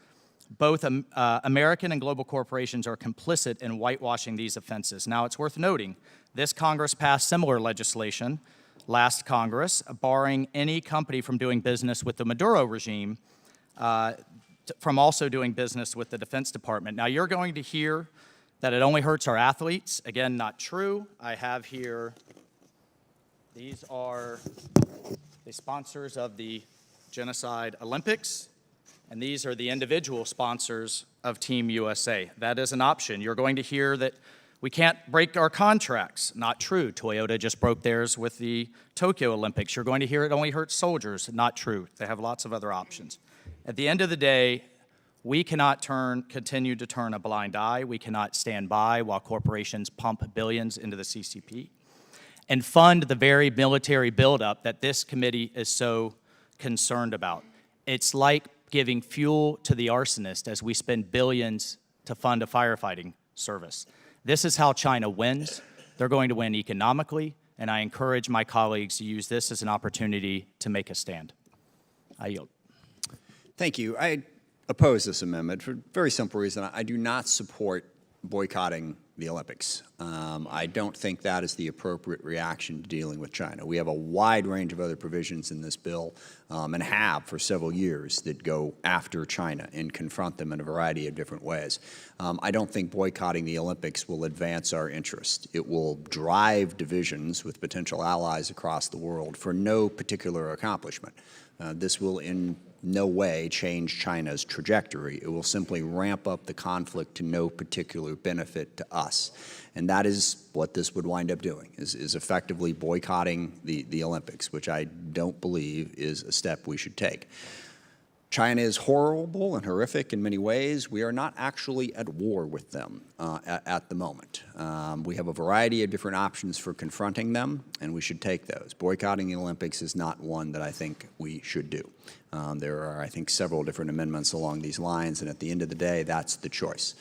both American and global corporations are complicit in whitewashing these offenses. Now, it's worth noting, this Congress passed similar legislation last Congress, barring any company from doing business with the Maduro regime, from also doing business with the Defense Department. Now, you're going to hear that it only hurts our athletes. Again, not true. I have here, these are the sponsors of the Genocide Olympics, and these are the individual sponsors of Team USA. That is an option. You're going to hear that we can't break our contracts. Not true. Toyota just broke theirs with the Tokyo Olympics. You're going to hear it only hurts soldiers. Not true. They have lots of other options. At the end of the day, we cannot continue to turn a blind eye. We cannot stand by while corporations pump billions into the CCP and fund the very military buildup that this committee is so concerned about. It's like giving fuel to the arsonist as we spend billions to fund a firefighting service. This is how China wins. They're going to win economically, and I encourage my colleagues to use this as an opportunity to make a stand. I yield. Thank you. I oppose this amendment for a very simple reason. I do not support boycotting the Olympics. I don't think that is the appropriate reaction to dealing with China. We have a wide range of other provisions in this bill, and have for several years, that go after China and confront them in a variety of different ways. I don't think boycotting the Olympics will advance our interest. It will drive divisions with potential allies across the world for no particular accomplishment. This will in no way change China's trajectory. It will simply ramp up the conflict to no particular benefit to us. And that is what this would wind up doing, is effectively boycotting the Olympics, which I don't believe is a step we should take. China is horrible and horrific in many ways. We are not actually at war with them at the moment. We have a variety of different options for confronting them, and we should take those. Boycotting the Olympics is not one that I think we should do. There are, I think, several different amendments along these lines, and at the end of the day, that's the choice.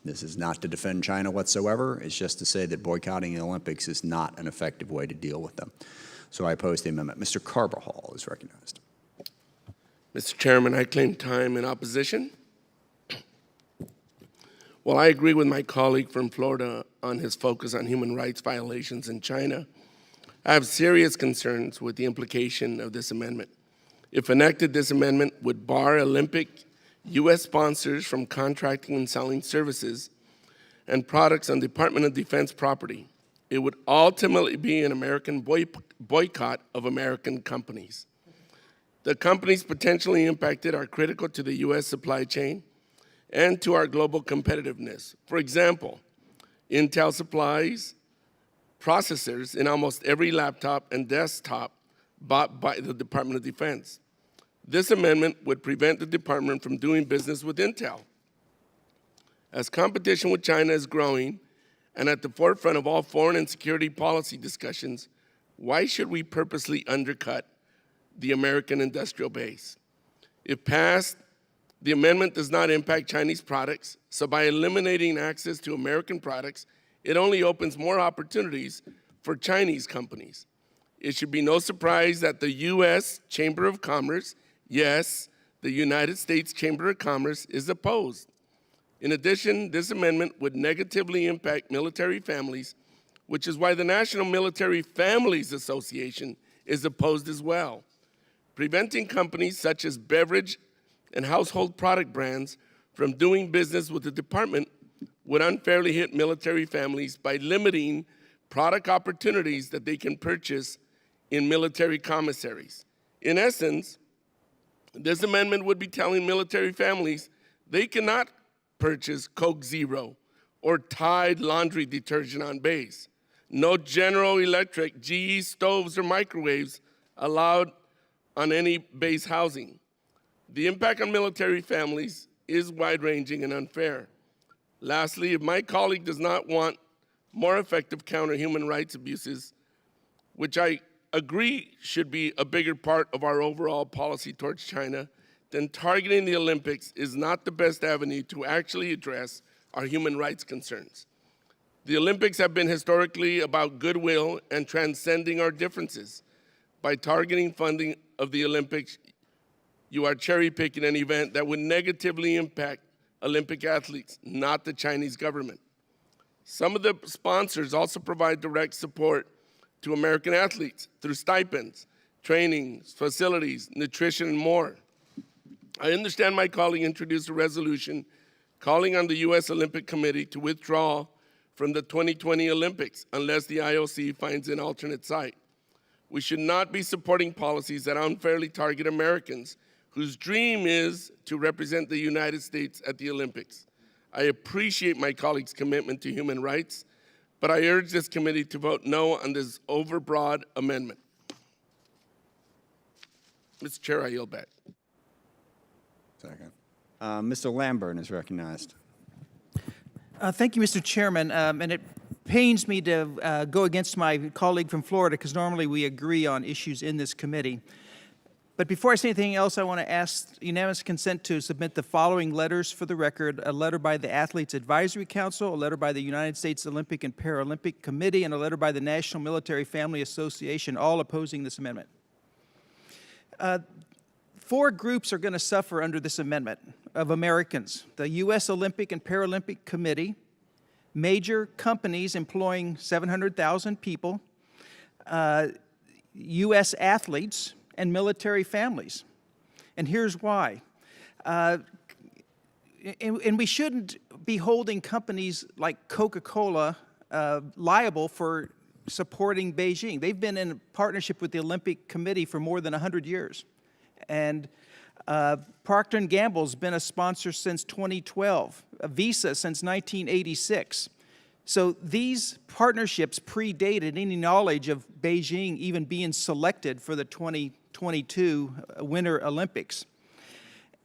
This is not to defend China whatsoever. It's just to say that boycotting the Olympics is not an effective way to deal with them. So I oppose the amendment. Mr. Carbajal is recognized. Mr. Chairman, I claim time in opposition. While I agree with my colleague from Florida on his focus on human rights violations in China, I have serious concerns with the implication of this amendment. If enacted, this amendment would bar Olympic U.S. sponsors from contracting and selling services and products on Department of Defense property. It would ultimately be an American boycott of American companies. The companies potentially impacted are critical to the U.S. supply chain and to our global competitiveness. For example, Intel supplies processors in almost every laptop and desktop bought by the Department of Defense. This amendment would prevent the department from doing business with Intel. As competition with China is growing and at the forefront of all foreign and security policy discussions, why should we purposely undercut the American industrial base? If passed, the amendment does not impact Chinese products, so by eliminating access to American products, it only opens more opportunities for Chinese companies. It should be no surprise that the U.S. Chamber of Commerce, yes, the United States Chamber of Commerce, is opposed. In addition, this amendment would negatively impact military families, which is why the National Military Families Association is opposed as well. Preventing companies such as beverage and household product brands from doing business with the department would unfairly hit military families by limiting product opportunities that they can purchase in military commissaries. In essence, this amendment would be telling military families they cannot purchase Coke Zero or Tide laundry detergent on base. No General Electric, GE stoves or microwaves allowed on any base housing. The impact on military families is wide-ranging and unfair. Lastly, if my colleague does not want more effective counter human rights abuses, which I agree should be a bigger part of our overall policy towards China, then targeting the Olympics is not the best avenue to actually address our human rights concerns. The Olympics have been historically about goodwill and transcending our differences. By targeting funding of the Olympics, you are cherry-picking an event that would negatively impact Olympic athletes, not the Chinese government. Some of the sponsors also provide direct support to American athletes through stipends, trainings, facilities, nutrition, and more. I understand my colleague introduced a resolution calling on the U.S. Olympic Committee to withdraw from the 2020 Olympics unless the IOC finds an alternate site. We should not be supporting policies that unfairly target Americans whose dream is to represent the United States at the Olympics. I appreciate my colleague's commitment to human rights, but I urge this committee to vote no on this overbroad amendment. Mr. Chair, I yield back. Second. Mr. Lamburn is recognized. Thank you, Mr. Chairman. And it pains me to go against my colleague from Florida because normally we agree on issues in this committee. But before I say anything else, I want to ask unanimous consent to submit the following letters for the record: a letter by the Athletes Advisory Council, a letter by the United States Olympic and Paralympic Committee, and a letter by the National Military Family Association, all opposing this amendment. 4 groups are going to suffer under this amendment of Americans: the U.S. Olympic and Paralympic Committee, major companies employing 700,000 people, U.S. athletes, and military families. And here's why. And we shouldn't be holding companies like Coca-Cola liable for supporting Beijing. They've been in partnership with the Olympic Committee for more than 100 years. And Procter & Gamble's been a sponsor since 2012, Visa since 1986. So these partnerships predated any knowledge of Beijing even being selected for the 2022 Winter Olympics.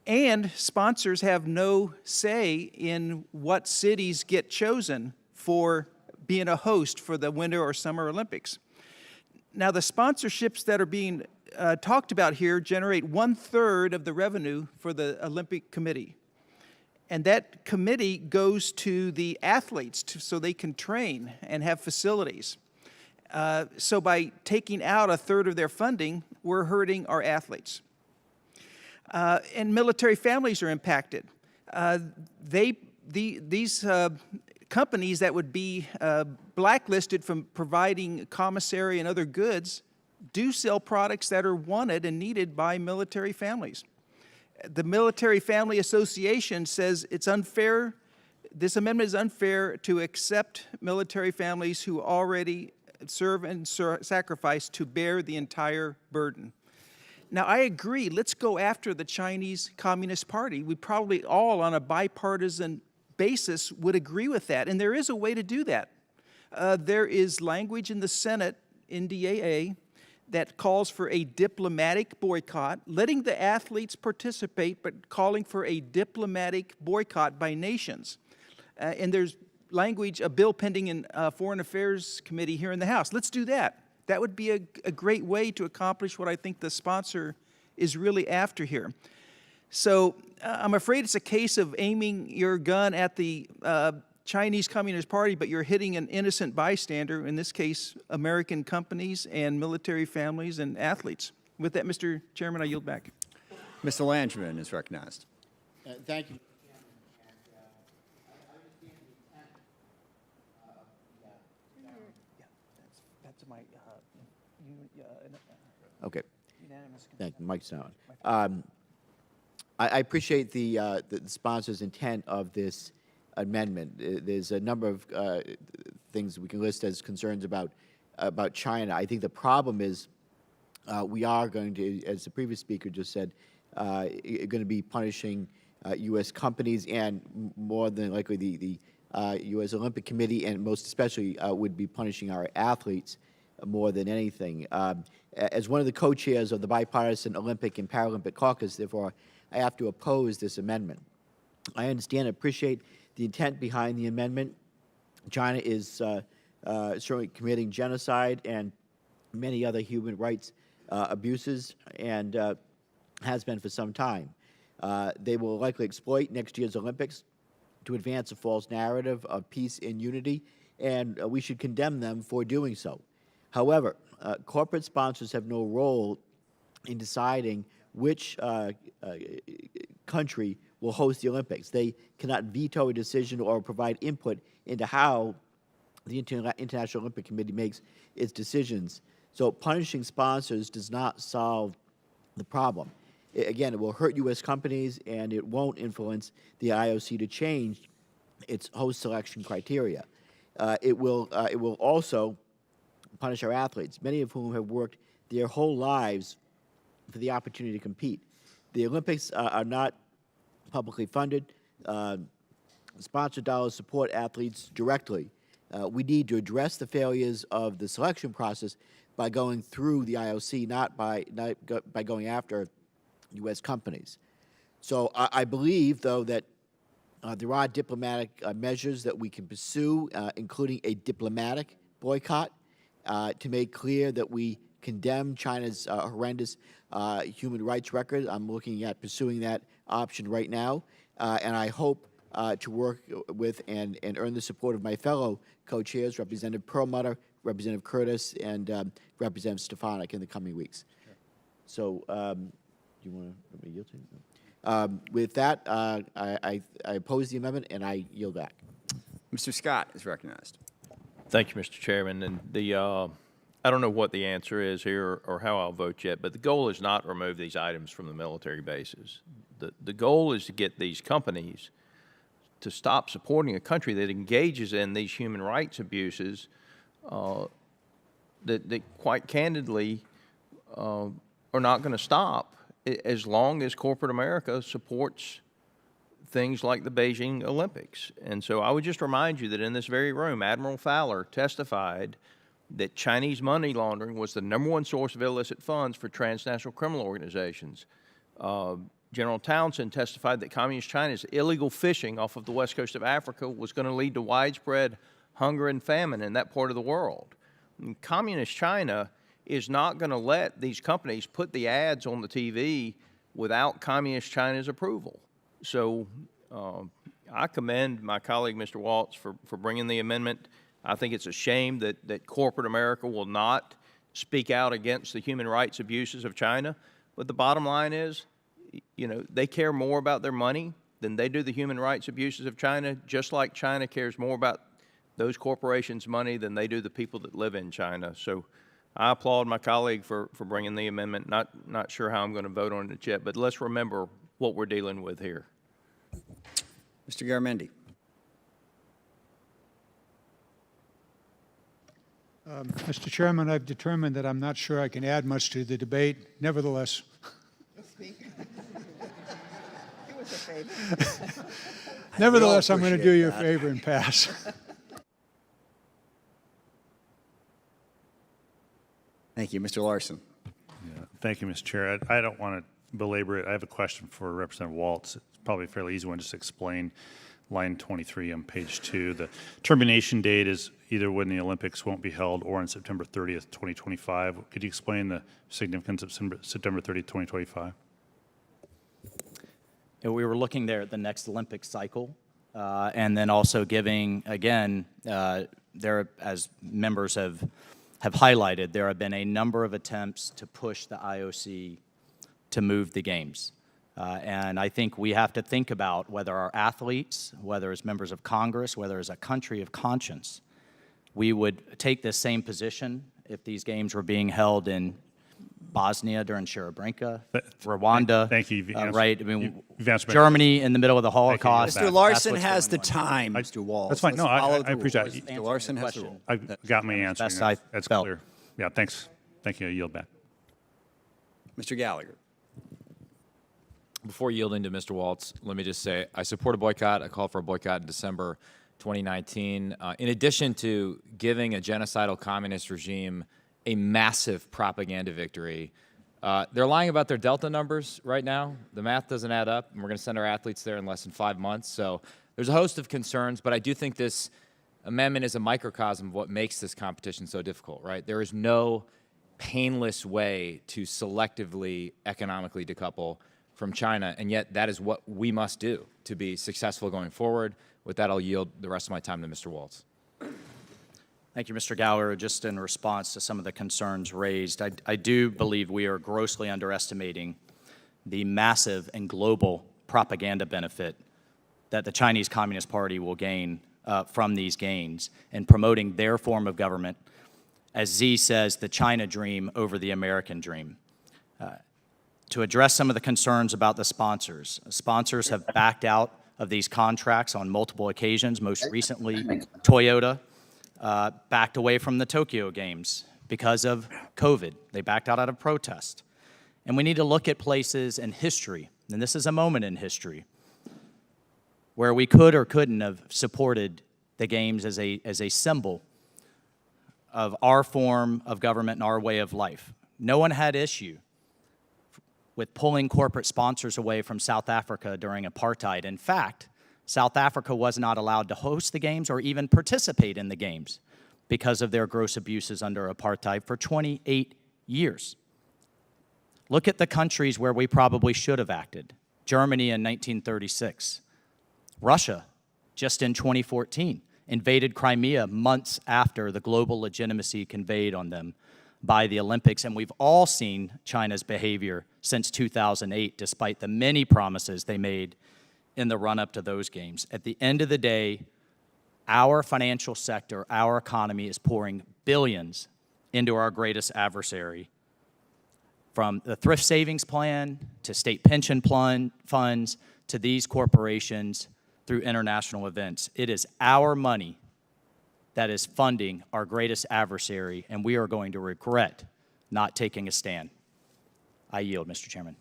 And sponsors have no say in what cities get chosen for being a host for the Winter or Summer Olympics. Now, the sponsorships that are being talked about here generate 1/3 of the revenue for the Olympic Committee. And that committee goes to the athletes so they can train and have facilities. So by taking out 1/3 of their funding, we're hurting our athletes. And military families are impacted. These companies that would be blacklisted from providing commissary and other goods do sell products that are wanted and needed by military families. The Military Family Association says it's unfair, this amendment is unfair to accept military families who already serve and sacrifice to bear the entire burden. Now, I agree, let's go after the Chinese Communist Party. We probably all, on a bipartisan basis, would agree with that, and there is a way to do that. There is language in the Senate, NDAA, that calls for a diplomatic boycott, letting the athletes participate, but calling for a diplomatic boycott by nations. And there's language, a bill pending in Foreign Affairs Committee here in the House. Let's do that. That would be a great way to accomplish what I think the sponsor is really after here. So I'm afraid it's a case of aiming your gun at the Chinese Communist Party, but you're hitting an innocent bystander, in this case, American companies and military families and athletes. With that, Mr. Chairman, I yield back. Mr. Langevin is recognized. Thank you. Okay. Thank you. Mike's on. I appreciate the sponsor's intent of this amendment. There's a number of things we can list as concerns about China. I think the problem is we are going to, as the previous speaker just said, going to be punishing U.S. companies and more than likely the U.S. Olympic Committee, and most especially would be punishing our athletes more than anything. As one of the co-chairs of the Bipartisan Olympic and Paralympic Caucus, therefore, I have to oppose this amendment. I understand and appreciate the intent behind the amendment. China is certainly committing genocide and many other human rights abuses, and has been for some time. They will likely exploit next year's Olympics to advance a false narrative of peace and unity, and we should condemn them for doing so. However, corporate sponsors have no role in deciding which country will host the Olympics. They cannot veto a decision or provide input into how the International Olympic Committee makes its decisions. So punishing sponsors does not solve the problem. Again, it will hurt U.S. companies, and it won't influence the IOC to change its host selection criteria. It will also punish our athletes, many of whom have worked their whole lives for the opportunity to compete. The Olympics are not publicly funded. Sponsor dollars support athletes directly. We need to address the failures of the selection process by going through the IOC, not by going after U.S. companies. So I believe, though, that there are diplomatic measures that we can pursue, including a diplomatic boycott, to make clear that we condemn China's horrendous human rights record. I'm looking at pursuing that option right now, and I hope to work with and earn the support of my fellow co-chairs, Representative Perlmutter, Representative Curtis, and Representative Stefanik in the coming weeks. So, do you want to yield to? With that, I oppose the amendment, and I yield back. Mr. Scott is recognized. Thank you, Mr. Chairman. And I don't know what the answer is here or how I'll vote yet, but the goal is not to remove these items from the military bases. The goal is to get these companies to stop supporting a country that engages in these human rights abuses that quite candidly are not going to stop as long as corporate America supports things like the Beijing Olympics. And so I would just remind you that in this very room, Admiral Fowler testified that Chinese money laundering was the #1 source of illicit funds for transnational criminal organizations. General Townsend testified that Communist China's illegal fishing off of the west coast of Africa was going to lead to widespread hunger and famine in that part of the world. And Communist China is not going to let these companies put the ads on the TV without Communist China's approval. So I commend my colleague, Mr. Waltz, for bringing the amendment. I think it's a shame that corporate America will not speak out against the human rights abuses of China. But the bottom line is, you know, they care more about their money than they do the human rights abuses of China, just like China cares more about those corporations' money than they do the people that live in China. So I applaud my colleague for bringing the amendment. Not sure how I'm going to vote on it yet, but let's remember what we're dealing with here. Mr. Garamendi. Mr. Chairman, I've determined that I'm not sure I can add much to the debate. Nevertheless, nevertheless, I'm going to do you a favor and pass. Thank you. Mr. Larson. Thank you, Mr. Chair. I don't want to belabor it. I have a question for Representative Waltz. It's probably a fairly easy one. Just to explain line 23 on page 2. The termination date is either when the Olympics won't be held or on September 30th, 2025. Could you explain the significance of September 30th, 2025? We were looking there at the next Olympic cycle, and then also giving, again, there, as members have highlighted, there have been a number of attempts to push the IOC to move the games. And I think we have to think about whether our athletes, whether as members of Congress, whether as a country of conscience, we would take this same position if these games were being held in Bosnia during Srebrenica, Rwanda. Thank you. Right? I mean, Germany in the middle of the Holocaust. Mr. Larson has the time, Mr. Waltz. That's fine. No, I appreciate it. Mr. Larson has the rule. I got my answer. That's clear. Yeah, thanks. Thank you. I yield back. Mr. Gallagher. Before yielding to Mr. Waltz, let me just say I support a boycott. I called for a boycott in December 2019. In addition to giving a genocidal communist regime a massive propaganda victory, they're lying about their Delta numbers right now. The math doesn't add up, and we're going to send our athletes there in less than 5 months. So there's a host of concerns, but I do think this amendment is a microcosm of what makes this competition so difficult, right? There is no painless way to selectively economically decouple from China, and yet that is what we must do to be successful going forward. With that, I'll yield the rest of my time to Mr. Waltz. Thank you, Mr. Gallagher. Just in response to some of the concerns raised, I do believe we are grossly underestimating the massive and global propaganda benefit that the Chinese Communist Party will gain from these gains in promoting their form of government, as Xi says, the China dream over the American dream. To address some of the concerns about the sponsors have backed out of these contracts on multiple occasions. Most recently, Toyota backed away from the Tokyo Games because of COVID. They backed out of protest. And we need to look at places in history, and this is a moment in history, where we could or couldn't have supported the games as a symbol of our form of government and our way of life. No one had issue with pulling corporate sponsors away from South Africa during apartheid. In fact, South Africa was not allowed to host the games or even participate in the games because of their gross abuses under apartheid for 28 years. Look at the countries where we probably should have acted. Germany in 1936. Russia, just in 2014, invaded Crimea months after the global legitimacy conveyed on them by the Olympics, and we've all seen China's behavior since 2008, despite the many promises they made in the run-up to those games. At the end of the day, our financial sector, our economy is pouring billions into our greatest adversary, from the thrift savings plan to state pension funds to these corporations through international events. It is our money that is funding our greatest adversary, and we are going to regret not taking a stand. I yield, Mr. Chairman.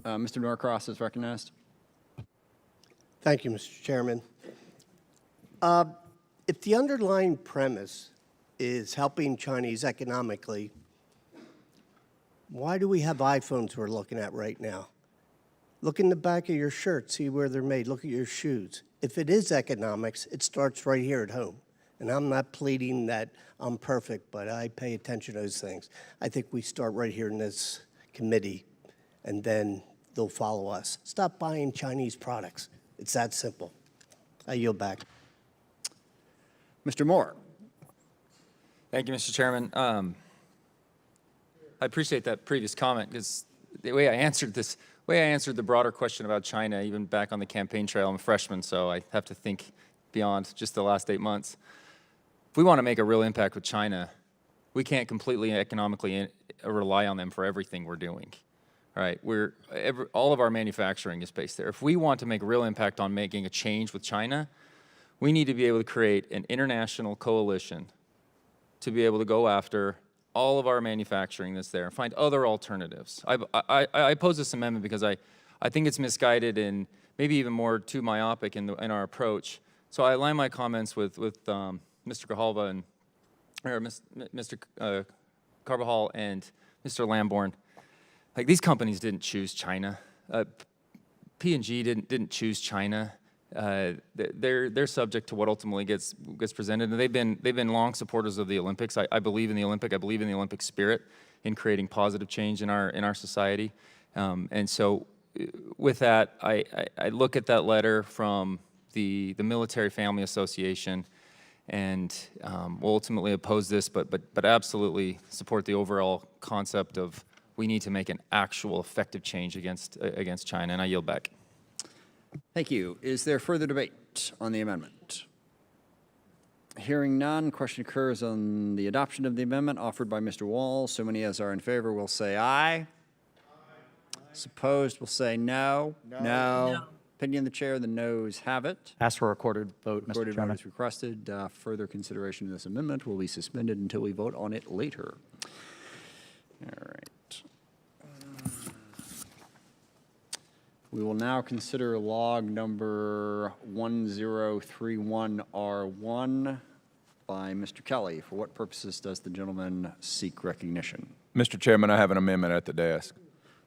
Mr. Norcross is recognized. Thank you, Mr. Chairman. If the underlying premise is helping Chinese economically, why do we have iPhones we're looking at right now? Look in the back of your shirt, see where they're made, look at your shoes. If it is economics, it starts right here at home. And I'm not pleading that I'm perfect, but I pay attention to those things. I think we start right here in this committee, and then they'll follow us. Stop buying Chinese products. It's that simple. I yield back. Mr. Moore. Thank you, Mr. Chairman. I appreciate that previous comment because the way I answered the broader question about China, even back on the campaign trail, I'm a freshman, so I have to think beyond just the last 8 months. If we want to make a real impact with China, we can't completely economically rely on them for everything we're doing. Right? All of our manufacturing is based there. If we want to make a real impact on making a change with China, we need to be able to create an international coalition to be able to go after all of our manufacturing that's there and find other alternatives. I oppose this amendment because I think it's misguided and maybe even more too myopic in our approach. So I align my comments with Mr. Grijalva Mr. Carbajal and Mr. Lamborn. Like, these companies didn't choose China. P&G didn't choose China. They're subject to what ultimately gets presented, and they've been long supporters of the Olympics. I believe in the Olympic. I believe in the Olympic spirit in creating positive change in our society. And so, with that, I look at that letter from the Military Family Association, and will ultimately oppose this, but absolutely support the overall concept of we need to make an actual effective change against China. And I yield back. Thank you. Is there further debate on the amendment? Hearing none, question occurs on the adoption of the amendment offered by Mr. Wall. So many as are in favor will say aye. Opposed will say no. No. Opinion of the chair, the noes have it. Ask for a recorded vote, Mr. Recorded vote Chairman. is requested. Further consideration of this amendment will be suspended until we vote on it later. All right. We will now consider log number 1031R1 by Mr. Kelly. For what purposes does the gentleman seek recognition? Mr. Chairman, I have an amendment at the desk.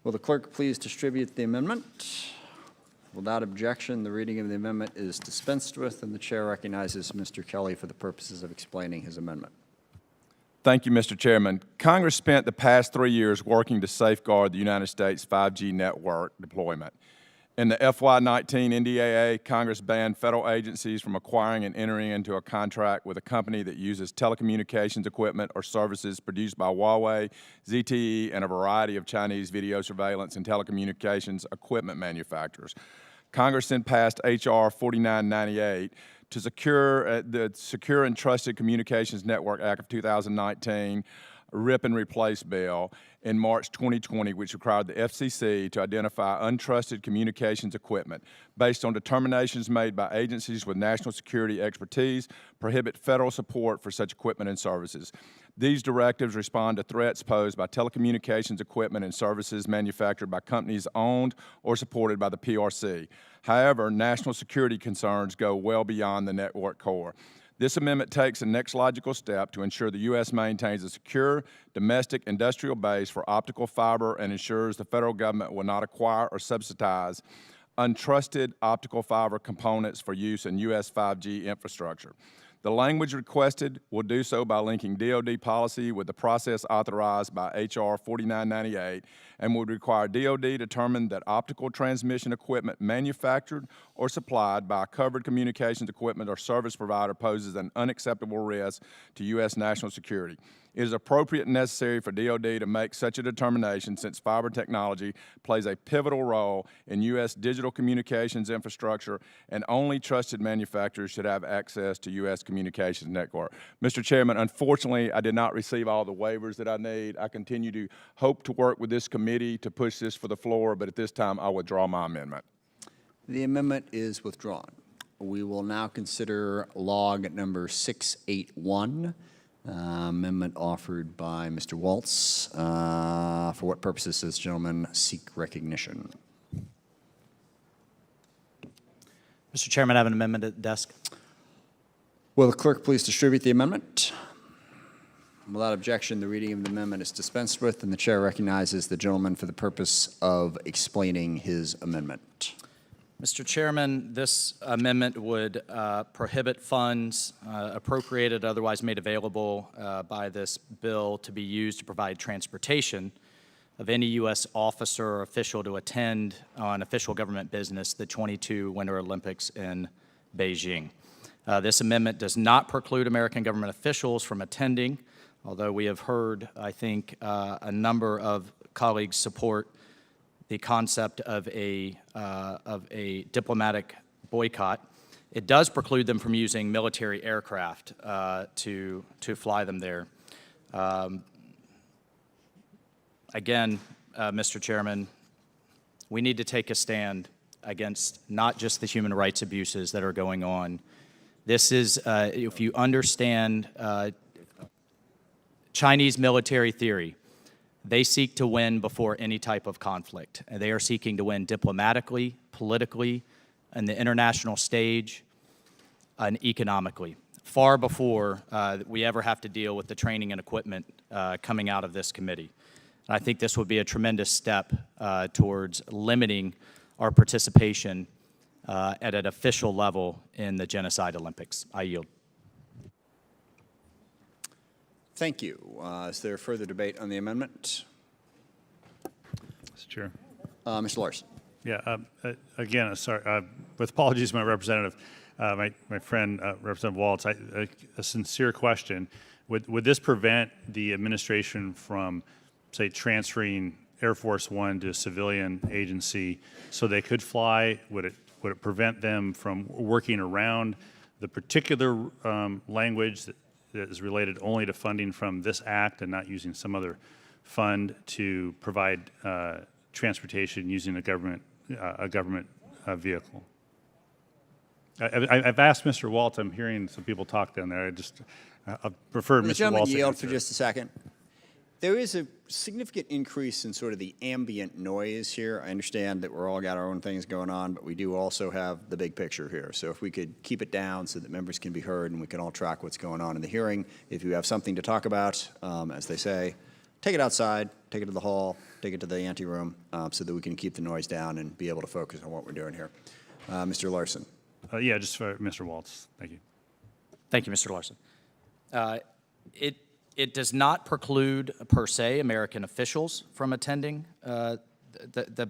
Will the clerk please distribute the amendment? Without objection, the reading of the amendment is dispensed with, and the chair recognizes Mr. Kelly for the purposes of explaining his amendment. Thank you, Mr. Chairman. Congress spent the past 3 years working to safeguard the United States 5G network deployment. In the FY19 NDAA, Congress banned federal agencies from acquiring and entering into a contract with a company that uses telecommunications equipment or services produced by Huawei, ZTE, and a variety of Chinese video surveillance and telecommunications equipment manufacturers. Congress then passed H.R. 4998 to secure the Secure and Trusted Communications Network Act of 2019, RIP and Replace Bill, in March 2020, which required the FCC to identify untrusted communications equipment based on determinations made by agencies with national security expertise, prohibit federal support for such equipment and services. These directives respond to threats posed by telecommunications equipment and services manufactured by companies owned or supported by the PRC. However, national security concerns go well beyond the network core. This amendment takes the next logical step to ensure the U.S. maintains a secure domestic industrial base for optical fiber and ensures the federal government will not acquire or subsidize untrusted optical fiber components for use in U.S. 5G infrastructure. The language requested will do so by linking DoD policy with the process authorized by H.R. 4998 and would require DoD determine that optical transmission equipment manufactured or supplied by a covered communications equipment or service provider poses an unacceptable risk to U.S. national security. It is appropriate and necessary for DoD to make such a determination since fiber technology plays a pivotal role in U.S. digital communications infrastructure, and only trusted manufacturers should have access to U.S. communications network. Mr. Chairman, unfortunately, I did not receive all the waivers that I need. I continue to hope to work with this committee to push this for the floor, but at this time, I withdraw my amendment. The amendment is withdrawn. We will now consider log number 681. Amendment offered by Mr. Waltz. For what purposes does this gentleman seek recognition? Mr. Chairman, I have an amendment at the desk. Will the clerk please distribute the amendment? Without objection, the reading of the amendment is dispensed with, and the chair recognizes the gentleman for the purpose of explaining his amendment. Mr. Chairman, this amendment would prohibit funds appropriated, otherwise made available by this bill to be used to provide transportation of any U.S. officer or official to attend on official government business the 22 Winter Olympics in Beijing. This amendment does not preclude American government officials from attending, although we have heard, I think, a number of colleagues support the concept of a diplomatic boycott. It does preclude them from using military aircraft to fly them there. Again, Mr. Chairman, we need to take a stand against not just the human rights abuses that are going on. This is, if you understand Chinese military theory, they seek to win before any type of conflict. And they are seeking to win diplomatically, politically, on the international stage, and economically, far before we ever have to deal with the training and equipment coming out of this committee. And I think this would be a tremendous step towards limiting our participation at an official level in the Genocide Olympics. I yield. Thank you. Is there further debate on the amendment? Mr. Chair. Mr. Larson. Yeah, again, sorry, with apologies to my representative, my friend, Representative Waltz, a sincere question. Would this prevent the administration from, say, transferring Air Force One to a civilian agency so they could fly? Would it prevent them from working around the particular language that is related only to funding from this act and not using some other fund to provide transportation using a government vehicle? I've asked Mr. Waltz. I'm hearing some people talk down there. I prefer The Mr. gentleman Waltz to yield answer. for just a second. There is a significant increase in sort of the ambient noise here. I understand that we're all got our own things going on, but we do also have the big picture here. So if we could keep it down so that members can be heard and we can all track what's going on in the hearing. If you have something to talk about, as they say, take it outside, take it to the hall, take it to the anteroom, so that we can keep the noise down and be able to focus on what we're doing here. Mr. Larson. Yeah, just for Mr. Waltz. Thank you. Thank you, Mr. Larson. It does not preclude, per se, American officials from attending the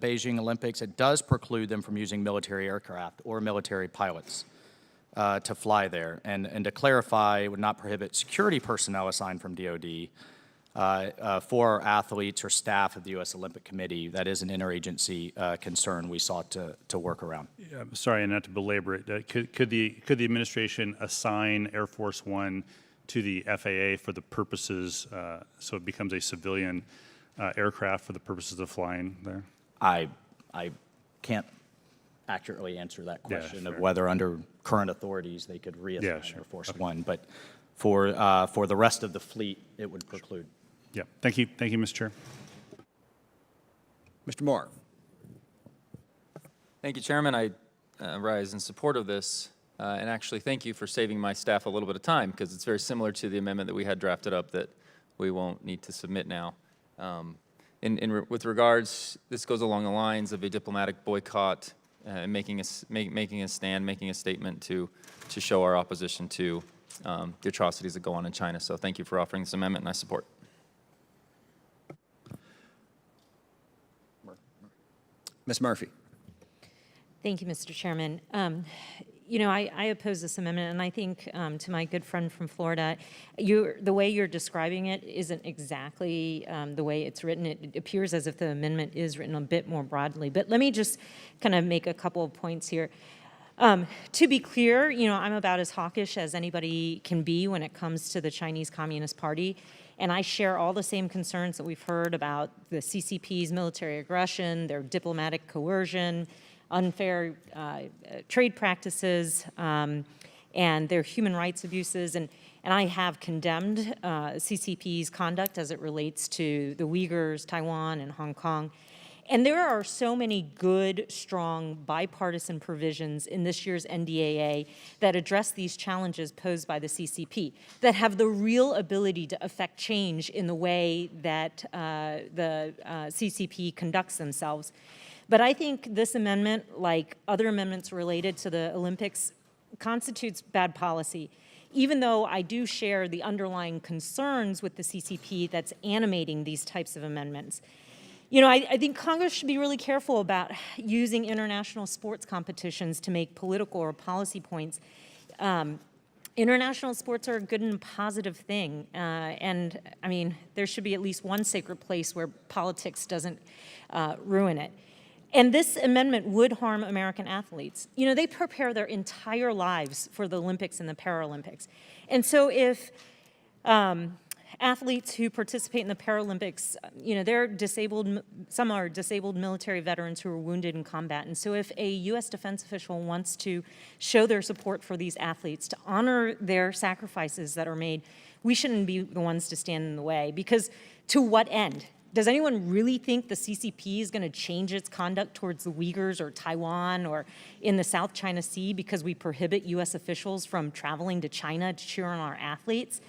Beijing Olympics. It does preclude them from using military aircraft or military pilots to fly there. And to clarify, it would not prohibit security personnel assigned from DOD for our athletes or staff of the U.S. Olympic Committee. That is an interagency concern we sought to work around. I'm sorry, not to belabor it. Could the administration assign Air Force One to the FAA for the purposes, so it becomes a civilian aircraft for the purposes of flying there? I can't accurately answer that question of whether under current authorities they could reassign Air Force One, but for the rest of the fleet, it would preclude. Yeah, thank you, Mr. Chair. Mr. Moore. Thank you, Chairman. I rise in support of this. And actually, thank you for saving my staff a little bit of time, because it's very similar to the amendment that we had drafted up that we won't need to submit now. With regards, this goes along the lines of a diplomatic boycott, making a stand, making a statement to show our opposition to the atrocities that go on in China. So thank you for offering this amendment, and I support. Ms. Murphy. Thank you, Mr. Chairman. You know, I oppose this amendment, and I think to my good friend from Florida, the way you're describing it isn't exactly the way it's written. It appears as if the amendment is written a bit more broadly. But let me just kind of make a couple of points here. To be clear, you know, I'm about as hawkish as anybody can be when it comes to the Chinese Communist Party. And I share all the same concerns that we've heard about the CCP's military aggression, their diplomatic coercion, unfair trade practices, and their human rights abuses. And I have condemned CCP's conduct as it relates to the Uyghurs, Taiwan, and Hong Kong. And there are so many good, strong, bipartisan provisions in this year's NDAA that address these challenges posed by the CCP, that have the real ability to affect change in the way that the CCP conducts themselves. But I think this amendment, like other amendments related to the Olympics, constitutes bad policy, even though I do share the underlying concerns with the CCP that's animating these types of amendments. You know, I think Congress should be really careful about using international sports competitions to make political or policy points. International sports are a good and positive thing. And I mean, there should be at least one sacred place where politics doesn't ruin it. And this amendment would harm American athletes. You know, they prepare their entire lives for the Olympics and the Paralympics. And so if athletes who participate in the Paralympics, you know, they're disabled, some are disabled military veterans who are wounded in combat. And so if a U.S. defense official wants to show their support for these athletes, to honor their sacrifices that are made, we shouldn't be the ones to stand in the way. Because to what end? Does anyone really think the CCP is going to change its conduct towards the Uyghurs or Taiwan or in the South China Sea because we prohibit U.S. officials from traveling to China to cheer on our athletes?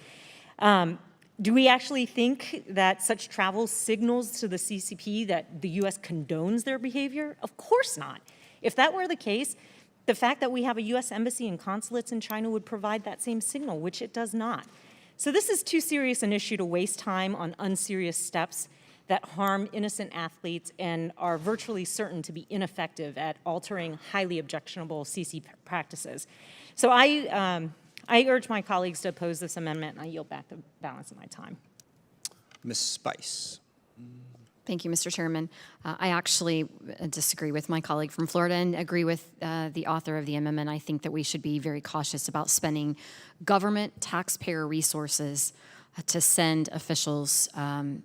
Do we actually think that such travel signals to the CCP that the U.S. condones their behavior? Of course not. If that were the case, the fact that we have a U.S. embassy and consulates in China would provide that same signal, which it does not. So this is too serious an issue to waste time on unserious steps that harm innocent athletes and are virtually certain to be ineffective at altering highly objectionable CC practices. So I urge my colleagues to oppose this amendment, and I yield back the balance of my time. Ms. Spice. Thank you, Mr. Chairman. I actually disagree with my colleague from Florida and agree with the author of the amendment. I think that we should be very cautious about spending government taxpayer resources to send officials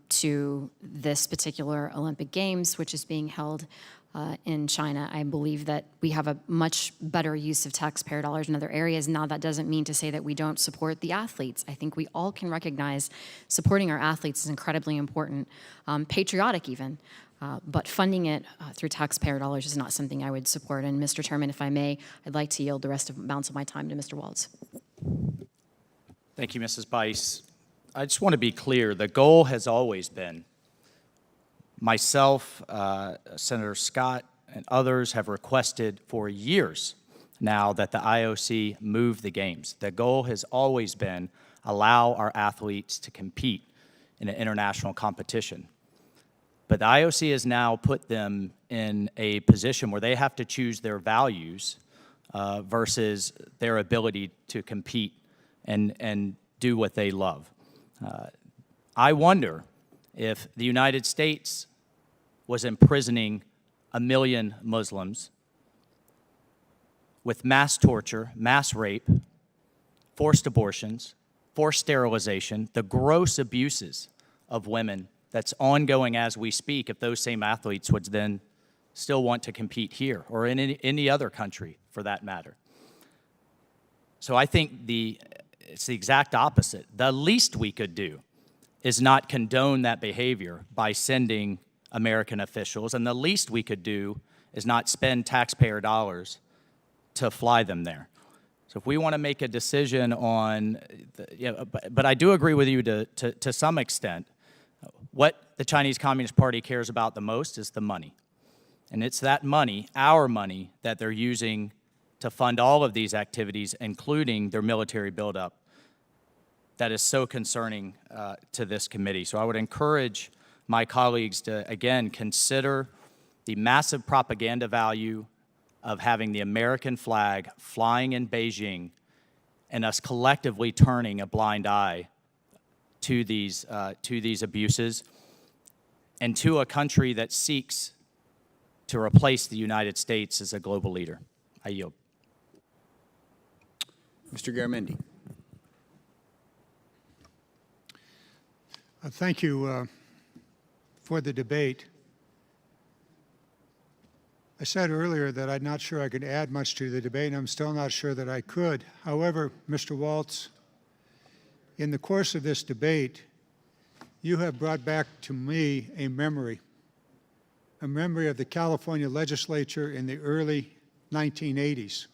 to this particular Olympic Games, which is being held in China. I believe that we have a much better use of taxpayer dollars in other areas. Now, that doesn't mean to say that we don't support the athletes. I think we all can recognize supporting our athletes is incredibly important, patriotic even, but funding it through taxpayer dollars is not something I would support. And Mr. Chairman, if I may, I'd like to yield the rest of the balance of my time to Mr. Waltz. Thank you, Mrs. Bice. I just want to be clear, the goal has always been, myself, Senator Scott, and others have requested for years now that the IOC move the games. The goal has always been allow our athletes to compete in an international competition. But the IOC has now put them in a position where they have to choose their values versus their ability to compete and do what they love. I wonder if the United States was imprisoning 1 million Muslims with mass torture, mass rape, forced abortions, forced sterilization, the gross abuses of women that's ongoing as we speak, if those same athletes would then still want to compete here or in any other country for that matter. So I think it's the exact opposite. The least we could do is not condone that behavior by sending American officials, and the least we could do is not spend taxpayer dollars to fly them there. So if we want to make a decision on, but I do agree with you to some extent. What the Chinese Communist Party cares about the most is the money. And it's that money, our money, that they're using to fund all of these activities, including their military buildup, that is so concerning to this committee. So I would encourage my colleagues to, again, consider the massive propaganda value of having the American flag flying in Beijing and us collectively turning a blind eye to these abuses and to a country that seeks to replace the United States as a global leader. I yield. Mr. Garamendi. Thank you for the debate. I said earlier that I'm not sure I could add much to the debate, and I'm still not sure that I could. However, Mr. Waltz, in the course of this debate, you have brought back to me a memory a memory of the California legislature in the early 1980s,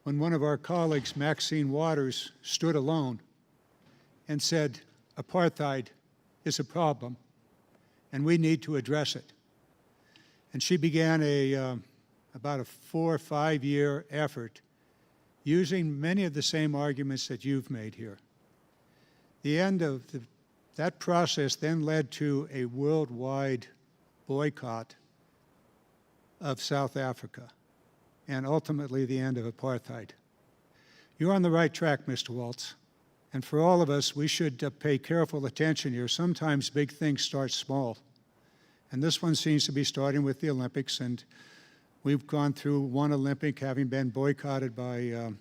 when one of our colleagues, Maxine Waters, stood alone and said, apartheid is a problem, and we need to address it. And she began about a 4 or 5 year effort using many of the same arguments that you've made here. The end of that process then led to a worldwide boycott of South Africa and ultimately the end of apartheid. You're on the right track, Mr. Waltz. And for all of us, we should pay careful attention here. Sometimes big things start small. And this one seems to be starting with the Olympics, and we've gone through one Olympic having been boycotted by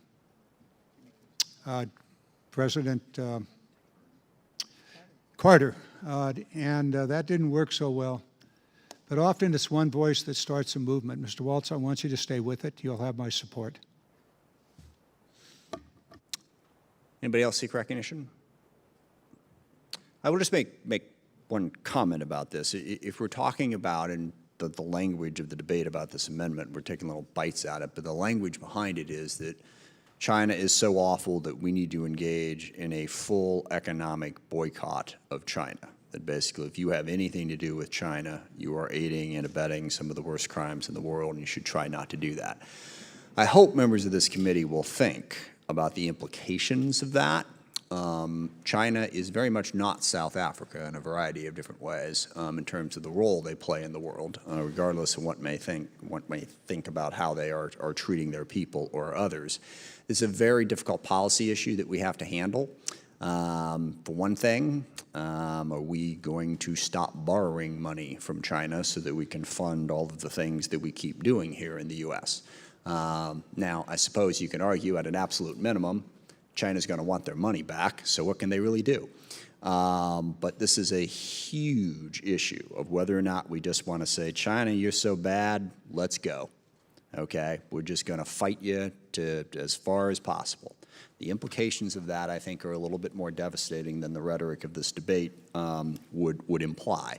President Carter, and that didn't work so well. But often it's one voice that starts a movement. Mr. Waltz, I want you to stay with it. You'll have my support. Anybody else seek recognition? I will just make one comment about this. If we're talking about in the language of the debate about this amendment, we're taking little bites at it, but the language behind it is that China is so awful that we need to engage in a full economic boycott of China. That basically, if you have anything to do with China, you are aiding and abetting some of the worst crimes in the world, and you should try not to do that. I hope members of this committee will think about the implications of that. China is very much not South Africa in a variety of different ways in terms of the role they play in the world, regardless of what may think about how they are treating their people or others. It's a very difficult policy issue that we have to handle. For one thing, are we going to stop borrowing money from China so that we can fund all of the things that we keep doing here in the U.S.? Now, I suppose you can argue at an absolute minimum, China's going to want their money back, so what can they really do? But this is a huge issue of whether or not we just want to say, China, you're so bad, let's go. Okay? We're just going to fight you to as far as possible. The implications of that, I think, are a little bit more devastating than the rhetoric of this debate would imply.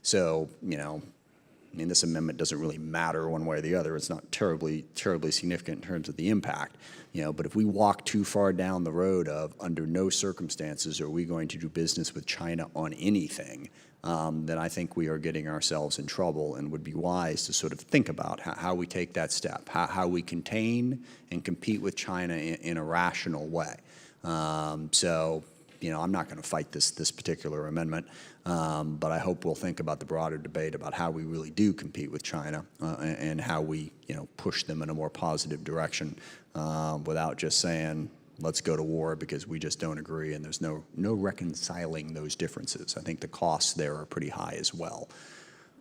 So, you know, I mean, this amendment doesn't really matter one way or the other. It's not terribly significant in terms of the impact, you know, but if we walk too far down the road of under no circumstances are we going to do business with China on anything, then I think we are getting ourselves in trouble and would be wise to sort of think about how we take that step, how we contain and compete with China in a rational way. So, you know, I'm not going to fight this particular amendment, but I hope we'll think about the broader debate about how we really do compete with China and how we, you know, push them in a more positive direction without just saying, let's go to war because we just don't agree and there's no reconciling those differences. I think the costs there are pretty high as well.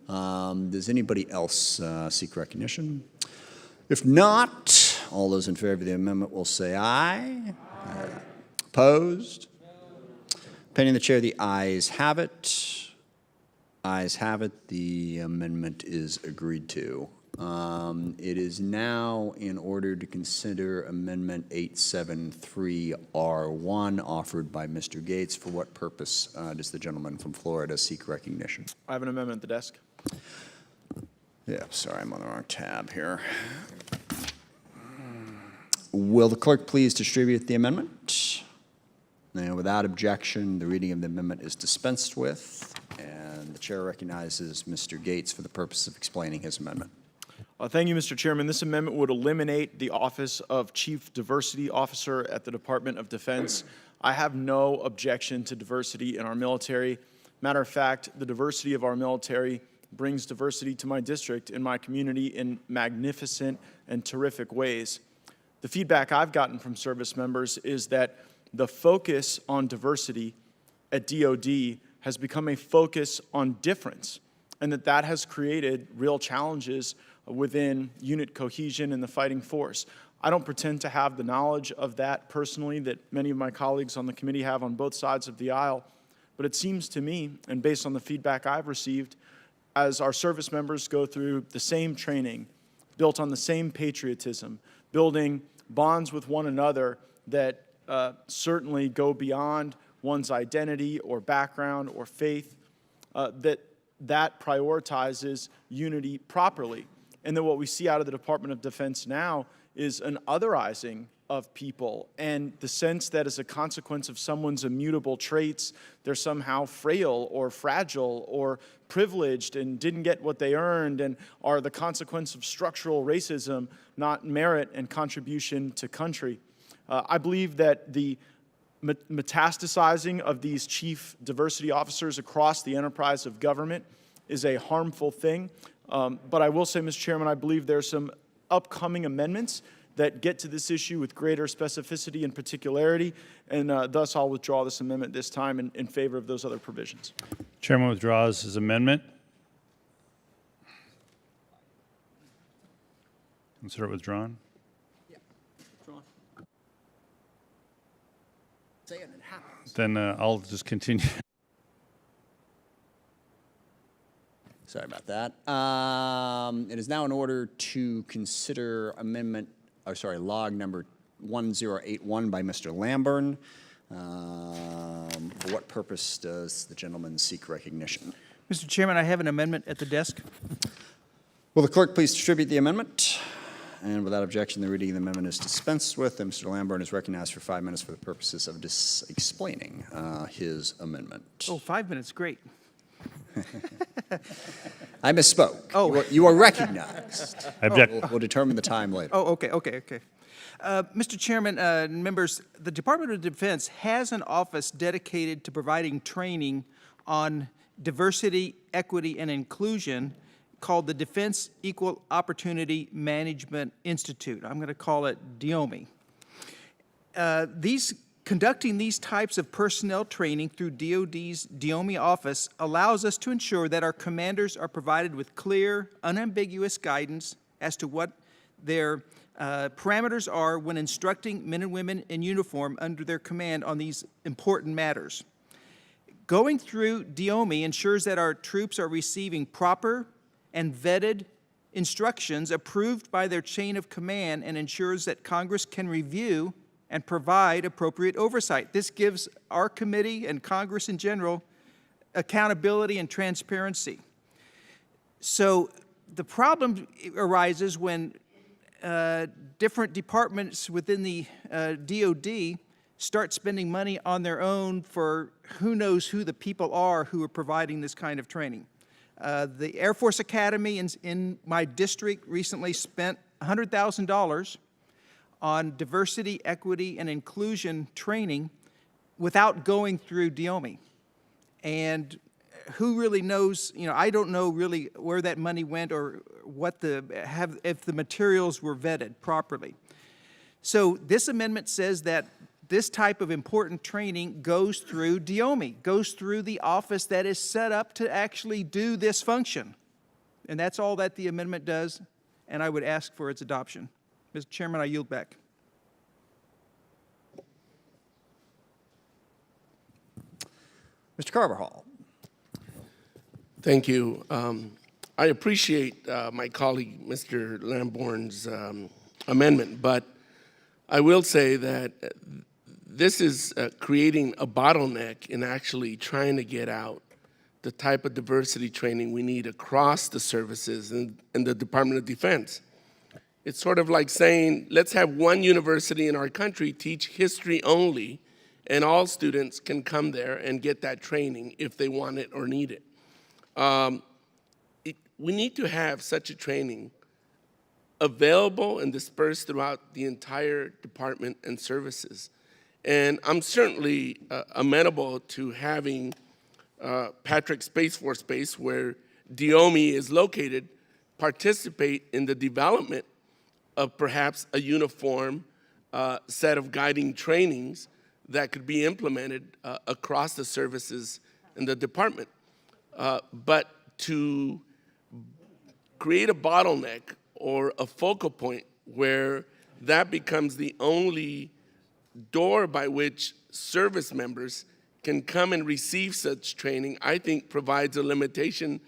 Does anybody else seek recognition? If not, all those in favor of the amendment will say aye. Opposed? Opinion of the chair, the ayes have it. Ayes have it. The amendment is agreed to. It is now in order to consider Amendment 873R1 offered by Mr. Gates. For what purpose does the gentleman from Florida seek recognition? I have an amendment at the desk. Yeah, sorry, I'm on the wrong tab here. Will the clerk please distribute the amendment? Now, without objection, the reading of the amendment is dispensed with, and the chair recognizes Mr. Gates for the purpose of explaining his amendment. Thank you, Mr. Chairman. This amendment would eliminate the Office of Chief Diversity Officer at the Department of Defense. I have no objection to diversity in our military. Matter of fact, the diversity of our military brings diversity to my district and my community in magnificent and terrific ways. The feedback I've gotten from service members is that the focus on diversity at DoD has become a focus on difference, and that has created real challenges within unit cohesion and the fighting force. I don't pretend to have the knowledge of that personally that many of my colleagues on the committee have on both sides of the aisle, but it seems to me, and based on the feedback I've received, as our service members go through the same training, built on the same patriotism, building bonds with one another that certainly go beyond one's identity or background or faith, that that prioritizes unity properly. And then what we see out of the Department of Defense now is an otherizing of people, and the sense that as a consequence of someone's immutable traits, they're somehow frail or fragile or privileged and didn't get what they earned and are the consequence of structural racism, not merit and contribution to country. I believe that the metastasizing of these chief diversity officers across the enterprise of government is a harmful thing. But I will say, Mr. Chairman, I believe there are some upcoming amendments that get to this issue with greater specificity and particularity, and thus I'll withdraw this amendment this time in favor of those other provisions. Chairman withdraws his amendment. Consider it withdrawn. Say it, it happens. Then I'll just continue. Sorry about that. It is now in order to consider log number 1081 by Mr. Lambourne. For what purpose does the gentleman seek recognition? Mr. Chairman, I have an amendment at the desk. Will the clerk please distribute the amendment? And without objection, the reading of the amendment is dispensed with, and Mr. Lambourne is recognized for 5 minutes for the purposes of explaining his amendment. Oh, 5 minutes, great. I misspoke. Oh. You are recognized. Object. We'll determine the time later. Oh, okay. Mr. Chairman, members, the Department of Defense has an office dedicated to providing training on diversity, equity, and inclusion called the Defense Equal Opportunity Management Institute. I'm going to call it DEOMI. Conducting these types of personnel training through DoD's DEOMI office allows us to ensure that our commanders are provided with clear, unambiguous guidance as to what their parameters are when instructing men and women in uniform under their command on these important matters. Going through DEOMI ensures that our troops are receiving proper and vetted instructions approved by their chain of command and ensures that Congress can review and provide appropriate oversight. This gives our committee and Congress in general accountability and transparency. So the problem arises when different departments within the DoD start spending money on their own for who knows who the people are who are providing this kind of training. The Air Force Academy in my district recently spent $100,000 on diversity, equity, and inclusion training without going through DEOMI. And who really knows, I don't know really where that money went or if the materials were vetted properly. So this amendment says that this type of important training goes through DEOMI, goes through the office that is set up to actually do this function. And that's all that the amendment does, and I would ask for its adoption. Mr. Chairman, I yield back. Mr. Carvajal. Thank you. I appreciate my colleague, Mr. Lambourne's amendment, but I will say that this is creating a bottleneck in actually trying to get out the type of diversity training we need across the services in the Department of Defense. It's sort of like saying, let's have one university in our country teach history only, and all students can come there and get that training if they want it or need it. We need to have such a training available and dispersed throughout the entire department and services. And I'm certainly amenable to having Patrick Space Force Base, where DEOMI is located, participate in the development of perhaps a uniform set of guiding trainings that could be implemented across the services in the department. But to create a bottleneck or a focal point where that becomes the only door by which service members can come and receive such training, I think provides a limitation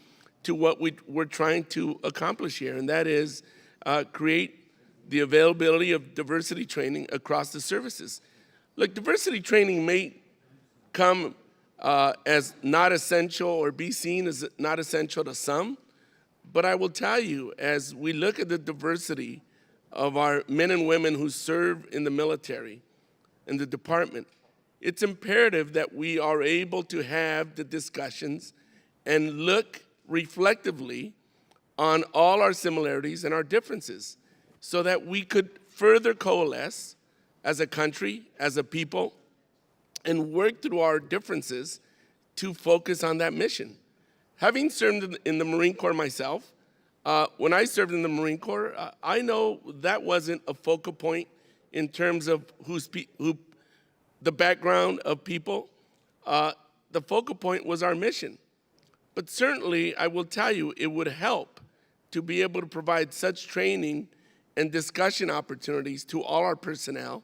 to what we're trying to accomplish here, and that is create the availability of diversity training across the services. Look, diversity training may come as not essential or be seen as not essential to some. But I will tell you, as we look at the diversity of our men and women who serve in the military, in the department, it's imperative that we are able to have the discussions and look reflectively on all our similarities and our differences so that we could further coalesce as a country, as a people, and work through our differences to focus on that mission. Having served in the Marine Corps myself, when I served in the Marine Corps, I know that wasn't a focal point in terms of the background of people. The focal point was our mission. But certainly, I will tell you, it would help to be able to provide such training and discussion opportunities to all our personnel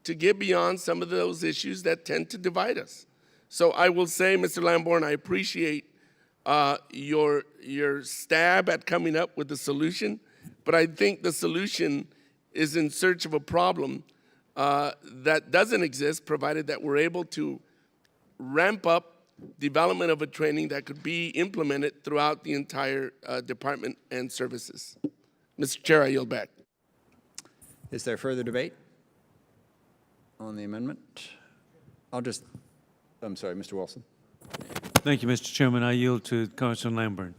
to get beyond some of those issues that tend to divide us. So I will say, Mr. Lamborn, I appreciate your stab at coming up with a solution, but I think the solution is in search of a problem that doesn't exist, provided that we're able to ramp up development of a training that could be implemented throughout the entire department and services. Mr. Chair, I yield back. Is there further debate on the amendment? I'm sorry, Mr. Wilson. Thank you, Mr. Chairman. I yield to Congressman Lamborn.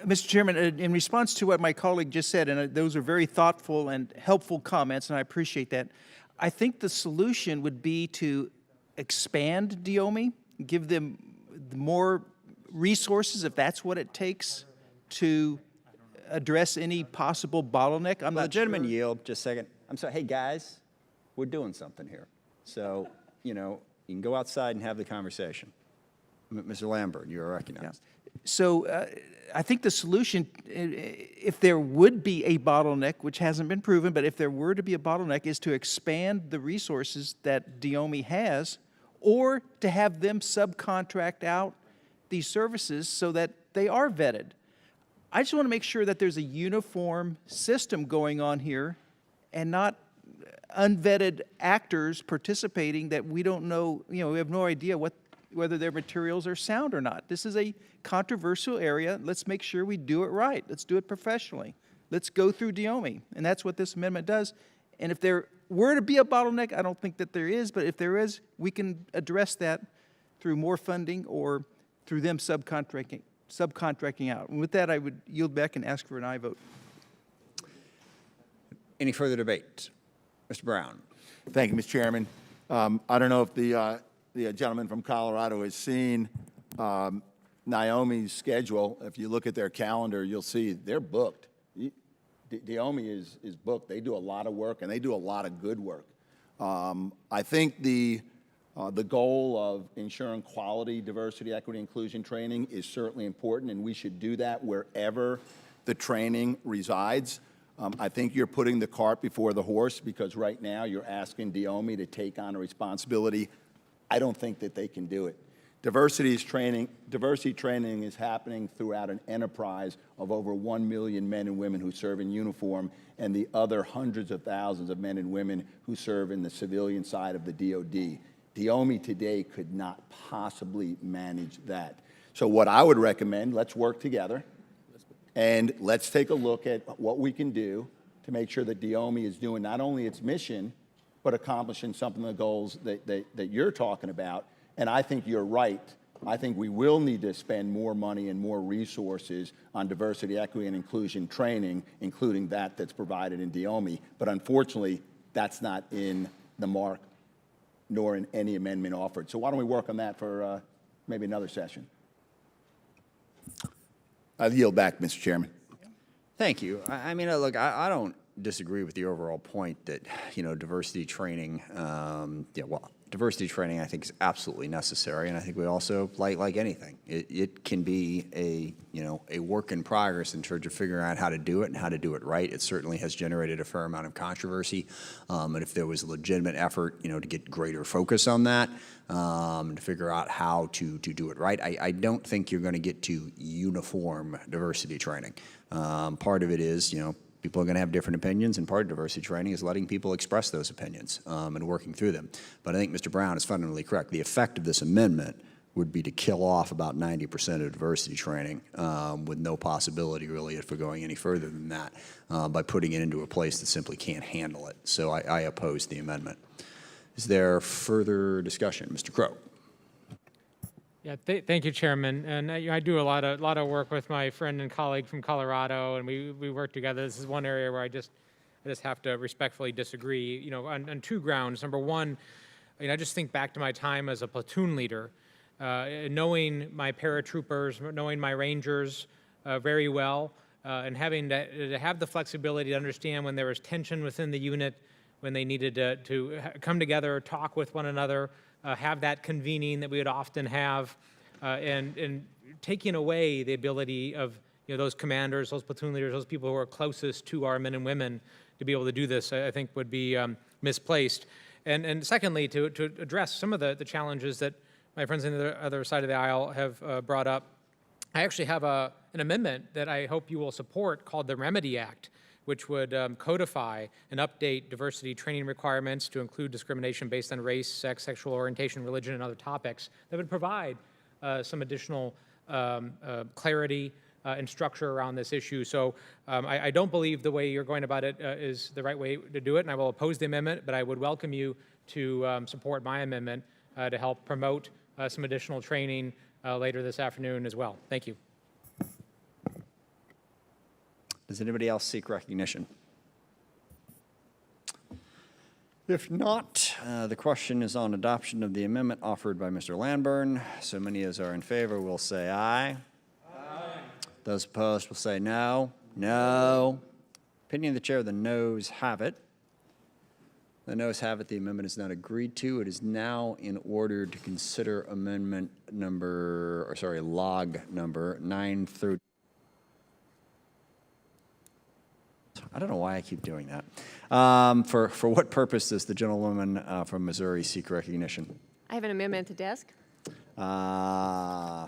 Mr. Chairman, in response to what my colleague just said, and those are very thoughtful and helpful comments, and I appreciate that, I think the solution would be to expand DOMI, give them more resources if that's what it takes to address any possible bottleneck. I'm Well, not the gentleman sure. yield, just a second. I'm sorry, hey guys, we're doing something here. So, you can go outside and have the conversation. Mr. Lambert, you are recognized. So I think the solution, if there would be a bottleneck, which hasn't been proven, but if there were to be a bottleneck, is to expand the resources that DOMI has, or to have them subcontract out these services so that they are vetted. I just want to make sure that there's a uniform system going on here and not unvetted actors participating that we don't know, we have no idea whether their materials are sound or not. This is a controversial area. Let's make sure we do it right. Let's do it professionally. Let's go through DOMI, and that's what this amendment does. And if there were to be a bottleneck, I don't think that there is, but if there is, we can address that through more funding or through them subcontracting out. And with that, I would yield back and ask for an aye vote. Any further debate? Mr. Brown. Thank you, Mr. Chairman. I don't know if the gentleman from Colorado has seen Naomi's schedule. If you look at their calendar, you'll see they're booked. DOMI is booked. They do a lot of work, and they do a lot of good work. I think the goal of ensuring quality, diversity, equity, inclusion training is certainly important, and we should do that wherever the training resides. I think you're putting the cart before the horse, because right now you're asking DOMI to take on a responsibility. I don't think that they can do it. Diversity training is happening throughout an enterprise of over 1 million men and women who serve in uniform, and the other hundreds of thousands of men and women who serve in the civilian side of the DOD. DOMI today could not possibly manage that. So what I would recommend, let's work together, and let's take a look at what we can do to make sure that DOMI is doing not only its mission, but accomplishing some of the goals that you're talking about. And I think you're right. I think we will need to spend more money and more resources on diversity, equity, and inclusion training, including that's provided in DOMI. But unfortunately, that's not in the mark, nor in any amendment offered. So why don't we work on that for maybe another session? I'll yield back, Mr. Chairman. Thank you. I mean, look, I don't disagree with the overall point that, diversity training, diversity training I think is absolutely necessary, and I think we also, like anything, it can be a work in progress in terms of figuring out how to do it and how to do it right. It certainly has generated a fair amount of controversy, and if there was a legitimate effort, to get greater focus on that, to figure out how to do it right, I don't think you're going to get to uniform diversity training. Part of it is, People are going to have different opinions, and part of diversity training is letting people express those opinions and working through them. But I think Mr. Brown is fundamentally correct. The effect of this amendment would be to kill off about 90% of diversity training with no possibility really for going any further than that by putting it into a place that simply can't handle it. So I oppose the amendment. Is there further discussion? Mr. Crow. Yeah, thank you, Chairman. And I do a lot of work with my friend and colleague from Colorado, and we work together. This is one area where I just have to respectfully disagree, you know, on two grounds. Number one, you know, I just think back to my time as a platoon leader, knowing my paratroopers, knowing my Rangers very well, and having to have the flexibility to understand when there was tension within the unit, when they needed to come together, talk with one another, have that convening that we would often have, and taking away the ability of, you know, those commanders, those platoon leaders, those people who are closest to our men and women to be able to do this, I think would be misplaced. And secondly, to address some of the challenges that my friends on the other side of the aisle have brought up, I actually have an amendment that I hope you will support called the Remedy Act, which would codify and update diversity training requirements to include discrimination based on race, sex, sexual orientation, religion, and other topics that would provide some additional clarity and structure around this issue. So I don't believe the way you're going about it is the right way to do it, and I will oppose the amendment, but I would welcome you to support my amendment to help promote some additional training later this afternoon as well. Thank you. Does anybody else seek recognition? If not, the question is on adoption of the amendment offered by Mr. Landburn. So many as are in favor will say aye. Aye. Those opposed will say no. No. Opinion of the chair, the noes have it. The noes have it. The amendment is not agreed to. It is now in order to consider amendment number, or sorry, log number 930. I don't know why I keep doing that. For what purpose does the gentlewoman from Missouri seek recognition? I have an amendment at the desk. I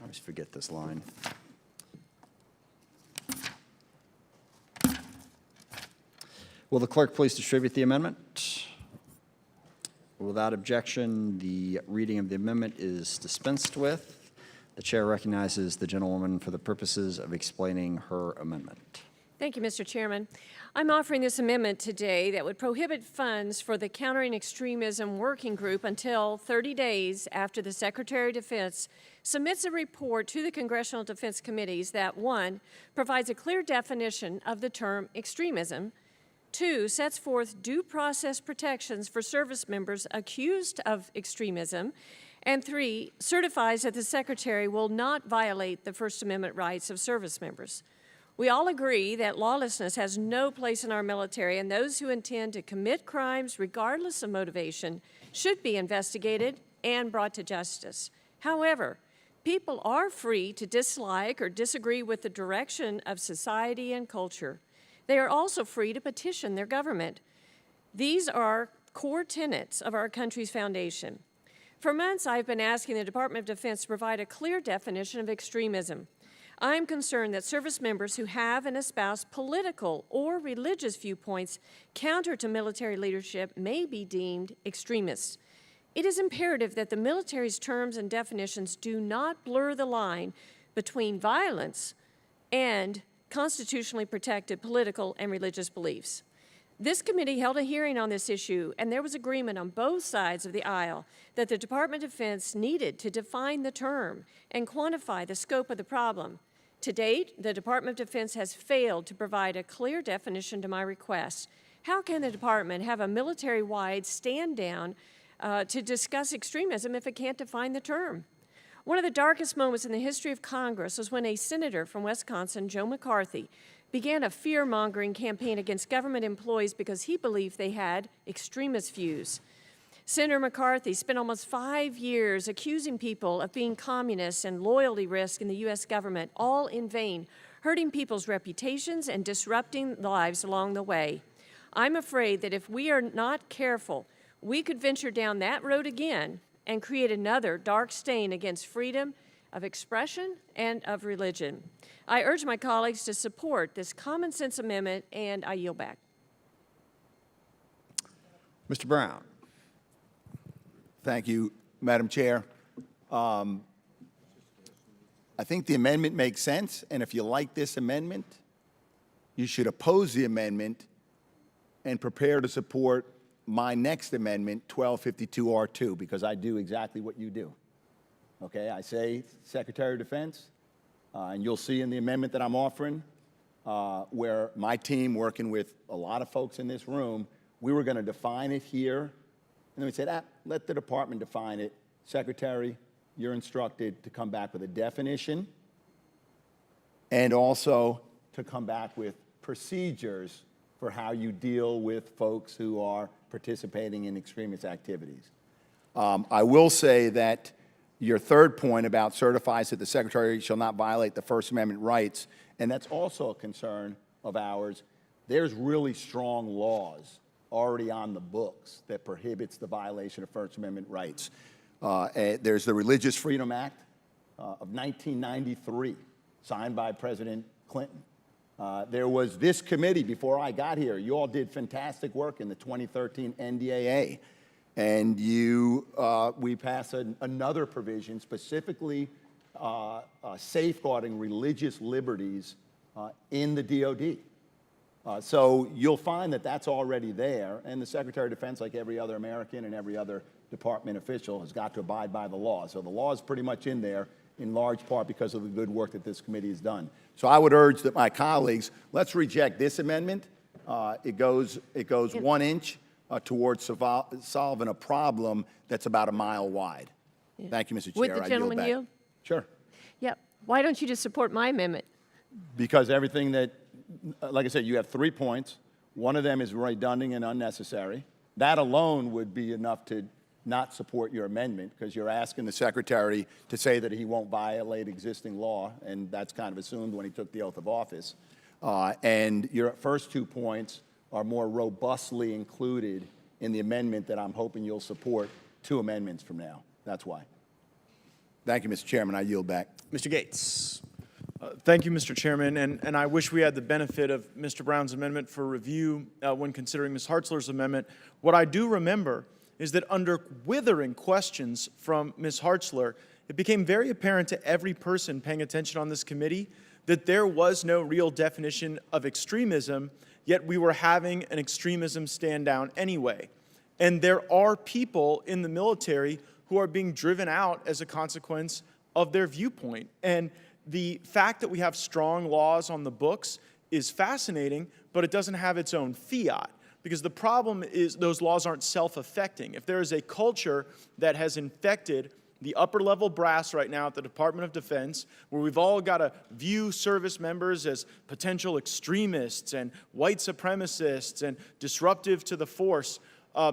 always forget this line. Will the clerk please distribute the amendment? Without objection, the reading of the amendment is dispensed with. The chair recognizes the gentlewoman for the purposes of explaining her amendment. Thank you, Mr. Chairman. I'm offering this amendment today that would prohibit funds for the Countering Extremism Working Group until 30 days after the Secretary of Defense submits a report to the Congressional Defense Committees that, 1, provides a clear definition of the term extremism, 2, sets forth due process protections for service members accused of extremism, and 3, certifies that the Secretary will not violate the First Amendment rights of service members. We all agree that lawlessness has no place in our military, and those who intend to commit crimes, regardless of motivation, should be investigated and brought to justice. However, people are free to dislike or disagree with the direction of society and culture. They are also free to petition their government. These are core tenets of our country's foundation. For months, I've been asking the Department of Defense to provide a clear definition of extremism. I'm concerned that service members who have and espouse political or religious viewpoints counter to military leadership may be deemed extremists. It is imperative that the military's terms and definitions do not blur the line between violence and constitutionally protected political and religious beliefs. This committee held a hearing on this issue, and there was agreement on both sides of the aisle that the Department of Defense needed to define the term and quantify the scope of the problem. To date, the Department of Defense has failed to provide a clear definition to my request. How can the department have a military-wide stand-down to discuss extremism if it can't define the term? One of the darkest moments in the history of Congress was when a senator from Wisconsin, Joe McCarthy, began a fear-mongering campaign against government employees because he believed they had extremist views. Senator McCarthy spent almost 5 years accusing people of being communists and loyalty risk in the U.S. government, all in vain, hurting people's reputations and disrupting lives along the way. I'm afraid that if we are not careful, we could venture down that road again and create another dark stain against freedom, of expression and of religion. I urge my colleagues to support this common sense amendment, and I yield back. Mr. Brown. Thank you, Madam Chair. I think the amendment makes sense, and if you like this amendment, you should oppose the amendment and prepare to support my next amendment, 1252R2, because I do exactly what you do. Okay, I say Secretary of Defense, and you'll see in the amendment that I'm offering, where my team, working with a lot of folks in this room, we were going to define it here, and then we said, let the department define it. Secretary, you're instructed to come back with a definition and also to come back with procedures for how you deal with folks who are participating in extremist activities. I will say that your third point about certifies that the Secretary shall not violate the First Amendment rights, and that's also a concern of ours. There's really strong laws already on the books that prohibits the violation of First Amendment rights. There's the Religious Freedom Act of 1993, signed by President Clinton. There was this committee before I got here. You all did fantastic work in the 2013 NDAA. And we passed another provision specifically safeguarding religious liberties in the DOD. So you'll find that that's already there, and the Secretary of Defense, like every other American and every other department official, has got to abide by the law. So the law is pretty much in there, in large part because of the good work that this committee has done. So I would urge that my colleagues, let's reject this amendment. It goes 1 inch towards solving a problem that's about a mile wide. Yeah. Thank you, Mr. Chair. Would the gentleman yield? Sure. Yeah. Why don't you just support my amendment? Because everything that, like I said, you have 3 points. One of them is redundant and unnecessary. That alone would be enough to not support your amendment, because you're asking the Secretary to say that he won't violate existing law, and that's kind of assumed when he took the oath of office. And your first 2 points are more robustly included in the amendment that I'm hoping you'll support 2 amendments from now. That's why. Thank you, Mr. Chairman. I yield back. Mr. Gates. Thank you, Mr. Chairman, and I wish we had the benefit of Mr. Brown's amendment for review when considering Ms. Hartzler's amendment. What I do remember is that under withering questions from Ms. Hartzler, it became very apparent to every person paying attention on this committee that there was no real definition of extremism, yet we were having an extremism stand down anyway. And there are people in the military who are being driven out as a consequence of their viewpoint. And the fact that we have strong laws on the books is fascinating, but it doesn't have its own fiat. Because the problem is those laws aren't self-affecting. If there is a culture that has infected the upper-level brass right now at the Department of Defense, where we've all got to view service members as potential extremists and white supremacists and disruptive to the force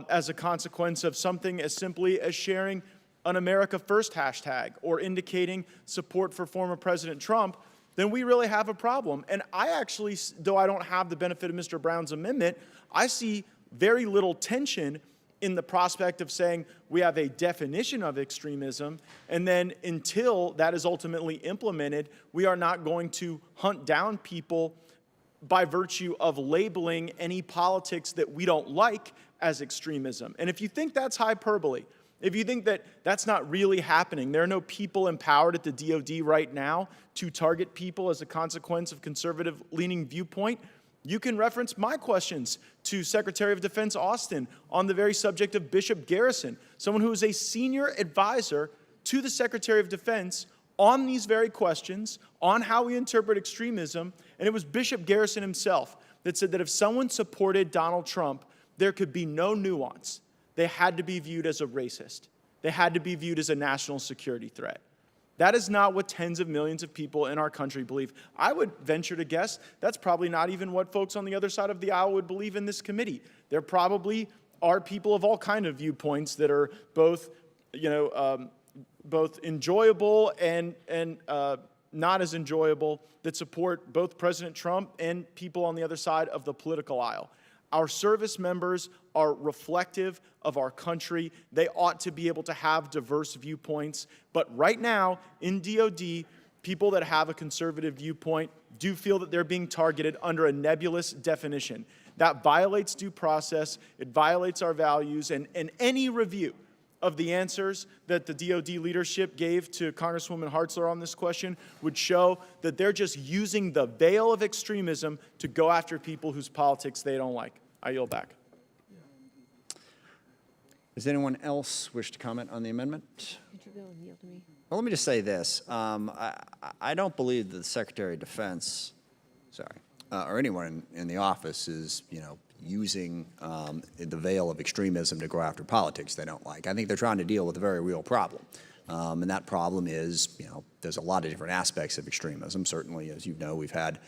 as a consequence of something as simply as sharing an America First hashtag or indicating support for former President Trump, then we really have a problem. And I actually, though I don't have the benefit of Mr. Brown's amendment, I see very little tension in the prospect of saying we have a definition of extremism, and then until that is ultimately implemented, we are not going to hunt down people by virtue of labeling any politics that we don't like as extremism. And if you think that's hyperbole, if you think that that's not really happening, there are no people empowered at the DOD right now to target people as a consequence of conservative-leaning viewpoint, you can reference my questions to Secretary of Defense Austin on the very subject of Bishop Garrison, someone who is a senior advisor to the Secretary of Defense on these very questions, on how we interpret extremism, and it was Bishop Garrison himself that said that if someone supported Donald Trump, there could be no nuance. They had to be viewed as a racist. They had to be viewed as a national security threat. That is not what tens of millions of people in our country believe. I would venture to guess that's probably not even what folks on the other side of the aisle would believe in this committee. There probably are people of all kinds of viewpoints that are both, both enjoyable and not as enjoyable, that support both President Trump and people on the other side of the political aisle. Our service members are reflective of our country. They ought to be able to have diverse viewpoints. But right now, in DOD, people that have a conservative viewpoint do feel that they're being targeted under a nebulous definition. That violates due process, it violates our values, and any review of the answers that the DOD leadership gave to Congresswoman Hartzler on this question would show that they're just using the veil of extremism to go after people whose politics they don't like. I yield back. Does anyone else wish to comment on the amendment? Well, let me just say this. I don't believe that the Secretary of Defense, or anyone in the office is, using the veil of extremism to go after politics they don't like. I think they're trying to deal with a very real problem. And that problem is, there's a lot of different aspects of extremism. Certainly, as you know, we've had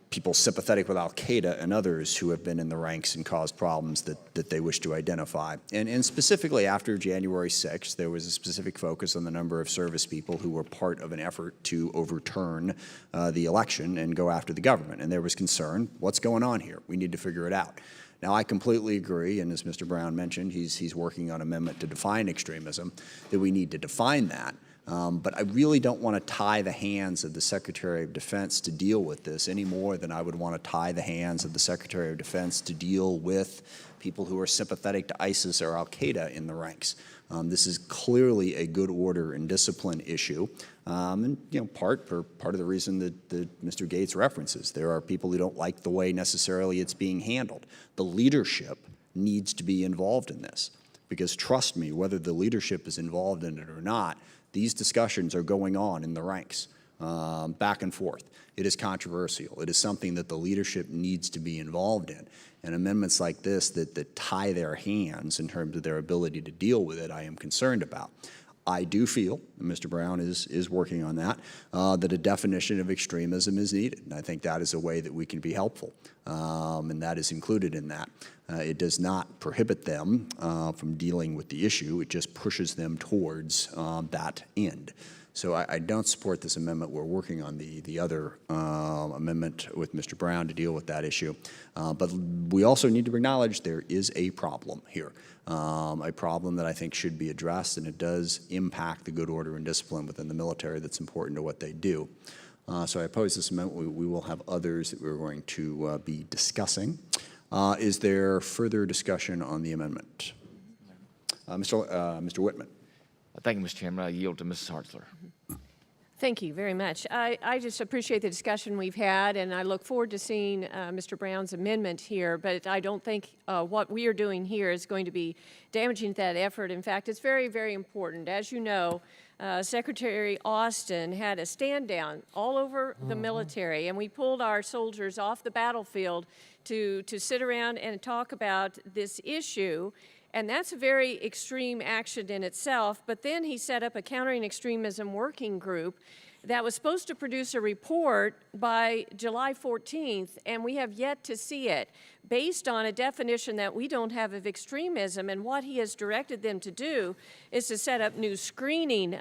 people sympathetic with al-Qaeda and others who have been in the ranks and caused problems that they wish to identify. And specifically after January 6th, there was a specific focus on the number of service people who were part of an effort to overturn the election and go after the government. And there was concern, what's going on here? We need to figure it out. Now, I completely agree, and as Mr. Brown mentioned, he's working on an amendment to define extremism, that we need to define that. But I really don't want to tie the hands of the Secretary of Defense to deal with this any more than I would want to tie the hands of the Secretary of Defense to deal with people who are sympathetic to ISIS or al-Qaeda in the ranks. This is clearly a good order and discipline issue, and part of the reason that Mr. Gates references. There are people who don't like the way necessarily it's being handled. The leadership needs to be involved in this, because trust me, whether the leadership is involved in it or not, these discussions are going on in the ranks, back and forth. It is controversial. It is something that the leadership needs to be involved in. And amendments like this that tie their hands in terms of their ability to deal with it, I am concerned about. I do feel, and Mr. Brown is working on that, that a definition of extremism is needed. And I think that is a way that we can be helpful, and that is included in that. It does not prohibit them from dealing with the issue. It just pushes them towards that end. So I don't support this amendment. We're working on the other amendment with Mr. Brown to deal with that issue. But we also need to acknowledge there is a problem here, a problem that I think should be addressed, and it does impact the good order and discipline within the military that's important to what they do. So I oppose this amendment. We will have others that we're going to be discussing. Is there further discussion on the amendment? Mr. Whitman. Thank you, Mr. Chairman. I yield to Mrs. Hartzler. Thank you very much. I just appreciate the discussion we've had, and I look forward to seeing Mr. Brown's amendment here, but I don't think what we are doing here is going to be damaging that effort. In fact, it's very, very important. As you know, Secretary Austin had a stand down all over the military, and we pulled our soldiers off the battlefield to sit around and talk about this issue. And that's a very extreme action in itself. But then he set up a countering extremism working group that was supposed to produce a report by July 14th, and we have yet to see it, based on a definition that we don't have of extremism. And what he has directed them to do is to set up new screening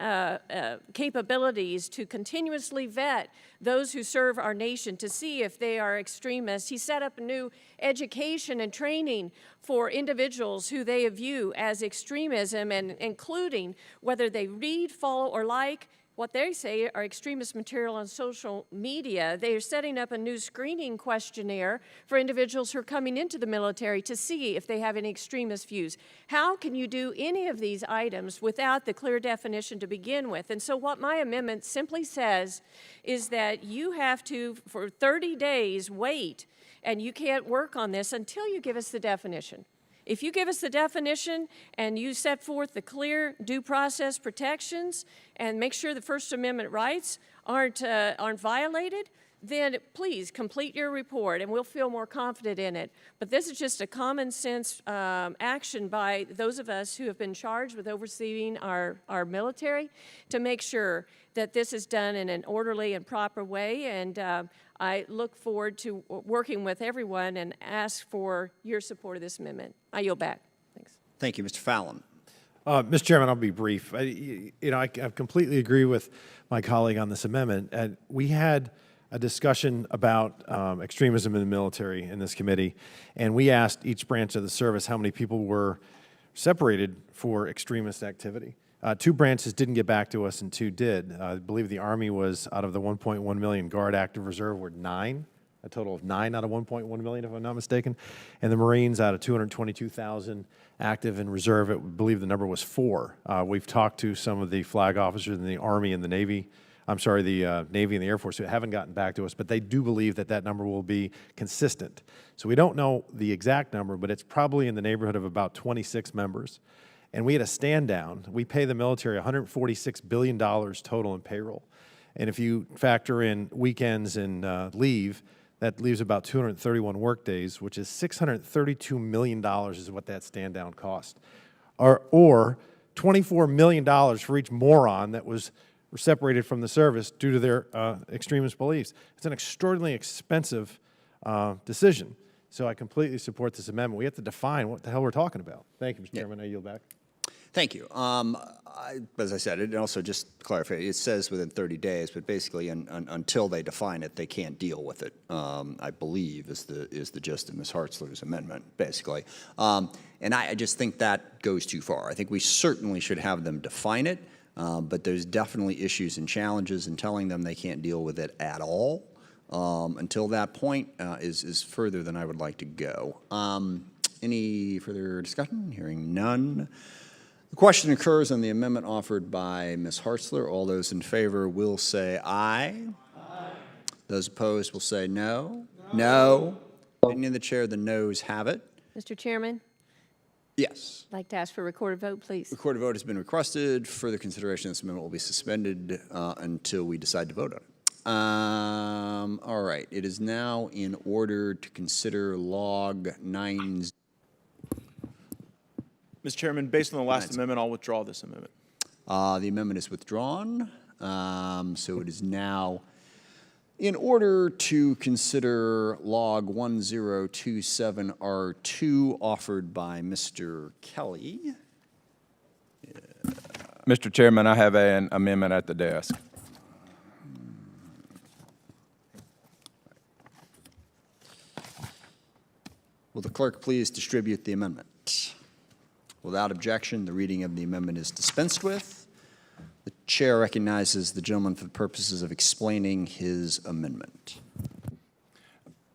capabilities to continuously vet those who serve our nation to see if they are extremists. He set up a new education and training for individuals who they view as extremism, and including whether they read, follow, or like what they say are extremist material on social media. They are setting up a new screening questionnaire for individuals who are coming into the military to see if they have any extremist views. How can you do any of these items without the clear definition to begin with? And so what my amendment simply says is that you have to, for 30 days, wait, and you can't work on this until you give us the definition. If you give us the definition and you set forth the clear due process protections and make sure the First Amendment rights aren't violated, then please complete your report and we'll feel more confident in it. But this is just a common sense action by those of us who have been charged with overseeing our military to make sure that this is done in an orderly and proper way. And I look forward to working with everyone and ask for your support of this amendment. I yield back. Thanks. Thank you, Mr. Fallon. Mr. Chairman, I'll be brief. I completely agree with my colleague on this amendment. And we had a discussion about extremism in the military in this committee, and we asked each branch of the service how many people were separated for extremist activity. 2 branches didn't get back to us and 2 did. I believe the Army was, out of the 1.1 million Guard active reserve, were 9, a total of 9 out of 1.1 million, if I'm not mistaken. And the Marines, out of 222,000 active in reserve, I believe the number was 4. We've talked to some of the flag officers in the Army and the Navy, the Navy and the Air Force, who haven't gotten back to us, but they do believe that that number will be consistent. So we don't know the exact number, but it's probably in the neighborhood of about 26 members. And we had a stand down. We pay the military $146 billion total in payroll. And if you factor in weekends and leave, that leaves about 231 work days, which is $632 million is what that stand down cost. Or $24 million for each moron that was separated from the service due to their extremist beliefs. It's an extraordinarily expensive decision. So I completely support this amendment. We have to define what the hell we're talking about. Thank you, Mr. Chairman. I yield back. Thank you. As I said, it also just to clarify, it says within 30 days, but basically until they define it, they can't deal with it, I believe, is the gist of Ms. Hartzler's amendment, basically. And I just think that goes too far. I think we certainly should have them define it, but there's definitely issues and challenges in telling them they can't deal with it at all. Until that point is further than I would like to go. Any further discussion? Hearing none. The question occurs on the amendment offered by Ms. Hartzler. All those in favor will say aye. Aye. Those opposed will say no. No. Opinion of the chair, the noes have it. Mr. Chairman, Yes. I'd like to ask for a recorded vote, please. Recorded vote has been requested. Further consideration of this amendment will be suspended until we decide to vote on it. All right. It is now in order to consider log 9. Mr. Chairman, based on the last amendment, I'll withdraw this amendment. The amendment is withdrawn. So it is now in order to consider log 1027R2 offered by Mr. Kelly. Mr. Chairman, I have an amendment at the desk. Will the clerk please distribute the amendment? Without objection, the reading of the amendment is dispensed with. The chair recognizes the gentleman for the purposes of explaining his amendment.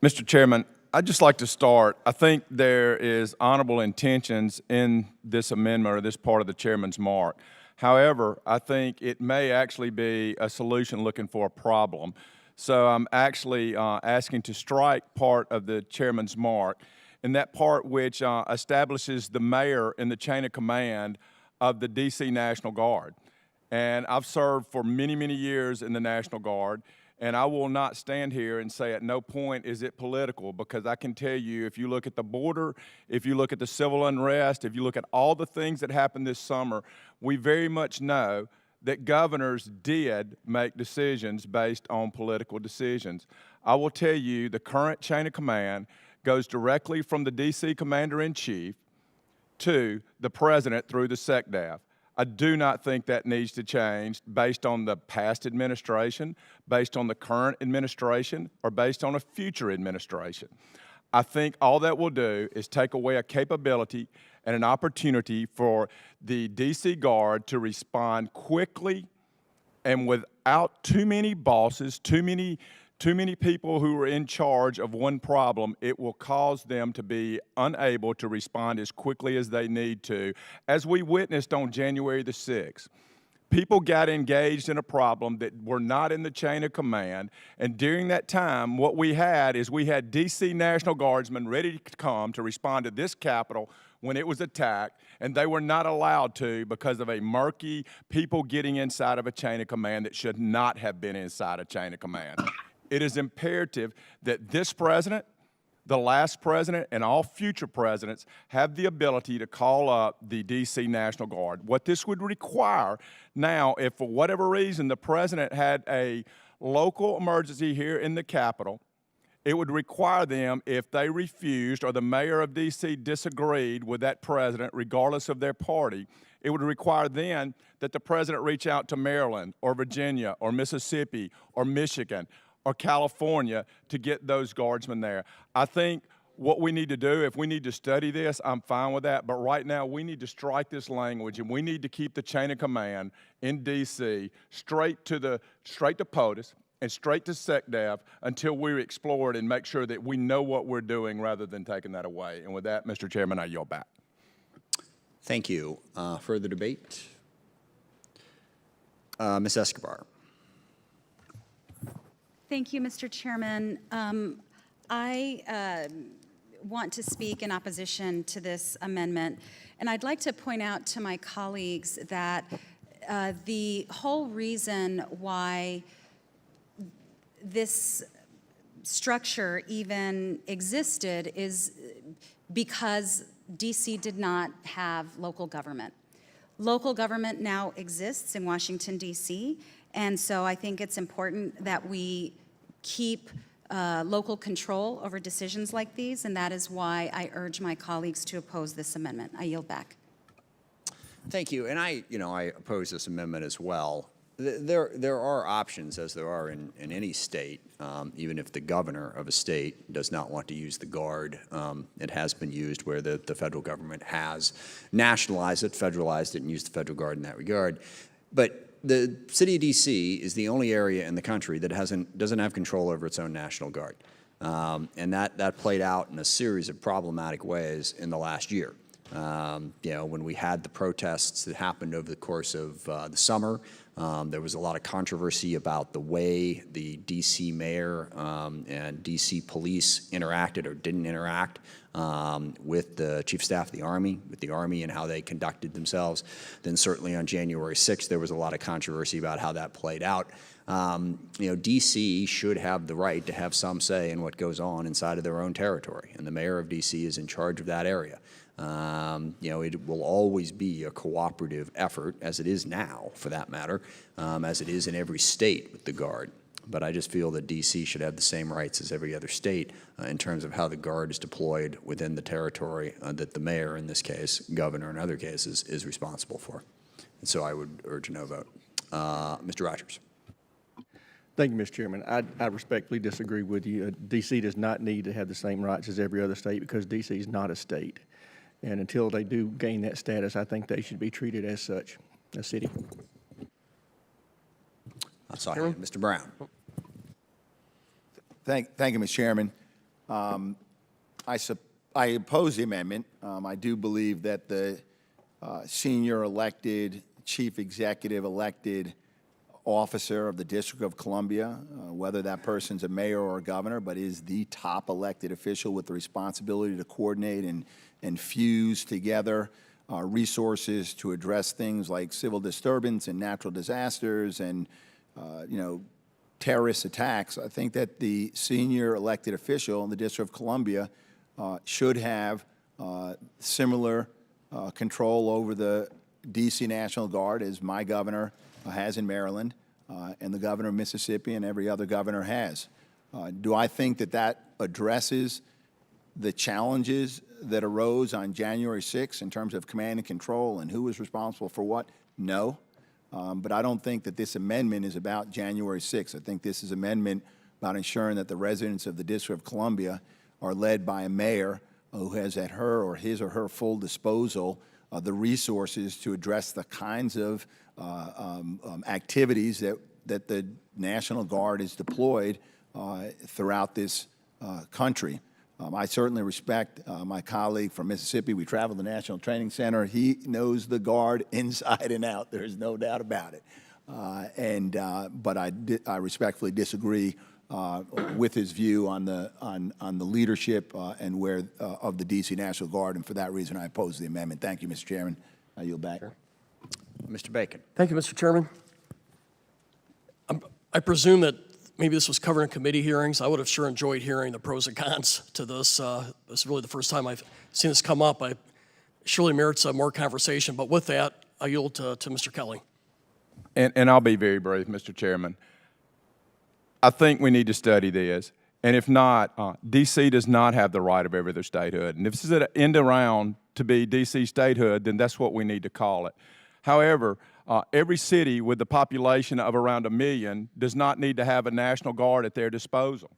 Mr. Chairman, I'd just like to start. I think there is honorable intentions in this amendment or this part of the chairman's mark. However, I think it may actually be a solution looking for a problem. So I'm actually asking to strike part of the chairman's mark, and that part which establishes the mayor in the chain of command of the D.C. National Guard. And I've served for many, many years in the National Guard, and I will not stand here and say at no point is it political, because I can tell you, if you look at the border, if you look at the civil unrest, if you look at all the things that happened this summer, we very much know that governors did make decisions based on political decisions. I will tell you the current chain of command goes directly from the D.C. Commander-in-Chief to the President through the SecDef. I do not think that needs to change based on the past administration, based on the current administration, or based on a future administration. I think all that will do is take away a capability and an opportunity for the D.C. Guard to respond quickly and without too many bosses, too many people who are in charge of one problem. It will cause them to be unable to respond as quickly as they need to, as we witnessed on January the 6th. People got engaged in a problem that were not in the chain of command, and during that time, what we had is we had D.C. National Guardsmen ready to come to respond to this Capitol when it was attacked, and they were not allowed to because of a murky people getting inside of a chain of command that should not have been inside a chain of command. It is imperative that this president, the last president, and all future presidents have the ability to call up the D.C. National Guard. What this would require now, if for whatever reason the president had a local emergency here in the Capitol, it would require them, if they refused or the mayor of D.C. disagreed with that president, regardless of their party, it would require then that the president reach out to Maryland or Virginia or Mississippi or Michigan or California to get those guardsmen there. I think what we need to do, if we need to study this, I'm fine with that. But right now, we need to strike this language, and we need to keep the chain of command in D.C. straight to POTUS and straight to SecDef until we explore it and make sure that we know what we're doing rather than taking that away. And with that, Mr. Chairman, I yield back. Thank you. Further debate? Ms. Escobar. Thank you, Mr. Chairman. I want to speak in opposition to this amendment, and I'd like to point out to my colleagues that the whole reason why this structure even existed is because DC did not have local government. Local government now exists in Washington, D.C., and so I think it's important that we keep local control over decisions like these, and that is why I urge my colleagues to oppose this amendment. I yield back. Thank you. And I oppose this amendment as well. There are options, as there are in any state, even if the governor of a state does not want to use the Guard. It has been used where the federal government has nationalized it, federalized it, and used the federal Guard in that regard. But the city of D.C. is the only area in the country that doesn't have control over its own National Guard. And that played out in a series of problematic ways in the last year. When we had the protests that happened over the course of the summer, there was a lot of controversy about the way the D.C. mayor and D.C. police interacted or didn't interact with the chief of staff of the Army, and how they conducted themselves. Then certainly on January 6th, there was a lot of controversy about how that played out. D.C. should have the right to have some say in what goes on inside of their own territory, and the mayor of D.C. is in charge of that area. It will always be a cooperative effort, as it is now, for that matter, as it is in every state with the Guard. But I just feel that D.C. should have the same rights as every other state in terms of how the Guard is deployed within the territory that the mayor, in this case, governor in other cases, is responsible for. And so I would urge a no vote. Mr. Rogers. Thank you, Mr. Chairman. I respectfully disagree with you. D.C. does not need to have the same rights as every other state because D.C. is not a state. And until they do gain that status, I think they should be treated as such, a city. Sorry, Mr. Brown. Thank you, Mr. Chairman. I oppose the amendment. I do believe that the senior elected, chief executive elected officer of the District of Columbia, whether that person's a mayor or a governor, but is the top elected official with the responsibility to coordinate and fuse together resources to address things like civil disturbance and natural disasters and, terrorist attacks. I think that the senior elected official in the District of Columbia should have similar control over the D.C. National Guard as my governor has in Maryland, and the governor of Mississippi and every other governor has. Do I think that addresses the challenges that arose on January 6th in terms of command and control and who was responsible for what? No. But I don't think that this amendment is about January 6th. I think this is an amendment about ensuring that the residents of the District of Columbia are led by a mayor who has at his or her full disposal the resources to address the kinds of activities that the National Guard is deployed throughout this country. I certainly respect my colleague from Mississippi. We travel to the National Training Center. He knows the Guard inside and out. There's no doubt about it. But I respectfully disagree with his view on the leadership and where of the D.C. National Guard, and for that reason, I oppose the amendment. Thank you, Mr. Chairman. I yield back. Sure. Mr. Bacon. Thank you, Mr. Chairman. I presume that maybe this was covered in committee hearings. I would have sure enjoyed hearing the pros and cons to this. This is really the first time I've seen this come up. It surely merits more conversation. But with that, I yield to Mr. Kelly. And I'll be very brief, Mr. Chairman. I think we need to study this. And if not, D.C. does not have the right of every other statehood. And if this is an end around to be D.C. statehood, then that's what we need to call it. However, Every city with the population of around 1 million does not need to have a National Guard at their disposal.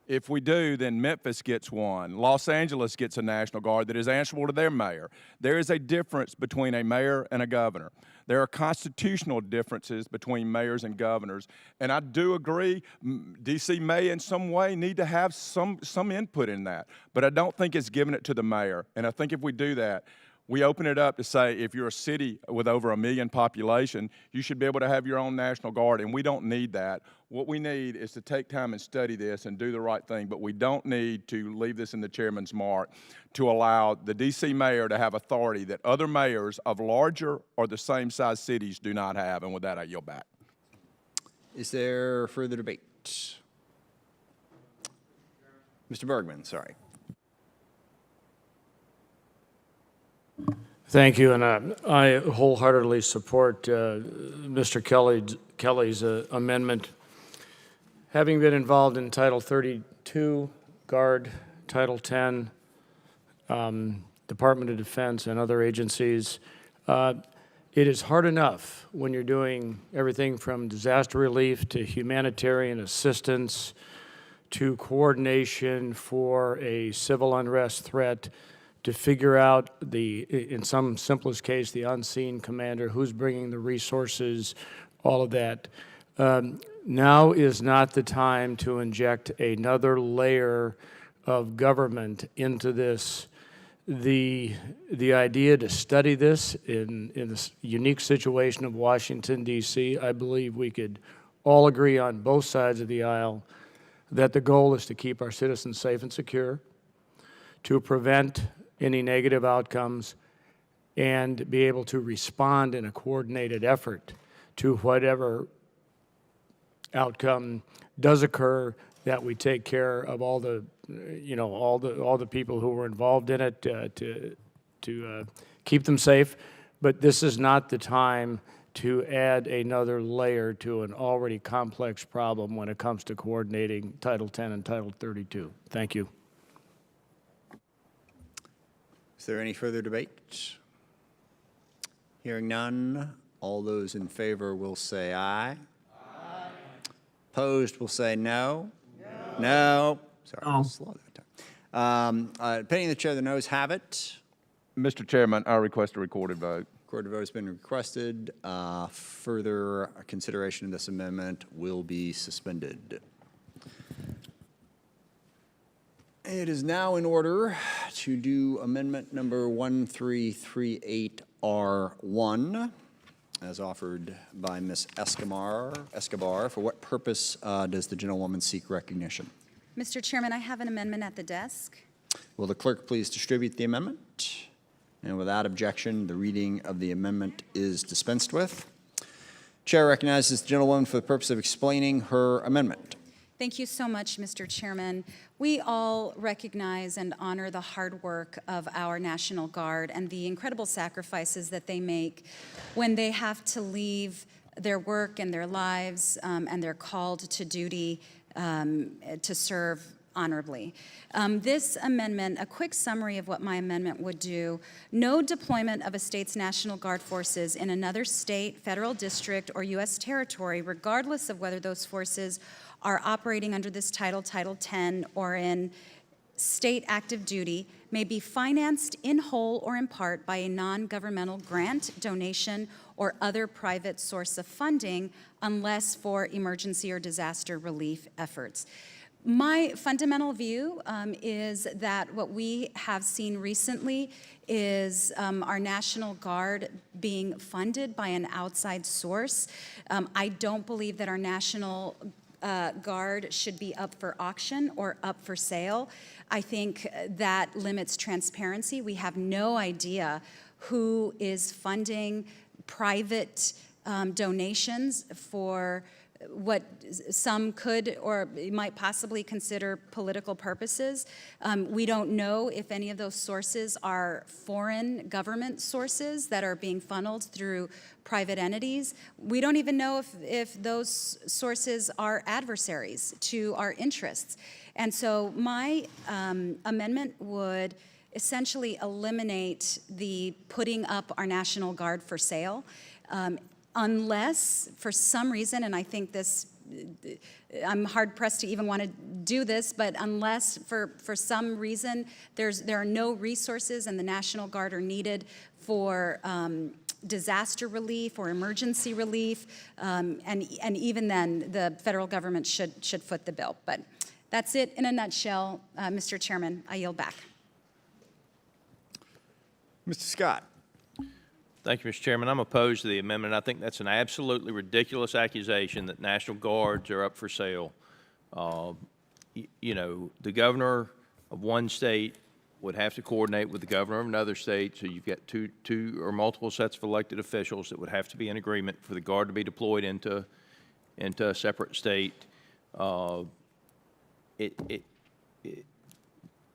If we do, then Memphis gets one. Los Angeles gets a National Guard that is answerable to their mayor. There is a difference between a mayor and a governor. There are constitutional differences between mayors and governors. And I do agree, D.C. may in some way need to have some input in that. But I don't think it's giving it to the mayor. And I think if we do that, we open it up to say if you're a city with over 1 million population, you should be able to have your own National Guard, and we don't need that. What we need is to take time and study this and do the right thing, but we don't need to leave this in the chairman's mark to allow the D.C. mayor to have authority that other mayors of larger or the same size cities do not have, and with that, I yield back. Is there further debate? Mr. Bergman, sorry. Thank you, and I wholeheartedly support Mr. Kelly's amendment. Having been involved in Title 32, Guard, Title 10, Department of Defense, and other agencies, it is hard enough when you're doing everything from disaster relief to humanitarian assistance to coordination for a civil unrest threat, to figure out in some simplest case, the unseen commander, who's bringing the resources, all of that. Now is not the time to inject another layer of government into this. The idea to study this in this unique situation of Washington, D.C., I believe we could all agree on both sides of the aisle that the goal is to keep our citizens safe and secure, to prevent any negative outcomes, and be able to respond in a coordinated effort to whatever outcome does occur, that we take care of all the, all the people who were involved in it to keep them safe. But this is not the time to add another layer to an already complex problem when it comes to coordinating Title 10 and Title 32. Thank you. Is there any further debate? Hearing none, all those in favor will say aye. Aye. Opposed will say no. No. No. Sorry, I was slow that time. Pending the chair, the noes have it. Mr. Chairman, I request a recorded vote. Recorded vote has been requested. Further consideration of this amendment will be suspended. It is now in order to do amendment number 1338R1 as offered by Ms. Escobar. For what purpose does the gentlewoman seek recognition? Mr. Chairman, I have an amendment at the desk. Will the clerk please distribute the amendment? And without objection, the reading of the amendment is dispensed with. Chair recognizes the gentlewoman for the purpose of explaining her amendment. Thank you so much, Mr. Chairman. We all recognize and honor the hard work of our National Guard and the incredible sacrifices that they make when they have to leave their work and their lives and they're called to duty to serve honorably. This amendment, a quick summary of what my amendment would do: no deployment of a state's National Guard forces in another state, federal district, or U.S. territory, regardless of whether those forces are operating under this title, Title 10, or in state active duty, may be financed in whole or in part by a non-governmental grant, donation, or other private source of funding, unless for emergency or disaster relief efforts. My fundamental view is that what we have seen recently is our National Guard being funded by an outside source. I don't believe that our National Guard should be up for auction or up for sale. I think that limits transparency. We have no idea who is funding private donations for what some could or might possibly consider political purposes. We don't know if any of those sources are foreign government sources that are being funneled through private entities. We don't even know if those sources are adversaries to our interests. And so my amendment would essentially eliminate the putting up our National Guard for sale. unless for some reason, and I think this, I'm hard pressed to even want to do this, but unless for some reason there are no resources and the National Guard are needed for disaster relief or emergency relief, and even then the federal government should foot the bill. But that's it in a nutshell, Mr. Chairman. I yield back. Mr. Scott. Thank you, Mr. Chairman. I'm opposed to the amendment. I think that's an absolutely ridiculous accusation that National Guards are up for sale. You know, the governor of one state would have to coordinate with the governor of another state, so you've got two or multiple sets of elected officials that would have to be in agreement for the Guard to be deployed into a separate state.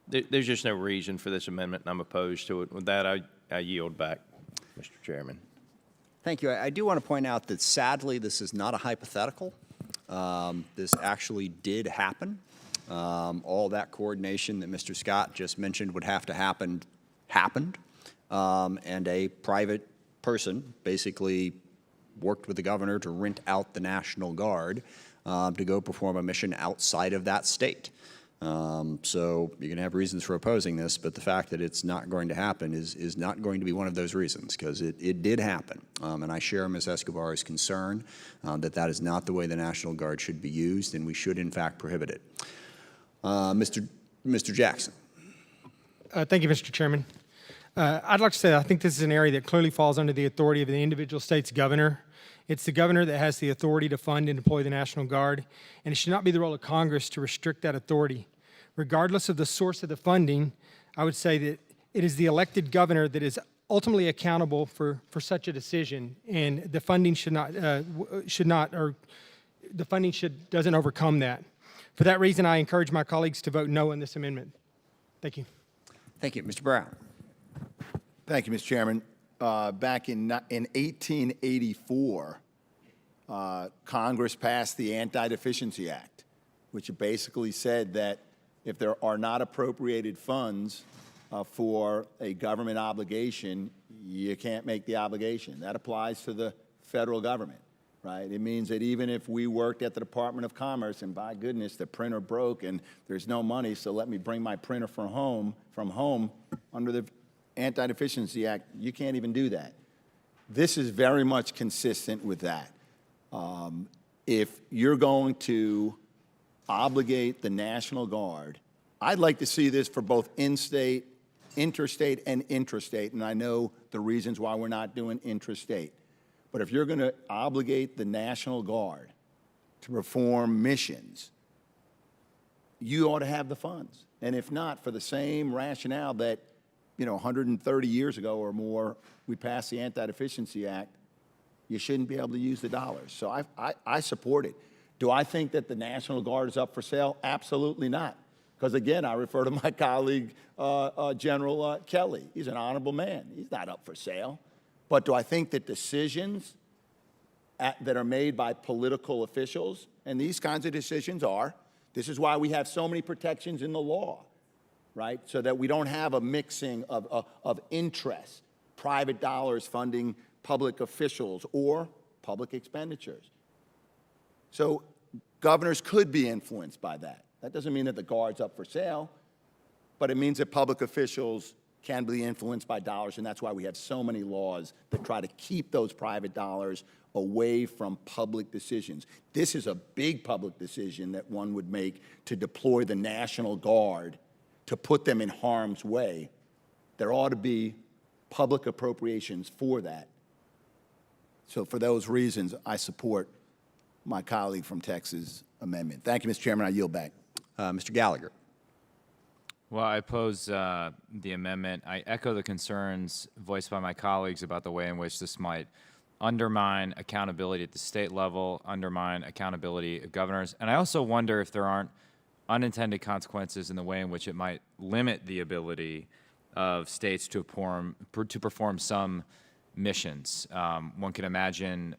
There's just no reason for this amendment, and I'm opposed to it. With that, I yield back, Mr. Chairman. Thank you. I do want to point out that sadly, this is not a hypothetical. This actually did happen. All that coordination that Mr. Scott just mentioned would have to happen, happened. And a private person basically worked with the governor to rent out the National Guard to go perform a mission outside of that state. So you can have reasons for opposing this, but the fact that it's not going to happen is not going to be one of those reasons, because it did happen. And I share Ms. Escobar's concern that is not the way the National Guard should be used, and we should in fact prohibit it. Mr. Jackson. Thank you, Mr. Chairman. I'd like to say that I think this is an area that clearly falls under the authority of the individual state's governor. It's the governor that has the authority to fund and deploy the National Guard, and it should not be the role of Congress to restrict that authority. Regardless of the source of the funding, I would say that it is the elected governor that is ultimately accountable for such a decision, and the funding doesn't overcome that. For that reason, I encourage my colleagues to vote no on this amendment. Thank you. Thank you. Mr. Brown. Thank you, Mr. Chairman. Back in 1884, Congress passed the Anti-Deficiency Act, which basically said that if there are not appropriated funds for a government obligation, you can't make the obligation. That applies to the federal government, right? It means that even if we worked at the Department of Commerce and by goodness, the printer broke and there's no money, so let me bring my printer from home under the Anti-Deficiency Act, you can't even do that. This is very much consistent with that. If you're going to obligate the National Guard, I'd like to see this for both in-state, interstate, and intrastate, and I know the reasons why we're not doing intrastate. But if you're going to obligate the National Guard to perform missions, you ought to have the funds. And if not, for the same rationale that 130 years ago or more, we passed the Anti-Deficiency Act, you shouldn't be able to use the dollars. So I support it. Do I think that the National Guard is up for sale? Absolutely not. Because again, I refer to my colleague, General Kelly. He's an honorable man. He's not up for sale. But do I think that decisions that are made by political officials, and these kinds of decisions are, this is why we have so many protections in the law, right? So that we don't have a mixing of interests, private dollars funding public officials or public expenditures. So governors could be influenced by that. That doesn't mean that the Guard's up for sale, but it means that public officials can be influenced by dollars, and that's why we have so many laws that try to keep those private dollars away from public decisions. This is a big public decision that one would make to deploy the National Guard to put them in harm's way. There ought to be public appropriations for that. So for those reasons, I support my colleague from Texas' amendment. Thank you, Mr. Chairman. I yield back. Mr. Gallagher. Well, I oppose the amendment. I echo the concerns voiced by my colleagues about the way in which this might undermine accountability at the state level, undermine accountability of governors. And I also wonder if there aren't unintended consequences in the way in which it might limit the ability of states to perform some missions. One can imagine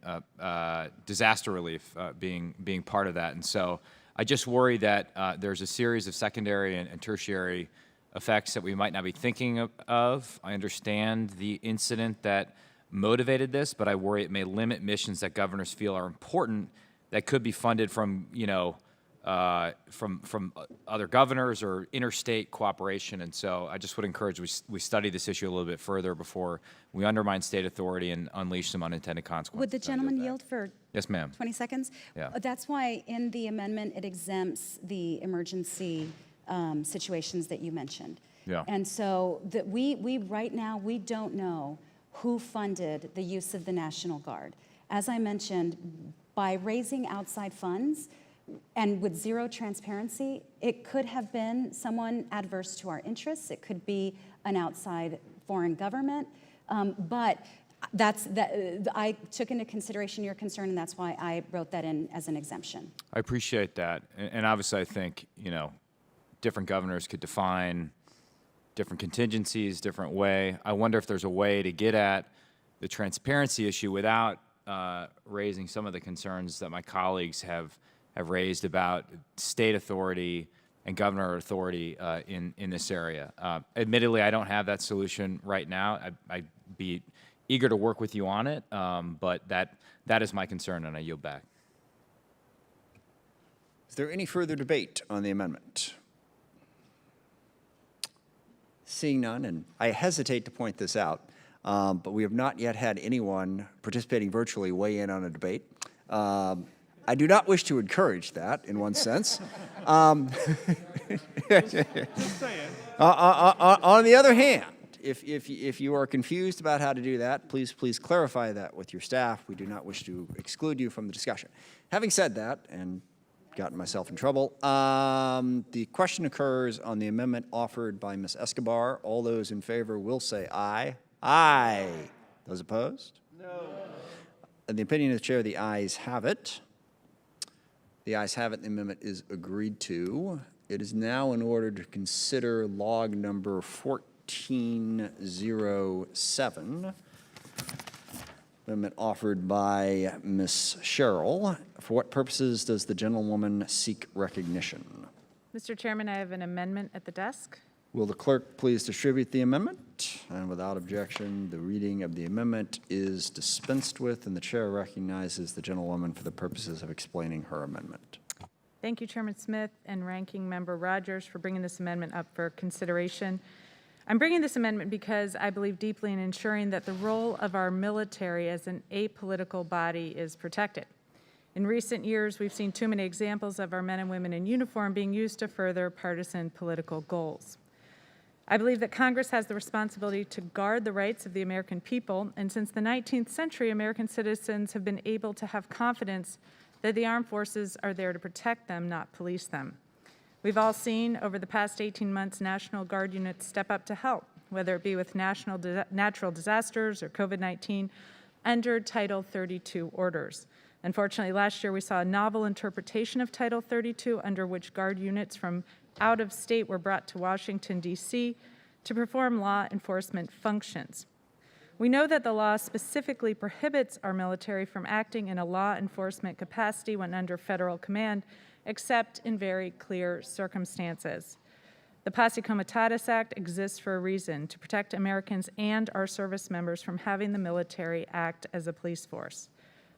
disaster relief being part of that. And so I just worry that there's a series of secondary and tertiary effects that we might not be thinking of. I understand the incident that motivated this, but I worry it may limit missions that governors feel are important that could be funded from, from other governors or interstate cooperation. And so I just would encourage we study this issue a little bit further before we undermine state authority and unleash some unintended consequences. Would the gentleman yield for Yes, ma'am. 20 seconds? Yeah. That's why in the amendment, it exempts the emergency situations that you mentioned. Yeah. And so that we right now, we don't know who funded the use of the National Guard. As I mentioned, by raising outside funds and with zero transparency, it could have been someone adverse to our interests. It could be an outside foreign government. But I took into consideration your concern, and that's why I wrote that in as an exemption. I appreciate that. And obviously, I think, different governors could define different contingencies, different way. I wonder if there's a way to get at the transparency issue without raising some of the concerns that my colleagues have raised about state authority and governor authority in this area. Admittedly, I don't have that solution right now. I'd be eager to work with you on it, but that is my concern, and I yield back. Is there any further debate on the amendment? Seeing none, and I hesitate to point this out, but we have not yet had anyone participating virtually weigh in on a debate. I do not wish to encourage that in one sense. On the other hand, if you are confused about how to do that, please clarify that with your staff. We do not wish to exclude you from the discussion. Having said that, and gotten myself in trouble, the question occurs on the amendment offered by Ms. Escobar. All those in favor will say aye. Aye. Those opposed? No. In the opinion of the chair, the ayes have it. The ayes have it. The amendment is agreed to. It is now in order to consider log number 1407. Amendment offered by Ms. Sherrill. For what purposes does the gentlewoman seek recognition? Mr. Chairman, I have an amendment at the desk. Will the clerk please distribute the amendment? And without objection, the reading of the amendment is dispensed with, and the chair recognizes the gentlewoman for the purposes of explaining her amendment. Thank you, Chairman Smith and Ranking Member Rogers, for bringing this amendment up for consideration. I'm bringing this amendment because I believe deeply in ensuring that the role of our military as an apolitical body is protected. In recent years, we've seen too many examples of our men and women in uniform being used to further partisan political goals. I believe that Congress has the responsibility to guard the rights of the American people, and since the 19th century, American citizens have been able to have confidence that the armed forces are there to protect them, not police them. We've all seen over the past 18 months National Guard units step up to help, whether it be with natural disasters or COVID-19, under Title 32 orders. Unfortunately, last year we saw a novel interpretation of Title 32 under which Guard units from out of state were brought to Washington, D.C. to perform law enforcement functions. We know that the law specifically prohibits our military from acting in a law enforcement capacity when under federal command, except in very clear circumstances. The Posse Comitatus Act exists for a reason, to protect Americans and our service members from having the military act as a police force.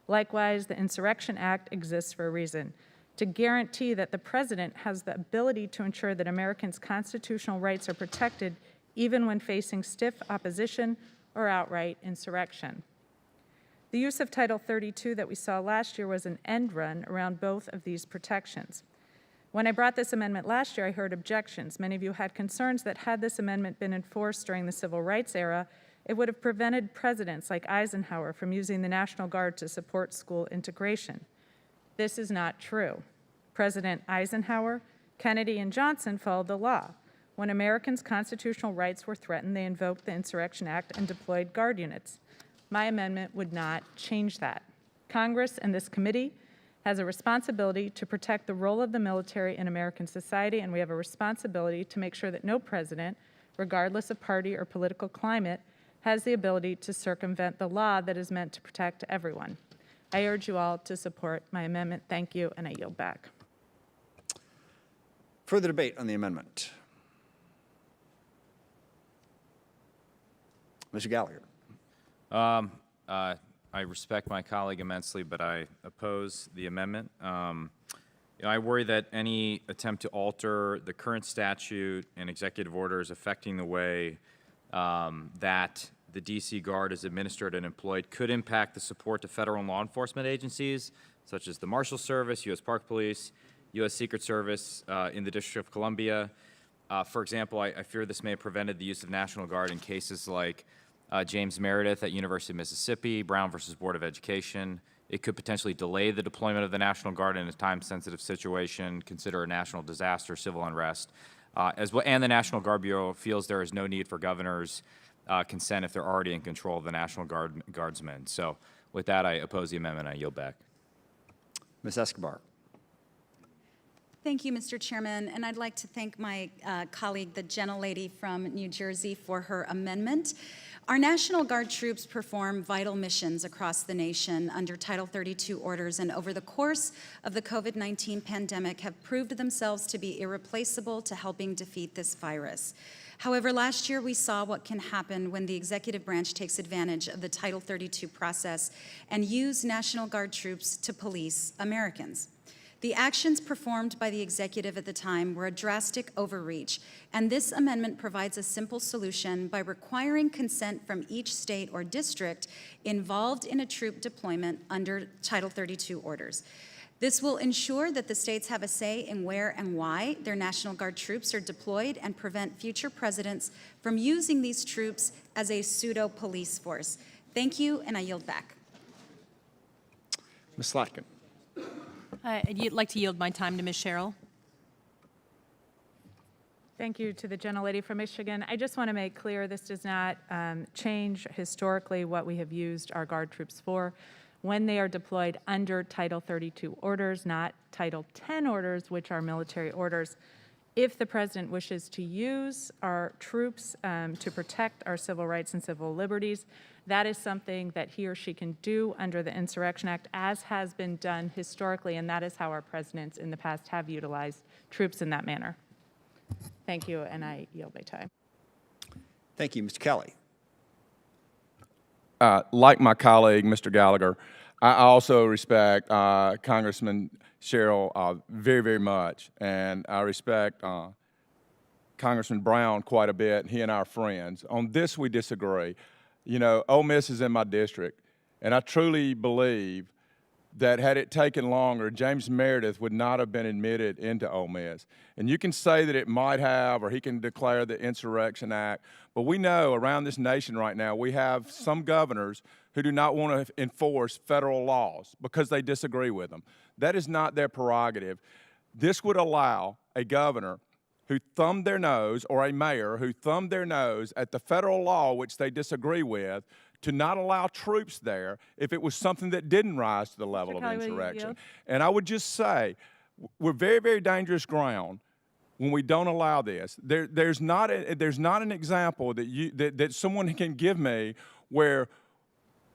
Likewise, the Insurrection Act exists for a reason, to guarantee that the President has the ability to ensure that Americans' constitutional rights are protected even when facing stiff opposition or outright insurrection. The use of Title 32 that we saw last year was an end run around both of these protections. When I brought this amendment last year, I heard objections. Many of you had concerns that had this amendment been enforced during the Civil Rights era, it would have prevented presidents like Eisenhower from using the National Guard to support school integration. This is not true. President Eisenhower, Kennedy, and Johnson followed the law. When Americans' constitutional rights were threatened, they invoked the Insurrection Act and deployed Guard units. My amendment would not change that. Congress and this committee has a responsibility to protect the role of the military in American society, and we have a responsibility to make sure that no president, regardless of party or political climate, has the ability to circumvent the law that is meant to protect everyone. I urge you all to support my amendment. Thank you, and I yield back. Further debate on the amendment. Mr. Gallagher. I respect my colleague immensely, but I oppose the amendment. I worry that any attempt to alter the current statute and executive orders affecting the way that the DC Guard is administered and employed could impact the support to federal and law enforcement agencies, such as the Marshal Service, U.S. Park Police, U.S. Secret Service in the District of Columbia. For example, I fear this may have prevented the use of National Guard in cases like James Meredith at University of Mississippi, Brown versus Board of Education. It could potentially delay the deployment of the National Guard in a time-sensitive situation, consider a national disaster, civil unrest, as well. And the National Guard Bureau feels there is no need for governors' consent if they're already in control of the National Guardsmen. So with that, I oppose the amendment. I yield back. Ms. Escobar. Thank you, Mr. Chairman, and I'd like to thank my colleague, the gentlelady from New Jersey, for her amendment. Our National Guard troops perform vital missions across the nation under Title 32 orders, and over the course of the COVID-19 pandemic have proved themselves to be irreplaceable to helping defeat this virus. However, last year we saw what can happen when the executive branch takes advantage of the Title 32 process and use National Guard troops to police Americans. The actions performed by the executive at the time were a drastic overreach, and this amendment provides a simple solution by requiring consent from each state or district involved in a troop deployment under Title 32 orders. This will ensure that the states have a say in where and why their National Guard troops are deployed and prevent future presidents from using these troops as a pseudo-police force. Thank you, and I yield back. Ms. Slatkin. I'd like to yield my time to Ms. Sherrill. Thank you to the gentlelady from Michigan. I just want to make clear this does not change historically what we have used our Guard troops for when they are deployed under Title 32 orders, not Title 10 orders, which are military orders. If the president wishes to use our troops to protect our civil rights and civil liberties, that is something that he or she can do under the Insurrection Act, as has been done historically, and that is how our presidents in the past have utilized troops in that manner. Thank you, and I yield my time. Thank you. Mr. Kelly. Like my colleague, Mr. Gallagher, I also respect Congressman Sherrill very, very much, and I respect Congressman Brown quite a bit. He and I are friends. On this, we disagree. You know, Ole Miss is in my district, and I truly believe that had it taken longer, James Meredith would not have been admitted into Ole Miss. And you can say that it might have, or he can declare the Insurrection Act, but we know around this nation right now we have some governors who do not want to enforce federal laws because they disagree with them. That is not their prerogative. This would allow a governor who thumbed their nose, or a mayor who thumbed their nose at the federal law which they disagree with, to not allow troops there if it was something that didn't rise to the level of insurrection. And I would just say, we're very, very dangerous ground when we don't allow this. There's not an example that someone can give me where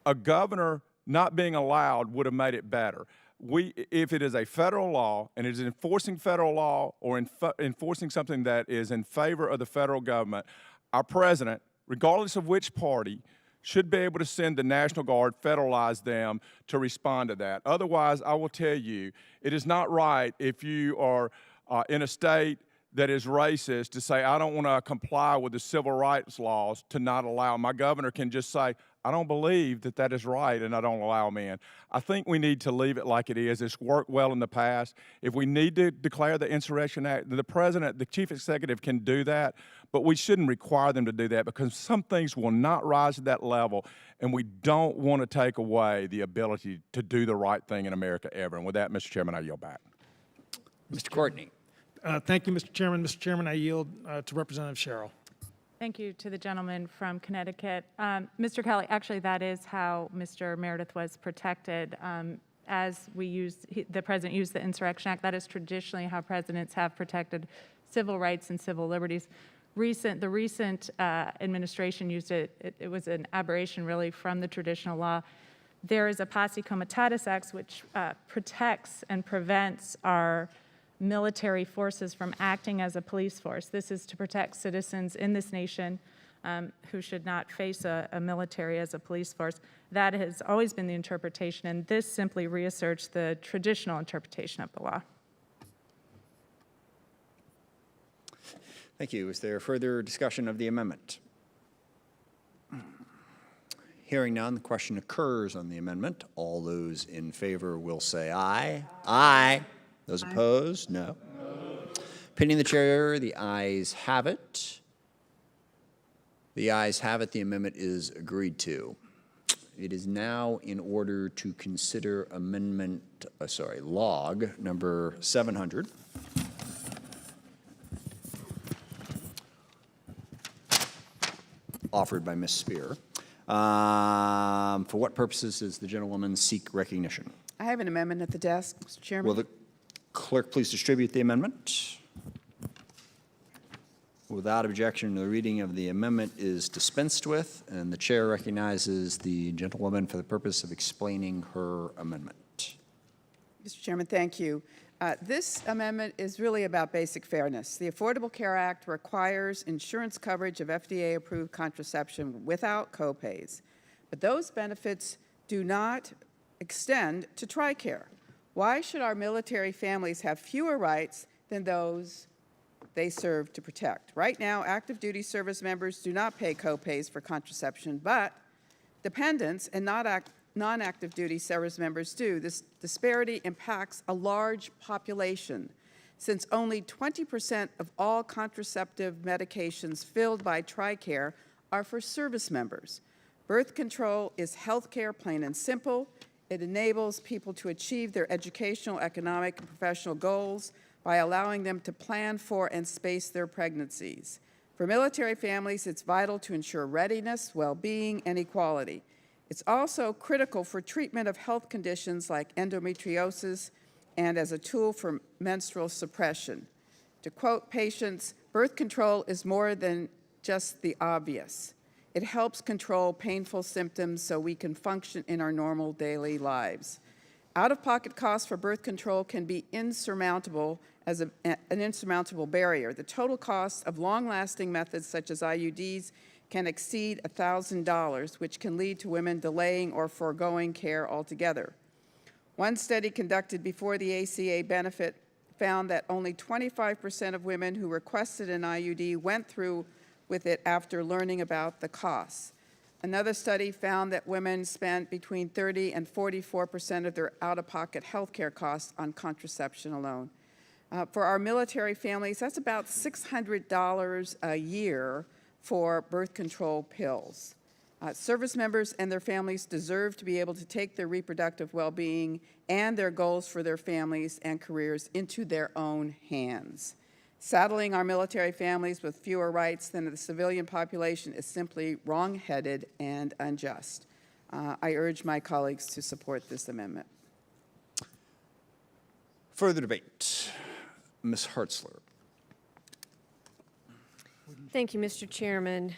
a governor not being allowed would have made it better. If it is a federal law and it is enforcing federal law or enforcing something that is in favor of the federal government, our president, regardless of which party, should be able to send the National Guard, federalize them to respond to that. Otherwise, I will tell you, it is not right if you are in a state that is racist to say, I don't want to comply with the civil rights laws, to not allow. My governor can just say, I don't believe that that is right, and I don't allow them in. I think we need to leave it like it is. It's worked well in the past. If we need to declare the Insurrection Act, the president, the chief executive can do that, but we shouldn't require them to do that because some things will not rise to that level, and we don't want to take away the ability to do the right thing in America ever. And with that, Mr. Chairman, I yield back. Mr. Courtney. Thank you, Mr. Chairman. Mr. Chairman, I yield to Representative Sherrill. Thank you to the gentleman from Connecticut. Mr. Kelly, actually, that is how Mr. Meredith was protected. As the president used the Insurrection Act, that is traditionally how presidents have protected civil rights and civil liberties. The recent administration used it. It was an aberration, really, from the traditional law. There is a posse comitatus act which protects and prevents our military forces from acting as a police force. This is to protect citizens in this nation who should not face a military as a police force. That has always been the interpretation, and this simply reasserts the traditional interpretation of the law. Thank you. Is there further discussion of the amendment? Hearing none, the question occurs on the amendment. All those in favor will say aye. Aye. Those opposed, no. Opinion of the chair, the ayes have it. The ayes have it. The amendment is agreed to. It is now in order to consider log number 700. Offered by Ms. Spear. For what purposes does the gentlewoman seek recognition? I have an amendment at the desk, Mr. Chairman. Will the clerk please distribute the amendment? Without objection, the reading of the amendment is dispensed with, and the chair recognizes the gentlewoman for the purpose of explaining her amendment. Mr. Chairman, thank you. This amendment is really about basic fairness. The Affordable Care Act requires insurance coverage of FDA-approved contraception without copays, but those benefits do not extend to TRICARE. Why should our military families have fewer rights than those they serve to protect? Right now, active duty service members do not pay copays for contraception, but dependents and non-active duty service members do. This disparity impacts a large population, since only 20% of all contraceptive medications filled by TRICARE are for service members. Birth control is health care, plain and simple. It enables people to achieve their educational, economic, and professional goals by allowing them to plan for and space their pregnancies. For military families, it's vital to ensure readiness, well-being, and equality. It's also critical for treatment of health conditions like endometriosis and as a tool for menstrual suppression. To quote patients, birth control is more than just the obvious. It helps control painful symptoms so we can function in our normal daily lives. Out-of-pocket costs for birth control can be insurmountable as an insurmountable barrier. The total cost of long-lasting methods such as IUDs can exceed $1,000, which can lead to women delaying or foregoing care altogether. One study conducted before the ACA benefit found that only 25% of women who requested an IUD went through with it after learning about the costs. Another study found that women spent between 30 and 44% of their out-of-pocket health care costs on contraception alone. For our military families, that's about $600 a year for birth control pills. Service members and their families deserve to be able to take their reproductive well-being and their goals for their families and careers into their own hands. Saddling our military families with fewer rights than the civilian population is simply wrong-headed and unjust. I urge my colleagues to support this amendment. Further debate. Ms. Hartzler. Thank you, Mr. Chairman.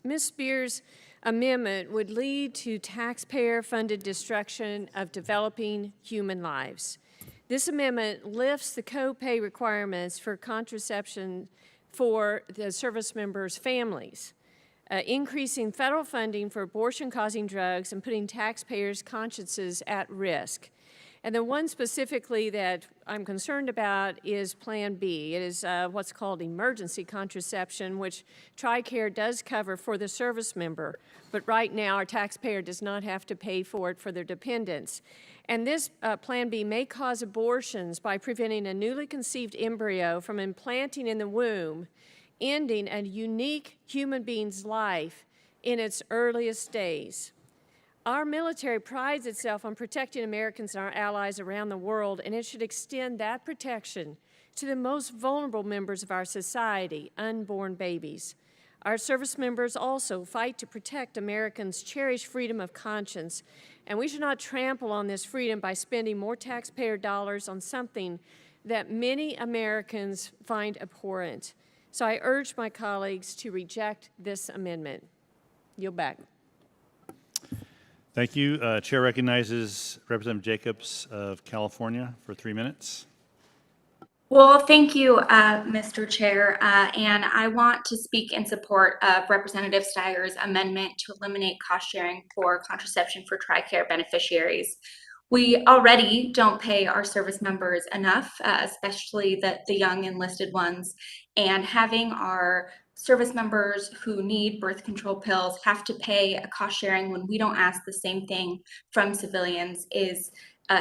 Ms. Spear's amendment would lead to taxpayer-funded destruction of developing human lives. This amendment lifts the copay requirements for contraception for the service members' families, increasing federal funding for abortion-causing drugs and putting taxpayers' consciences at risk. And the one specifically that I'm concerned about is Plan B. It is what's called emergency contraception, which TRICARE does cover for the service member. But right now, our taxpayer does not have to pay for it for their dependents. And this Plan B may cause abortions by preventing a newly conceived embryo from implanting in the womb, ending a unique human being's life in its earliest days. Our military prides itself on protecting Americans and our allies around the world, and it should extend that protection to the most vulnerable members of our society, unborn babies. Our service members also fight to protect Americans' cherished freedom of conscience, and we should not trample on this freedom by spending more taxpayer dollars on something that many Americans find abhorrent. So I urge my colleagues to reject this amendment. Yield back. Thank you. Chair recognizes Representative Jacobs of California for 3 minutes. Well, thank you, Mr. Chair, and I want to speak in support of Representative Steiger's amendment to eliminate cost sharing for contraception for TRICARE beneficiaries. We already don't pay our service members enough, especially the young enlisted ones, and having our service members who need birth control pills have to pay a cost sharing when we don't ask the same thing from civilians is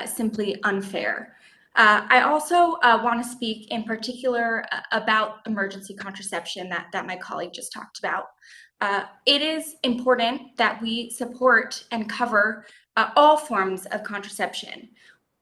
simply unfair. I also want to speak in particular about emergency contraception that my colleague just talked about. It is important that we support and cover all forms of contraception.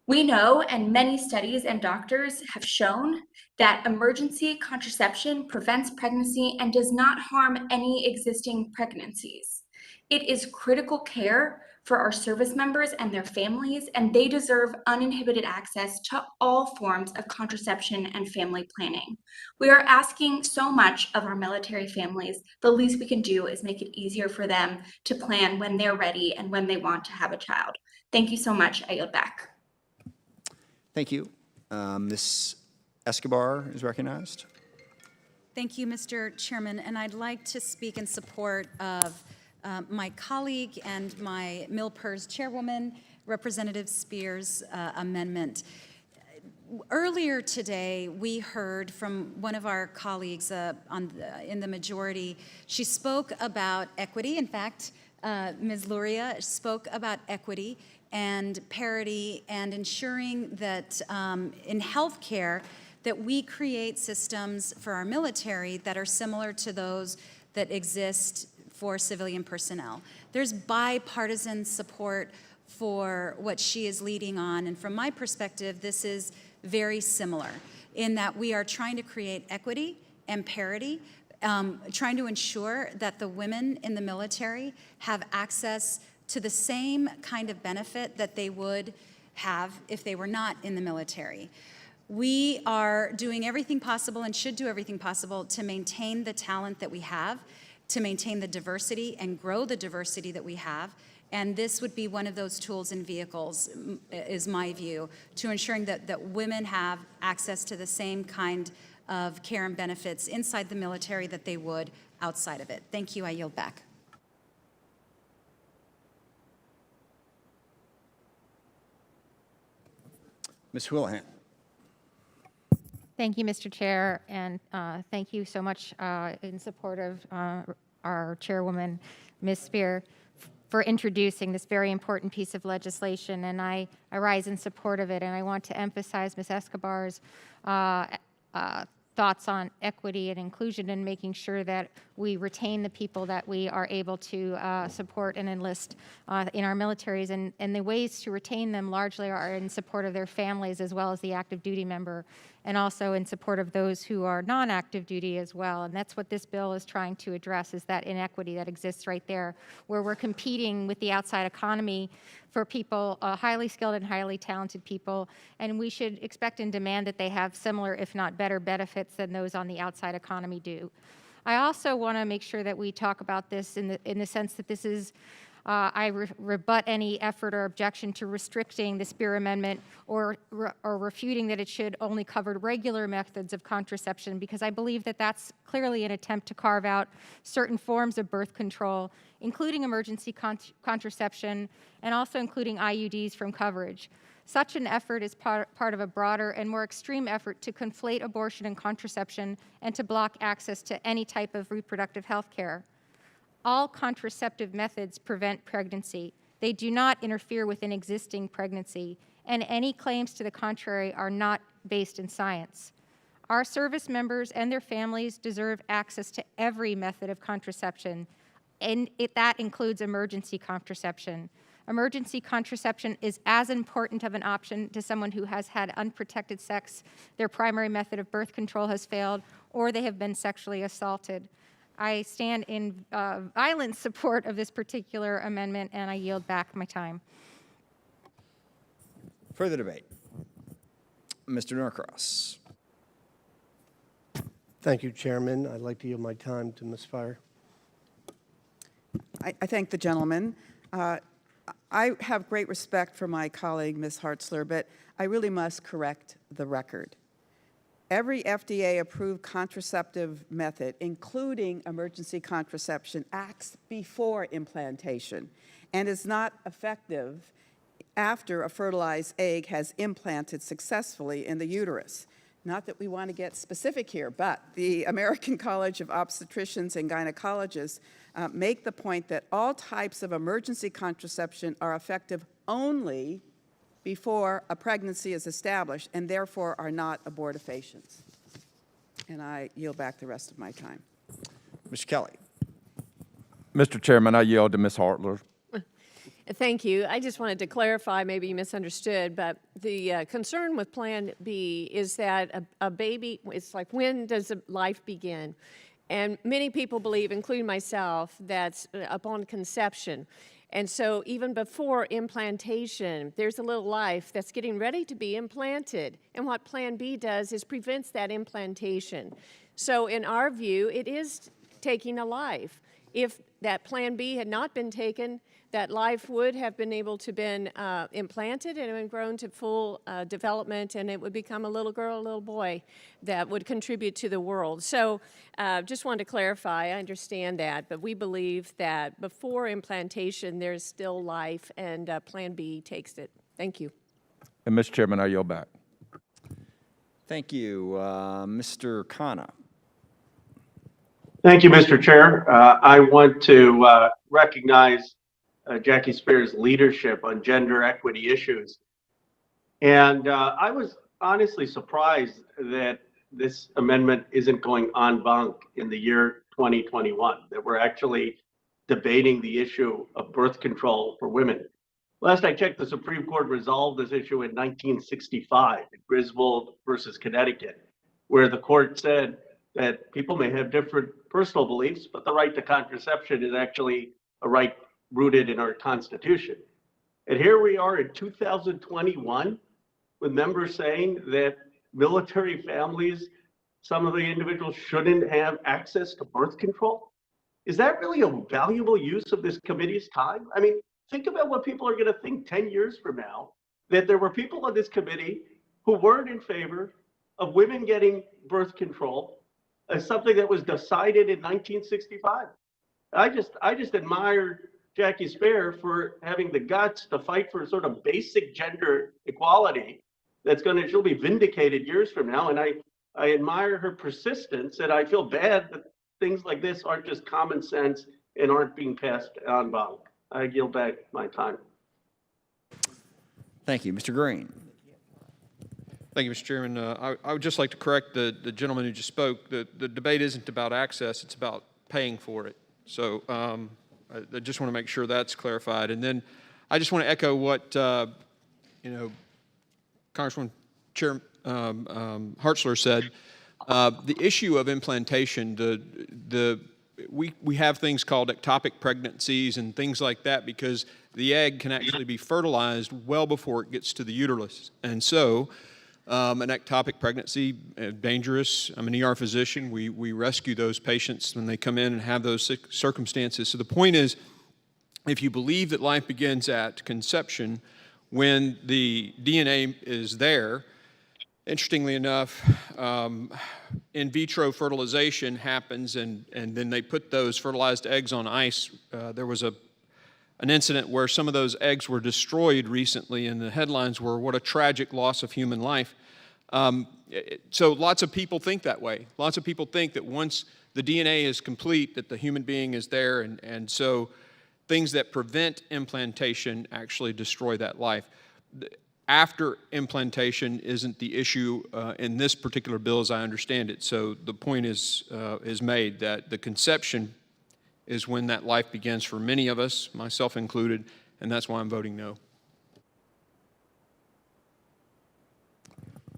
We know, and many studies and doctors have shown, that emergency contraception prevents pregnancy and does not harm any existing pregnancies. It is critical care for our service members and their families, and they deserve uninhibited access to all forms of contraception and family planning. We are asking so much of our military families. The least we can do is make it easier for them to plan when they're ready and when they want to have a child. Thank you so much. I yield back. Thank you. Ms. Escobar is recognized. Thank you, Mr. Chairman, and I'd like to speak in support of my colleague and my MilPERS chairwoman, Representative Spears' amendment. Earlier today, we heard from one of our colleagues in the majority. She spoke about equity. In fact, Ms. Luria spoke about equity and parity and ensuring that in healthcare that we create systems for our military that are similar to those that exist for civilian personnel. There's bipartisan support for what she is leading on, and from my perspective, this is very similar in that we are trying to create equity and parity, trying to ensure that the women in the military have access to the same kind of benefit that they would have if they were not in the military. We are doing everything possible and should do everything possible to maintain the talent that we have, to maintain the diversity and grow the diversity that we have. And this would be one of those tools and vehicles, is my view, to ensuring that women have access to the same kind of care and benefits inside the military that they would outside of it. Thank you. I yield back. Ms. Houlihan. Thank you, Mr. Chair, and thank you so much in support of our chairwoman, Ms. Spear, for introducing this very important piece of legislation, and I rise in support of it, and I want to emphasize Ms. Escobar's thoughts on equity and inclusion and making sure that we retain the people that we are able to support and enlist in our militaries. And the ways to retain them largely are in support of their families as well as the active duty member, and also in support of those who are non-active duty as well. And that's what this bill is trying to address, is that inequity that exists right there, where we're competing with the outside economy for people, highly skilled and highly talented people, and we should expect and demand that they have similar, if not better, benefits than those on the outside economy do. I also want to make sure that we talk about this in the sense that this is, I rebut any effort or objection to restricting the Spear Amendment or refuting that it should only cover regular methods of contraception, because I believe that that's clearly an attempt to carve out certain forms of birth control, including emergency contraception and also including IUDs from coverage. Such an effort is part of a broader and more extreme effort to conflate abortion and contraception and to block access to any type of reproductive health care. All contraceptive methods prevent pregnancy. They do not interfere with an existing pregnancy, and any claims to the contrary are not based in science. Our service members and their families deserve access to every method of contraception, and that includes emergency contraception. Emergency contraception is as important of an option to someone who has had unprotected sex, their primary method of birth control has failed, or they have been sexually assaulted. I stand in violent support of this particular amendment, and I yield back my time. Further debate. Mr. Norcross. Thank you, Chairman. I'd like to yield my time to Ms. Fire. I thank the gentleman. I have great respect for my colleague, Ms. Hartzler, but I really must correct the record. Every FDA-approved contraceptive method, including emergency contraception, acts before implantation and is not effective after a fertilized egg has implanted successfully in the uterus. Not that we want to get specific here, but the American College of Obstetricians and Gynecologists make the point that all types of emergency contraception are effective only before a pregnancy is established and therefore are not abortifacients. And I yield back the rest of my time. Mr. Kelly. Mr. Chairman, I yield to Ms. Hartler. Thank you. I just wanted to clarify, maybe you misunderstood, but the concern with Plan B is that a baby, it's like, when does life begin? And many people believe, including myself, that's upon conception. And so even before implantation, there's a little life that's getting ready to be implanted. And what Plan B does is prevents that implantation. So in our view, it is taking a life. If that Plan B had not been taken, that life would have been able to been implanted and been grown to full development, and it would become a little girl, a little boy that would contribute to the world. So just wanted to clarify, I understand that, but we believe that before implantation, there's still life, and Plan B takes it. Thank you. And Mr. Chairman, I yield back. Thank you. Mr. Khanna. Thank you, Mr. Chair. I want to recognize Jackie Spear's leadership on gender equity issues. And I was honestly surprised that this amendment isn't going en banc in the year 2021, that we're actually debating the issue of birth control for women. Last I checked, the Supreme Court resolved this issue in 1965 in Griswold versus Connecticut, where the court said that people may have different personal beliefs, but the right to contraception is actually a right rooted in our Constitution. And here we are in 2021 with members saying that military families, some of the individuals shouldn't have access to birth control. Is that really a valuable use of this committee's time? I mean, think about what people are going to think 10 years from now, that there were people on this committee who weren't in favor of women getting birth control as something that was decided in 1965. I just admire Jackie Spear for having the guts to fight for sort of basic gender equality she'll be vindicated years from now. And I admire her persistence, and I feel bad that things like this aren't just common sense and aren't being passed en banc. I yield back my time. Thank you. Mr. Green. Thank you, Mr. Chairman. I would just like to correct the gentleman who just spoke. The debate isn't about access, it's about paying for it. So I just want to make sure that's clarified. And then I just want to echo what, Congresswoman Chair Hartzler said. The issue of implantation, we have things called ectopic pregnancies and things like that because the egg can actually be fertilized well before it gets to the uterus. And so an ectopic pregnancy, dangerous. I'm an ER physician. We rescue those patients when they come in and have those circumstances. So the point is, if you believe that life begins at conception, when the DNA is there, interestingly enough, in vitro fertilization happens, and then they put those fertilized eggs on ice. There was an incident where some of those eggs were destroyed recently, and the headlines were, "What a tragic loss of human life." So lots of people think that way. Lots of people think that once the DNA is complete, that the human being is there, and so things that prevent implantation actually destroy that life. After implantation isn't the issue in this particular bill as I understand it. So the point is made that the conception is when that life begins for many of us, myself included, and that's why I'm voting no.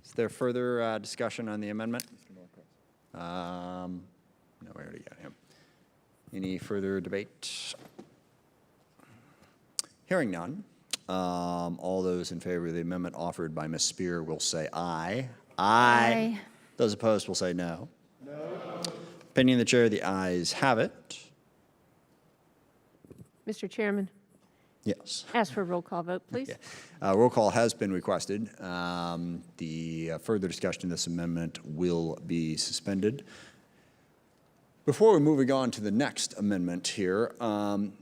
Is there further discussion on the amendment? No, we already got him. Any further debate? Hearing none. All those in favor of the amendment offered by Ms. Spear will say aye. Aye. Those opposed will say no. No. Opinion of the chair, the ayes have it. Mr. Chairman. Yes. Ask for a roll call vote, please. Roll call has been requested. The further discussion of this amendment will be suspended. Before we're moving on to the next amendment here,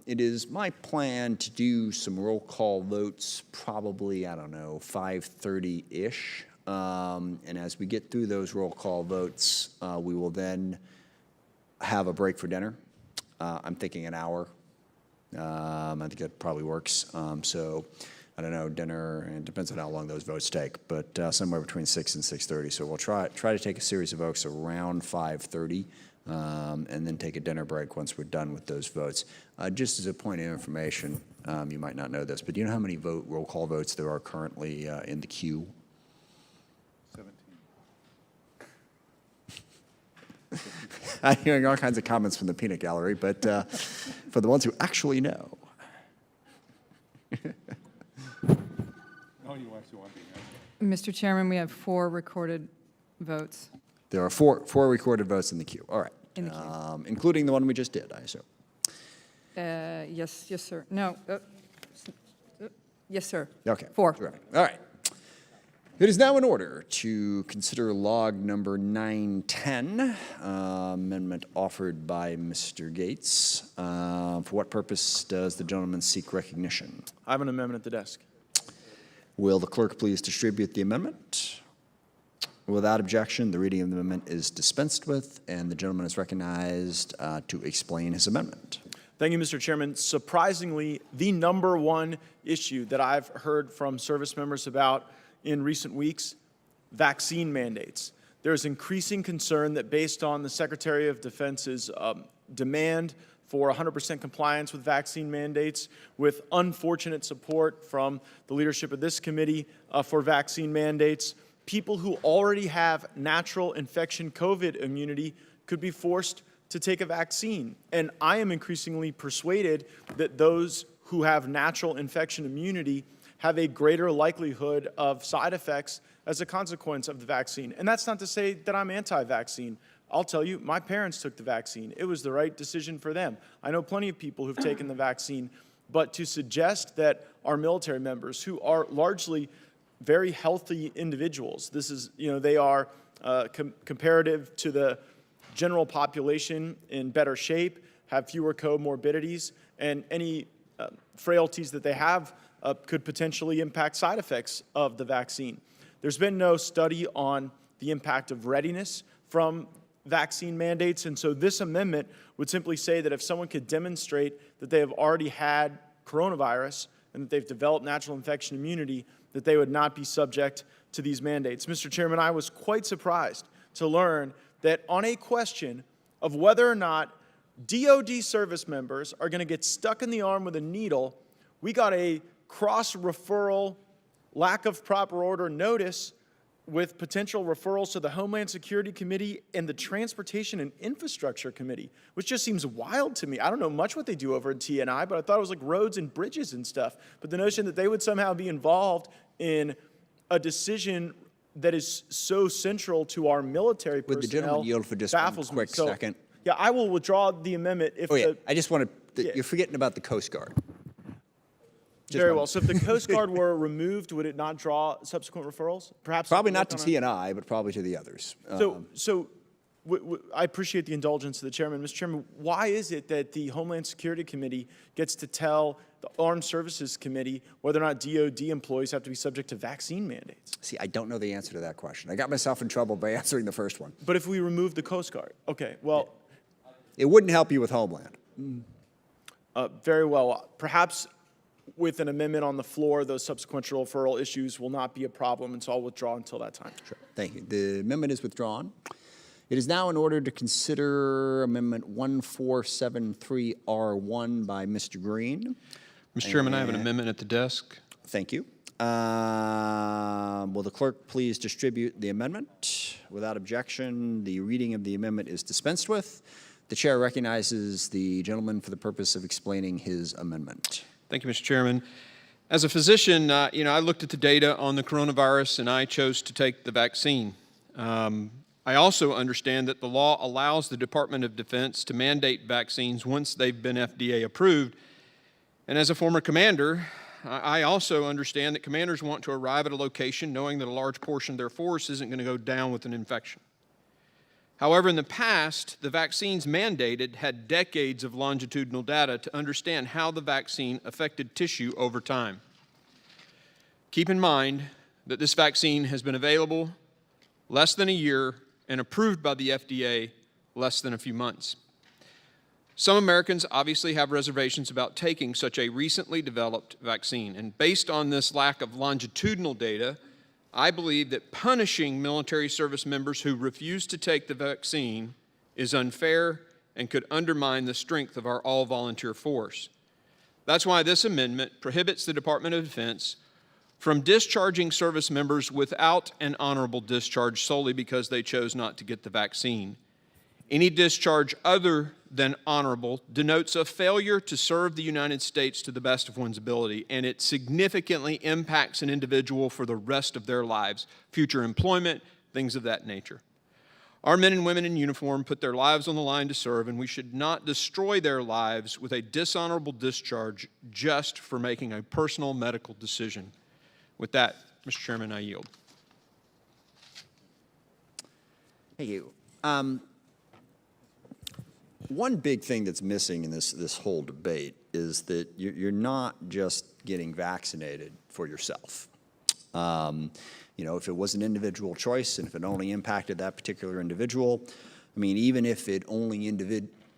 it is my plan to do some roll call votes probably, 5:30-ish. And as we get through those roll call votes, we will then have a break for dinner. I'm thinking an hour. I think that probably works. So I don't know, dinner, and it depends on how long those votes take, but somewhere between 6 and 6:30. So we'll try to take a series of votes around 5:30. And then take a dinner break once we're done with those votes. Just as a point of information, you might not know this, but do you know how many roll call votes there are currently in the queue? 17. I'm hearing all kinds of comments from the peanut gallery, but for the ones who actually know. Mr. Chairman, we have 4 recorded votes. There are four recorded votes in the queue. All right. In the queue. Including the one we just did, I assume. Yes, sir. No. Yes, sir. Okay. 4. Terrific. All right. It is now in order to consider log number 910, amendment offered by Mr. Gates. For what purpose does the gentleman seek recognition? I have an amendment at the desk. Will the clerk please distribute the amendment? Without objection, the reading of the amendment is dispensed with, and the gentleman is recognized to explain his amendment. Thank you, Mr. Chairman. Surprisingly, the number one issue that I've heard from service members about in recent weeks, vaccine mandates. There's increasing concern that based on the Secretary of Defense's demand for 100% compliance with vaccine mandates, with unfortunate support from the leadership of this committee for vaccine mandates, people who already have natural infection COVID immunity could be forced to take a vaccine. And I am increasingly persuaded that those who have natural infection immunity have a greater likelihood of side effects as a consequence of the vaccine. And that's not to say that I'm anti-vaccine. I'll tell you, my parents took the vaccine. It was the right decision for them. I know plenty of people who've taken the vaccine, but to suggest that our military members, who are largely very healthy individuals. This is, they are comparative to the general population in better shape, have fewer comorbidities, and any frailties that they have could potentially impact side effects of the vaccine. There's been no study on the impact of readiness from vaccine mandates, and so this amendment would simply say that if someone could demonstrate that they have already had coronavirus and that they've developed natural infection immunity, that they would not be subject to these mandates. Mr. Chairman, I was quite surprised to learn that on a question of whether or not DOD service members are going to get stuck in the arm with a needle, we got a cross-referral, lack of proper order notice with potential referrals to the Homeland Security Committee and the Transportation and Infrastructure Committee, which just seems wild to me. I don't know much what they do over at TNI, but I thought it was like roads and bridges and stuff. But the notion that they would somehow be involved in a decision that is so central to our military personnel Would the gentleman yield for just one quick second? Yeah, I will withdraw the amendment if I just want to, you're forgetting about the Coast Guard. Very well. So if the Coast Guard were removed, would it not draw subsequent referrals? Perhaps probably not to TNI, but probably to the others. I appreciate the indulgence of the chairman. Mr. Chairman, why is it that the Homeland Security Committee gets to tell the Armed Services Committee whether or not DOD employees have to be subject to vaccine mandates? See, I don't know the answer to that question. I got myself in trouble by answering the first one. But if we remove the Coast Guard, okay, well. It wouldn't help you with Homeland. Very well. Perhaps with an amendment on the floor, those subsequent referral issues will not be a problem, and so I'll withdraw until that time. Sure. Thank you. The amendment is withdrawn. It is now in order to consider Amendment 1473R1 by Mr. Green. Mr. Chairman, I have an amendment at the desk. Thank you. Will the clerk please distribute the amendment? Without objection, the reading of the amendment is dispensed with. The chair recognizes the gentleman for the purpose of explaining his amendment. Thank you, Mr. Chairman. As a physician, I looked at the data on the coronavirus and I chose to take the vaccine. I also understand that the law allows the Department of Defense to mandate vaccines once they've been FDA approved. And as a former commander, I also understand that commanders want to arrive at a location knowing that a large portion of their force isn't going to go down with an infection. However, in the past, the vaccines mandated had decades of longitudinal data to understand how the vaccine affected tissue over time. Keep in mind that this vaccine has been available less than a year and approved by the FDA less than a few months. Some Americans obviously have reservations about taking such a recently developed vaccine, and based on this lack of longitudinal data, I believe that punishing military service members who refuse to take the vaccine is unfair and could undermine the strength of our all-volunteer force. That's why this amendment prohibits the Department of Defense from discharging service members without an honorable discharge solely because they chose not to get the vaccine. Any discharge other than honorable denotes a failure to serve the United States to the best of one's ability, and it significantly impacts an individual for the rest of their lives, future employment, things of that nature. Our men and women in uniform put their lives on the line to serve, and we should not destroy their lives with a dishonorable discharge just for making a personal medical decision. With that, Mr. Chairman, I yield. Thank you. One big thing that's missing in this whole debate is that you're not just getting vaccinated for yourself. You know, if it was an individual choice and if it only impacted that particular individual, I mean, even if it only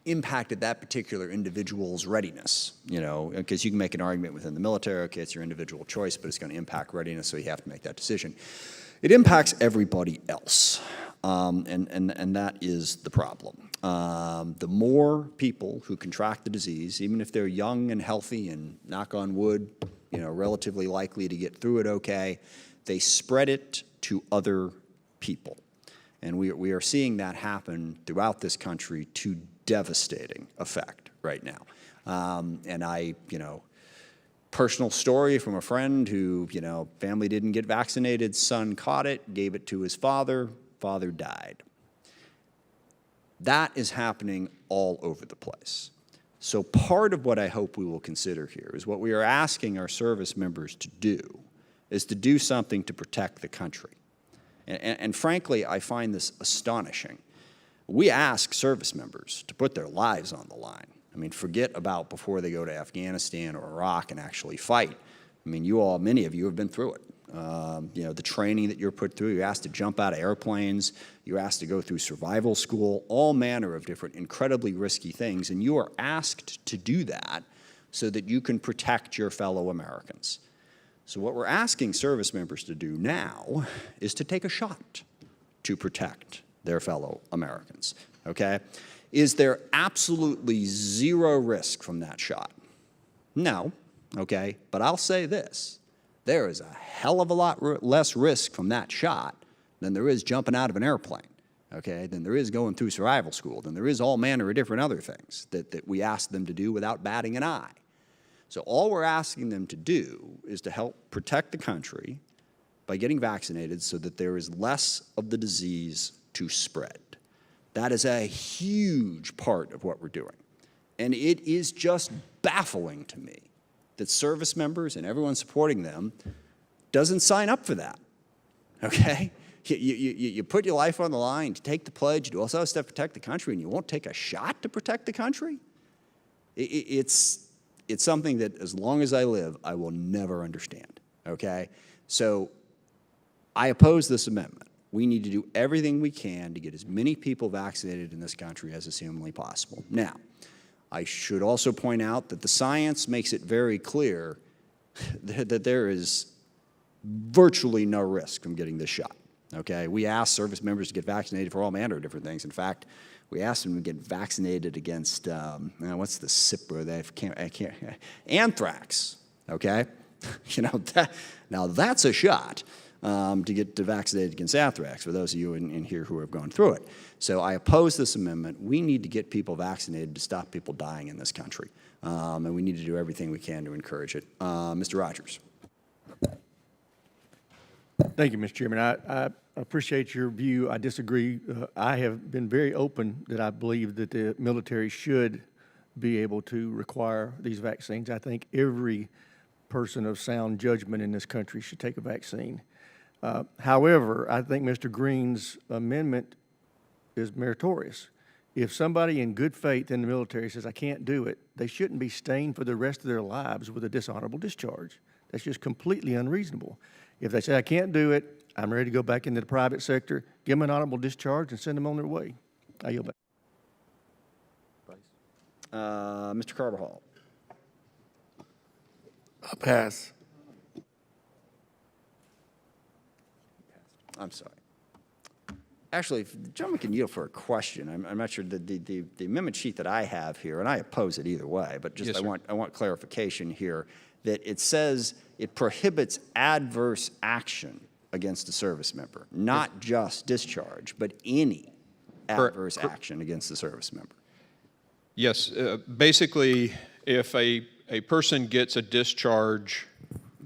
impacted that particular individual's readiness, you know, because you can make an argument within the military, okay, it's your individual choice, but it's going to impact readiness, so you have to make that decision. It impacts everybody else, and that is the problem. The more people who contract the disease, even if they're young and healthy and, knock on wood, you know, relatively likely to get through it okay, they spread it to other people. And we are seeing that happen throughout this country to devastating effect right now. And you know, personal story from a friend who, you know, family didn't get vaccinated, son caught it, gave it to his father, father died. That is happening all over the place. So part of what I hope we will consider here is what we are asking our service members to do is to do something to protect the country. And frankly, I find this astonishing. We ask service members to put their lives on the line. I mean, forget about before they go to Afghanistan or Iraq and actually fight. I mean, you all, many of you have been through it. You know, the training that you're put through, you're asked to jump out of airplanes, you're asked to go through survival school, all manner of different incredibly risky things, and you are asked to do that so that you can protect your fellow Americans. So what we're asking service members to do now is to take a shot to protect their fellow Americans, okay? Is there absolutely zero risk from that shot? No, okay? But I'll say this, there is a hell of a lot less risk from that shot than there is jumping out of an airplane, okay? Than there is going through survival school, than there is all manner of different other things that we ask them to do without batting an eye. So all we're asking them to do is to help protect the country by getting vaccinated so that there is less of the disease to spread. That is a huge part of what we're doing. And it is just baffling to me that service members and everyone supporting them doesn't sign up for that, okay? You put your life on the line to take the pledge, you do all this other stuff to protect the country, and you won't take a shot to protect the country? It's something that as long as I live, I will never understand, okay? So I oppose this amendment. We need to do everything we can to get as many people vaccinated in this country as is humanly possible. Now, I should also point out that the science makes it very clear that there is virtually no risk from getting this shot, okay? We ask service members to get vaccinated for all manner of different things. In fact, we asked them to get vaccinated against, what's the CIPRA? Anthrax, okay? You know, now that's a shot to get vaccinated against anthrax, for those of you in here who have gone through it. So I oppose this amendment. We need to get people vaccinated to stop people dying in this country. And we need to do everything we can to encourage it. Mr. Rogers. Thank you, Mr. Chairman. I appreciate your view. I disagree. I have been very open that I believe that the military should be able to require these vaccines. I think every person of sound judgment in this country should take a vaccine. However, I think Mr. Green's amendment is meritorious. If somebody in good faith in the military says, I can't do it, they shouldn't be stained for the rest of their lives with a dishonorable discharge. That's just completely unreasonable. If they say, I can't do it, I'm ready to go back into the private sector, give them an honorable discharge and send them on their way. I yield back. Mr. Carvajal. I pass. I'm sorry. Actually, if the gentleman can yield for a question. I'm not sure the amendment sheet that I have here, and I oppose it either way, but just Yes, sir. I want clarification here that it says it prohibits adverse action against a service member, not just discharge, but any adverse action against the service member. Yes, basically, if a person gets a discharge,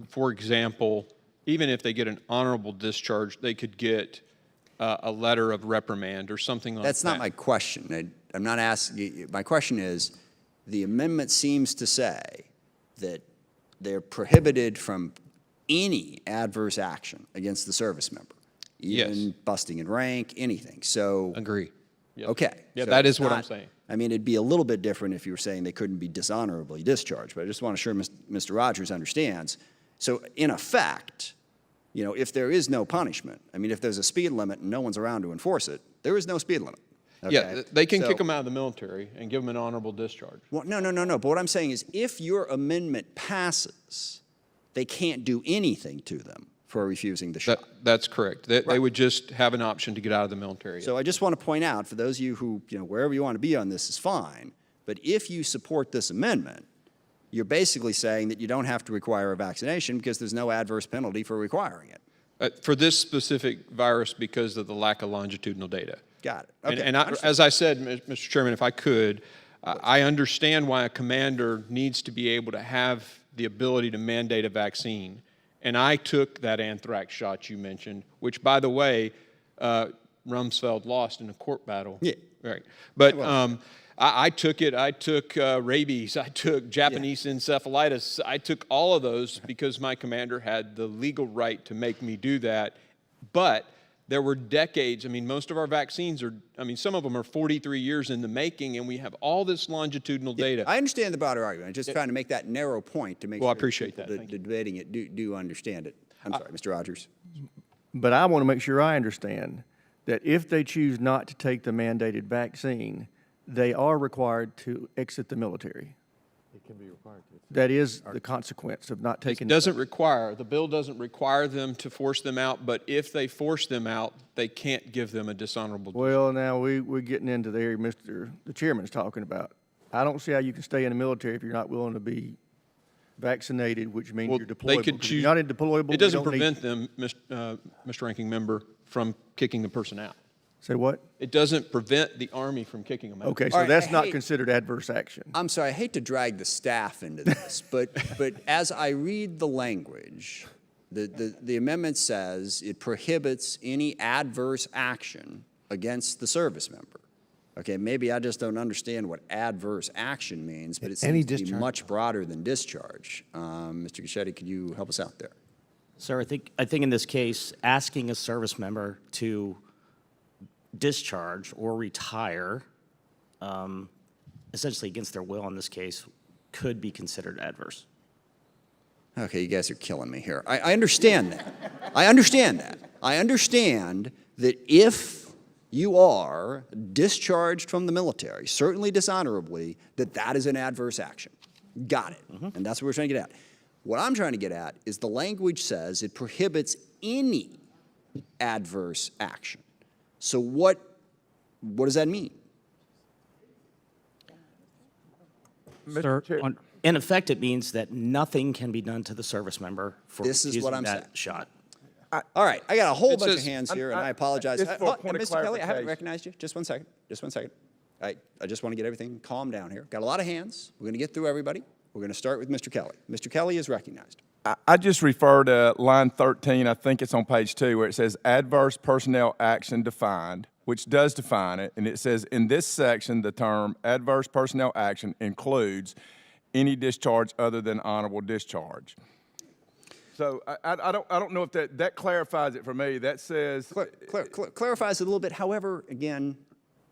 for example, even if they get an honorable discharge, they could get a letter of reprimand or something like that. That's not my question. I'm not asking, my question is, the amendment seems to say that they're prohibited from any adverse action against the service member, even busting in rank, anything. So. Agree. Yep. Okay. Yeah, so that it's is what I'm not- saying. I mean, it'd be a little bit different if you were saying they couldn't be dishonorably discharged, but I just want to assure Mr. Rogers understands. So in effect, you know, if there is no punishment, I mean, if there's a speed limit and no one's around to enforce it, there is no speed limit. Okay? Yeah, they can So- kick them out of the military and give them an honorable discharge. Well, no. But what I'm saying is if your amendment passes, they can't do anything to them for refusing the shot. That's correct. They would just have an option to get out of the military. So I just want to point out, for those of you who, you know, wherever you want to be on this is fine, but if you support this amendment, you're basically saying that you don't have to require a vaccination because there's no adverse penalty for requiring it. For this specific virus, because of the lack of longitudinal data. Got it. Okay. And as I said, Mr. Chairman, if I could, I understand why a commander needs to be able to have the ability to mandate a vaccine. And I took that anthrax shot you mentioned, which, by the way, Rumsfeld lost in a court battle. Yeah. Right. But I took it. I took rabies. I took Japanese encephalitis. I took all of those because my commander had the legal right to make me do that. But there were decades. I mean, most of our vaccines are, I mean, some of them are 43 years in the making, and we have all this longitudinal data. I understand the broader argument. I'm just trying to make that narrow point to make sure I appreciate people that. debating it do understand it. I'm sorry, Mr. Rogers. But I want to make sure I understand that if they choose not to take the mandated vaccine, they are required to exit the military. It can be required to. That is the consequence of not taking. The bill doesn't require them to force them out, but if they force them out, they can't give them a dishonorable discharge. Well, now we're getting into the area the chairman's talking about. I don't see how you can stay in the military if you're not willing to be vaccinated, which means you're deployable. They could 'Cause if choose. you're not deployable. It doesn't we don't need- prevent them, Mr. Ranking Member, from kicking the person out. Say what? It doesn't prevent the Army from kicking them out. Okay, All so right, that's I not hate- considered adverse action. I'm sorry, I hate to drag the staff into this, but as I read the language, the amendment says it prohibits any adverse action against the service member. Okay, maybe I just don't understand what adverse action means, but it Any seems to be discharge. much broader than discharge. Mr. Gischetti, could you help us out there? Sir, I think in this case, asking a service member to discharge or retire, essentially against their will in this case, could be considered adverse. Okay, you guys are killing me here. I understand that. I understand that. I understand that if you are discharged from the military, certainly dishonorably, that is an adverse action. Got it. And that's what we're trying to get at. What I'm trying to get at is the language says it prohibits any adverse action. So what does that mean? Sir, in effect, it means that nothing can be done to the service member for This is what refusing I'm that saying. shot. All right, I got a whole It bunch of says- hands here, and I apologize. Just for a point of Mr. Kelly, I haven't clarification. recognized you. Just one second. Just one second. I just want to get everything calmed down here. Got a lot of hands. We're going to get through everybody. We're going to start with Mr. Kelly. Mr. Kelly is recognized. I just refer to line 13, I think it's on page 2, where it says adverse personnel action defined, which does define it, and it says, in this section, the term adverse personnel action includes any discharge other than honorable discharge. So I don't know if that clarifies it for me. That says Clarifies it a little bit. However, again,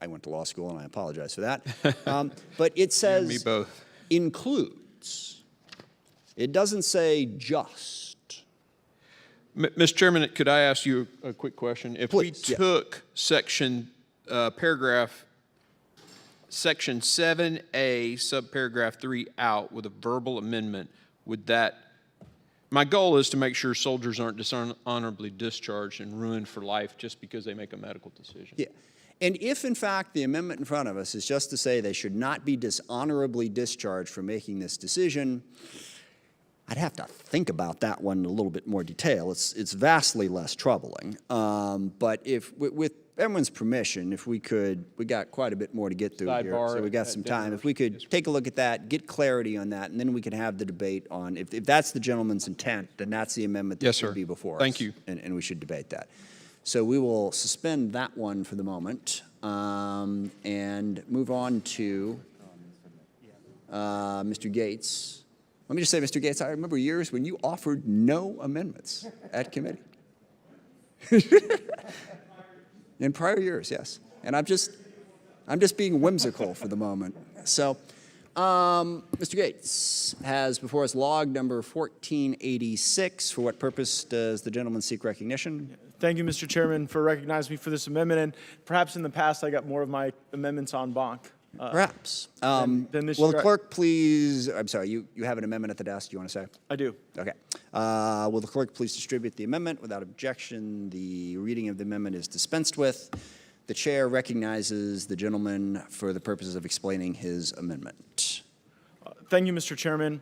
I went to law school and I apologize for that. But it says me both. includes. It doesn't say just. Mr. Chairman, could I ask you a quick question? If Please, we took section, section 7A, subparagraph 3 out with a verbal amendment, would that, my goal is to make sure soldiers aren't dishonorably discharged and ruined for life just because they make a medical decision. Yeah. And if, in fact, the amendment in front of us is just to say they should not be dishonorably discharged for making this decision, I'd have to think about that one in a little bit more detail. It's vastly less troubling. But if, with everyone's permission, if we could, we got quite a bit more to get through here, Sidebar so we got at some dinner. time. If we could take a look at that, get clarity on that, and then we could have the debate on, if that's the gentleman's intent, then that's the amendment that Yes, should sir. be before us. Thank you. And we should debate that. So we will suspend that one for the moment and move on to Mr. Gates. Let me just say, Mr. Gates, I remember years when you offered no amendments at committee. In prior years, yes. And I'm just being whimsical for the moment. So, Mr. Gates has before us log number 1486. For what purpose does the gentleman seek recognition? Thank you, Mr. Chairman, for recognizing me for this amendment. And perhaps in the past, I got more of my amendments en banc. Perhaps. Than this Will year. the clerk please, I'm sorry, you have an amendment at the desk you want to say? I do. Okay. Will the clerk please distribute the amendment? Without objection, the reading of the amendment is dispensed with. The chair recognizes the gentleman for the purposes of explaining his amendment. Thank you, Mr. Chairman.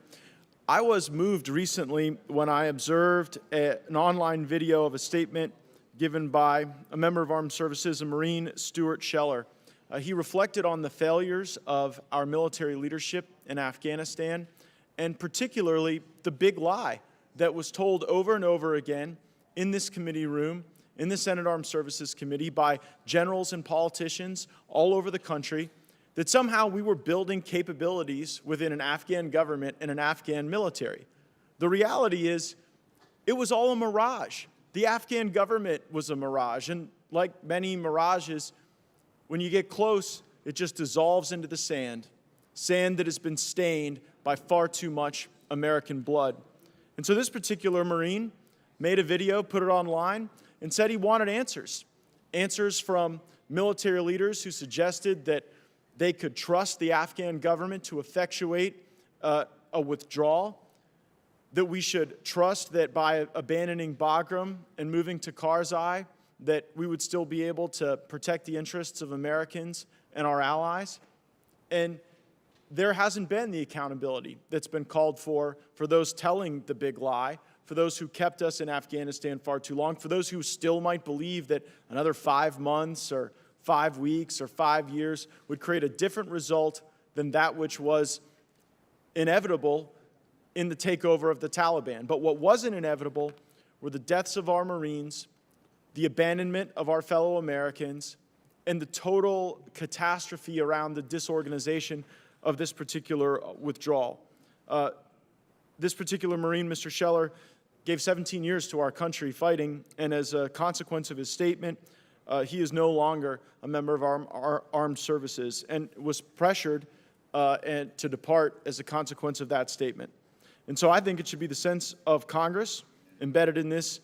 I was moved recently when I observed an online video of a statement given by a member of Armed Services, a Marine, Stuart Scheller. He reflected on the failures of our military leadership in Afghanistan, and particularly the big lie that was told over and over again in this committee room, in the Senate Armed Services Committee, by generals and politicians all over the country, that somehow we were building capabilities within an Afghan government and an Afghan military. The reality is, it was all a mirage. The Afghan government was a mirage, and like many mirages, when you get close, it just dissolves into the sand that has been stained by far too much American blood. And so this particular Marine made a video, put it online, and said he wanted answers. Answers from military leaders who suggested that they could trust the Afghan government to effectuate a withdrawal, that we should trust that by abandoning Bagram and moving to Karzai, that we would still be able to protect the interests of Americans and our allies. And there hasn't been the accountability that's been called for those telling the big lie, for those who kept us in Afghanistan far too long, for those who still might believe that another 5 months or 5 weeks or 5 years would create a different result than that which was inevitable in the takeover of the Taliban. But what wasn't inevitable were the deaths of our Marines, the abandonment of our fellow Americans, and the total catastrophe around the disorganization of this particular withdrawal. This particular Marine, Mr. Scheller, gave 17 years to our country fighting, and as a consequence of his statement, he is no longer a member of our armed services and was pressured to depart as a consequence of that statement. And so I think it should be the sense of Congress, embedded in this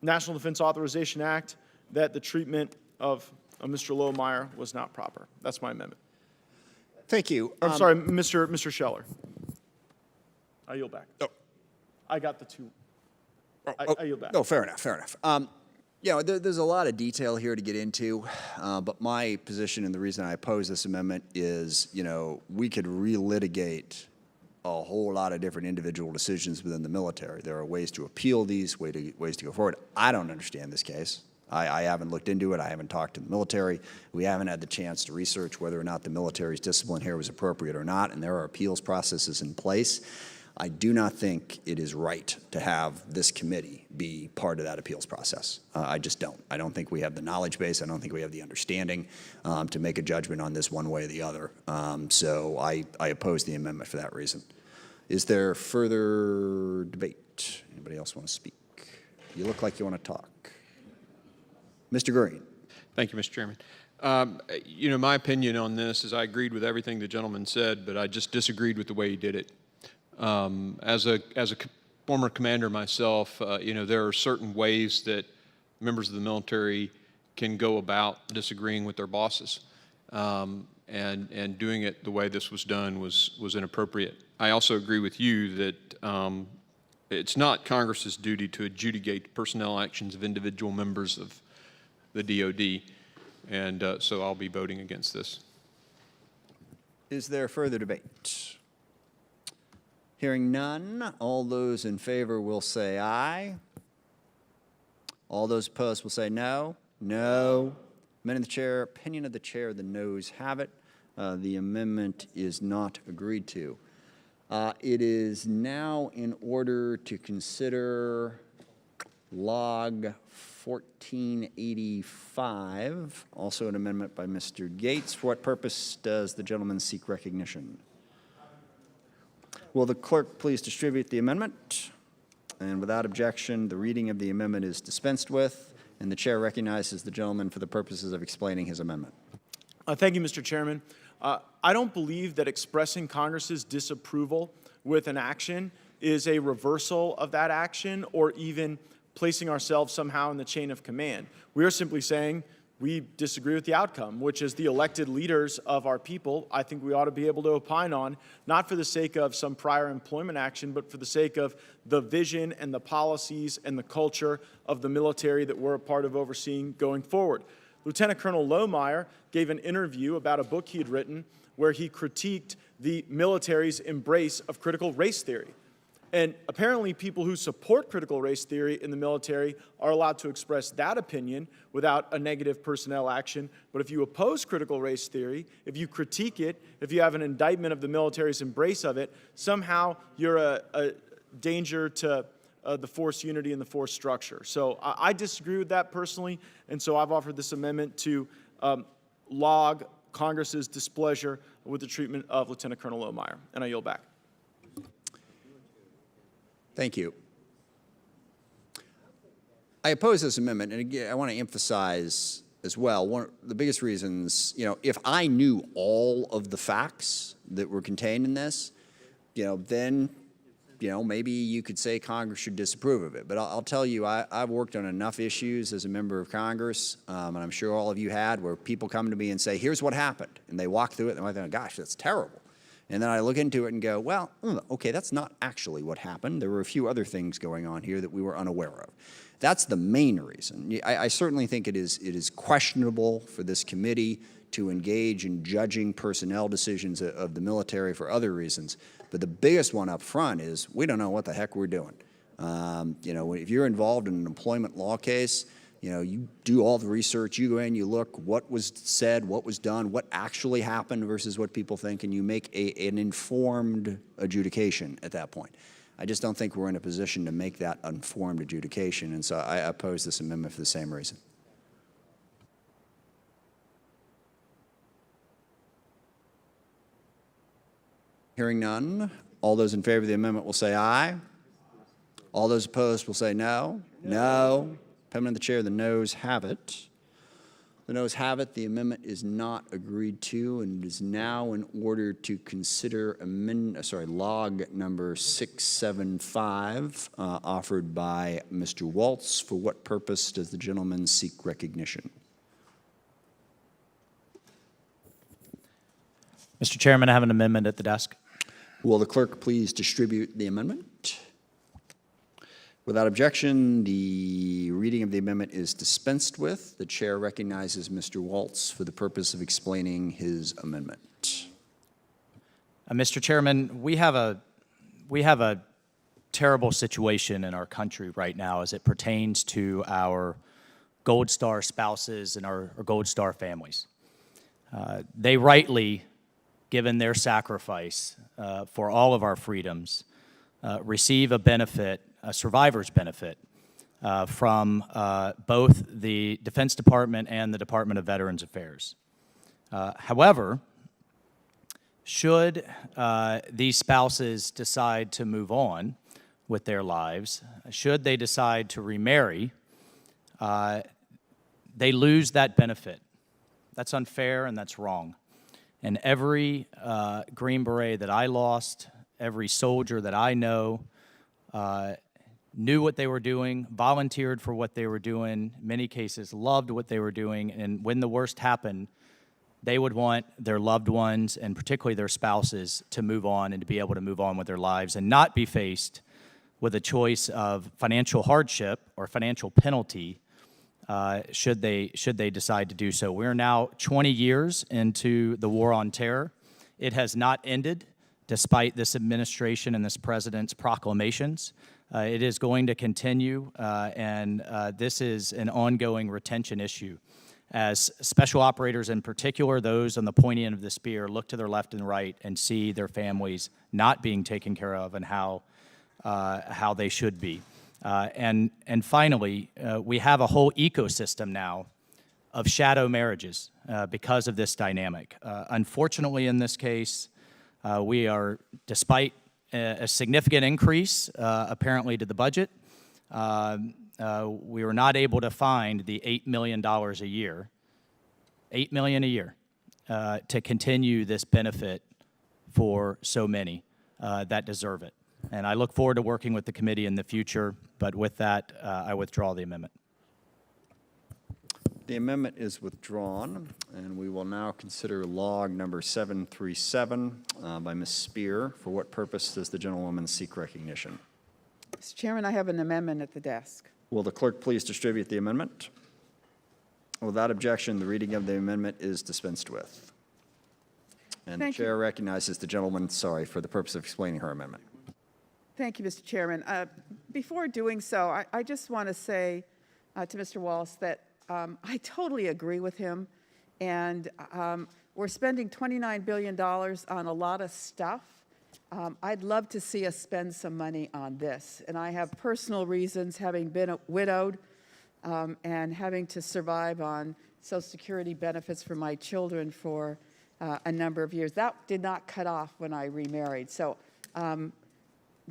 National Defense Authorization Act, that the treatment of Mr. Lohmeyer was not proper. That's my amendment. Thank you. I'm sorry, Mr. Scheller. I yield back. Oh. I got the two. I yield back. No, fair enough, fair enough. You know, there's a lot of detail here to get into, but my position and the reason I oppose this amendment is, you know, we could relitigate a whole lot of different individual decisions within the military. There are ways to appeal these, ways to go forward. I don't understand this case. I haven't looked into it. I haven't talked to the military. We haven't had the chance to research whether or not the military's discipline here was appropriate or not, and there are appeals processes in place. I do not think it is right to have this committee be part of that appeals process. I just don't. I don't think we have the knowledge base. I don't think we have the understanding to make a judgment on this one way or the other. So I oppose the amendment for that reason. Is there further debate? Anybody else want to speak? You look like you want to talk. Mr. Green. Thank you, Mr. Chairman. My opinion on this is I agreed with everything the gentleman said, but I just disagreed with the way he did it. As a former commander myself, there are certain ways that members of the military can go about disagreeing with their bosses, and doing it the way this was done was inappropriate. I also agree with you that it's not Congress's duty to adjudicate personnel actions of individual members of the DOD, and so I'll be voting against this. Is there further debate? Hearing none, all those in favor will say aye. All those opposed will say no. No. Opinion of the chair, the noes have it. The amendment is not agreed to. It is now in order to consider log 1485, also an amendment by Mr. Gates. For what purpose does the gentleman seek recognition? Will the clerk please distribute the amendment? And without objection, the reading of the amendment is dispensed with, and the chair recognizes the gentleman for the purposes of explaining his amendment. Thank you, Mr. Chairman. I don't believe that expressing Congress's disapproval with an action is a reversal of that action or even placing ourselves somehow in the chain of command. We are simply saying we disagree with the outcome, which is the elected leaders of our people, I think we ought to be able to opine on, not for the sake of some prior employment action, but for the sake of the vision and the policies and the culture of the military that we're a part of overseeing going forward. Lieutenant Colonel Lohmeyer gave an interview about a book he had written where he critiqued the military's embrace of critical race theory. And apparently people who support critical race theory in the military are allowed to express that opinion without a negative personnel action. But if you oppose critical race theory, if you critique it, if you have an indictment of the military's embrace of it, somehow you're a danger to the force unity and the force structure. So I disagree with that personally, and so I've offered this amendment to log Congress's displeasure with the treatment of Lieutenant Colonel Lohmeyer, and I yield back. Thank you. I oppose this amendment, and again, I want to emphasize as well, one of the biggest reasons, if I knew all of the facts that were contained in this, then, maybe you could say Congress should disapprove of it. But I'll tell you, I've worked on enough issues as a member of Congress, and I'm sure all of you had, where people come to me and say, here's what happened. And they walk through it, and I think, gosh, that's terrible. And then I look into it and go, well, okay, that's not actually what happened. There were a few other things going on here that we were unaware of. That's the main reason. I certainly think it is questionable for this committee to engage in judging personnel decisions of the military for other reasons. But the biggest one up front is we don't know what the heck we're doing. If you're involved in an employment law case, you do all the research, you go in, you look what was said, what was done, what actually happened versus what people think, and you make an informed adjudication at that point. I just don't think we're in a position to make that informed adjudication, and so I oppose this amendment for the same reason. Hearing none, all those in favor of the amendment will say aye. All those opposed will say no. No. Opinion of the chair, the noes have it. The noes have it. The amendment is not agreed to, and it is now in order to consider log number 675, offered by Mr. Waltz. For what purpose does the gentleman seek recognition? Mr. Chairman, I have an amendment at the desk. Will the clerk please distribute the amendment? Without objection, the reading of the amendment is dispensed with. The chair recognizes Mr. Waltz for the purpose of explaining his amendment. Mr. Chairman, we have a terrible situation in our country right now as it pertains to our Gold Star spouses and our Gold Star families. They rightly, given their sacrifice for all of our freedoms, receive a benefit, a survivor's benefit, from both the Defense Department and the Department of Veterans Affairs. However, should these spouses decide to move on with their lives, should they decide to remarry, they lose that benefit. That's unfair and that's wrong. And every Green Beret that I lost, every soldier that I know, knew what they were doing, volunteered for what they were doing, in many cases loved what they were doing, and when the worst happened, they would want their loved ones, and particularly their spouses, to move on and to be able to move on with their lives and not be faced with a choice of financial hardship or financial penalty should they decide to do so. We're now 20 years into the war on terror. It has not ended, despite this administration and this president's proclamations. It is going to continue, and this is an ongoing retention issue. As special operators in particular, those on the pointy end of the spear, look to their left and right and see their families not being taken care of and how they should be. And finally, we have a whole ecosystem now of shadow marriages because of this dynamic. Unfortunately, in this case, we are, despite a significant increase, apparently, to the budget, we were not able to find the $8 million a year, $8 million a year, to continue this benefit for so many that deserve it. And I look forward to working with the committee in the future, but with that, I withdraw the amendment. The amendment is withdrawn, and we will now consider log number 737 by Ms. Spear. For what purpose does the gentlewoman seek recognition? Mr. Chairman, I have an amendment at the desk. Will the clerk please distribute the amendment? Without objection, the reading of the amendment is dispensed with. And the chair recognizes the gentleman, for the purpose of explaining her amendment. Thank you, Mr. Chairman. Before doing so, I just want to say to Mr. Wallace that I totally agree with him, and we're spending $29 billion on a lot of stuff. I'd love to see us spend some money on this, and I have personal reasons, having been widowed and having to survive on Social Security benefits for my children for a number of years. That did not cut off when I remarried, so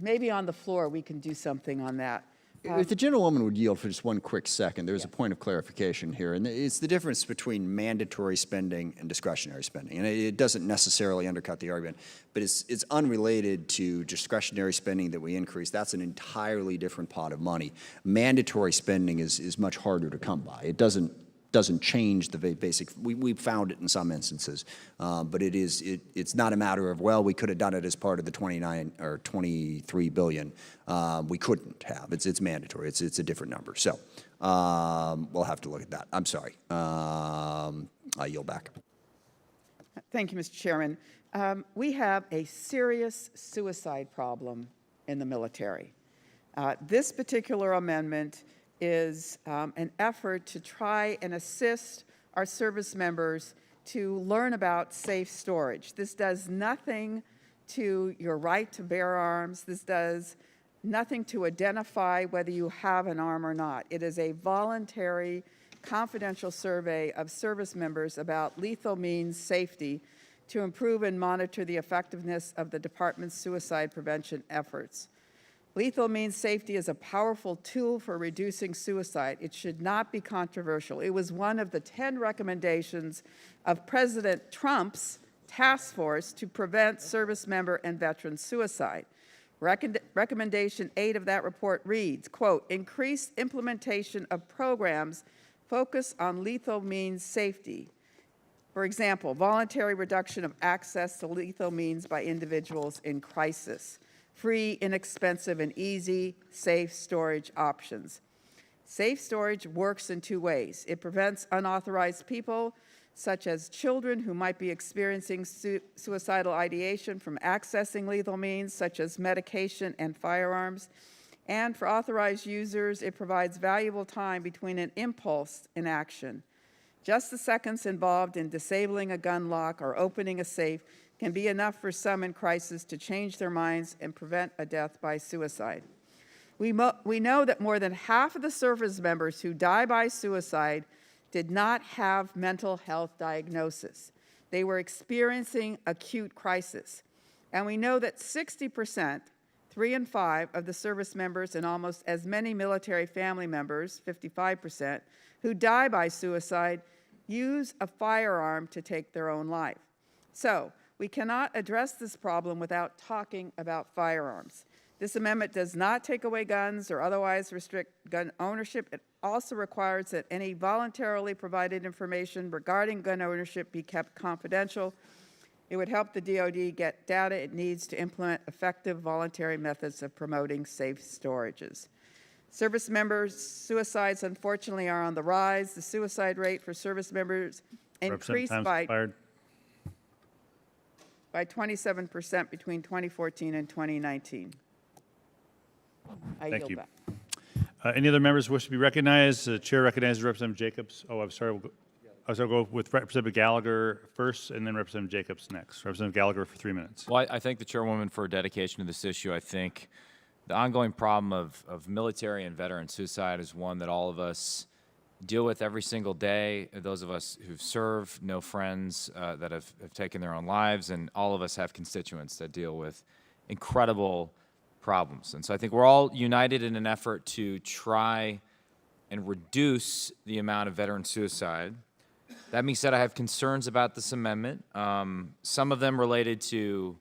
maybe on the floor we can do something on that. If the gentlewoman would yield for just one quick second, there's a point of clarification here, and it's the difference between mandatory spending and discretionary spending. And it doesn't necessarily undercut the argument, but it's unrelated to discretionary spending that we increase. That's an entirely different pot of money. Mandatory spending is much harder to come by. It doesn't change the basic. We found it in some instances, but it's not a matter of, well, we could have done it as part of the 29 or 23 billion. We couldn't have. It's mandatory. It's a different number. So we'll have to look at that. I'm sorry. I yield back. Thank you, Mr. Chairman. We have a serious suicide problem in the military. This particular amendment is an effort to try and assist our service members to learn about safe storage. This does nothing to your right to bear arms. This does nothing to identify whether you have an arm or not. It is a voluntary, confidential survey of service members about lethal means safety to improve and monitor the effectiveness of the department's suicide prevention efforts. Lethal means safety is a powerful tool for reducing suicide. It should not be controversial. It was one of the 10 recommendations of President Trump's task force to prevent service member and veteran suicide. Recommendation 8 of that report reads, quote, increased implementation of programs focused on lethal means safety. For example, voluntary reduction of access to lethal means by individuals in crisis. Free, inexpensive, and easy, safe storage options. Safe storage works in 2 ways. It prevents unauthorized people, such as children who might be experiencing suicidal ideation, from accessing lethal means, such as medication and firearms. And for authorized users, it provides valuable time between an impulse and action. Just the seconds involved in disabling a gun lock or opening a safe can be enough for some in crisis to change their minds and prevent a death by suicide. We know that more than half of the service members who die by suicide did not have mental health diagnosis. They were experiencing acute crisis. And we know that 60%, 3 in 5 of the service members and almost as many military family members, 55%, who die by suicide use a firearm to take their own life. So we cannot address this problem without talking about firearms. This amendment does not take away guns or otherwise restrict gun ownership. It also requires that any voluntarily provided information regarding gun ownership be kept confidential. It would help the DoD get data it needs to implement effective voluntary methods of promoting safe storages. Service members' suicides, unfortunately, are on the rise. The suicide rate for service members increased by 27% between 2014 and 2019. Thank you. Back. Any other members wish to be recognized? The chair recognizes Representative Jacobs. Oh, I'm sorry. We'll go with Representative Gallagher first, and then Representative Jacobs next. Representative Gallagher for 3 minutes. Well, I thank the chairwoman for her dedication to this issue. I think the ongoing problem of military and veteran suicide is one that all of us deal with every single day. Those of us who've served know friends that have taken their own lives, and all of us have constituents that deal with incredible problems. And so I think we're all united in an effort to try and reduce the amount of veteran suicide. That being said, I have concerns about this amendment. Some of them related to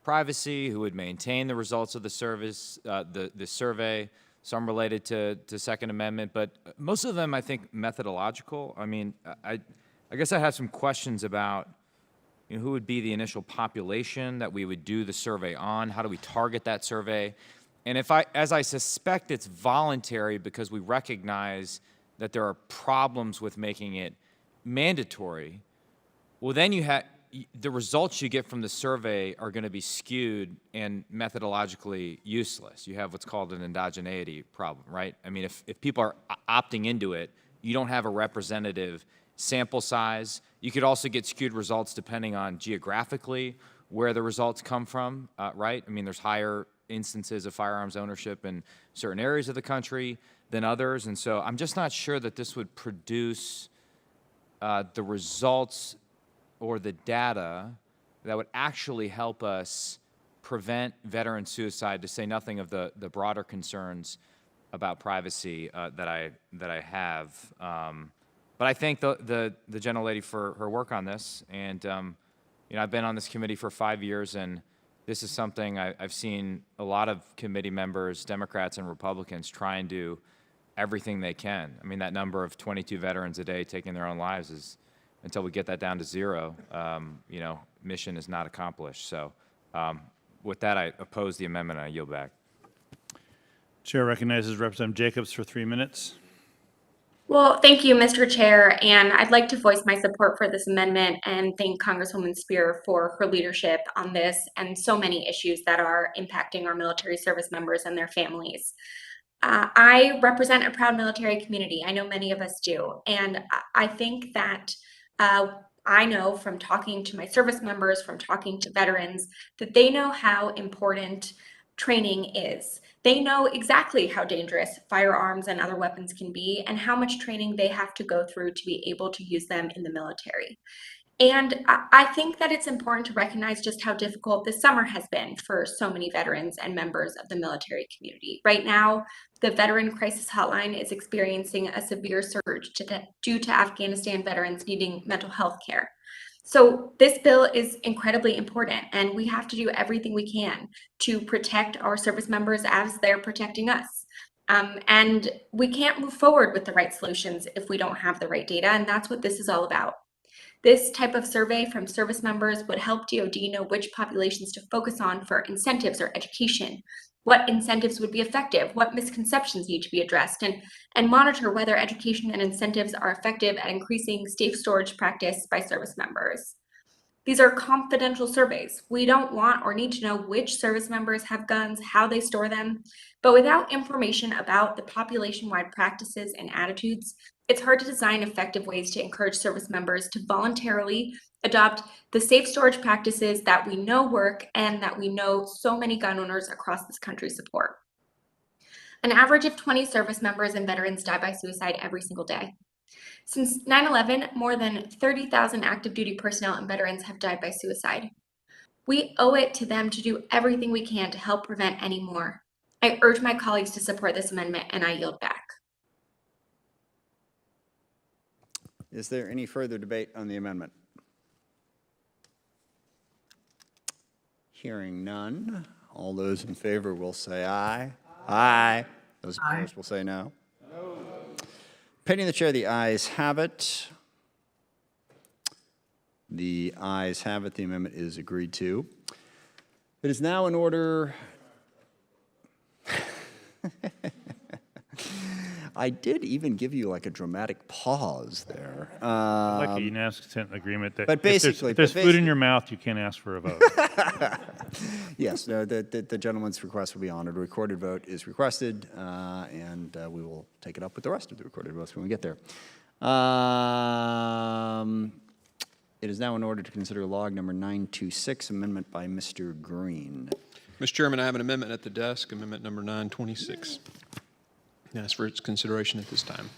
privacy, who would maintain the results of the service, the survey. Some related to Second Amendment, but most of them, I think, methodological. I mean, I guess I have some questions about who would be the initial population that we would do the survey on? How do we target that survey? And as I suspect it's voluntary because we recognize that there are problems with making it mandatory, well, then you have the results you get from the survey are going to be skewed and methodologically useless. You have what's called an endogeneity problem, right? I mean, if people are opting into it, you don't have a representative sample size. You could also get skewed results depending on geographically where the results come from, right? I mean, there's higher instances of firearms ownership in certain areas of the country than others, and so I'm just not sure that this would produce the results or the data that would actually help us prevent veteran suicide, to say nothing of the broader concerns about privacy that I have. But I thank the gentlelady for her work on this, and I've been on this committee for 5 years, and this is something I've seen a lot of committee members, Democrats and Republicans, try and do everything they can. I mean, that number of 22 veterans a day taking their own lives is, until we get that down to zero, mission is not accomplished. So with that, I oppose the amendment and I yield back. Chair recognizes Representative Jacobs for 3 minutes. Well, thank you, Mr. Chair, and I'd like to voice my support for this amendment and thank Congresswoman Spear for her leadership on this and so many issues that are impacting our military service members and their families. I represent a proud military community. I know many of us do, and I think that I know from talking to my service members, from talking to veterans, that they know how important training is. They know exactly how dangerous firearms and other weapons can be and how much training they have to go through to be able to use them in the military. And I think that it's important to recognize just how difficult this summer has been for so many veterans and members of the military community. Right now, the Veteran Crisis Hotline is experiencing a severe surge due to Afghanistan veterans needing mental health care. So this bill is incredibly important, and we have to do everything we can to protect our service members as they're protecting us. And we can't move forward with the right solutions if we don't have the right data, and that's what this is all about. This type of survey from service members would help DoD know which populations to focus on for incentives or education, what incentives would be effective, what misconceptions need to be addressed, and monitor whether education and incentives are effective at increasing safe storage practice by service members. These are confidential surveys. We don't want or need to know which service members have guns, how they store them, but without information about the population-wide practices and attitudes, it's hard to design effective ways to encourage service members to voluntarily adopt the safe storage practices that we know work and that we know so many gun owners across this country support. An average of 20 service members and veterans die by suicide every single day. Since 9/11, more than 30,000 active duty personnel and veterans have died by suicide. We owe it to them to do everything we can to help prevent any more. I urge my colleagues to support this amendment, and I yield back. Is there any further debate on the amendment? Hearing none, all those in favor will say aye. Aye. Those opposed will say no. No. Pending the chair, the ayes have it. The ayes have it. The amendment is agreed to. It is now in order. I did even give you like a dramatic pause there. Like a unanimous consent agreement that but basically, if there's food in your mouth, you can't ask for a vote. Yes, no, the gentleman's request will be honored. A recorded vote is requested, and we will take it up with the rest of the recorded votes when we get there. It is now in order to consider log number 926, amendment by Mr. Green. Mr. Chairman, I have an amendment at the desk, amendment number 926. Ask for its consideration at this time.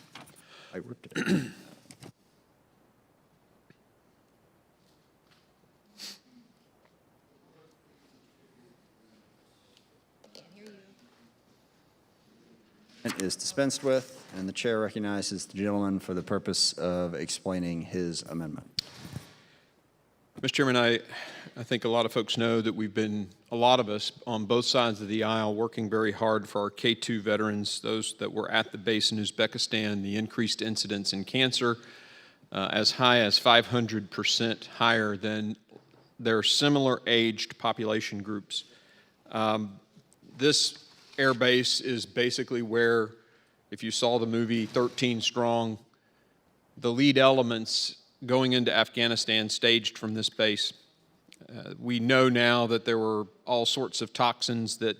I ripped it. It is dispensed with, and the chair recognizes the gentleman for the purpose of explaining his amendment. Mr. Chairman, I think a lot of folks know that we've been, a lot of us on both sides of the aisle, working very hard for our K2 veterans, those that were at the base in Uzbekistan, the increased incidence in cancer, as high as 500% higher than their similar aged population groups. This air base is basically where, if you saw the movie 13 Strong, the lead elements going into Afghanistan staged from this base. We know now that there were all sorts of toxins that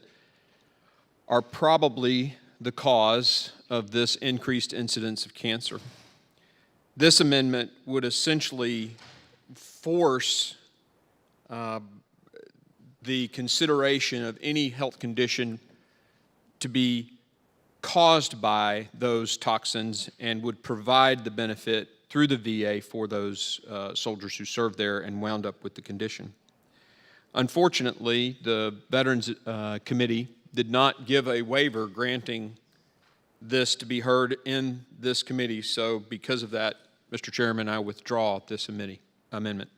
are probably the cause of this increased incidence of cancer. This amendment would essentially force the consideration of any health condition to be caused by those toxins and would provide the benefit through the VA for those soldiers who served there and wound up with the condition. Unfortunately, the Veterans Committee did not give a waiver granting this to be heard in this committee. So because of that, Mr. Chairman, I withdraw this amendment.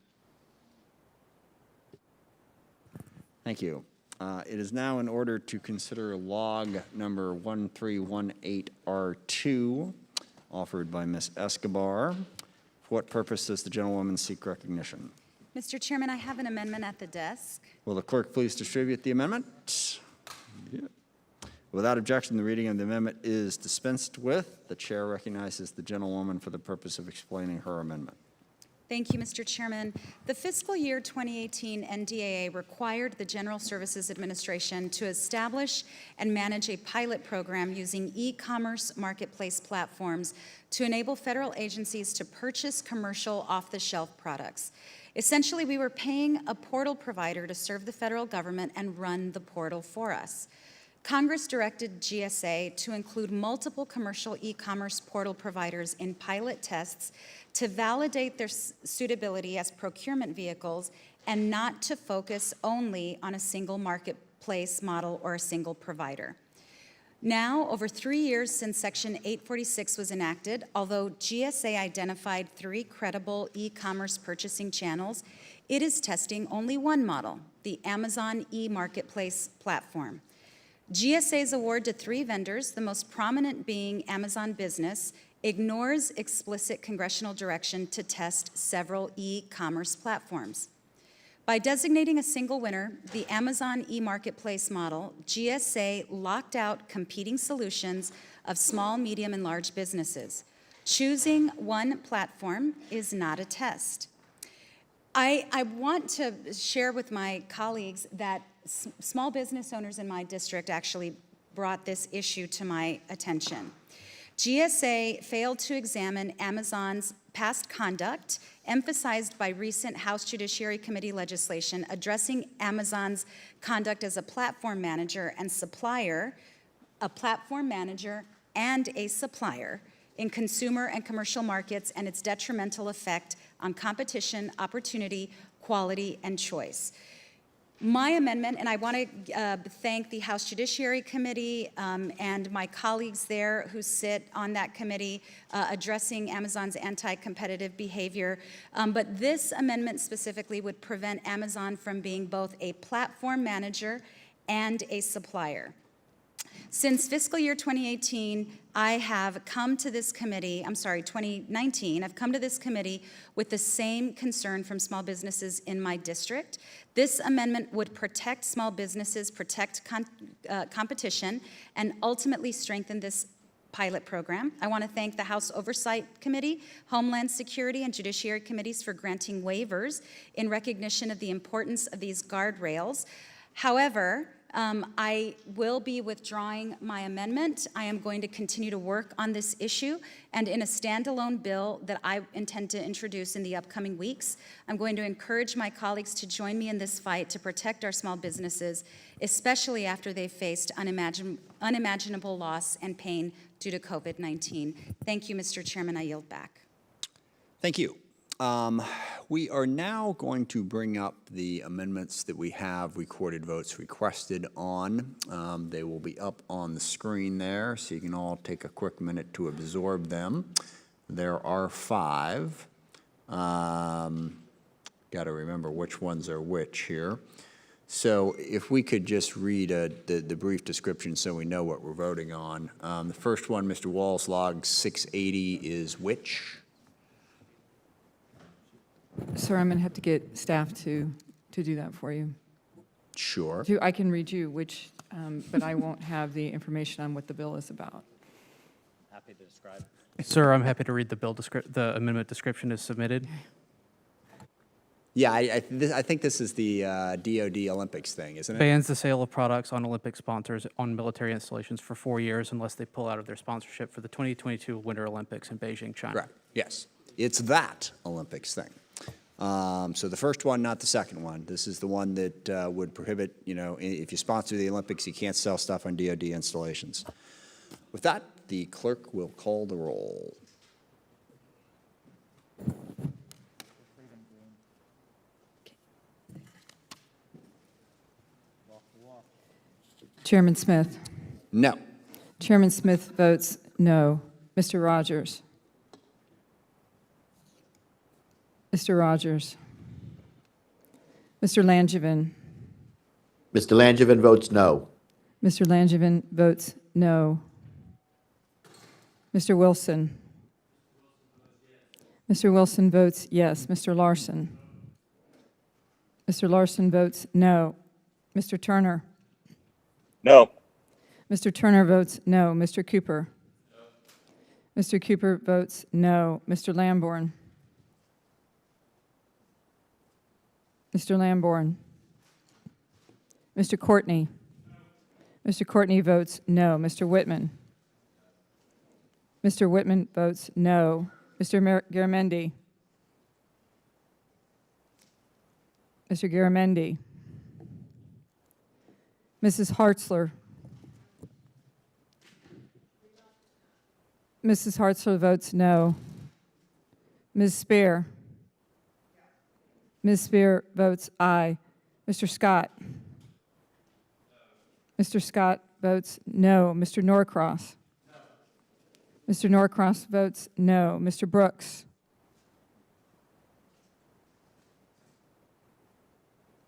Thank you. It is now in order to consider log number 1318R2, offered by Ms. Escobar. For what purpose does the gentlewoman seek recognition? Mr. Chairman, I have an amendment at the desk. Will the clerk please distribute the amendment? Yeah. Without objection, the reading of the amendment is dispensed with. The chair recognizes the gentlewoman for the purpose of explaining her amendment. Thank you, Mr. Chairman. The fiscal year 2018 NDAA required the General Services Administration to establish and manage a pilot program using e-commerce marketplace platforms to enable federal agencies to purchase commercial off-the-shelf products. Essentially, we were paying a portal provider to serve the federal government and run the portal for us. Congress directed GSA to include multiple commercial e-commerce portal providers in pilot tests to validate their suitability as procurement vehicles and not to focus only on a single marketplace model or a single provider. Now, over 3 years since Section 846 was enacted, although GSA identified 3 credible e-commerce purchasing channels, it is testing only one model, the Amazon e-marketplace platform. GSA's award to 3 vendors, the most prominent being Amazon Business, ignores explicit congressional direction to test several e-commerce platforms. By designating a single winner, the Amazon e-marketplace model, GSA locked out competing solutions of small, medium, and large businesses. Choosing one platform is not a test. I want to share with my colleagues that small business owners in my district actually brought this issue to my attention. GSA failed to examine Amazon's past conduct emphasized by recent House Judiciary Committee legislation addressing Amazon's conduct as a platform manager and supplier, in consumer and commercial markets and its detrimental effect on competition, opportunity, quality, and choice. My amendment, and I want to thank the House Judiciary Committee and my colleagues there who sit on that committee addressing Amazon's anti-competitive behavior, but this amendment specifically would prevent Amazon from being both a platform manager and a supplier. Since fiscal year 2018, I have come to this committee, 2019, I've come to this committee with the same concern from small businesses in my district. This amendment would protect small businesses, protect competition, and ultimately strengthen this pilot program. I want to thank the House Oversight Committee, Homeland Security, and Judiciary Committees for granting waivers in recognition of the importance of these guardrails. However, I will be withdrawing my amendment. I am going to continue to work on this issue, and in a standalone bill that I intend to introduce in the upcoming weeks, I'm going to encourage my colleagues to join me in this fight to protect our small businesses, especially after they've faced unimaginable loss and pain due to COVID-19. Thank you, Mr. Chairman. I yield back. Thank you. We are now going to bring up the amendments that we have recorded votes requested on. They will be up on the screen there, so you can all take a quick minute to absorb them. There are 5. Got to remember which ones are which here. So if we could just read the brief description so we know what we're voting on. The first one, Mr. Wall's log 680 is which? Sir, I'm going to have to get staff to do that for you. Sure. I can read you which, but I won't have the information on what the bill is about. Happy to describe. Sir, I'm happy to read the amendment description as submitted. Yeah, I think this is the DoD Olympics thing, isn't it? Bans the sale of products on Olympic sponsors on military installations for 4 years unless they pull out of their sponsorship for the 2022 Winter Olympics in Beijing, China. Right, yes. It's that Olympics thing. So the first one, not the second one. This is the one that would prohibit, if you sponsor the Olympics, you can't sell stuff on DoD installations. With that, the clerk will call the roll. Chairman Smith. No. Chairman Smith votes no. Mr. Rogers. Mr. Rogers. Mr. Langevin. Mr. Langevin votes no. Mr. Langevin votes no. Mr. Wilson. Mr. Wilson votes yes. Mr. Larson. Mr. Larson votes no. Mr. Turner. No. Mr. Turner votes no. Mr. Cooper. No. Mr. Cooper votes no. Mr. Lamborn. Mr. Lamborn. Mr. Courtney. No. Mr. Courtney votes no. Mr. Whitman. Mr. Whitman votes no. Mr. Garamendi. Mr. Garamendi. Mrs. Hartzler. Mrs. Hartzler votes no. Ms. Spear. Ms. Spear votes aye. Mr. Scott. Mr. Scott votes no. Mr. Norcross. Mr. Norcross votes no. Mr. Brooks.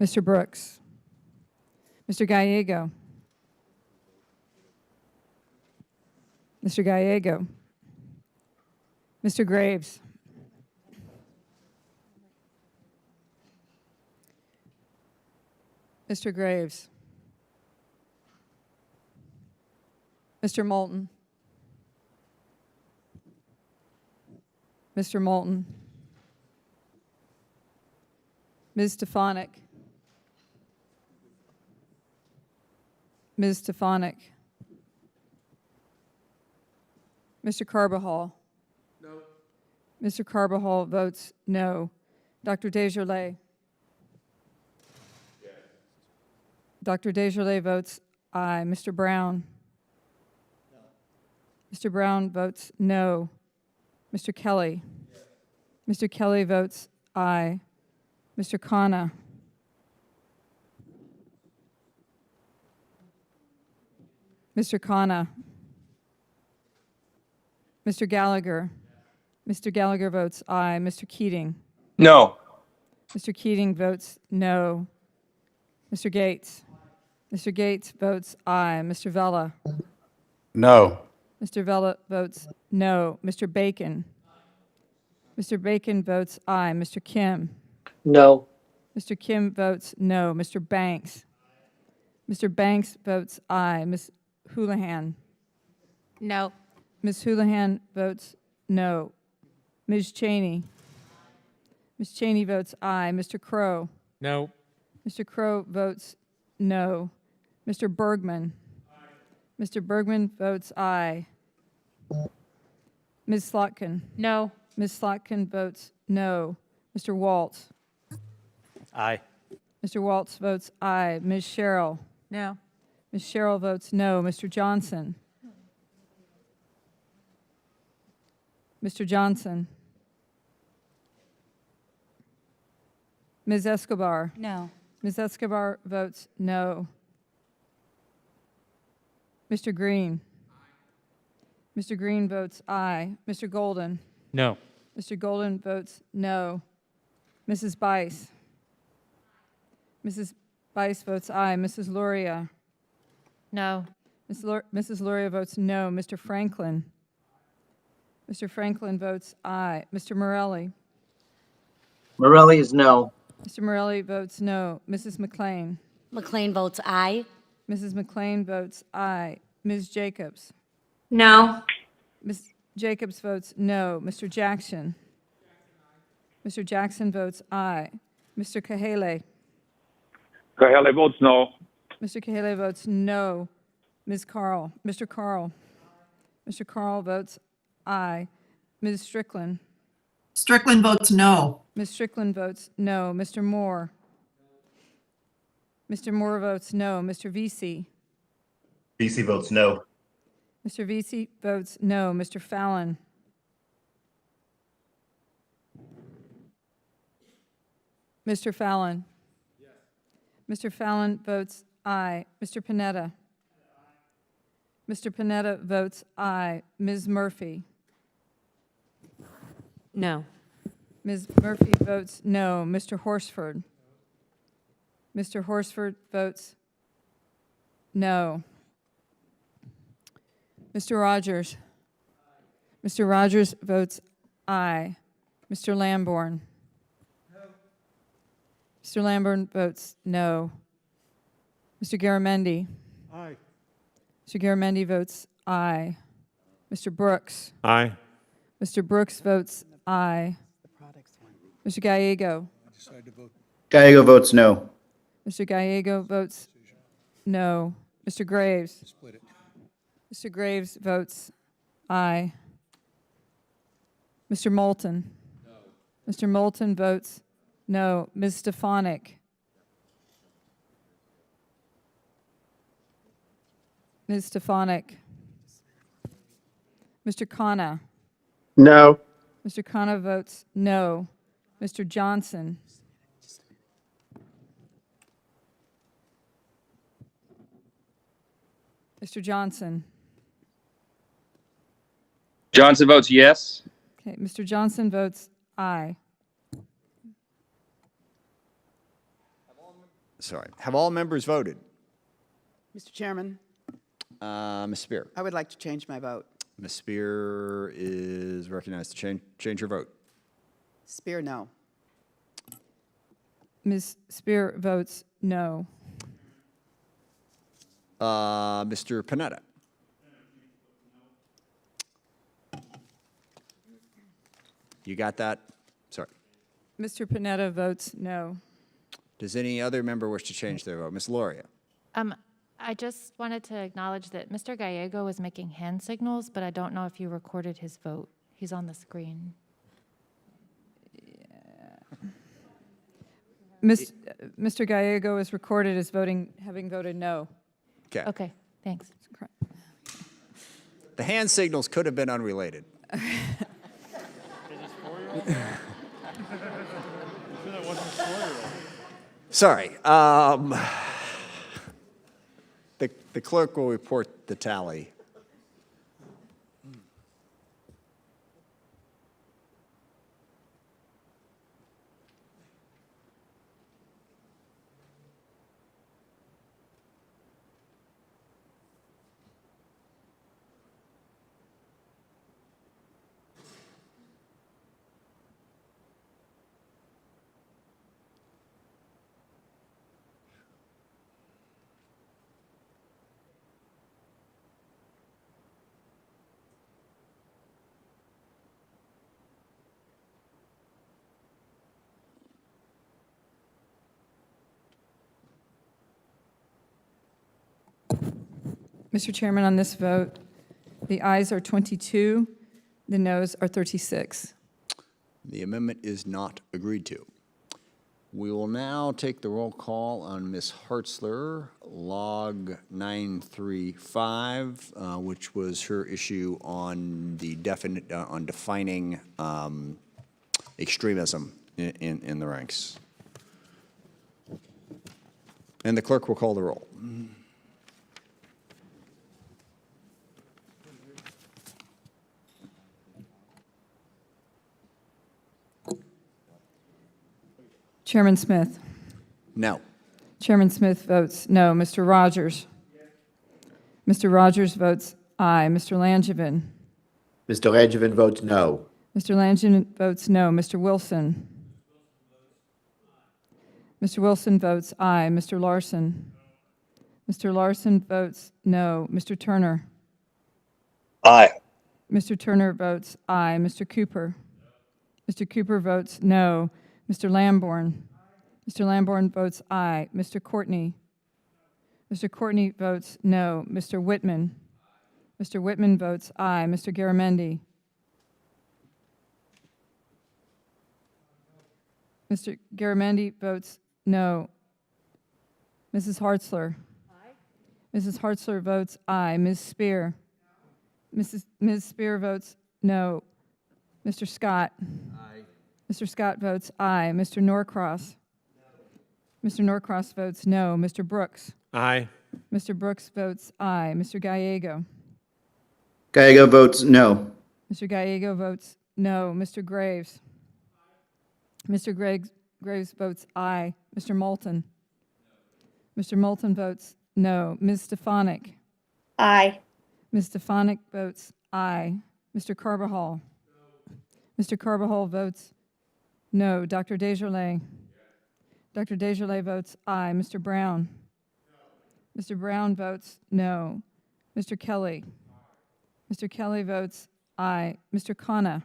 Mr. Brooks. Mr. Gallego. Mr. Gallego. Mr. Graves. Mr. Graves. Mr. Moulton. Mr. Moulton. Ms. Stefanik. Ms. Stefanik. Mr. Carbajal. No. Mr. Carbajal votes no. Dr. Desjardins? Dr. Desjardins votes aye. Mr. Brown? Mr. Brown votes no. Mr. Kelly? Mr. Kelly votes aye. Mr. Khanna? Mr. Khanna? Mr. Gallagher? Mr. Gallagher votes aye. Mr. Keating? No. Mr. Keating votes no. Mr. Gates? Mr. Gates votes aye. Mr. Vella? No. Mr. Vella votes no. Mr. Bacon? Mr. Bacon votes aye. Mr. Kim? No. Mr. Kim votes no. Mr. Banks? Mr. Banks votes aye. Ms. Houlihan? No. Ms. Houlihan votes no. Ms. Cheney? Ms. Cheney votes aye. Mr. Crow? No. Mr. Crow votes no. Mr. Bergman? Mr. Bergman votes aye. Ms. Slotkin? No. Ms. Slotkin votes no. Mr. Waltz? Aye. Mr. Waltz votes aye. Ms. Sherrill? No. Ms. Sherrill votes no. Mr. Johnson? Mr. Johnson? Ms. Escobar? No. Ms. Escobar votes no. Mr. Green? Mr. Green votes aye. Mr. Golden? No. Mr. Golden votes no. Mrs. Bice? Mrs. Bice votes aye. Mrs. Luria? No. Mrs. Luria votes no. Mr. Franklin? Mr. Franklin votes aye. Mr. Morelli? Morelli is no. Mr. Morelli votes no. Mrs. McLean? McLean votes aye. Mrs. McLean votes aye. Ms. Jacobs? No. Ms. Jacobs votes no. Mr. Jackson? Mr. Jackson votes aye. Mr. Kahele? Kahele votes no. Mr. Kahele votes no. Ms. Carl? Mr. Carl? Mr. Carl votes aye. Ms. Strickland? Strickland votes no. Ms. Strickland votes no. Mr. Moore? Mr. Moore votes no. Mr. Vesey? VC votes no. Mr. Vesey votes no. Mr. Fallon? Mr. Fallon? Mr. Fallon votes aye. Mr. Panetta? Mr. Panetta votes aye. Ms. Murphy? No. Ms. Murphy votes no. Mr. Horsford? Mr. Horsford votes no. Mr. Rogers? Mr. Rogers votes aye. Mr. Lambourne? Mr. Lambourne votes no. Mr. Garamendi? Aye. Mr. Garamendi votes aye. Mr. Brooks? Aye. Mr. Brooks votes aye. Mr. Gallego? Gallego votes no. Mr. Gallego votes no. Mr. Graves? Mr. Graves votes aye. Mr. Moulton? Mr. Moulton votes no. Ms. Stefanik? Ms. Stefanik? Mr. Khanna? No. Mr. Khanna votes no. Mr. Johnson? Mr. Johnson? Johnson votes yes. Okay, Mr. Johnson votes aye. Sorry. Have all members voted? Mr. Chairman, Ms. Spear? I would like to change my vote. Ms. Spear is recognized to change her vote. Spear, no. Ms. Spear votes no. Mr. Panetta? You got that? Sorry. Mr. Panetta votes no. Does any other member wish to change their vote? Ms. Loria? I just wanted to acknowledge that Mr. Gallego was making hand signals, but I don't know if you recorded his vote. He's on the screen. Mr. Gallego is recorded as having voted no. Okay. Okay, thanks. The hand signals could have been unrelated. Sorry. The clerk will report the tally. Mr. Chairman, on this vote, the ayes are 22, the noes are 36. The amendment is not agreed to. We will now take the roll call on Ms. Hartzler, log 935, which was her issue on the on defining extremism in the ranks. And the clerk will call the roll. Chairman Smith. No. Chairman Smith votes no. Mr. Rogers. Mr. Rogers votes aye. Mr. Langevin. Mr. Langevin votes no. Mr. Langevin votes no. Mr. Wilson. Mr. Wilson votes aye. Mr. Larson. Mr. Larson votes no. Mr. Turner. Aye. Mr. Turner votes aye. Mr. Cooper. Mr. Cooper votes no. Mr. Lamborn. Mr. Lamborn votes aye. Mr. Courtney. Mr. Courtney votes no. Mr. Whitman. Mr. Whitman votes aye. Mr. Garamendi. Mr. Garamendi votes no. Mrs. Hartzler. Mrs. Hartzler votes aye. Ms. Spear. Ms. Spear votes no. Mr. Scott. Mr. Scott votes aye. Mr. Norcross. Mr. Norcross votes no. Mr. Brooks. Aye. Mr. Brooks votes aye. Mr. Gallego. Gallego votes no. Mr. Gallego votes no. Mr. Graves. Mr. Graves votes aye. Mr. Moulton. Mr. Moulton votes no. Ms. Stefanik. Aye. Ms. Stefanik votes aye. Mr. Carbajal. Mr. Carbajal votes no. Dr. Desjardins. Dr. Desjardins votes aye. Mr. Brown. Mr. Brown votes no. Mr. Kelly. Mr. Kelly votes aye. Mr. Khanna.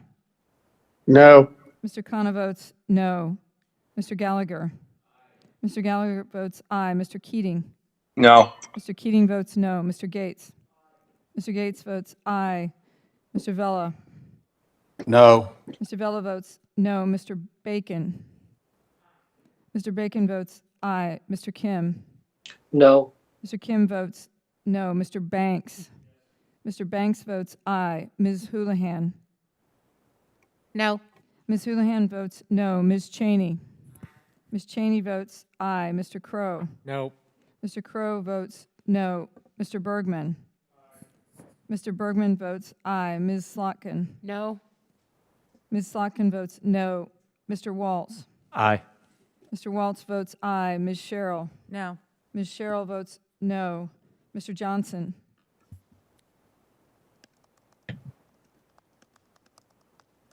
No. Mr. Khanna votes no. Mr. Gallagher. Mr. Gallagher votes aye. Mr. Keating. No. Mr. Keating votes no. Mr. Gates. Mr. Gates votes aye. Mr. Vella. No. Mr. Vella votes no. Mr. Bacon. Mr. Bacon votes aye. Mr. Kim. No. Mr. Kim votes no. Mr. Banks. Mr. Banks votes aye. Ms. Houlihan. No. Ms. Houlihan votes no. Ms. Cheney. Ms. Cheney votes aye. Mr. Crow. No. Mr. Crow votes no. Mr. Bergman. Mr. Bergman votes aye. Ms. Slotkin. No. Ms. Slotkin votes no. Mr. Waltz. Aye. Mr. Waltz votes aye. Ms. Sherrill. No. Ms. Sherrill votes no. Mr. Johnson.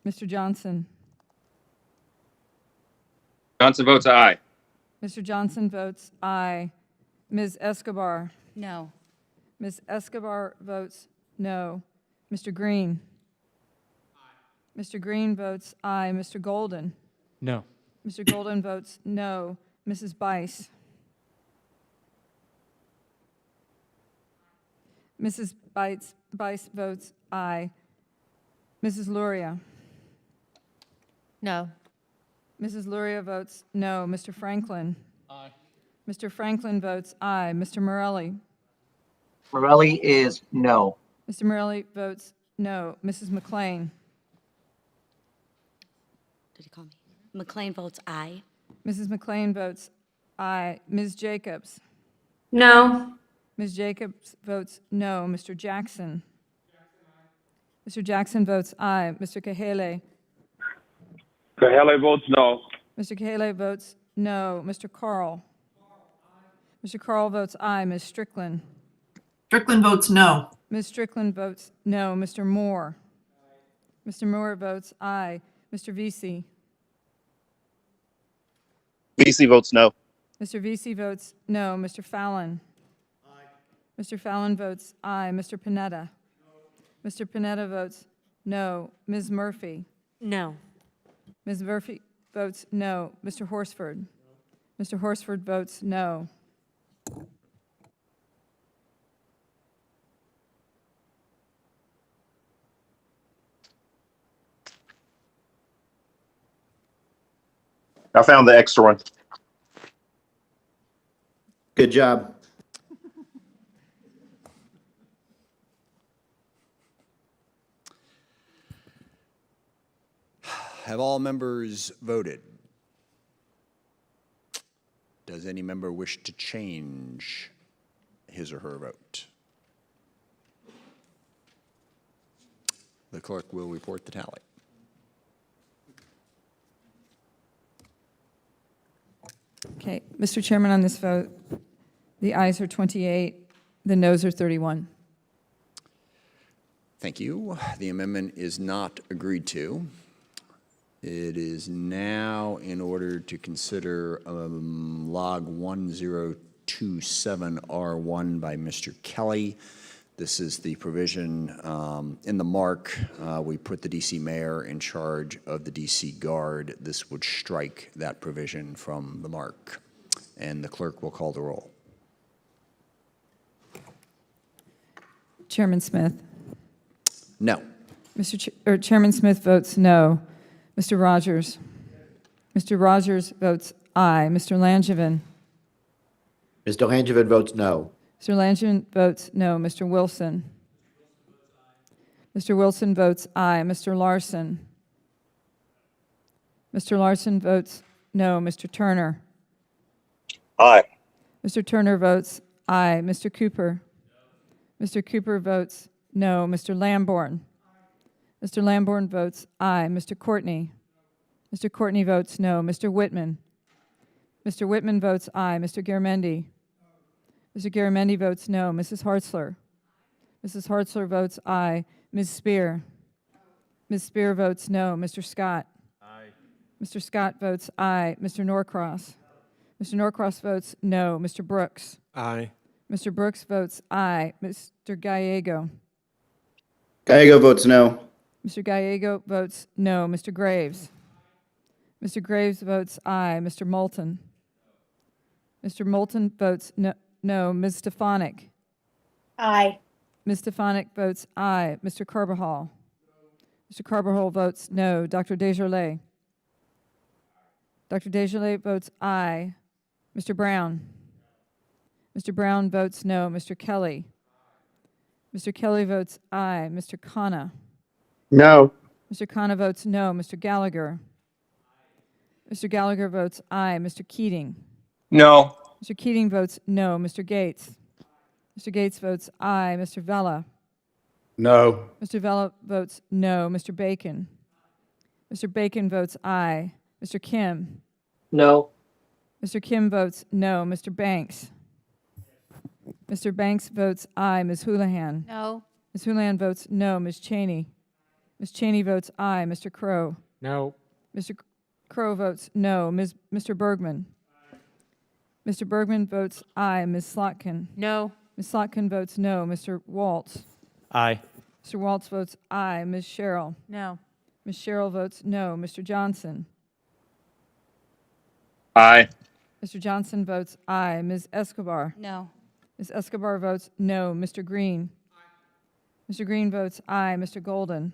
Mr. Johnson. Johnson votes aye. Mr. Johnson votes aye. Ms. Escobar. No. Ms. Escobar votes no. Mr. Green. Mr. Green votes aye. Mr. Golden. No. Mr. Golden votes no. Mrs. Bice. Mrs. Bice votes aye. Mrs. Luria. No. Mrs. Luria votes no. Mr. Franklin? Aye. Mr. Franklin votes aye. Mr. Morelli? Morelli is no. Mr. Morelli votes no. Mrs. McLean? Did he call me? McLean votes aye. Mrs. McLean votes aye. Ms. Jacobs? No. Ms. Jacobs votes no. Mr. Jackson? Mr. Jackson votes aye. Mr. Kahele? Kahele votes no. Mr. Kahele votes no. Mr. Carl? Mr. Carl votes aye. Ms. Strickland? Strickland votes no. Ms. Strickland votes no. Mr. Moore? Mr. Moore votes aye. Mr. Vesey? Vesey votes no. Mr. Vesey votes no. Mr. Fallon? Mr. Fallon votes aye. Mr. Panetta? Mr. Panetta votes no. Ms. Murphy? No. Ms. Murphy votes no. Mr. Horsford? Mr. Horsford votes no. I found the extra one. Good job. Have all members voted? Does any member wish to change his or her vote? The clerk will report the tally. Okay, Mr. Chairman, on this vote, the ayes are 28, the noes are 31. Thank you. The amendment is not agreed to. It is now in order to consider log 1027R1 by Mr. Kelly. This is the provision in the mark. We put the DC mayor in charge of the DC Guard. This would strike that provision from the mark. And the clerk will call the roll. Chairman Smith? No. Chairman Smith votes no. Mr. Rogers? Mr. Rogers votes aye. Mr. Langevin? Mr. Langevin votes no. Mr. Langevin votes no. Mr. Wilson? Mr. Wilson votes aye. Mr. Larson? Mr. Larson votes no. Mr. Turner? Aye. Mr. Turner votes aye. Mr. Cooper? Mr. Cooper votes no. Mr. Lamborn? Mr. Lamborn votes aye. Mr. Courtney? Mr. Courtney votes no. Mr. Whitman? Mr. Whitman votes aye. Mr. Garamendi? Mr. Garamendi votes no. Mrs. Hartzler? Mrs. Hartzler votes aye. Ms. Spear? Ms. Spear votes no. Mr. Scott? Aye. Mr. Scott votes aye. Mr. Norcross? Mr. Norcross votes no. Mr. Brooks? Aye. Mr. Brooks votes aye. Mr. Gallego? Gallego votes no. Mr. Gallego votes no. Mr. Graves? Mr. Graves votes aye. Mr. Moulton? Mr. Moulton votes no. Ms. Stefanik? Aye. Ms. Stefanik votes aye. Mr. Carbajal? Mr. Carbajal votes no. Dr. Desjardins? Dr. Desjardins votes aye. Mr. Brown? Mr. Brown votes no. Mr. Kelly? Mr. Kelly votes aye. Mr. Khanna? No. Mr. Khanna votes no. Mr. Gallagher? Mr. Gallagher votes aye. Mr. Keating? No. Mr. Keating votes no. Mr. Gates? Mr. Gates votes aye. Mr. Vella? No. Mr. Vella votes no. Mr. Bacon? Mr. Bacon votes aye. Mr. Kim? No. Mr. Kim votes no. Mr. Banks? Mr. Banks votes aye. Ms. Houlihan? No. Ms. Houlihan votes no. Ms. Cheney? Ms. Cheney votes aye. Mr. Crow? No. Mr. Crow votes no. Mr. Bergman? Mr. Bergman votes aye. Ms. Slotkin? No. Ms. Slotkin votes no. Mr. Waltz? Aye. Mr. Waltz votes aye. Ms. Sherrill? No. Ms. Sherrill votes no. Mr. Johnson? Aye. Mr. Johnson votes aye. Ms. Escobar? No. Ms. Escobar votes no. Mr. Green? Mr. Green votes aye. Mr. Golden?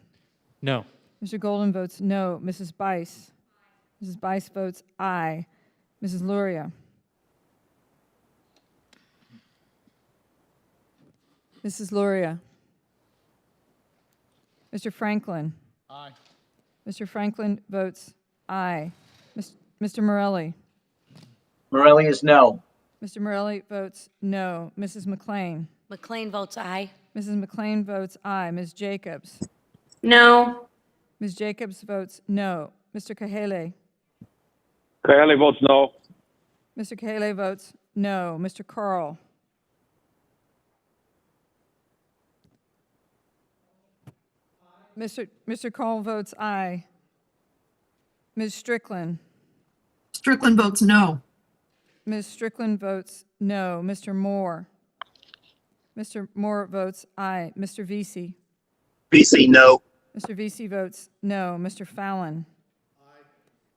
No. Mr. Golden votes no. Mrs. Bice? Mrs. Bice votes aye. Mrs. Luria. Mrs. Luria. Mr. Franklin. Aye. Mr. Franklin votes aye. Mr. Morelli. Morelli is no. Mr. Morelli votes no. Mrs. McLean. McLean votes aye. Mrs. McLean votes aye. Ms. Jacobs. No. Ms. Jacobs votes no. Mr. Kahele. Kahele votes no. Mr. Kahele votes no. Mr. Carl. Mr. Carl votes aye. Ms. Strickland. Strickland votes no. Ms. Strickland votes no. Mr. Moore. Mr. Moore votes aye. Mr. Vesey. BC, no. Mr. Vesey votes no. Mr. Fallon.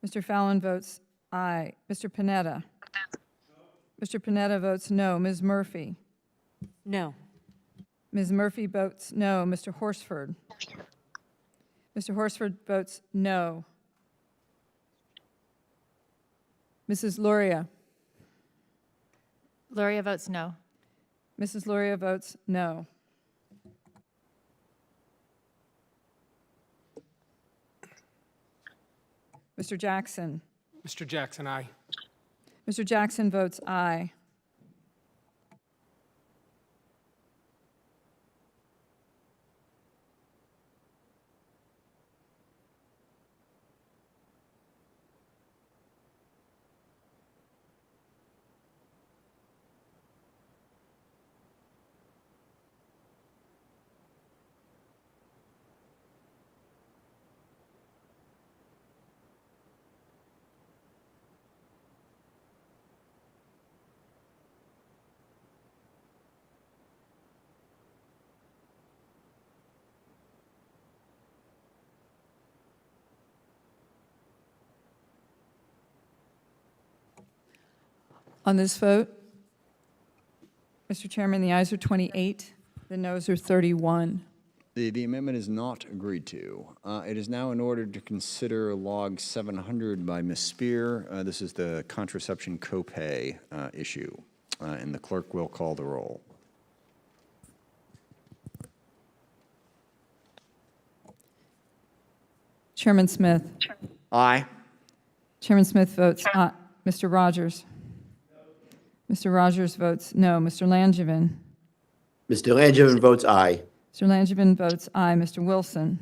Mr. Fallon votes aye. Mr. Panetta. Mr. Panetta votes no. Ms. Murphy. No. Ms. Murphy votes no. Mr. Horsford. Mr. Horsford votes no. Mrs. Luria. Luria votes no. Mrs. Luria votes no. Mr. Jackson. Mr. Jackson, aye. Mr. Jackson votes aye. On this vote, Mr. Chairman, the ayes are 28, the noes are 31. The amendment is not agreed to. It is now in order to consider log 700 by Ms. Spear. This is the contraception copay issue, and the clerk will call the roll. Chairman Smith. Aye. Chairman Smith votes aye. Mr. Rogers. Mr. Rogers votes no. Mr. Langevin. Mr. Langevin votes aye. Mr. Langevin votes aye. Mr. Wilson.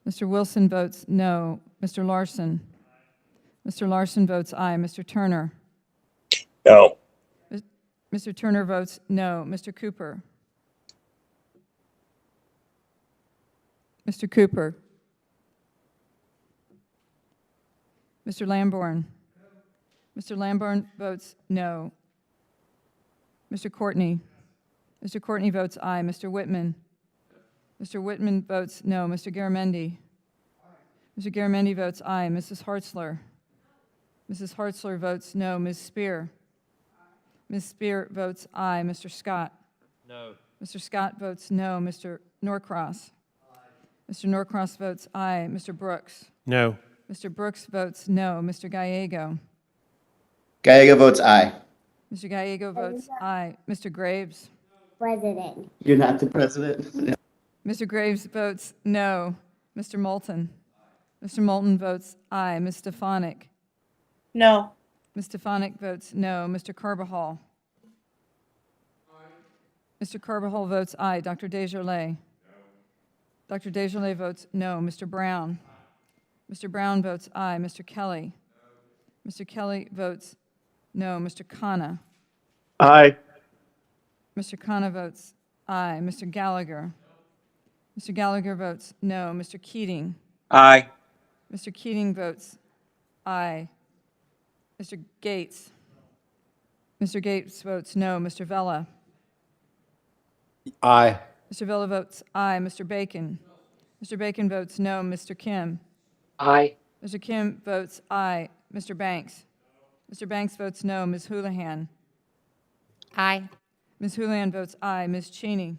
Mr. Wilson votes no. Mr. Larson. Mr. Larson votes aye. Mr. Turner. No. Mr. Turner votes no. Mr. Cooper. Mr. Cooper. Mr. Lamborn. Mr. Lamborn votes no. Mr. Courtney. Mr. Courtney votes aye. Mr. Whitman. Mr. Whitman votes no. Mr. Garamendi. Mr. Garamendi votes aye. Mrs. Hartzler. Mrs. Hartzler votes no. Ms. Spear. Ms. Spear votes aye. Mr. Scott. No. Mr. Scott votes no. Mr. Norcross. Mr. Norcross votes aye. Mr. Brooks. No. Mr. Brooks votes no. Mr. Gallego. Gallego votes aye. Mr. Gallego votes aye. Mr. Graves. President. You're not the president? Mr. Graves votes no. Mr. Moulton. Mr. Moulton votes aye. Ms. Stefanik. No. Ms. Stefanik votes no. Mr. Carbajal. Mr. Carbajal votes aye. Dr. Desjardins. Dr. Desjardins votes no. Mr. Brown. Mr. Brown votes aye. Mr. Kelly. Mr. Kelly votes no. Mr. Khanna. Aye. Mr. Khanna votes aye. Mr. Gallagher. Mr. Gallagher votes no. Mr. Keating. Aye. Mr. Keating votes aye. Mr. Gates. Mr. Gates votes no. Mr. Vella. Aye. Mr. Vella votes aye. Mr. Bacon. Mr. Bacon votes no. Mr. Kim. Aye. Mr. Kim votes aye. Mr. Banks. Mr. Banks votes no. Ms. Houlihan. Aye. Ms. Houlihan votes aye. Ms. Cheney.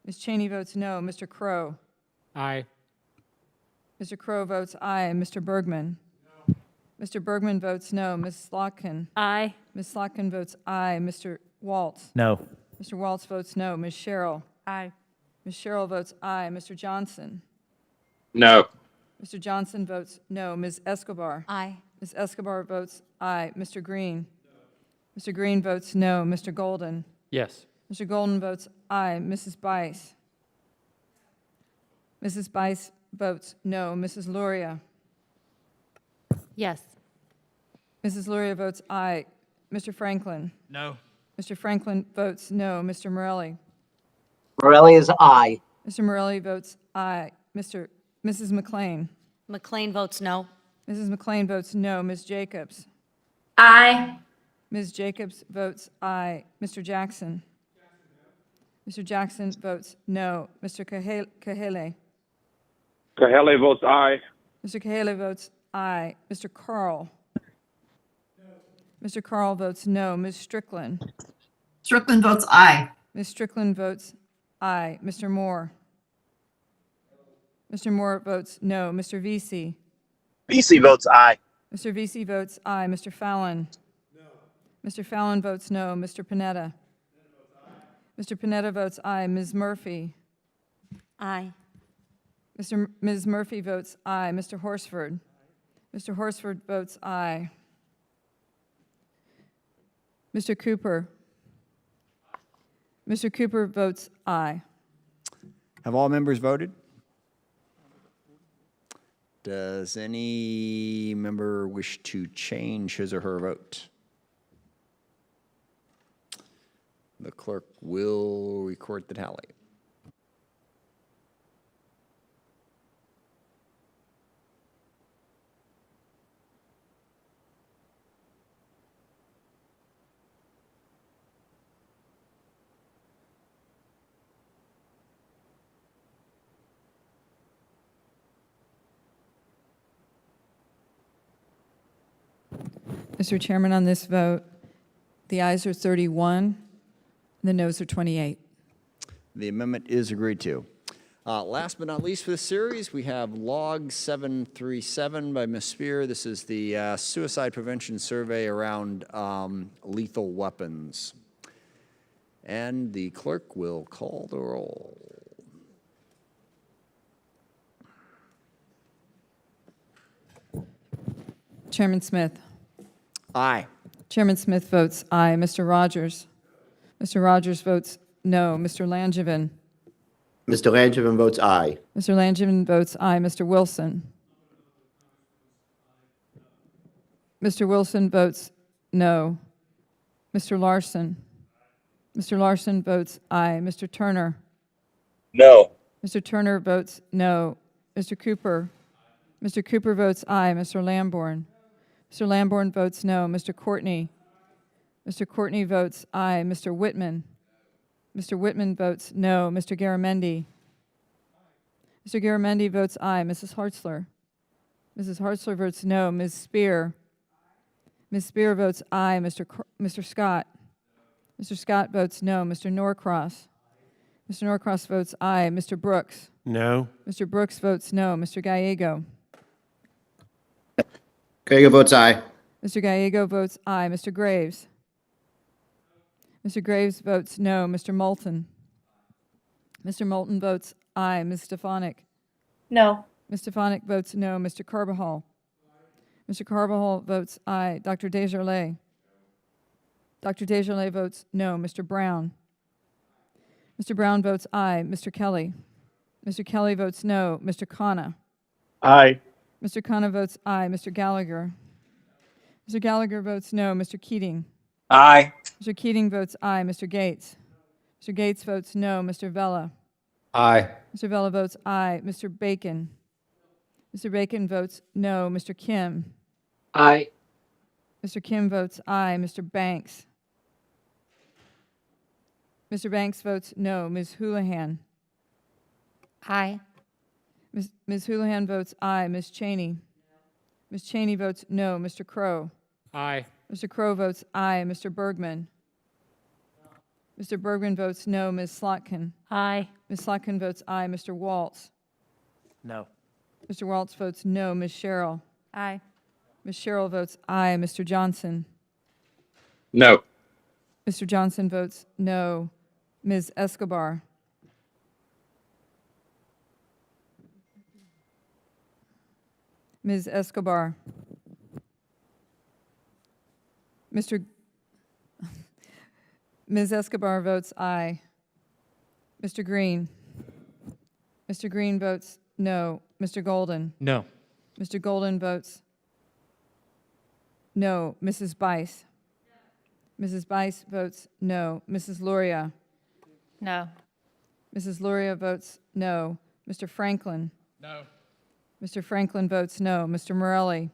Ms. Cheney votes no. Mr. Crow. Aye. Mr. Crow votes aye. Mr. Bergman. Mr. Bergman votes no. Ms. Slotkin? Aye. Ms. Slotkin votes aye. Mr. Waltz? No. Mr. Waltz votes no. Ms. Sherrill? Aye. Ms. Sherrill votes aye. Mr. Johnson? No. Mr. Johnson votes no. Ms. Escobar? Aye. Ms. Escobar votes aye. Mr. Green? Mr. Green votes no. Mr. Golden? Yes. Mr. Golden votes aye. Mrs. Bice? Mrs. Bice votes no. Mrs. Luria? Yes. Mrs. Luria votes aye. Mr. Franklin? No. Mr. Franklin votes no. Mr. Morelli? Morelli is aye. Mr. Morelli votes aye. Mrs. McLean? McLean votes no. Mrs. McLean votes no. Ms. Jacobs? Aye. Ms. Jacobs votes aye. Mr. Jackson? Mr. Jackson votes no. Mr. Kahele? Kahele votes aye. Mr. Kahele votes aye. Mr. Carl? Mr. Carl votes no. Ms. Strickland? Strickland votes aye. Ms. Strickland votes aye. Mr. Moore? Mr. Moore votes no. Mr. Vesey? BC votes aye. Mr. Vesey votes aye. Mr. Fallon? No. Mr. Fallon votes no. Mr. Panetta? Mr. Panetta votes aye. Ms. Murphy? Aye. Ms. Murphy votes aye. Mr. Horsford? Mr. Horsford votes aye. Mr. Cooper? Mr. Cooper votes aye. Have all members voted? Does any member wish to change his or her vote? The clerk will record the tally. Mr. Chairman, on this vote, the ayes are 31, the noes are 28. The amendment is agreed to. Last but not least for this series, we have Log 737 by Ms. Spear. This is the suicide prevention survey around lethal weapons. And the clerk will call the roll. Chairman Smith? Aye. Chairman Smith votes aye. Mr. Rogers? Mr. Rogers votes no. Mr. Langevin? Mr. Langevin votes aye. Mr. Langevin votes aye. Mr. Wilson? Mr. Wilson votes no. Mr. Larson? Mr. Larson votes aye. Mr. Turner? No. Mr. Turner votes no. Mr. Cooper? Mr. Cooper votes aye. Mr. Lamborn? Mr. Lamborn votes no. Mr. Courtney? Mr. Courtney votes aye. Mr. Whitman? Mr. Whitman votes no. Mr. Garamendi? Mr. Garamendi votes aye. Mrs. Hartzler? Mrs. Hartzler votes no. Ms. Spear? Ms. Spear votes aye. Mr. Scott? Mr. Scott votes no. Mr. Norcross? Mr. Norcross votes aye. Mr. Brooks? No. Mr. Brooks votes no. Mr. Gallego? Gallego votes aye. Mr. Gallego votes aye. Mr. Graves? Mr. Graves votes no. Mr. Moulton? Mr. Moulton votes aye. Ms. Stefanik? No. Ms. Stefanik votes no. Mr. Carbajal? Mr. Carbajal votes aye. Dr. Desjardins? Dr. Desjardins votes no. Mr. Brown? Mr. Brown votes aye. Mr. Kelly? Mr. Kelly votes no. Mr. Khanna? Aye. Mr. Khanna votes aye. Mr. Gallagher? Mr. Gallagher votes no. Mr. Keating? Aye. Mr. Keating votes aye. Mr. Gates? Mr. Gates votes no. Mr. Vella? Aye. Mr. Vella votes aye. Mr. Bacon? Mr. Bacon votes no. Mr. Kim? Aye. Mr. Kim votes aye. Mr. Banks? Mr. Banks votes no. Ms. Houlihan? Aye. Ms. Houlihan votes aye. Ms. Cheney? Ms. Cheney votes no. Mr. Crow? Aye. Mr. Crow votes aye. Mr. Bergman? Mr. Bergman votes no. Ms. Slotkin? Aye. Ms. Slotkin votes aye. Mr. Waltz? No. Mr. Waltz votes no. Ms. Sherrill? Aye. Ms. Sherrill votes aye. Mr. Johnson? No. Mr. Johnson votes no. Ms. Escobar? Ms. Escobar? Ms. Escobar votes aye. Mr. Green? Mr. Green votes no. Mr. Golden? No. Mr. Golden votes no. Mrs. Bice? Mrs. Bice votes no. Mrs. Luria? No. Mrs. Luria votes no. Mr. Franklin? No. Mr. Franklin votes no. Mr. Morelli?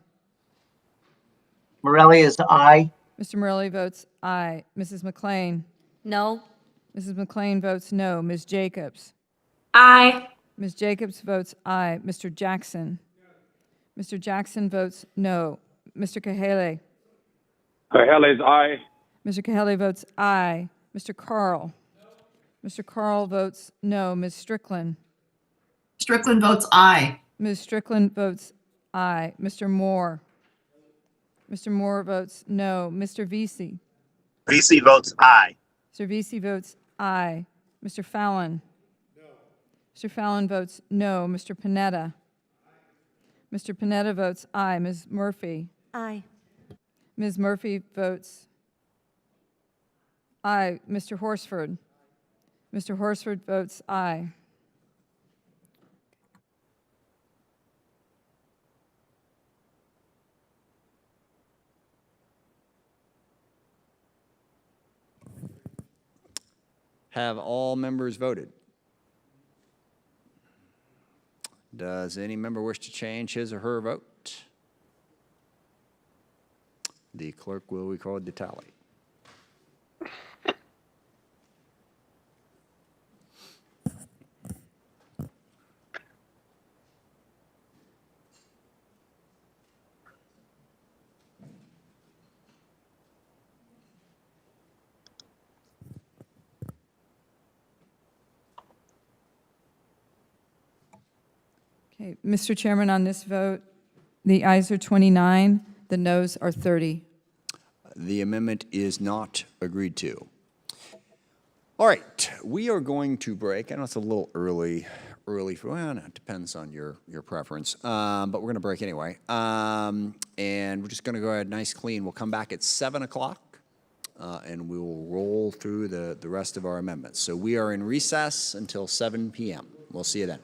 Morelli is aye. Mr. Morelli votes aye. Mrs. McLean? No. Mrs. McLean votes no. Ms. Jacobs? Aye. Ms. Jacobs votes aye. Mr. Jackson? Mr. Jackson votes no. Mr. Kahele? Kahele's aye. Mr. Kahele votes aye. Mr. Carl? Mr. Carl votes no. Ms. Strickland? Strickland votes aye. Ms. Strickland votes aye. Mr. Moore? Mr. Moore votes no. Mr. Vesey? VC votes aye. Mr. Vesey votes aye. Mr. Fallon? No. Mr. Fallon votes no. Mr. Panetta? Mr. Panetta votes aye. Ms. Murphy? Aye. Ms. Murphy votes aye. Mr. Horsford? Mr. Horsford votes aye. Have all members voted? Does any member wish to change his or her vote? The clerk will record the tally. Okay, Mr. Chairman, on this vote, the ayes are 29, the noes are 30. The amendment is not agreed to. All right, we are going to break. I know it's a little early for, well, no, it depends on your preference, but we're going to break anyway. And we're just going to go ahead nice clean. We'll come back at 7 o'clock, and we will roll through the rest of our amendments. So we are in recess until 7 p.m. We'll see you then.